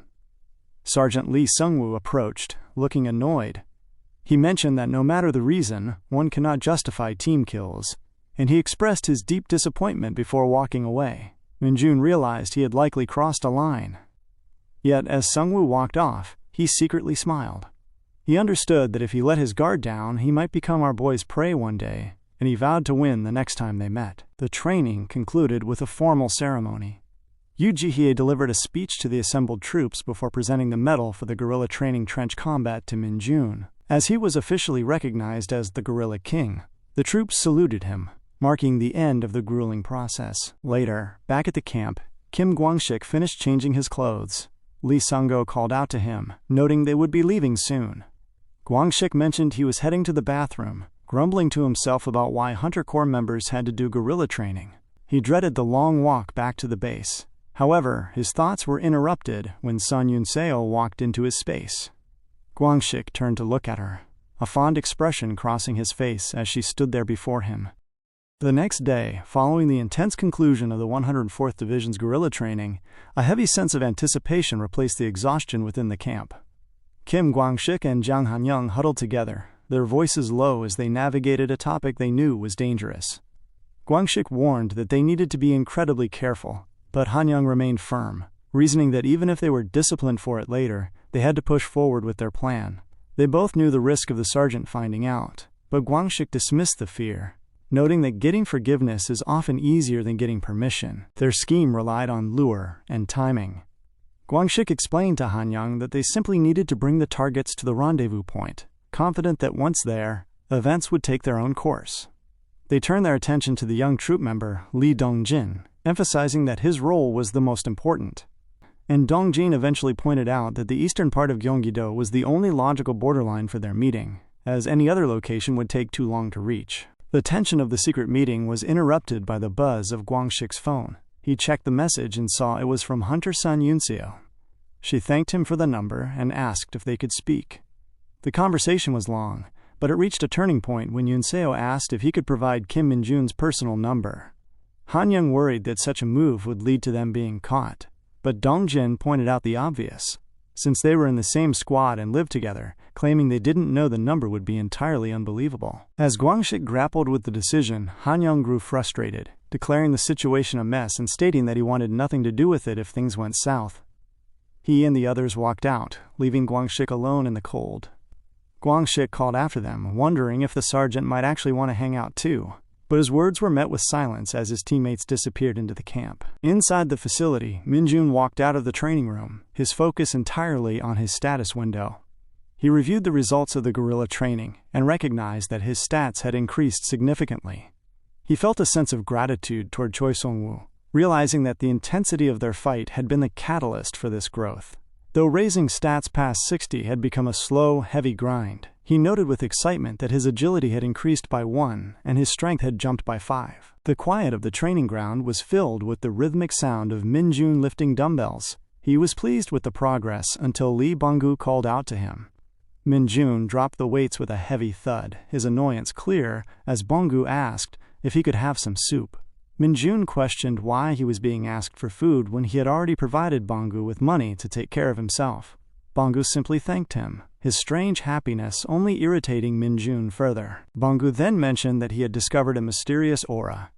Sergeant Lee Sung-woo approached, looking annoyed. He mentioned that no matter the reason, one cannot justify team kills, and he expressed his deep disappointment before walking away. Minjoon realized he had likely crossed a line. Yet, as Sung-woo walked off, he secretly smiled. He understood that if he let his guard down, he might become our boy's prey one day, and he vowed to win the next time they met. The training concluded with a formal ceremony. Yoo Ji-hye delivered a speech to the assembled troops before presenting the medal for the guerrilla training trench combat to Minjoon. As he was officially recognized as the Guerrilla King, the troops saluted him, marking the end of the grueling process. Later, back at the camp, Kim Gwangshik finished changing his clothes. Lee Sang-go called out to him, noting they would be leaving soon. Gwangshik mentioned he was heading to the bathroom, grumbling to himself about why Hunter Corps members had to do guerrilla training. He dreaded the long walk back to the base. However, his thoughts were interrupted when Son Yun-seo walked into his space. Gwangshik turned to look at her, a fond expression crossing his face as she stood there before him. The next day, following the intense conclusion of the 104th Division's guerrilla training, a heavy sense of anticipation replaced the exhaustion within the camp. Kim Gwangshik and Jeong Han-young huddled together, their voices low as they navigated a topic they knew was dangerous. Guangxik warned that they needed to be incredibly careful, but Hanyang remained firm, reasoning that even if they were disciplined for it later, they had to push forward with their plan. They both knew the risk of the sergeant finding out, but Guangxik dismissed the fear, noting that getting forgiveness is often easier than getting permission. Their scheme relied on lure and timing. Guangxik explained to Hanyang that they simply needed to bring the targets to the rendezvous point, confident that once there, events would take their own course. They turned their attention to the young troop member, Li Dongjin, emphasizing that his role was the most important. And Dongjin eventually pointed out that the eastern part of Gyeonggi-do was the only logical borderline for their meeting, as any other location would take too long to reach. The tension of the secret meeting was interrupted by the buzz of Guangxik's phone. He checked the message and saw it was from Hunter Sun Yunseo. She thanked him for the number and asked if they could speak. The conversation was long, but it reached a turning point when Yunseo asked if he could provide Kim Minjoon's personal number. Hanyang worried that such a move would lead to them being caught, but Dongjin pointed out the obvious. Since they were in the same squad and lived together, claiming they didn't know the number would be entirely unbelievable. As Guangxik grappled with the decision, Hanyang grew frustrated, declaring the situation a mess and stating that he wanted nothing to do with it if things went south. He and the others walked out, leaving Guangxik alone in the cold. Guangxik called after them, wondering if the sergeant might actually want to hang out too, but his words were met with silence as his teammates disappeared into the camp. Inside the facility, Minjoon walked out of the training room, his focus entirely on his status window. He reviewed the results of the guerrilla training and recognized that his stats had increased significantly. He felt a sense of gratitude toward Choi Sung-woo, realizing that the intensity of their fight had been the catalyst for this growth. Though raising stats past 60 had become a slow, heavy grind, he noted with excitement that his agility had increased by 1 and his strength had jumped by 5. The quiet of the training ground was filled with the rhythmic sound of Minjoon lifting dumbbells. He was pleased with the progress until Lee Bonggu called out to him. Minjoon dropped the weights with a heavy thud, his annoyance clear as Bonggu asked if he could have some soup. Minjoon questioned why he was being asked for food when he had already provided Bonggu with money to take care of himself. Bonggu simply thanked him, his strange happiness only irritating Minjoon further. Bonggu then mentioned that he had discovered a mysterious aura.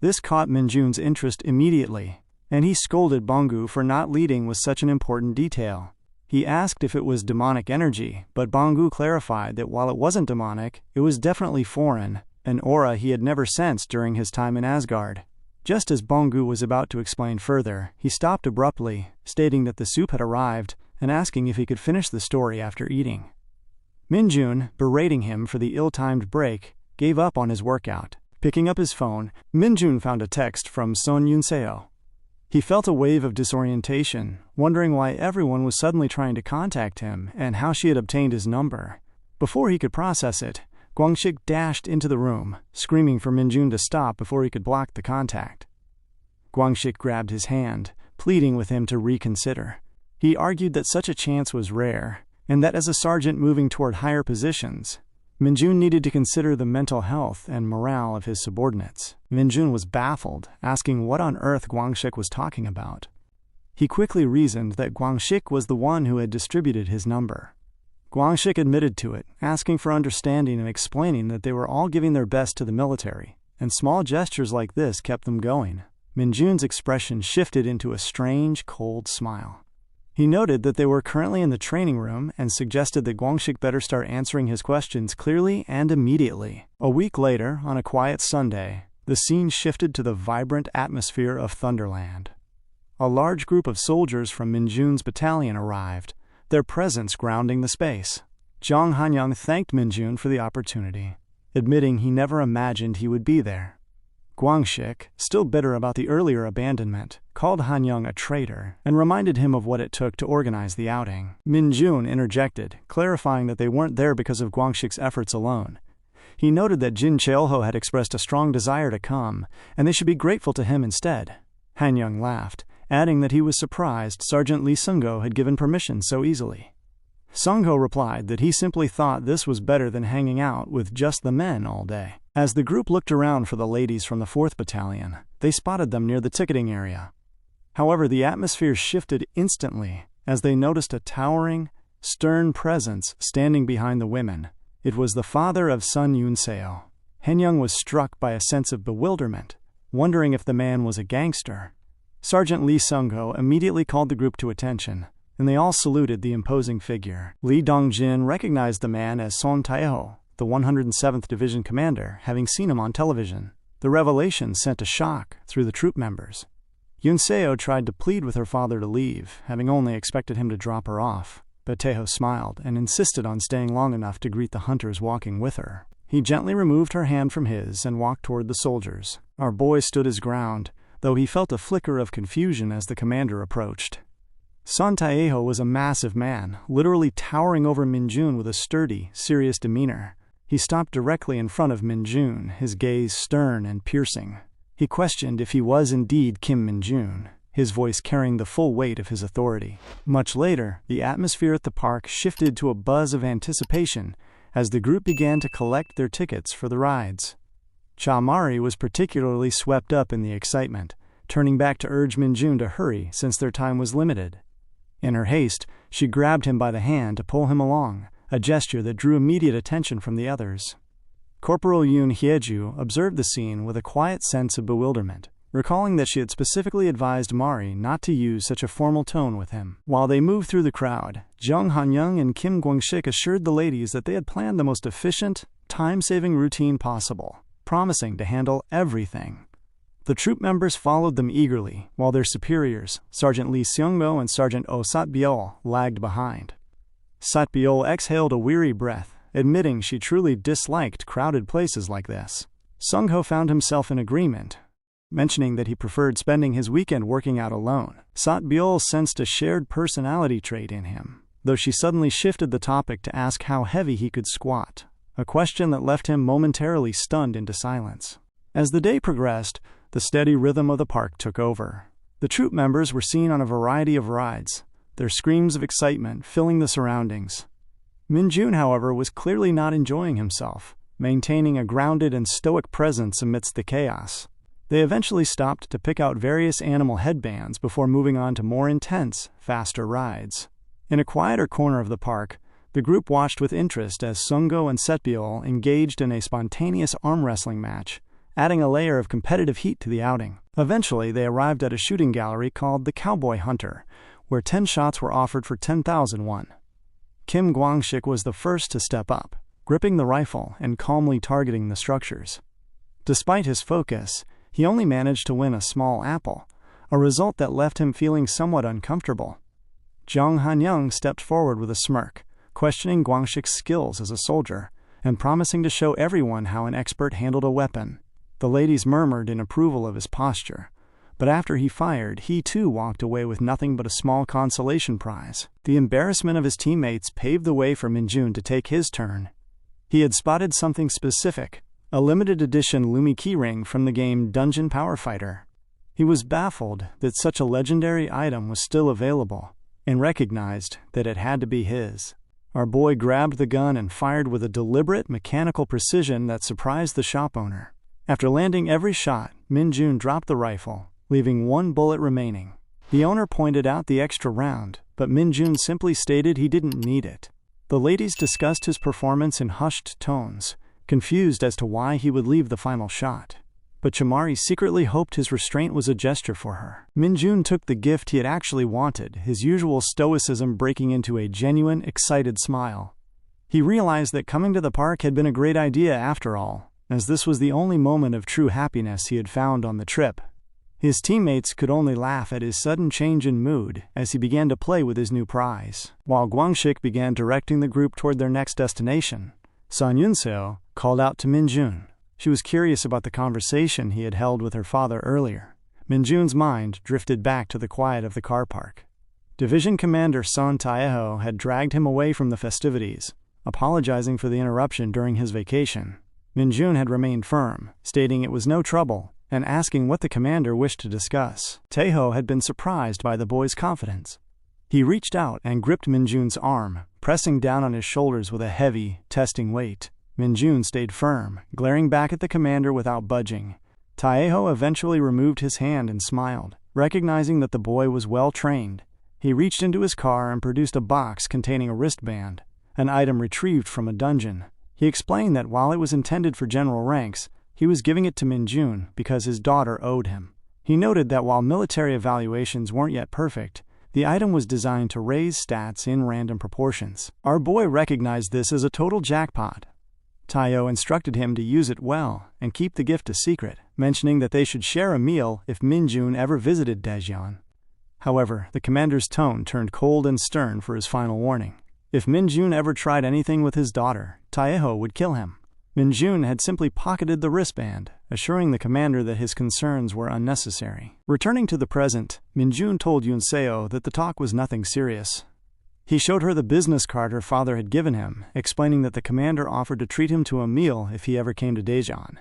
This caught Minjoon's interest immediately, and he scolded Bonggu for not leading with such an important detail. He asked if it was demonic energy, but Bonggu clarified that while it wasn't demonic, it was definitely foreign, an aura he had never sensed during his time in Isgard. Just as Bonggu was about to explain further, he stopped abruptly, stating that the soup had arrived and asking if he could finish the story after eating. Minjoon, berating him for the ill-timed break, gave up on his workout. Picking up his phone, Minjoon found a text from Son Yunseo. He felt a wave of disorientation, wondering why everyone was suddenly trying to contact him and how she had obtained his number. Before he could process it, Guangxik dashed into the room, screaming for Minjoon to stop before he could block the contact. Guangxik grabbed his hand, pleading with him to reconsider. He argued that such a chance was rare, and that as a sergeant moving toward higher positions, Minjoon needed to consider the mental health and morale of his subordinates. Minjoon was baffled, asking what on earth Guangxik was talking about. He quickly reasoned that Guangxik was the one who had distributed his number. Guangxik admitted to it, asking for understanding and explaining that they were all giving their best to the military, and small gestures like this kept them going. Minjoon's expression shifted into a strange, cold smile. He noted that they were currently in the training room and suggested that Guangxik better start answering his questions clearly and immediately. A week later, on a quiet Sunday, the scene shifted to the vibrant atmosphere of Thunderland. A large group of soldiers from Minjoon's battalion arrived, their presence grounding the space. Jong Hanyang thanked Minjoon for the opportunity, admitting he never imagined he would be there. Guangxik, still bitter about the earlier abandonment, called Hanyang a traitor and reminded him of what it took to organize the outing. Minjoon interjected, clarifying that they weren't there because of Guangxik's efforts alone. He noted that Jin Cheolho had expressed a strong desire to come, and they should be grateful to him instead. Hanyang laughed, adding that he was surprised Sergeant Lee Sungho had given permission so easily. Sungho replied that he simply thought this was better than hanging out with just the men all day. As the group looked around for the ladies from the 4th Battalion, they spotted them near the ticketing area. However, the atmosphere shifted instantly as they noticed a towering, stern presence standing behind the women, It was the father of Sun Yunseo. Henyang was struck by a sense of bewilderment, wondering if the man was a gangster. Sergeant Lee Sung-ho immediately called the group to attention, and they all saluted the imposing figure. Lee Dong-jin recognized the man as Son Taeho, the 107th Division commander, having seen him on television. The revelation sent a shock through the troop members. Yunseo tried to plead with her father to leave, having only expected him to drop her off, but Taeho smiled and insisted on staying long enough to greet the hunters walking with her. He gently removed her hand from his and walked toward the soldiers. Our boy stood his ground, though he felt a flicker of confusion as the commander approached. Son Taeho was a massive man, literally towering over Minjoon with a sturdy, serious demeanor. He stopped directly in front of Minjoon, his gaze stern and piercing. He questioned if he was indeed Kim Minjoon, his voice carrying the full weight of his authority. Much later, the atmosphere at the park shifted to a buzz of anticipation as the group began to collect their tickets for the rides. Cha-Mari was particularly swept up in the excitement, turning back to urge Minjoon to hurry since their time was limited. In her haste, she grabbed him by the hand to pull him along, a gesture that drew immediate attention from the others. Corporal Yoon Hyeju observed the scene with a quiet sense of bewilderment, recalling that she had specifically advised Mari not to use such a formal tone with him. While they moved through the crowd, Jung Han-young and Kim Kwang-sik assured the ladies that they had planned the most efficient, time-saving routine possible, promising to handle everything. The troop members followed them eagerly, while their superiors, Sergeant Lee Seung-mo and Sergeant Oh Sat-biol, lagged behind. Sat-biol exhaled a weary breath, admitting she truly disliked crowded places like this. Sung-ho found himself in agreement, mentioning that he preferred spending his weekend working out alone. Sat-biol sensed a shared personality trait in him, though she suddenly shifted the topic to ask how heavy he could squat, a question that left him momentarily stunned into silence. As the day progressed, the steady rhythm of the park took over. The troop members were seen on a variety of rides, their screams of excitement filling the surroundings. Minjoon, however, was clearly not enjoying himself, maintaining a grounded and stoic presence amidst the chaos. They eventually stopped to pick out various animal headbands before moving on to more intense, faster rides. In a quieter corner of the park, the group watched with interest as Sung-go and Setbiol engaged in a spontaneous arm wrestling match, adding a layer of competitive heat to the outing. Eventually, they arrived at a shooting gallery called the Cowboy Hunter, where 10 shots were offered for 10,000 won. Kim Kwang-sik was the first to step up, gripping the rifle and calmly targeting the structures. Despite his focus, he only managed to win a small apple, a result that left him feeling somewhat uncomfortable. Jung Han-young stepped forward with a smirk, questioning Kwang-sik's skills as a soldier, and promising to show everyone how an expert handled a weapon. The ladies murmured in approval of his posture, but after he fired, he too walked away with nothing but a small consolation prize. The embarrassment of his teammates paved the way for Minjoon to take his turn. He had spotted something specific, a limited edition Lumi keyring from the game Dungeon Power Fighter. He was baffled that such a legendary item was still available, and recognized that it had to be his. Our boy grabbed the gun and fired with a deliberate, mechanical precision that surprised the shop owner. After landing every shot, Minjoon dropped the rifle, leaving one bullet remaining. The owner pointed out the extra round, but Minjoon simply stated he didn't need it. The ladies discussed his performance in hushed tones, confused as to why he would leave the final shot. But Cha-Mari secretly hoped his restraint was a gesture for her. Minjoon took the gift he had actually wanted, his usual stoicism breaking into a genuine, excited smile. He realized that coming to the park had been a great idea after all, as this was the only moment of true happiness he had found on the trip. His teammates could only laugh at his sudden change in mood as he began to play with his new prize. While Kwang-sik began directing the group toward their next destination, Son Yunseo called out to Minjoon. She was curious about the conversation he had held with her father earlier. Minjoon's mind drifted back to the quiet of the car park. Division Commander Son Taeho had dragged him away from the festivities, apologizing for the interruption during his vacation. Minjoon had remained firm, stating it was no trouble, and asking what the commander wished to discuss. Taeho had been surprised by the boy's confidence. He reached out and gripped Minjoon's arm, pressing down on his shoulders with a heavy, testing weight. Minjoon stayed firm, glaring back at the commander without budging. Taeho eventually removed his hand and smiled, recognizing that the boy was well trained. He reached into his car and produced a box containing a wristband, an item retrieved from a dungeon. He explained that while it was intended for general ranks, he was giving it to Minjoon because his daughter owed him. He noted that while military evaluations weren't yet perfect, the item was designed to raise stats in random proportions. Our boy recognized this as a total jackpot. Tayo instructed him to use it well and keep the gift a secret, mentioning that they should share a meal if Minjoon ever visited Daejeon. However, the commander's tone turned cold and stern for his final warning. If Minjoon ever tried anything with his daughter, Taeho would kill him. Minjoon had simply pocketed the wristband, assuring the commander that his concerns were unnecessary. Returning to the present, Minjoon told Yunseo that the talk was nothing serious. He showed her the business card her father had given him, explaining that the commander offered to treat him to a meal if he ever came to Daejeon.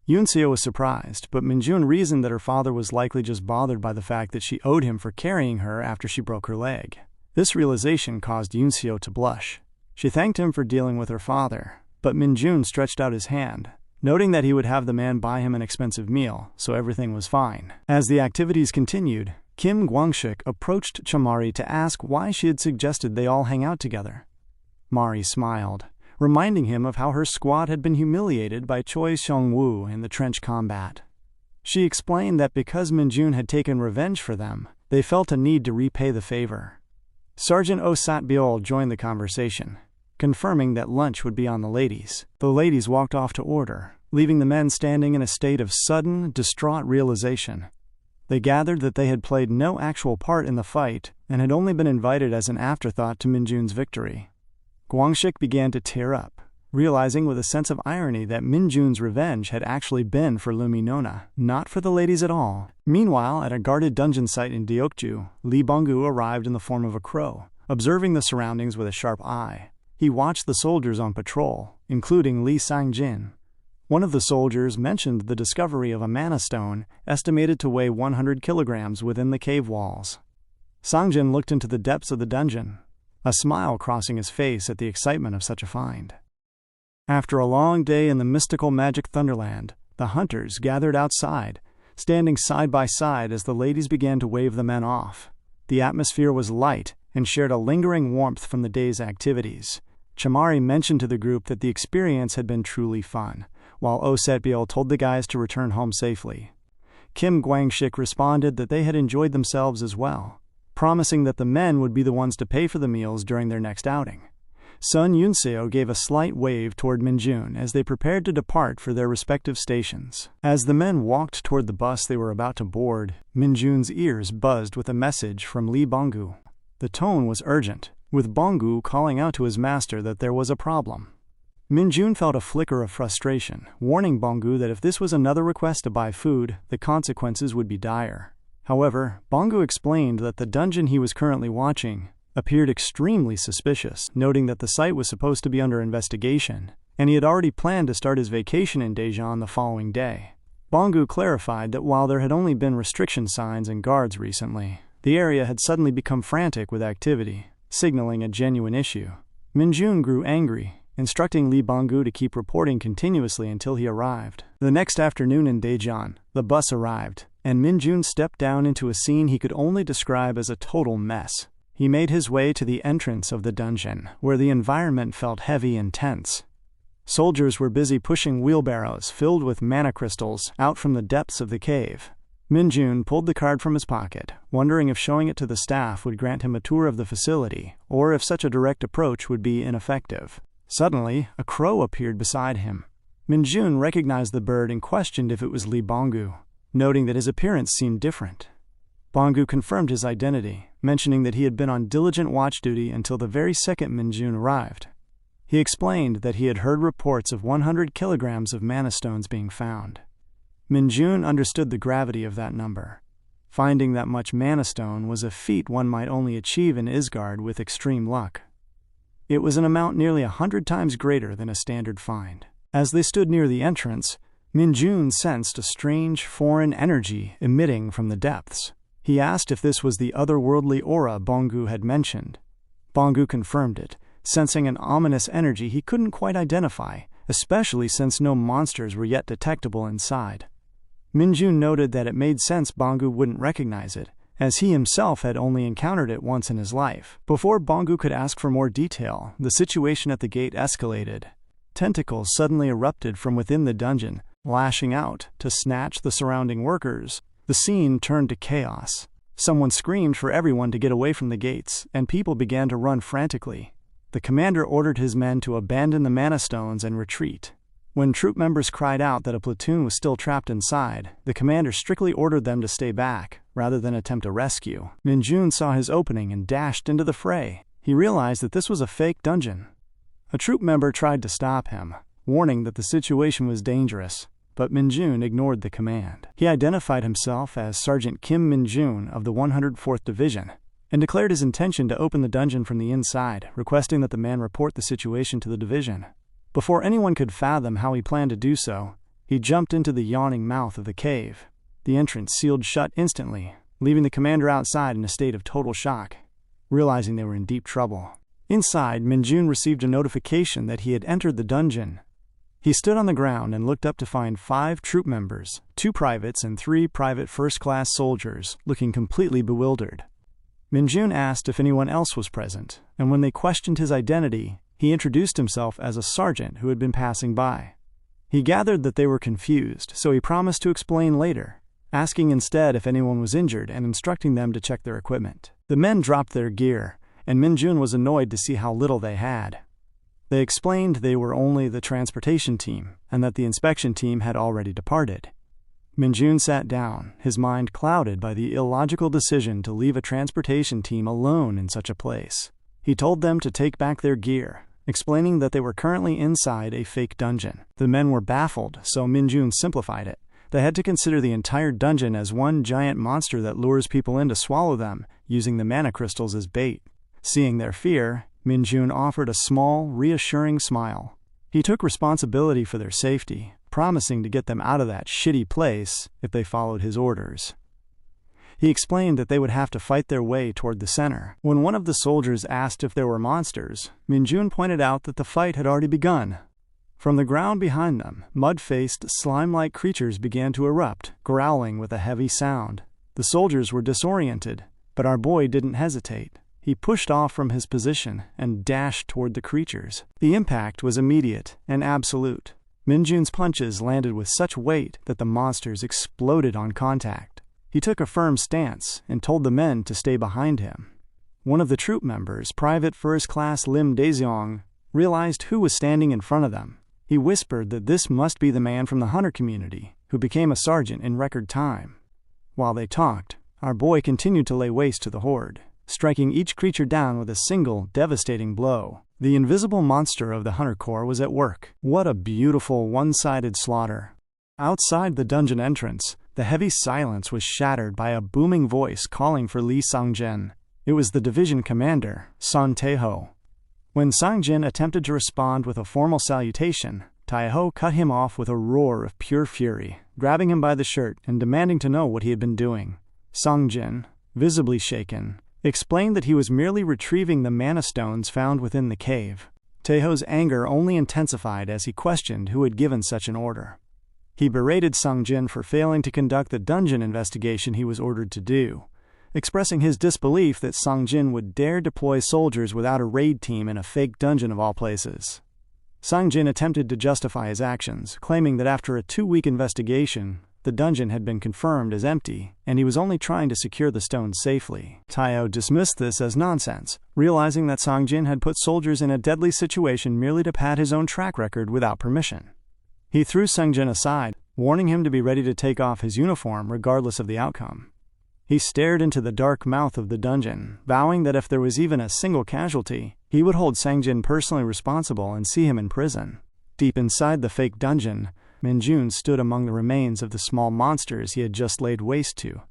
Yunseo was surprised, but Minjoon reasoned that her father was likely just bothered by the fact that she owed him for carrying her after she broke her leg. This realization caused Yunseo to blush. She thanked him for dealing with her father, but Minjoon stretched out his hand, noting that he would have the man buy him an expensive meal, so everything was fine. As the activities continued, Kim Gwangshik approached Chamari to ask why she had suggested they all hang out together. Mari smiled, reminding him of how her squad had been humiliated by Choi Seong-woo in the trench combat. She explained that because Minjoon had taken revenge for them, they felt a need to repay the favor. Sergeant Oh Sat-beol joined the conversation, confirming that lunch would be on the ladies. The ladies walked off to order, leaving the men standing in a state of sudden, distraught realization. They gathered that they had played no actual part in the fight and had only been invited as an afterthought to Minjoon's victory. Gwangshik began to tear up, realizing with a sense of irony that Minjoon's revenge had actually been for Luminona, not for the ladies at all. Meanwhile, at a guarded dungeon site in Deokju, Lee Bonggu arrived in the form of a crow, observing the surroundings with a sharp eye. He watched the soldiers on patrol, including Lee Sang-jin. One of the soldiers mentioned the discovery of a mana stone estimated to weigh 100 kilograms within the cave walls. Sang-jin looked into the depths of the dungeon, a smile crossing his face at the excitement of such a find. After a long day in the mystical magic Thunderland, the hunters gathered outside, standing side by side as the ladies began to wave the men off. The atmosphere was light and shared a lingering warmth from the day's activities. Chamari mentioned to the group that the experience had been truly fun, while Oh Setbiel told the guys to return home safely. Kim Gwangshik responded that they had enjoyed themselves as well, promising that the men would be the ones to pay for the meals during their next outing. Sun Yunseo gave a slight wave toward Minjoon as they prepared to depart for their respective stations. As the men walked toward the bus they were about to board, Minjoon's ears buzzed with a message from Lee Bonggu. The tone was urgent, with Bonggu calling out to his master that there was a problem. Minjoon felt a flicker of frustration, warning Bonggu that if this was another request to buy food, the consequences would be dire. However, Bonggu explained that the dungeon he was currently watching appeared extremely suspicious, noting that the site was supposed to be under investigation, and he had already planned to start his vacation in Daejeon the following day. Bonggu clarified that while there had only been restriction signs and guards recently, the area had suddenly become frantic with activity, signaling a genuine issue. Minjoon grew angry, instructing Lee Bonggu to keep reporting continuously until he arrived. The next afternoon in Daejeon, the bus arrived, and Minjoon stepped down into a scene he could only describe as a total mess. He made his way to the entrance of the dungeon, where the environment felt heavy and tense. Soldiers were busy pushing wheelbarrows filled with mana crystals out from the depths of the cave. Minjoon pulled the card from his pocket, wondering if showing it to the staff would grant him a tour of the facility, or if such a direct approach would be ineffective. Suddenly, a crow appeared beside him. Minjoon recognized the bird and questioned if it was Lee Bonggu, noting that his appearance seemed different. Bonggu confirmed his identity, mentioning that he had been on diligent watch duty until the very second Minjoon arrived. He explained that he had heard reports of 100 kilograms of mana stones being found. Minjoon understood the gravity of that number. Finding that much mana stone was a feat one might only achieve in Isgard with extreme luck. It was an amount nearly 100 times greater than a standard find. As they stood near the entrance, Minjoon sensed a strange foreign energy emitting from the depths. He asked if this was the otherworldly aura Bonggu had mentioned. Bonggu confirmed it, sensing an ominous energy he couldn't quite identify, especially since no monsters were yet detectable inside. Minjoon noted that it made sense Bonggu wouldn't recognize it, as he himself had only encountered it once in his life. Before Bonggu could ask for more detail, the situation at the gate escalated. Tentacles suddenly erupted from within the dungeon, lashing out to snatch the surrounding workers. The scene turned to chaos. Someone screamed for everyone to get away from the gates, and people began to run frantically. The commander ordered his men to abandon the mana stones and retreat. When troop members cried out that a platoon was still trapped inside, the commander strictly ordered them to stay back, rather than attempt a rescue. Minjoon saw his opening and dashed into the fray. He realized that this was a fake dungeon. A troop member tried to stop him, warning that the situation was dangerous, but Minjoon ignored the command. He identified himself as Sergeant Kim Minjoon of the 104th Division, and declared his intention to open the dungeon from the inside, requesting that the man report the situation to the division. Before anyone could fathom how he planned to do so, he jumped into the yawning mouth of the cave. The entrance sealed shut instantly, leaving the commander outside in a state of total shock, realizing they were in deep trouble. Inside, Minjoon received a notification that he had entered the dungeon. He stood on the ground and looked up to find 5 troop members, 2 privates and 3 private first-class soldiers, looking completely bewildered. Minjoon asked if anyone else was present, and when they questioned his identity, he introduced himself as a sergeant who had been passing by. He gathered that they were confused, so he promised to explain later, asking instead if anyone was injured and instructing them to check their equipment. The men dropped their gear, and Minjoon was annoyed to see how little they had. They explained they were only the transportation team, and that the inspection team had already departed. Minjoon sat down, his mind clouded by the illogical decision to leave a transportation team alone in such a place. He told them to take back their gear, explaining that they were currently inside a fake dungeon. The men were baffled, so Minjoon simplified it. They had to consider the entire dungeon as one giant monster that lures people in to swallow them, using the mana crystals as bait. Seeing their fear, Minjoon offered a small, reassuring smile. He took responsibility for their safety, promising to get them out of that shitty place if they followed his orders. He explained that they would have to fight their way toward the center. When one of the soldiers asked if there were monsters, Minjoon pointed out that the fight had already begun. From the ground behind them, mud-faced, slime-like creatures began to erupt, growling with a heavy sound. The soldiers were disoriented, but our boy didn't hesitate. He pushed off from his position and dashed toward the creatures. The impact was immediate and absolute. Minjoon's punches landed with such weight that the monsters exploded on contact. He took a firm stance and told the men to stay behind him. One of the troop members, Private First Class Lim Daeseong, realized who was standing in front of them. He whispered that this must be the man from the hunter community, who became a sergeant in record time. While they talked, our boy continued to lay waste to the horde, striking each creature down with a single, devastating blow. The invisible monster of the Hunter Corps was at work. What a beautiful, one-sided slaughter. Outside the dungeon entrance, the heavy silence was shattered by a booming voice calling for Lee Sang-jin. It was the division commander, Son Tae-ho. When Sang-jin attempted to respond with a formal salutation, Tae-ho cut him off with a roar of pure fury, grabbing him by the shirt and demanding to know what he had been doing. Sang-jin, visibly shaken, explained that he was merely retrieving the mana stones found within the cave. Tae-ho's anger only intensified as he questioned who had given such an order. He berated Sang-jin for failing to conduct the dungeon investigation he was ordered to do, expressing his disbelief that Sang-jin would dare deploy soldiers without a raid team in a fake dungeon of all places. Sang-jin attempted to justify his actions, claiming that after a 2-week investigation, the dungeon had been confirmed as empty, and he was only trying to secure the stones safely. Tae-ho dismissed this as nonsense, realizing that Sang-jin had put soldiers in a deadly situation merely to pad his own track record without permission. He threw Sang-jin aside, warning him to be ready to take off his uniform regardless of the outcome. He stared into the dark mouth of the dungeon, vowing that if there was even a single casualty, he would hold Sang-jin personally responsible and see him in prison. Deep inside the fake dungeon, Minjoon stood among the remains of the small monsters he had just laid waste to.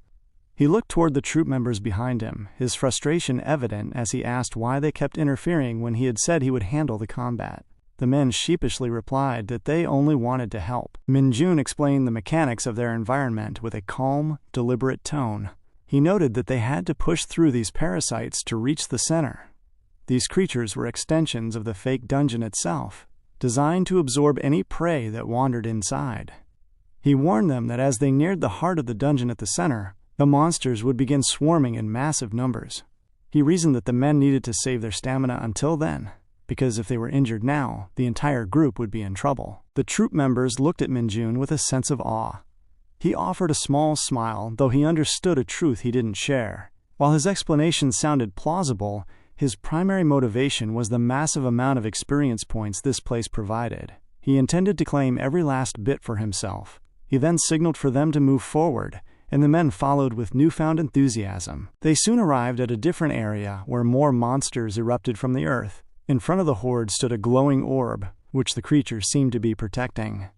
He looked toward the troop members behind him, his frustration evident as he asked why they kept interfering when he had said he would handle the combat. The men sheepishly replied that they only wanted to help. Minjoon explained the mechanics of their environment with a calm, deliberate tone. He noted that they had to push through these parasites to reach the center. These creatures were extensions of the fake dungeon itself, designed to absorb any prey that wandered inside. He warned them that as they neared the heart of the dungeon at the center, the monsters would begin swarming in massive numbers. He reasoned that the men needed to save their stamina until then. because if they were injured now, the entire group would be in trouble. The troop members looked at Minjoon with a sense of awe. He offered a small smile, though he understood a truth he didn't share. While his explanation sounded plausible, his primary motivation was the massive amount of experience points this place provided. He intended to claim every last bit for himself. He then signaled for them to move forward, and the men followed with newfound enthusiasm. They soon arrived at a different area where more monsters erupted from the earth. In front of the horde stood a glowing orb, which the creatures seemed to be protecting.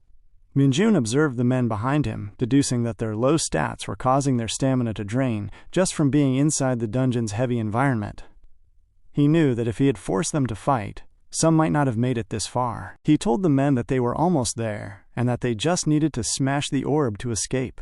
Minjoon observed the men behind him, deducing that their low stats were causing their stamina to drain just from being inside the dungeon's heavy environment. He knew that if he had forced them to fight, some might not have made it this far. He told the men that they were almost there, and that they just needed to smash the orb to escape.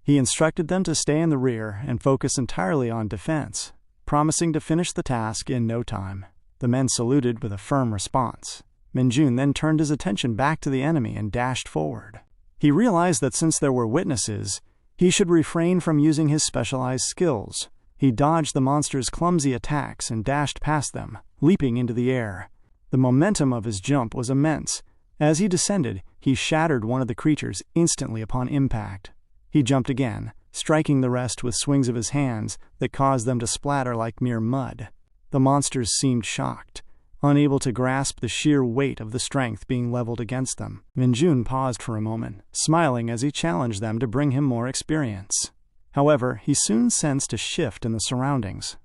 He instructed them to stay in the rear and focus entirely on defense, promising to finish the task in no time. The men saluted with a firm response. Minjoon then turned his attention back to the enemy and dashed forward. He realized that since there were witnesses, he should refrain from using his specialized skills. He dodged the monster's clumsy attacks and dashed past them, leaping into the air. The momentum of his jump was immense. As he descended, he shattered one of the creatures instantly upon impact. He jumped again, striking the rest with swings of his hands that caused them to splatter like mere mud. The monsters seemed shocked, unable to grasp the sheer weight of the strength being leveled against them. Minjoon paused for a moment, smiling as he challenged them to bring him more experience. However, he soon sensed a shift in the surroundings.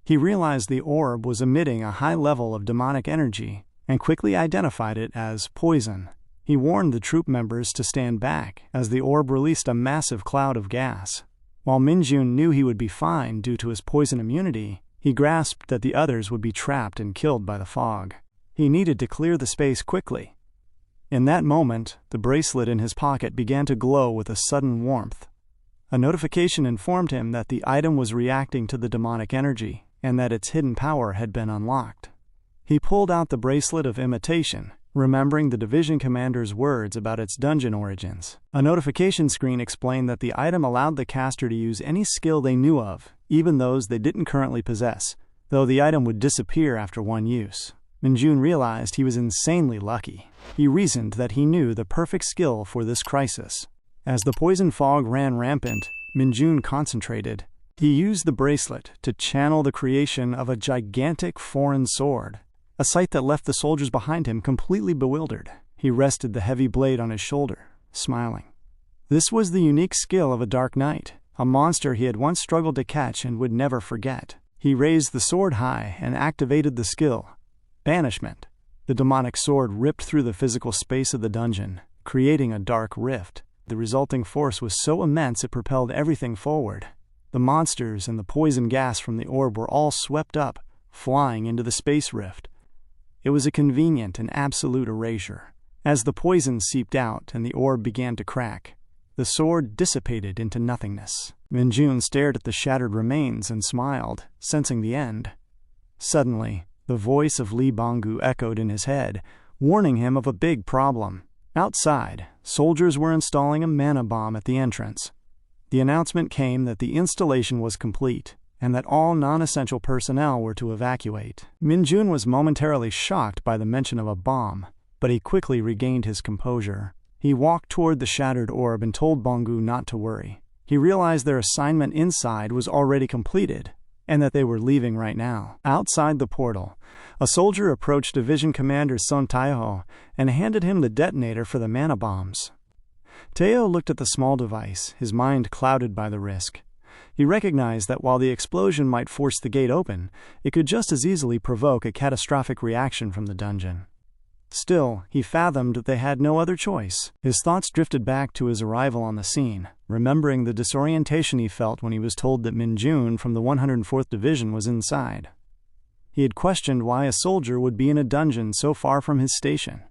He realized the orb was emitting a high level of demonic energy and quickly identified it as poison. He warned the troop members to stand back as the orb released a massive cloud of gas. While Minjoon knew he would be fine due to his poison immunity, he grasped that the others would be trapped and killed by the fog. He needed to clear the space quickly. In that moment, the bracelet in his pocket began to glow with a sudden warmth. A notification informed him that the item was reacting to the demonic energy and that its hidden power had been unlocked. He pulled out the bracelet of imitation, remembering the division commander's words about its dungeon origins. A notification screen explained that the item allowed the caster to use any skill they knew of, even those they didn't currently possess, though the item would disappear after one use. Minjoon realized he was insanely lucky. He reasoned that he knew the perfect skill for this crisis. As the poison fog ran rampant, Minjoon concentrated. He used the bracelet to channel the creation of a gigantic foreign sword, a sight that left the soldiers behind him completely bewildered. He rested the heavy blade on his shoulder, smiling. This was the unique skill of a Dark Knight, a monster he had once struggled to catch and would never forget. He raised the sword high and activated the skill. Banishment. The demonic sword ripped through the physical space of the dungeon, creating a dark rift. The resulting force was so immense it propelled everything forward. The monsters and the poison gas from the orb were all swept up, flying into the space rift. It was a convenient and absolute erasure. As the poison seeped out and the orb began to crack, the sword dissipated into nothingness. Minjoon stared at the shattered remains and smiled, sensing the end. Suddenly, the voice of Li Banggu echoed in his head, warning him of a big problem. Outside, soldiers were installing a mana bomb at the entrance. The announcement came that the installation was complete, and that all non-essential personnel were to evacuate. Minjoon was momentarily shocked by the mention of a bomb, but he quickly regained his composure. He walked toward the shattered orb and told Banggu not to worry. He realized their assignment inside was already completed, and that they were leaving right now. Outside the portal, a soldier approached Division Commander Son Taeho and handed him the detonator for the mana bombs. Taeho looked at the small device, his mind clouded by the risk. He recognized that while the explosion might force the gate open, it could just as easily provoke a catastrophic reaction from the dungeon. Still, he fathomed that they had no other choice. His thoughts drifted back to his arrival on the scene, remembering the disorientation he felt when he was told that Minjoon from the 104th Division was inside. He had questioned why a soldier would be in a dungeon so far from his station.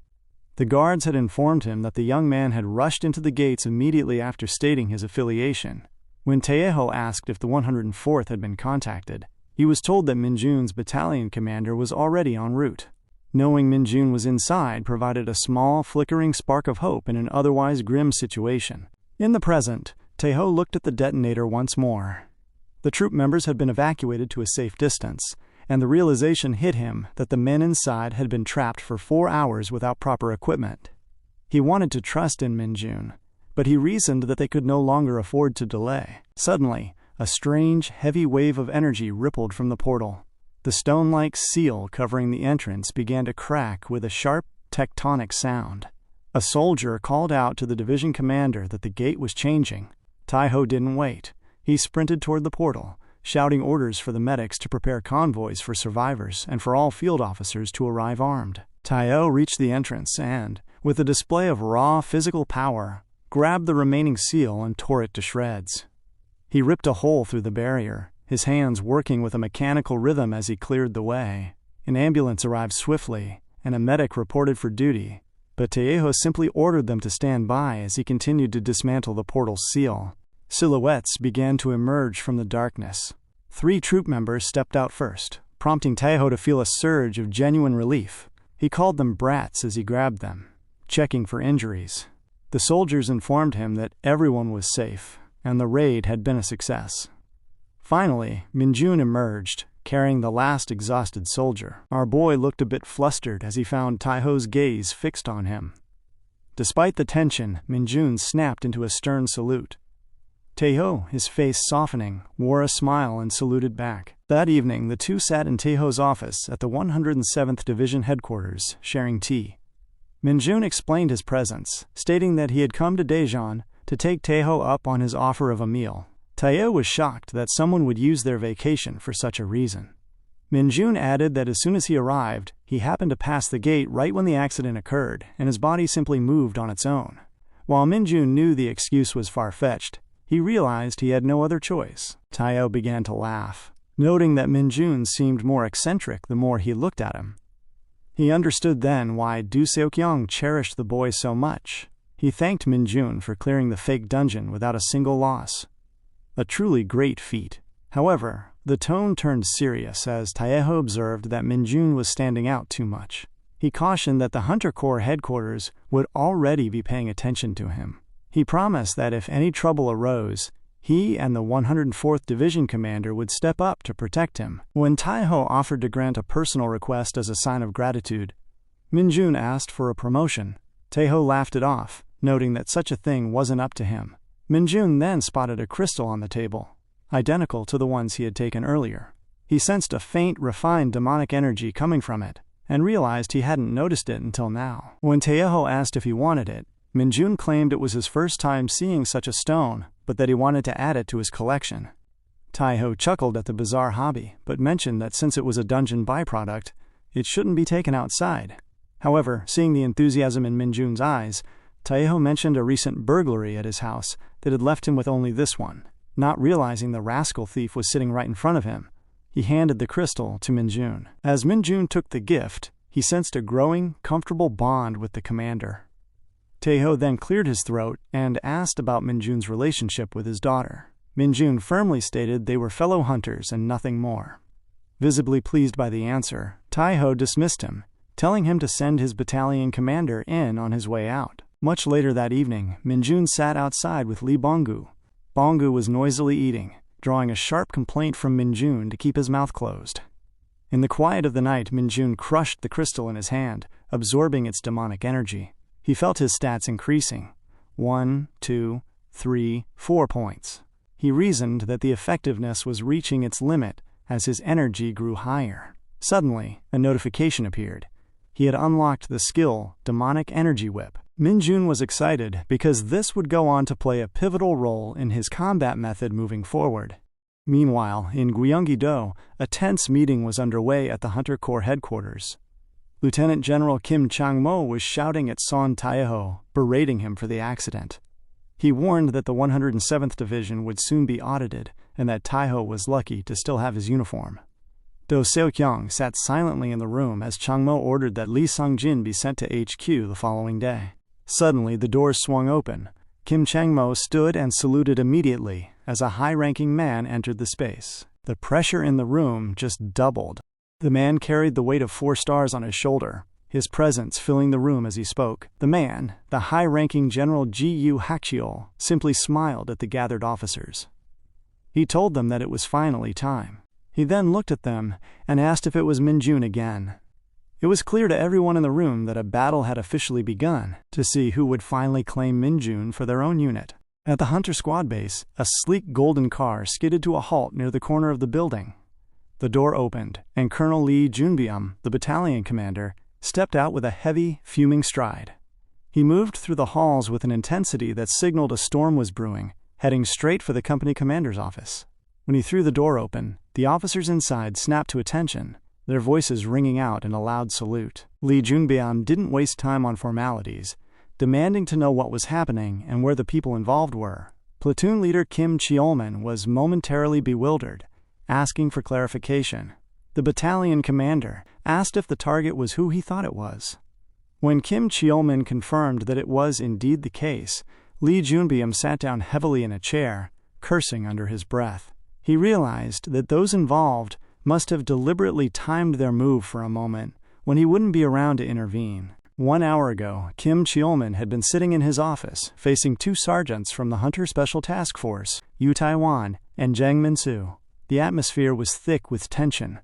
The guards had informed him that the young man had rushed into the gates immediately after stating his affiliation. When Taeho asked if the 104th had been contacted, he was told that Minjoon's battalion commander was already en route. Knowing Minjoon was inside provided a small, flickering spark of hope in an otherwise grim situation. In the present, Taeho looked at the detonator once more. The troop members had been evacuated to a safe distance, and the realization hit him that the men inside had been trapped for 4 hours without proper equipment. He wanted to trust in Minjoon, but he reasoned that they could no longer afford to delay. Suddenly, a strange, heavy wave of energy rippled from the portal. The stone-like seal covering the entrance began to crack with a sharp, tectonic sound. A soldier called out to the division commander that the gate was changing. Taiho didn't wait. He sprinted toward the portal, shouting orders for the medics to prepare convoys for survivors and for all field officers to arrive armed. Taiho reached the entrance and, with a display of raw physical power, grabbed the remaining seal and tore it to shreds. He ripped a hole through the barrier, his hands working with a mechanical rhythm as he cleared the way. An ambulance arrived swiftly, and a medic reported for duty, but Taiho simply ordered them to stand by as he continued to dismantle the portal's seal. Silhouettes began to emerge from the darkness. 3 troop members stepped out first, prompting Taiho to feel a surge of genuine relief. He called them brats as he grabbed them, checking for injuries. The soldiers informed him that everyone was safe, and the raid had been a success. Finally, Minjoon emerged, carrying the last exhausted soldier. Our boy looked a bit flustered as he found Taiho's gaze fixed on him. Despite the tension, Minjoon snapped into a stern salute. Taiho, his face softening, wore a smile and saluted back. That evening, the two sat in Taiho's office at the 107th Division headquarters, sharing tea. Minjoon explained his presence, stating that he had come to Daejeon to take Taiho up on his offer of a meal. Taiho was shocked that someone would use their vacation for such a reason. Minjoon added that as soon as he arrived, he happened to pass the gate right when the accident occurred, and his body simply moved on its own. While Minjoon knew the excuse was far-fetched, he realized he had no other choice. Taiho began to laugh, noting that Minjoon seemed more eccentric the more he looked at him. He understood then why Du Seokyung cherished the boy so much. He thanked Minjoon for clearing the fake dungeon without a single loss. A truly great feat. However, the tone turned serious as Taiho observed that Minjoon was standing out too much. He cautioned that the Hunter Corps headquarters would already be paying attention to him. He promised that if any trouble arose, he and the 104th Division commander would step up to protect him. When Taiho offered to grant a personal request as a sign of gratitude, Minjoon asked for a promotion. Taiho laughed it off, noting that such a thing wasn't up to him. Minjoon then spotted a crystal on the table, identical to the ones he had taken earlier. He sensed a faint, refined demonic energy coming from it, and realized he hadn't noticed it until now. When Taiho asked if he wanted it, Minjoon claimed it was his first time seeing such a stone, but that he wanted to add it to his collection. Taiho chuckled at the bizarre hobby, but mentioned that since it was a dungeon byproduct, it shouldn't be taken outside. However, seeing the enthusiasm in Minjoon's eyes, Taiho mentioned a recent burglary at his house that had left him with only this one. Not realizing the rascal thief was sitting right in front of him, he handed the crystal to Minjoon. As Minjoon took the gift, he sensed a growing, comfortable bond with the commander. Taiho then cleared his throat and asked about Minjoon's relationship with his daughter. Minjoon firmly stated they were fellow hunters and nothing more. Visibly pleased by the answer, Taiho dismissed him, telling him to send his battalion commander in on his way out. Much later that evening, Minjoon sat outside with Lee Bonggu. Bonggu was noisily eating, drawing a sharp complaint from Minjoon to keep his mouth closed. In the quiet of the night, Minjoon crushed the crystal in his hand, absorbing its demonic energy. He felt his stats increasing. 1, 2, 3, 4 points. He reasoned that the effectiveness was reaching its limit as his energy grew higher. Suddenly, a notification appeared. He had unlocked the skill, Demonic Energy Whip. Minjoon was excited because this would go on to play a pivotal role in his combat method moving forward. Meanwhile, in Gyeonggi-do, a tense meeting was underway at the Hunter Corps headquarters. Lieutenant General Kim Chang-mo was shouting at Son Taiho, berating him for the accident. He warned that the 107th Division would soon be audited and that Taiho was lucky to still have his uniform. Do Seokyung sat silently in the room as Chang-mo ordered that Lee Sung-jin be sent to HQ the following day. Suddenly, the doors swung open. Kim Chang-mo stood and saluted immediately as a high-ranking man entered the space. The pressure in the room just doubled. The man carried the weight of 4 stars on his shoulder, his presence filling the room as he spoke. The man, the high-ranking General Ji-yu Hakchiol, simply smiled at the gathered officers. He told them that it was finally time. He then looked at them and asked if it was Minjoon again. It was clear to everyone in the room that a battle had officially begun to see who would finally claim Minjoon for their own unit. At the Hunter Squad base, a sleek golden car skidded to a halt near the corner of the building. The door opened, and Colonel Lee Junbyum, the battalion commander, stepped out with a heavy, fuming stride. He moved through the halls with an intensity that signaled a storm was brewing, heading straight for the company commander's office. When he threw the door open, the officers inside snapped to attention, their voices ringing out in a loud salute. Lee Junbyum didn't waste time on formalities, demanding to know what was happening and where the people involved were. Platoon leader Kim Cheolman was momentarily bewildered, asking for clarification. The battalion commander asked if the target was who he thought it was. When Kim Cheolman confirmed that it was indeed the case, Lee Junbyum sat down heavily in a chair, cursing under his breath. He realized that those involved must have deliberately timed their move for a moment when he wouldn't be around to intervene. 1 hour ago, Kim Cheolman had been sitting in his office, facing 2 sergeants from the Hunter Special Task Force, Yu Taiwan and Jang Min-soo. The atmosphere was thick with tension.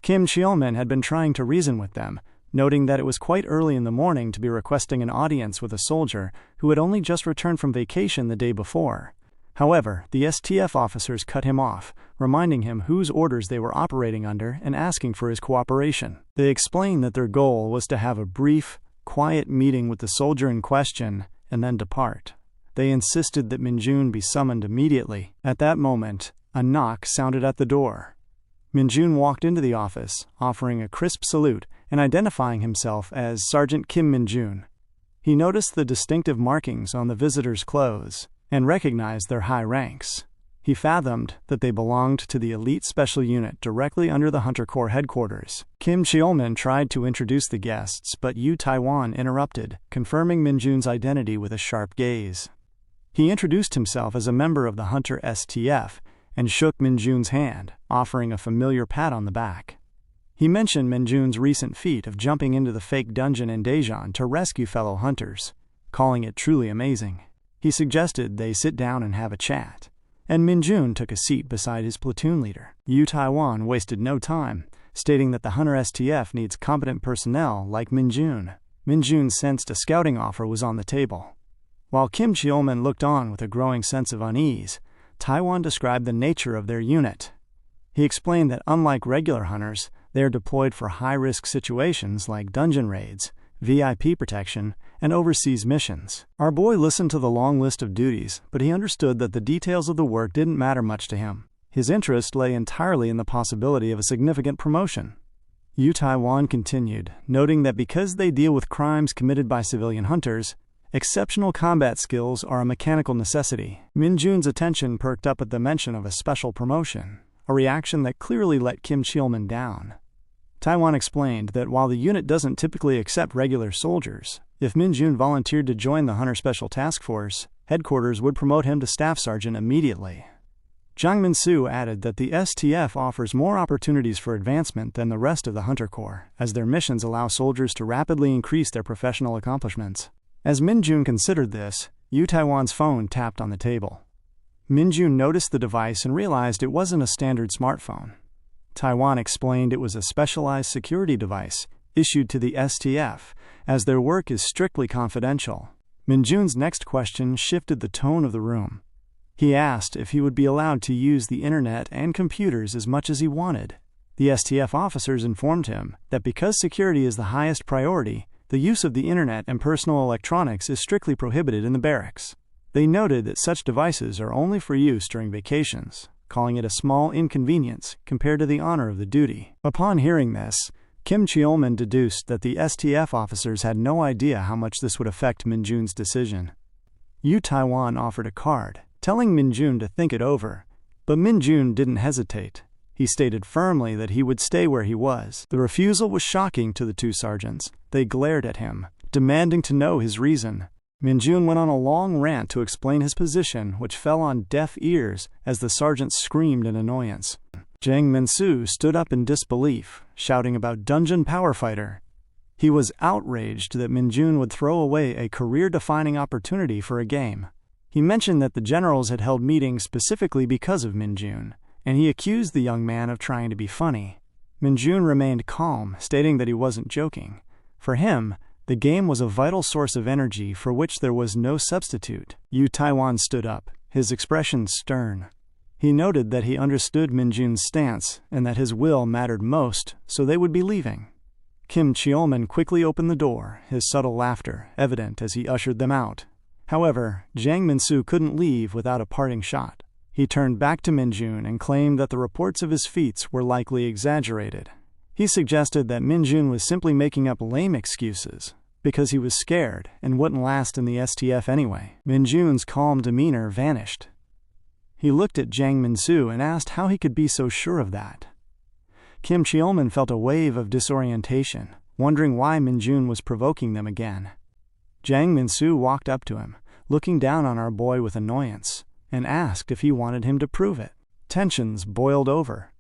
Kim Cheolman had been trying to reason with them, noting that it was quite early in the morning to be requesting an audience with a soldier who had only just returned from vacation the day before. However, the STF officers cut him off, reminding him whose orders they were operating under and asking for his cooperation. They explained that their goal was to have a brief, quiet meeting with the soldier in question and then depart. They insisted that Minjoon be summoned immediately. At that moment, a knock sounded at the door. Minjoon walked into the office, offering a crisp salute and identifying himself as Sergeant Kim Minjoon. He noticed the distinctive markings on the visitors' clothes and recognized their high ranks. He fathomed that they belonged to the elite special unit directly under the Hunter Corps headquarters. Kim Cheolman tried to introduce the guests, but Yu Taiwan interrupted, confirming Minjoon's identity with a sharp gaze. He introduced himself as a member of the Hunter STF and shook Minjoon's hand, offering a familiar pat on the back. He mentioned Minjoon's recent feat of jumping into the fake dungeon in Daejeon to rescue fellow hunters, calling it truly amazing. He suggested they sit down and have a chat, and Minjoon took a seat beside his platoon leader. Yu Taiwan wasted no time, stating that the Hunter STF needs competent personnel like Minjoon. Minjoon sensed a scouting offer was on the table. While Kim Cheolman looked on with a growing sense of unease, Taiwan described the nature of their unit. He explained that unlike regular hunters, they are deployed for high-risk situations like dungeon raids, VIP protection, and overseas missions. Our boy listened to the long list of duties, but he understood that the details of the work didn't matter much to him. His interest lay entirely in the possibility of a significant promotion. Yu Taiwan continued, noting that because they deal with crimes committed by civilian hunters, exceptional combat skills are a mechanical necessity. Minjoon's attention perked up at the mention of a special promotion, a reaction that clearly let Kim Cheolman down. Taiwan explained that while the unit doesn't typically accept regular soldiers, if Minjoon volunteered to join the Hunter Special Task Force, headquarters would promote him to staff sergeant immediately. Jang Min-soo added that the STF offers more opportunities for advancement than the rest of the Hunter Corps, as their missions allow soldiers to rapidly increase their professional accomplishments. As Minjoon considered this, Yu Taiwan's phone tapped on the table. Minjoon noticed the device and realized it wasn't a standard smartphone. Taiwan explained it was a specialized security device issued to the STF, as their work is strictly confidential. Minjoon's next question shifted the tone of the room. He asked if he would be allowed to use the internet and computers as much as he wanted. The STF officers informed him that because security is the highest priority, the use of the internet and personal electronics is strictly prohibited in the barracks. They noted that such devices are only for use during vacations, calling it a small inconvenience compared to the honor of the duty. Upon hearing this, Kim Cheolman deduced that the STF officers had no idea how much this would affect Minjoon's decision. Yu Taiwan offered a card, telling Minjoon to think it over, but Minjoon didn't hesitate. He stated firmly that he would stay where he was. The refusal was shocking to the 2 sergeants. They glared at him, demanding to know his reason. Minjoon went on a long rant to explain his position, which fell on deaf ears as the sergeants screamed in annoyance. Jang Min-soo stood up in disbelief, shouting about dungeon power fighter. He was outraged that Minjoon would throw away a career-defining opportunity for a game. He mentioned that the generals had held meetings specifically because of Minjoon, and he accused the young man of trying to be funny. Minjoon remained calm, stating that he wasn't joking. For him, the game was a vital source of energy for which there was no substitute. Yu Taiwan stood up, his expression stern. He noted that he understood Minjoon's stance and that his will mattered most, so they would be leaving. Kim Cheolman quickly opened the door, his subtle laughter evident as he ushered them out. However, Jang Min-soo couldn't leave without a parting shot. He turned back to Minjoon and claimed that the reports of his feats were likely exaggerated. He suggested that Minjoon was simply making up lame excuses, because he was scared and wouldn't last in the STF anyway. Minjoon's calm demeanor vanished. He looked at Jang Min-soo and asked how he could be so sure of that. Kim Cheolman felt a wave of disorientation, wondering why Minjoon was provoking them again. Jang Min-soo walked up to him, looking down on our boy with annoyance, and asked if he wanted him to prove it. Tensions boiled over.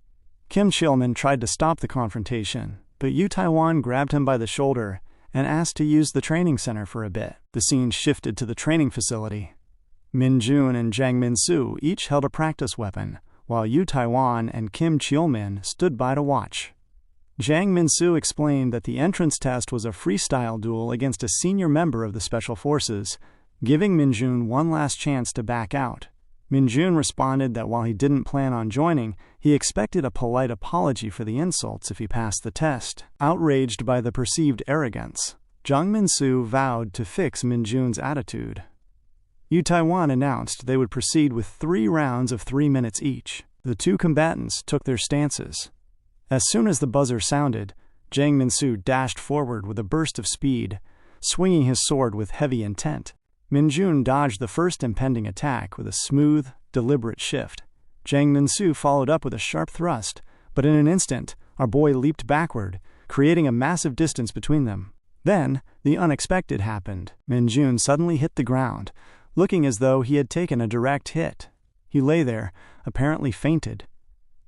Kim Cheolman tried to stop the confrontation, but Yu Taiwan grabbed him by the shoulder and asked to use the training center for a bit. The scene shifted to the training facility. Minjoon and Jang Min-soo each held a practice weapon, while Yu Taiwan and Kim Cheolman stood by to watch. Jang Min-soo explained that the entrance test was a freestyle duel against a senior member of the Special Forces, giving Minjoon one last chance to back out. Minjoon responded that while he didn't plan on joining, he expected a polite apology for the insults if he passed the test. Outraged by the perceived arrogance, Jang Min-soo vowed to fix Minjoon's attitude. Yu Taiwan announced they would proceed with 3 rounds of 3 minutes each. The two combatants took their stances. As soon as the buzzer sounded, Jang Min-soo dashed forward with a burst of speed, swinging his sword with heavy intent. Minjoon dodged the first impending attack with a smooth, deliberate shift. Jang Min-soo followed up with a sharp thrust, but in an instant, our boy leaped backward, creating a massive distance between them. Then, the unexpected happened. Minjoon suddenly hit the ground, looking as though he had taken a direct hit. He lay there, apparently fainted.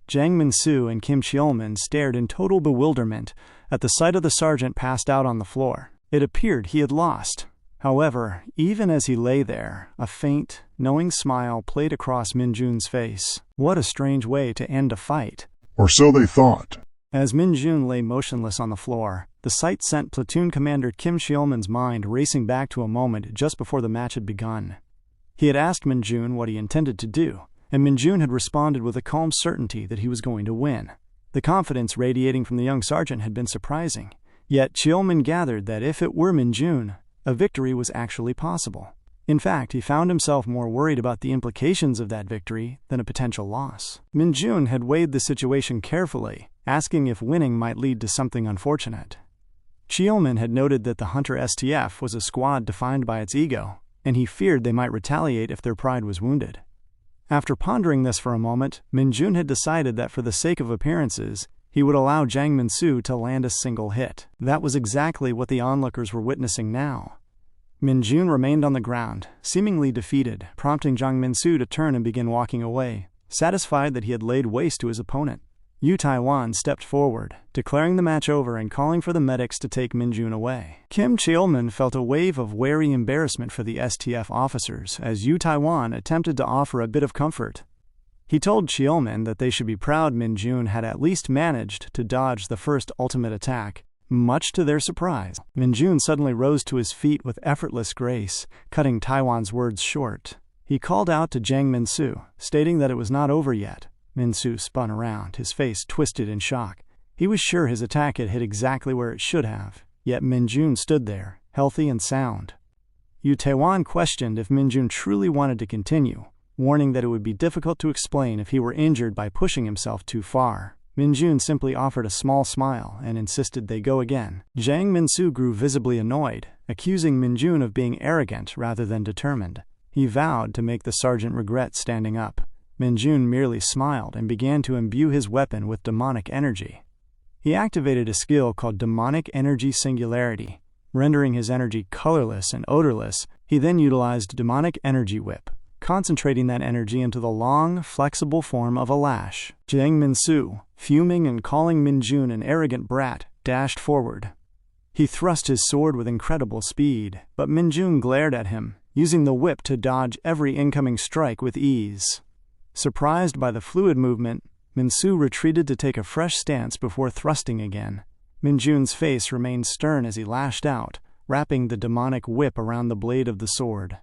Jang Min-soo and Kim Cheolman stared in total bewilderment at the sight of the sergeant passed out on the floor. It appeared he had lost. However, even as he lay there, a faint, knowing smile played across Minjoon's face. What a strange way to end a fight. Or so they thought. As Minjoon lay motionless on the floor, the sight sent Platoon Commander Kim Cheolman's mind racing back to a moment just before the match had begun. He had asked Minjoon what he intended to do, and Minjoon had responded with a calm certainty that he was going to win. The confidence radiating from the young sergeant had been surprising, yet Cheolman gathered that if it were Minjoon, a victory was actually possible. In fact, he found himself more worried about the implications of that victory than a potential loss. Minjoon had weighed the situation carefully, asking if winning might lead to something unfortunate. Cheolman had noted that the Hunter STF was a squad defined by its ego, and he feared they might retaliate if their pride was wounded. After pondering this for a moment, Minjoon had decided that for the sake of appearances, he would allow Jang Min-soo to land a single hit. That was exactly what the onlookers were witnessing now. Minjoon remained on the ground, seemingly defeated, prompting Jang Min-soo to turn and begin walking away, satisfied that he had laid waste to his opponent. Yu Taiwan stepped forward, declaring the match over and calling for the medics to take Minjoon away. Kim Cheolman felt a wave of wary embarrassment for the STF officers as Yu Taiwan attempted to offer a bit of comfort. He told Cheolman that they should be proud Minjoon had at least managed to dodge the first ultimate attack, much to their surprise. Minjoon suddenly rose to his feet with effortless grace, cutting Taiwan's words short. He called out to Jang Min-soo, stating that it was not over yet. Min-soo spun around, his face twisted in shock. He was sure his attack had hit exactly where it should have, yet Minjoon stood there, healthy and sound. Yu Taiwan questioned if Minjoon truly wanted to continue, warning that it would be difficult to explain if he were injured by pushing himself too far. Minjoon simply offered a small smile and insisted they go again. Jang Min-soo grew visibly annoyed, accusing Minjoon of being arrogant rather than determined. He vowed to make the sergeant regret standing up. Minjoon merely smiled and began to imbue his weapon with demonic energy. He activated a skill called Demonic Energy Singularity. Rendering his energy colorless and odorless, he then utilized Demonic Energy Whip, concentrating that energy into the long, flexible form of a lash. Jang Min-soo, fuming and calling Minjoon an arrogant brat, dashed forward. He thrust his sword with incredible speed, but Minjoon glared at him, using the whip to dodge every incoming strike with ease. Surprised by the fluid movement, Minsu retreated to take a fresh stance before thrusting again. Minjoon's face remained stern as he lashed out, wrapping the demonic whip around the blade of the sword.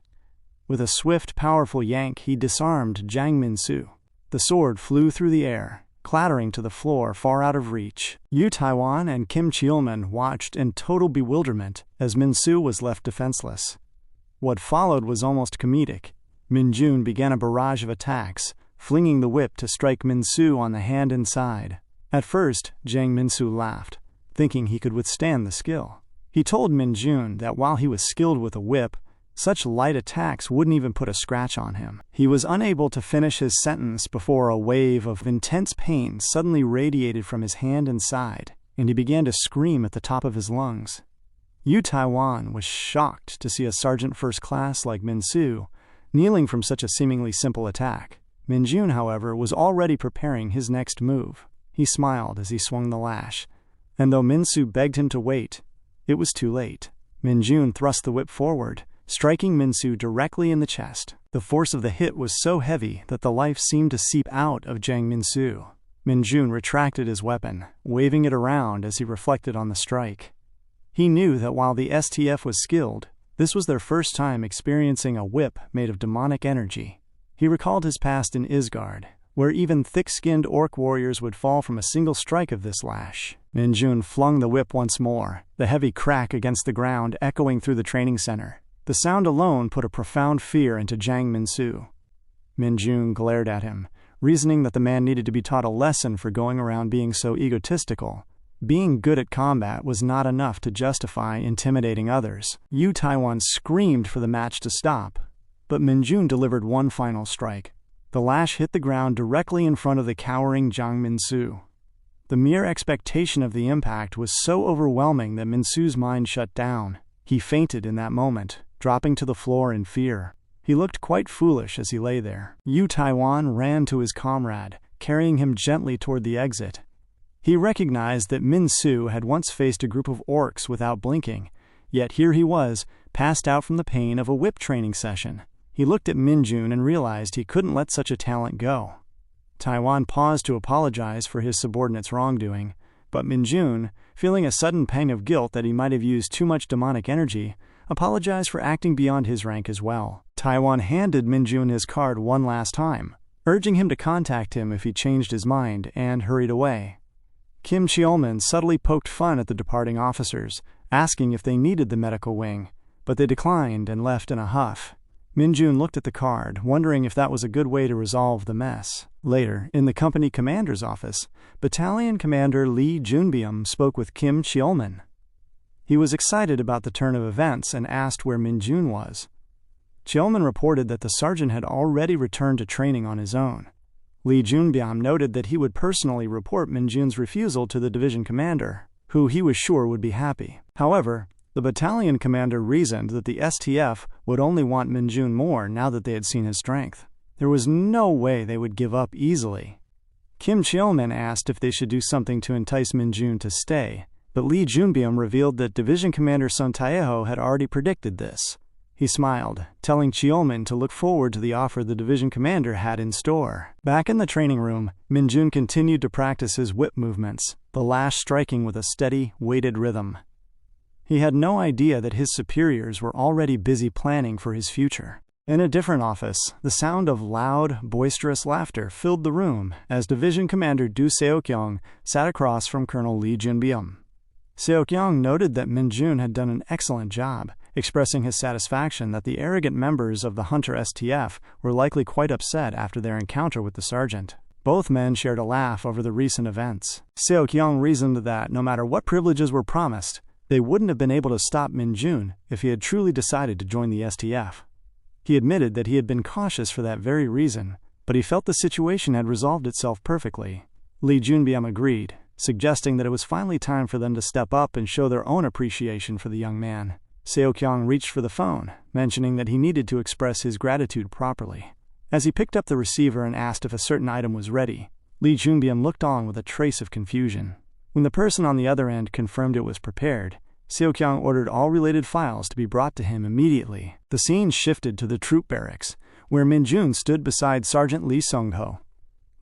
With a swift, powerful yank, he disarmed Jang Minsu. The sword flew through the air, clattering to the floor far out of reach. Yu Taiwan and Kim Cheolman watched in total bewilderment as Minsu was left defenseless. What followed was almost comedic. Minjoon began a barrage of attacks, flinging the whip to strike Minsu on the hand and side. At first, Jang Minsu laughed, thinking he could withstand the skill. He told Minjoon that while he was skilled with a whip, such light attacks wouldn't even put a scratch on him. He was unable to finish his sentence before a wave of intense pain suddenly radiated from his hand and side, and he began to scream at the top of his lungs. Yu Taiwan was shocked to see a sergeant first class like Minsu kneeling from such a seemingly simple attack. Minjoon, however, was already preparing his next move. He smiled as he swung the lash, and though Minsu begged him to wait, it was too late. Minjoon thrust the whip forward, striking Minsu directly in the chest. The force of the hit was so heavy that the life seemed to seep out of Jang Minsu. Minjoon retracted his weapon, waving it around as he reflected on the strike. He knew that while the STF was skilled, this was their first time experiencing a whip made of demonic energy. He recalled his past in Isgard, where even thick-skinned orc warriors would fall from a single strike of this lash. Minjoon flung the whip once more, the heavy crack against the ground echoing through the training center. The sound alone put a profound fear into Jang Minsu. Minjoon glared at him, reasoning that the man needed to be taught a lesson for going around being so egotistical. Being good at combat was not enough to justify intimidating others. Yu Taiwan screamed for the match to stop, but Minjoon delivered one final strike. The lash hit the ground directly in front of the cowering Jang Minsu. The mere expectation of the impact was so overwhelming that Minsu's mind shut down. He fainted in that moment, dropping to the floor in fear. He looked quite foolish as he lay there. Yu Taiwan ran to his comrade, carrying him gently toward the exit. He recognized that Minsu had once faced a group of orcs without blinking, yet here he was, passed out from the pain of a whip training session. He looked at Minjoon and realized he couldn't let such a talent go. Taiwan paused to apologize for his subordinate's wrongdoing, but Minjoon, feeling a sudden pang of guilt that he might have used too much demonic energy, apologized for acting beyond his rank as well. Taiwan handed Minjoon his card one last time, urging him to contact him if he changed his mind, and hurried away. Kim Cheolman subtly poked fun at the departing officers, asking if they needed the medical wing, but they declined and left in a huff. Minjoon looked at the card, wondering if that was a good way to resolve the mess. Later, in the company commander's office, Battalion Commander Lee Junbyum spoke with Kim Cheolman. He was excited about the turn of events and asked where Minjoon was. Cheolman reported that the sergeant had already returned to training on his own. Lee Junbyum noted that he would personally report Minjoon's refusal to the division commander, who he was sure would be happy. However, the battalion commander reasoned that the STF would only want Minjoon more now that they had seen his strength. There was no way they would give up easily. Kim Cheolman asked if they should do something to entice Minjoon to stay, but Lee Junbyum revealed that Division Commander Sun Taeho had already predicted this. He smiled, telling Cheolman to look forward to the offer the division commander had in store. Back in the training room, Minjoon continued to practice his whip movements, the lash striking with a steady, weighted rhythm. He had no idea that his superiors were already busy planning for his future. In a different office, the sound of loud, boisterous laughter filled the room as Division Commander Du Seokyong sat across from Colonel Lee Junbyum. Seokyong noted that Minjoon had done an excellent job, expressing his satisfaction that the arrogant members of the Hunter STF were likely quite upset after their encounter with the sergeant. Both men shared a laugh over the recent events. Seokyong reasoned that no matter what privileges were promised, they wouldn't have been able to stop Minjoon if he had truly decided to join the STF. He admitted that he had been cautious for that very reason, but he felt the situation had resolved itself perfectly. Lee Junbyum agreed, suggesting that it was finally time for them to step up and show their own appreciation for the young man. Seokyong reached for the phone, mentioning that he needed to express his gratitude properly. As he picked up the receiver and asked if a certain item was ready, Lee Junbyum looked on with a trace of confusion. When the person on the other end confirmed it was prepared, Seokyong ordered all related files to be brought to him immediately. The scene shifted to the troop barracks, where Minjoon stood beside Sergeant Lee Sung-ho.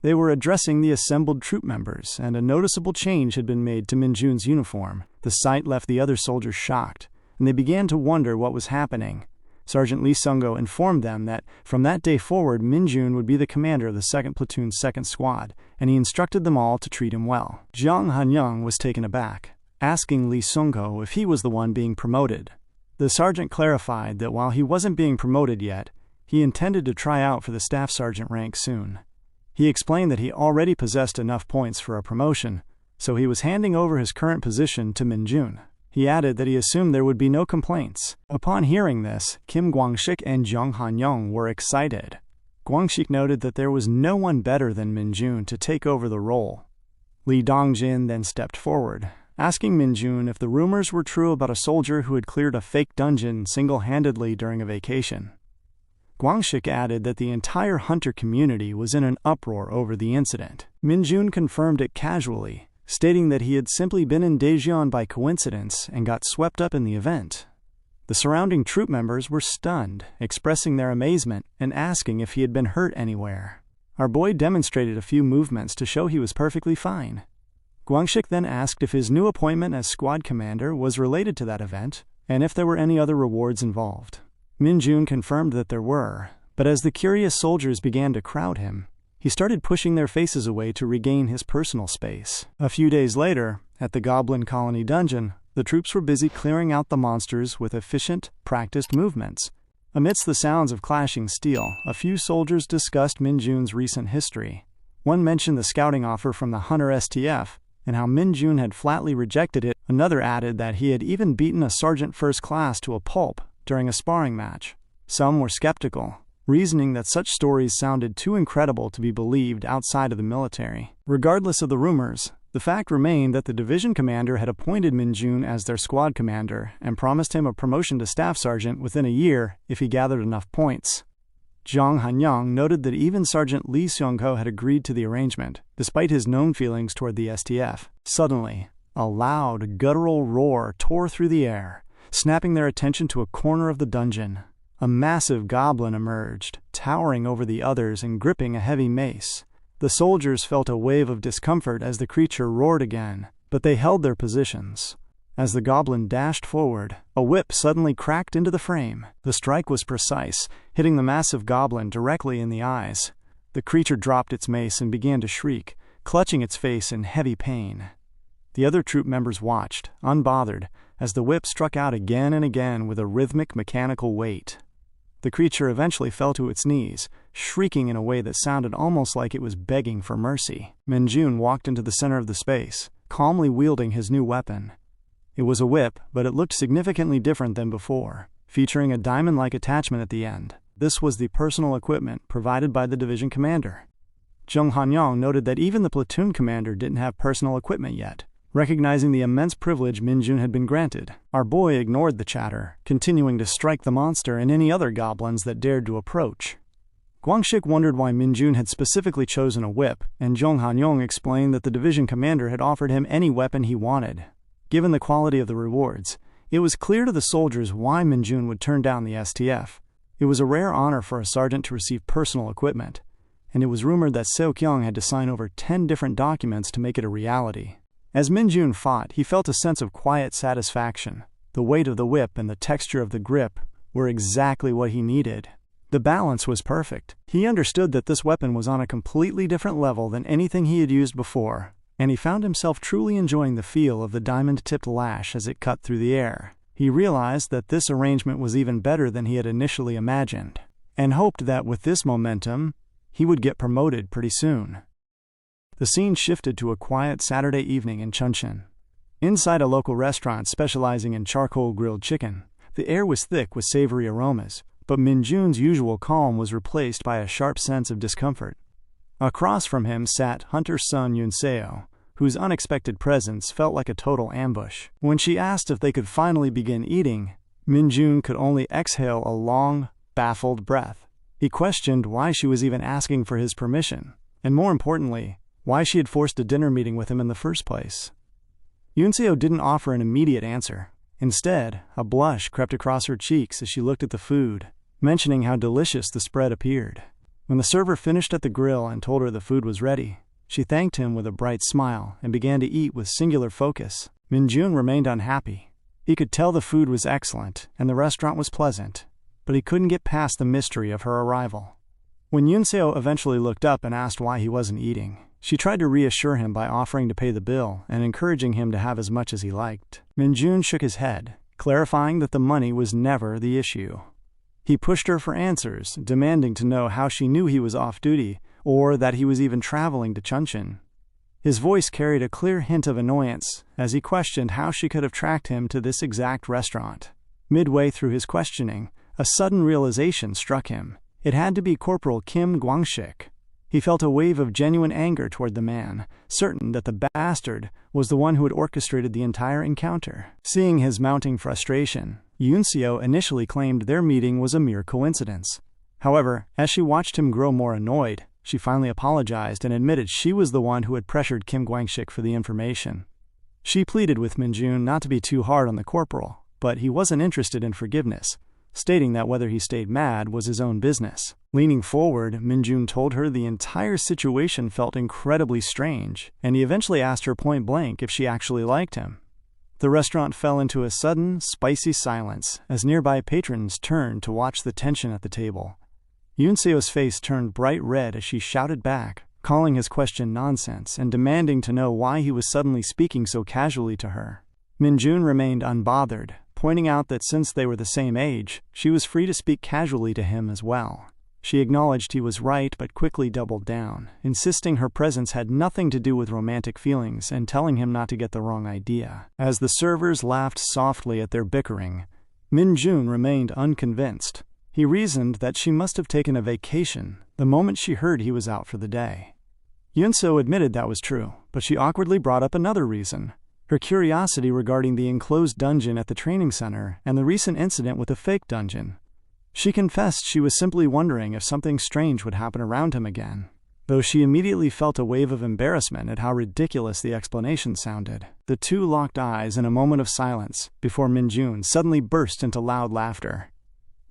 They were addressing the assembled troop members, and a noticeable change had been made to Minjoon's uniform. The sight left the other soldiers shocked, and they began to wonder what was happening. Sergeant Lee Sung-ho informed them that from that day forward, Minjoon would be the commander of the 2nd Platoon's 2nd Squad, and he instructed them all to treat him well. Jung Han-young was taken aback, asking Lee Sung-ho if he was the one being promoted. The sergeant clarified that while he wasn't being promoted yet, he intended to try out for the staff sergeant rank soon. He explained that he already possessed enough points for a promotion, so he was handing over his current position to Minjoon. He added that he assumed there would be no complaints. Upon hearing this, Kim Kwang-sik and Jung Han-young were excited. Kwang-sik noted that there was no one better than Minjoon to take over the role. Lee Dong-jin then stepped forward, asking Minjoon if the rumors were true about a soldier who had cleared a fake dungeon single-handedly during a vacation. Kwang-sik added that the entire hunter community was in an uproar over the incident. Minjoon confirmed it casually, stating that he had simply been in Daejeon by coincidence and got swept up in the event. The surrounding troop members were stunned, expressing their amazement and asking if he had been hurt anywhere. Our boy demonstrated a few movements to show he was perfectly fine. Kwang-sik then asked if his new appointment as squad commander was related to that event, and if there were any other rewards involved. Minjoon confirmed that there were, but as the curious soldiers began to crowd him, he started pushing their faces away to regain his personal space. A few days later, at the Goblin Colony dungeon, the troops were busy clearing out the monsters with efficient, practiced movements. Amidst the sounds of clashing steel, a few soldiers discussed Minjoon's recent history. One mentioned the scouting offer from the Hunter STF, and how Minjoon had flatly rejected it. Another added that he had even beaten a sergeant first class to a pulp during a sparring match. Some were skeptical, reasoning that such stories sounded too incredible to be believed outside of the military. Regardless of the rumors, the fact remained that the division commander had appointed Minjoon as their squad commander and promised him a promotion to staff sergeant within a year if he gathered enough points. Jung Han-young noted that even Sergeant Lee Sung-ho had agreed to the arrangement, despite his known feelings toward the STF. Suddenly, a loud, guttural roar tore through the air, snapping their attention to a corner of the dungeon. A massive goblin emerged, towering over the others and gripping a heavy mace. The soldiers felt a wave of discomfort as the creature roared again, but they held their positions. As the goblin dashed forward, a whip suddenly cracked into the frame. The strike was precise, hitting the massive goblin directly in the eyes. The creature dropped its mace and began to shriek, clutching its face in heavy pain. The other troop members watched, unbothered, as the whip struck out again and again with a rhythmic mechanical weight. The creature eventually fell to its knees, shrieking in a way that sounded almost like it was begging for mercy. Minjoon walked into the center of the space, calmly wielding his new weapon. It was a whip, but it looked significantly different than before, featuring a diamond-like attachment at the end. This was the personal equipment provided by the division commander. Jung Han-young noted that even the platoon commander didn't have personal equipment yet. Recognizing the immense privilege Minjoon had been granted, our boy ignored the chatter, continuing to strike the monster and any other goblins that dared to approach. Kwang-sik wondered why Minjoon had specifically chosen a whip, and Jung Han-young explained that the division commander had offered him any weapon he wanted. Given the quality of the rewards, it was clear to the soldiers why Minjoon would turn down the STF. It was a rare honor for a sergeant to receive personal equipment, and it was rumored that Seo-kyung had to sign over 10 different documents to make it a reality. As Minjoon fought, he felt a sense of quiet satisfaction. The weight of the whip and the texture of the grip were exactly what he needed. The balance was perfect. He understood that this weapon was on a completely different level than anything he had used before, and he found himself truly enjoying the feel of the diamond-tipped lash as it cut through the air. He realized that this arrangement was even better than he had initially imagined, and hoped that with this momentum, he would get promoted pretty soon. The scene shifted to a quiet Saturday evening in Chuncheon. Inside a local restaurant specializing in charcoal grilled chicken, the air was thick with savory aromas, but Minjoon's usual calm was replaced by a sharp sense of discomfort. Across from him sat Hunter's son Yunseo, whose unexpected presence felt like a total ambush. When she asked if they could finally begin eating, Minjoon could only exhale a long, baffled breath. He questioned why she was even asking for his permission, and more importantly, why she had forced a dinner meeting with him in the first place. Yunseo didn't offer an immediate answer. Instead, a blush crept across her cheeks as she looked at the food. mentioning how delicious the spread appeared. When the server finished at the grill and told her the food was ready, she thanked him with a bright smile and began to eat with singular focus. Minjoon remained unhappy. He could tell the food was excellent and the restaurant was pleasant, but he couldn't get past the mystery of her arrival. When Yunseo eventually looked up and asked why he wasn't eating, she tried to reassure him by offering to pay the bill and encouraging him to have as much as he liked. Minjoon shook his head, clarifying that the money was never the issue. He pushed her for answers, demanding to know how she knew he was off duty or that he was even traveling to Chuncheon. His voice carried a clear hint of annoyance as he questioned how she could have tracked him to this exact restaurant. Midway through his questioning, a sudden realization struck him. It had to be Corporal Kim Gwangshik. He felt a wave of genuine anger toward the man, certain that the bastard was the one who had orchestrated the entire encounter. Seeing his mounting frustration, Yunseo initially claimed their meeting was a mere coincidence. However, as she watched him grow more annoyed, she finally apologized and admitted she was the one who had pressured Kim Gwangshik for the information. She pleaded with Minjoon not to be too hard on the corporal, but he wasn't interested in forgiveness, stating that whether he stayed mad was his own business. Leaning forward, Minjoon told her the entire situation felt incredibly strange, and he eventually asked her point blank if she actually liked him. The restaurant fell into a sudden, spicy silence as nearby patrons turned to watch the tension at the table. Yunseo's face turned bright red as she shouted back, calling his question nonsense and demanding to know why he was suddenly speaking so casually to her. Minjoon remained unbothered, pointing out that since they were the same age, she was free to speak casually to him as well. She acknowledged he was right but quickly doubled down, insisting her presence had nothing to do with romantic feelings and telling him not to get the wrong idea. As the servers laughed softly at their bickering, Minjoon remained unconvinced. He reasoned that she must have taken a vacation the moment she heard he was out for the day. Yunseo admitted that was true, but she awkwardly brought up another reason: her curiosity regarding the enclosed dungeon at the training center and the recent incident with the fake dungeon. She confessed she was simply wondering if something strange would happen around him again, though she immediately felt a wave of embarrassment at how ridiculous the explanation sounded. The two locked eyes in a moment of silence before Minjoon suddenly burst into loud laughter.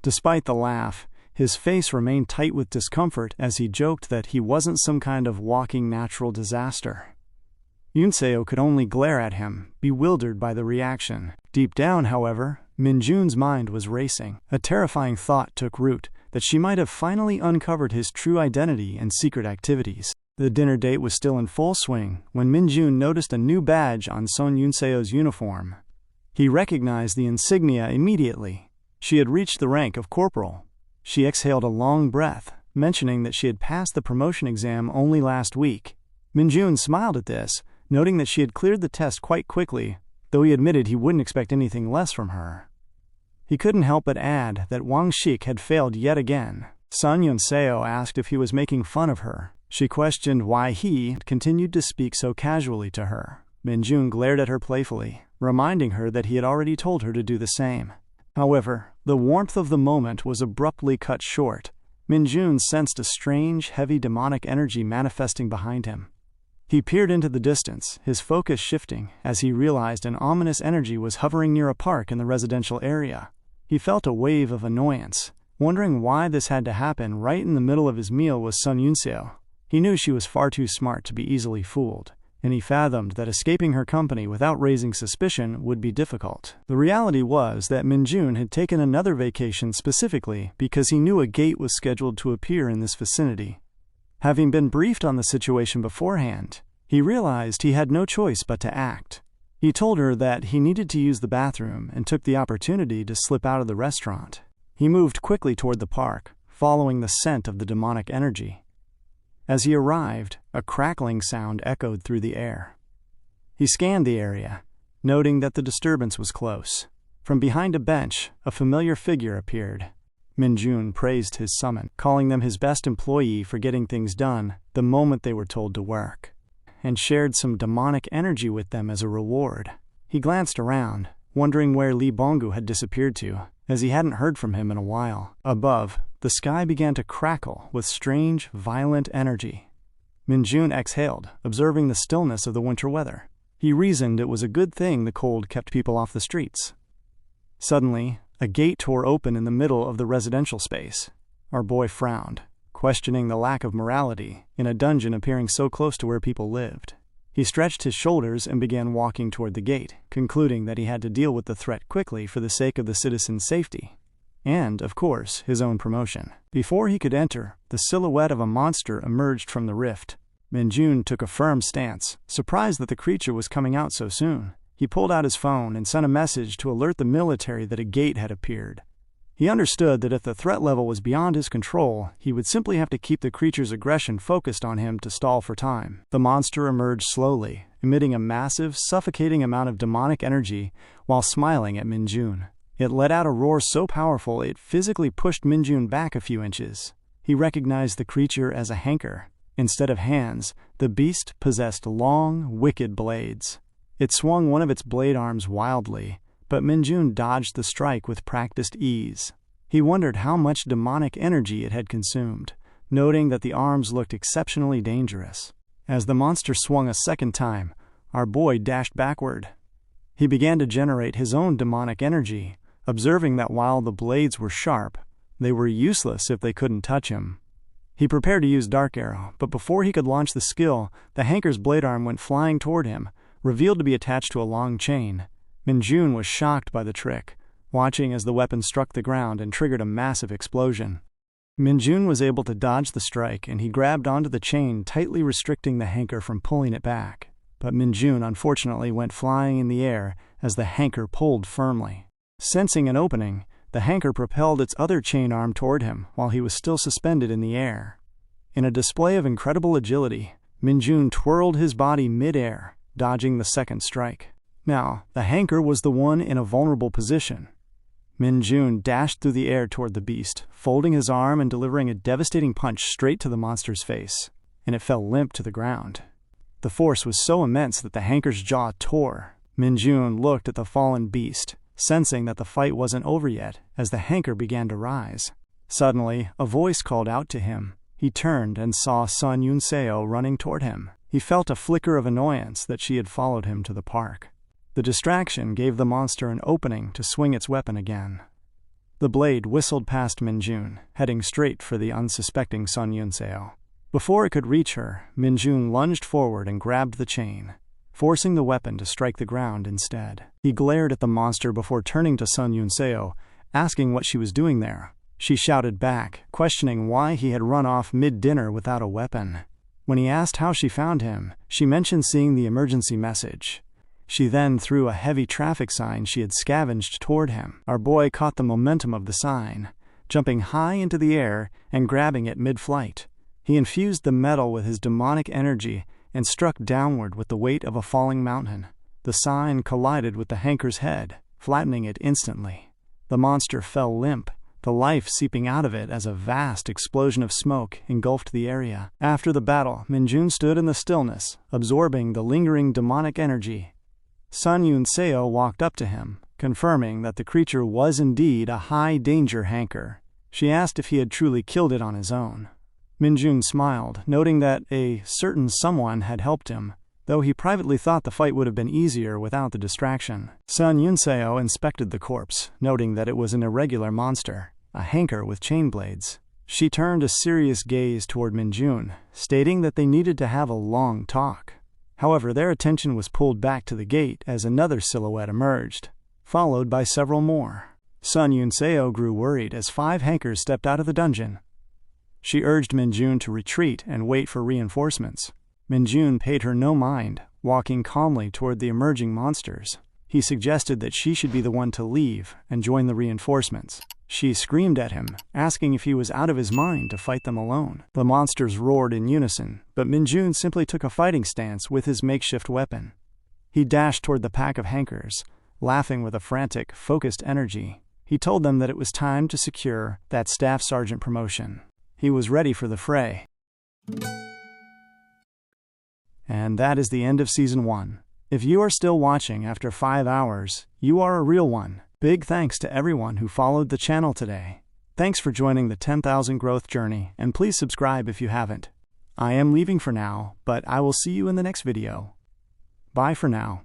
Despite the laugh, his face remained tight with discomfort as he joked that he wasn't some kind of walking natural disaster. Yunseo could only glare at him, bewildered by the reaction. Deep down, however, Minjoon's mind was racing. A terrifying thought took root that she might have finally uncovered his true identity and secret activities. The dinner date was still in full swing when Minjoon noticed a new badge on Son Yunseo's uniform. He recognized the insignia immediately. She had reached the rank of corporal. She exhaled a long breath, mentioning that she had passed the promotion exam only last week. Minjoon smiled at this, noting that she had cleared the test quite quickly, though he admitted he wouldn't expect anything less from her. He couldn't help but add that Wang Shik had failed yet again. Son Yunseo asked if he was making fun of her. She questioned why he continued to speak so casually to her. Minjoon glared at her playfully, reminding her that he had already told her to do the same. However, the warmth of the moment was abruptly cut short. Minjoon sensed a strange, heavy demonic energy manifesting behind him. He peered into the distance, his focus shifting as he realized an ominous energy was hovering near a park in the residential area. He felt a wave of annoyance, wondering why this had to happen right in the middle of his meal with Son Yunseo. He knew she was far too smart to be easily fooled, and he fathomed that escaping her company without raising suspicion would be difficult. The reality was that Minjoon had taken another vacation specifically because he knew a gate was scheduled to appear in this vicinity. Having been briefed on the situation beforehand, he realized he had no choice but to act. He told her that he needed to use the bathroom and took the opportunity to slip out of the restaurant. He moved quickly toward the park, following the scent of the demonic energy. As he arrived, a crackling sound echoed through the air. He scanned the area, noting that the disturbance was close. From behind a bench, a familiar figure appeared. Minjoon praised his summon, calling them his best employee for getting things done the moment they were told to work, and shared some demonic energy with them as a reward. He glanced around, wondering where Lee Bongu had disappeared to, as he hadn't heard from him in a while. Above, the sky began to crackle with strange, violent energy. Minjoon exhaled, observing the stillness of the winter weather. He reasoned it was a good thing the cold kept people off the streets. Suddenly, A gate tore open in the middle of the residential space. Our boy frowned, questioning the lack of morality in a dungeon appearing so close to where people lived. He stretched his shoulders and began walking toward the gate, concluding that he had to deal with the threat quickly for the sake of the citizens' safety. And, of course, his own promotion. Before he could enter, the silhouette of a monster emerged from the rift. Minjoon took a firm stance, surprised that the creature was coming out so soon. He pulled out his phone and sent a message to alert the military that a gate had appeared. He understood that if the threat level was beyond his control, he would simply have to keep the creature's aggression focused on him to stall for time. The monster emerged slowly, emitting a massive, suffocating amount of demonic energy while smiling at Minjoon. It let out a roar so powerful it physically pushed Minjoon back a few inches. He recognized the creature as a hanker. Instead of hands, the beast possessed long, wicked blades. It swung one of its blade arms wildly, but Minjoon dodged the strike with practiced ease. He wondered how much demonic energy it had consumed, noting that the arms looked exceptionally dangerous. As the monster swung a second time, our boy dashed backward. He began to generate his own demonic energy, observing that while the blades were sharp, they were useless if they couldn't touch him. He prepared to use Dark Arrow, but before he could launch the skill, the hanker's blade arm went flying toward him, revealed to be attached to a long chain. Minjoon was shocked by the trick, watching as the weapon struck the ground and triggered a massive explosion. Minjoon was able to dodge the strike, and he grabbed onto the chain, tightly restricting the hanker from pulling it back. But Minjoon unfortunately went flying in the air as the hanker pulled firmly. Sensing an opening, the hanker propelled its other chain arm toward him while he was still suspended in the air. In a display of incredible agility, Minjoon twirled his body mid-air, dodging the second strike. Now, the hanker was the one in a vulnerable position. Minjoon dashed through the air toward the beast, folding his arm and delivering a devastating punch straight to the monster's face, and it fell limp to the ground. The force was so immense that the hanker's jaw tore. Minjoon looked at the fallen beast, sensing that the fight wasn't over yet as the hanker began to rise. Suddenly, a voice called out to him. He turned and saw Sun Yun-seo running toward him. He felt a flicker of annoyance that she had followed him to the park. The distraction gave the monster an opening to swing its weapon again. The blade whistled past Minjoon, heading straight for the unsuspecting Sun Yun-seo. Before it could reach her, Minjoon lunged forward and grabbed the chain, forcing the weapon to strike the ground instead. He glared at the monster before turning to Sun Yun-seo, asking what she was doing there. She shouted back, questioning why he had run off mid-dinner without a weapon. When he asked how she found him, she mentioned seeing the emergency message. She then threw a heavy traffic sign she had scavenged toward him. Our boy caught the momentum of the sign, jumping high into the air and grabbing it mid-flight. He infused the metal with his demonic energy and struck downward with the weight of a falling mountain. The sign collided with the hanker's head, flattening it instantly. The monster fell limp, the life seeping out of it as a vast explosion of smoke engulfed the area. After the battle, Minjoon stood in the stillness, absorbing the lingering demonic energy. Sun Yun-seo walked up to him, confirming that the creature was indeed a high-danger hanker. She asked if he had truly killed it on his own. Minjoon smiled, noting that a certain someone had helped him, though he privately thought the fight would have been easier without the distraction. Sun Yun-seo inspected the corpse, noting that it was an irregular monster, a hanker with chain blades. She turned a serious gaze toward Minjoon, stating that they needed to have a long talk. However, their attention was pulled back to the gate as another silhouette emerged, followed by several more. Sun Yun-seo grew worried as 5 hankers stepped out of the dungeon. She urged Minjoon to retreat and wait for reinforcements. Minjoon paid her no mind, walking calmly toward the emerging monsters. He suggested that she should be the one to leave and join the reinforcements. She screamed at him, asking if he was out of his mind to fight them alone. The monsters roared in unison, but Minjoon simply took a fighting stance with his makeshift weapon. He dashed toward the pack of hankers, laughing with a frantic, focused energy. He told them that it was time to secure that staff sergeant promotion. He was ready for the fray. And that is the end of Season 1. If you are still watching after 5 hours, you are a real one. Big thanks to everyone who followed the channel today. Thanks for joining the 10,000 growth journey, and please subscribe if you haven't. I am leaving for now, but I will see you in the next video. Bye for now.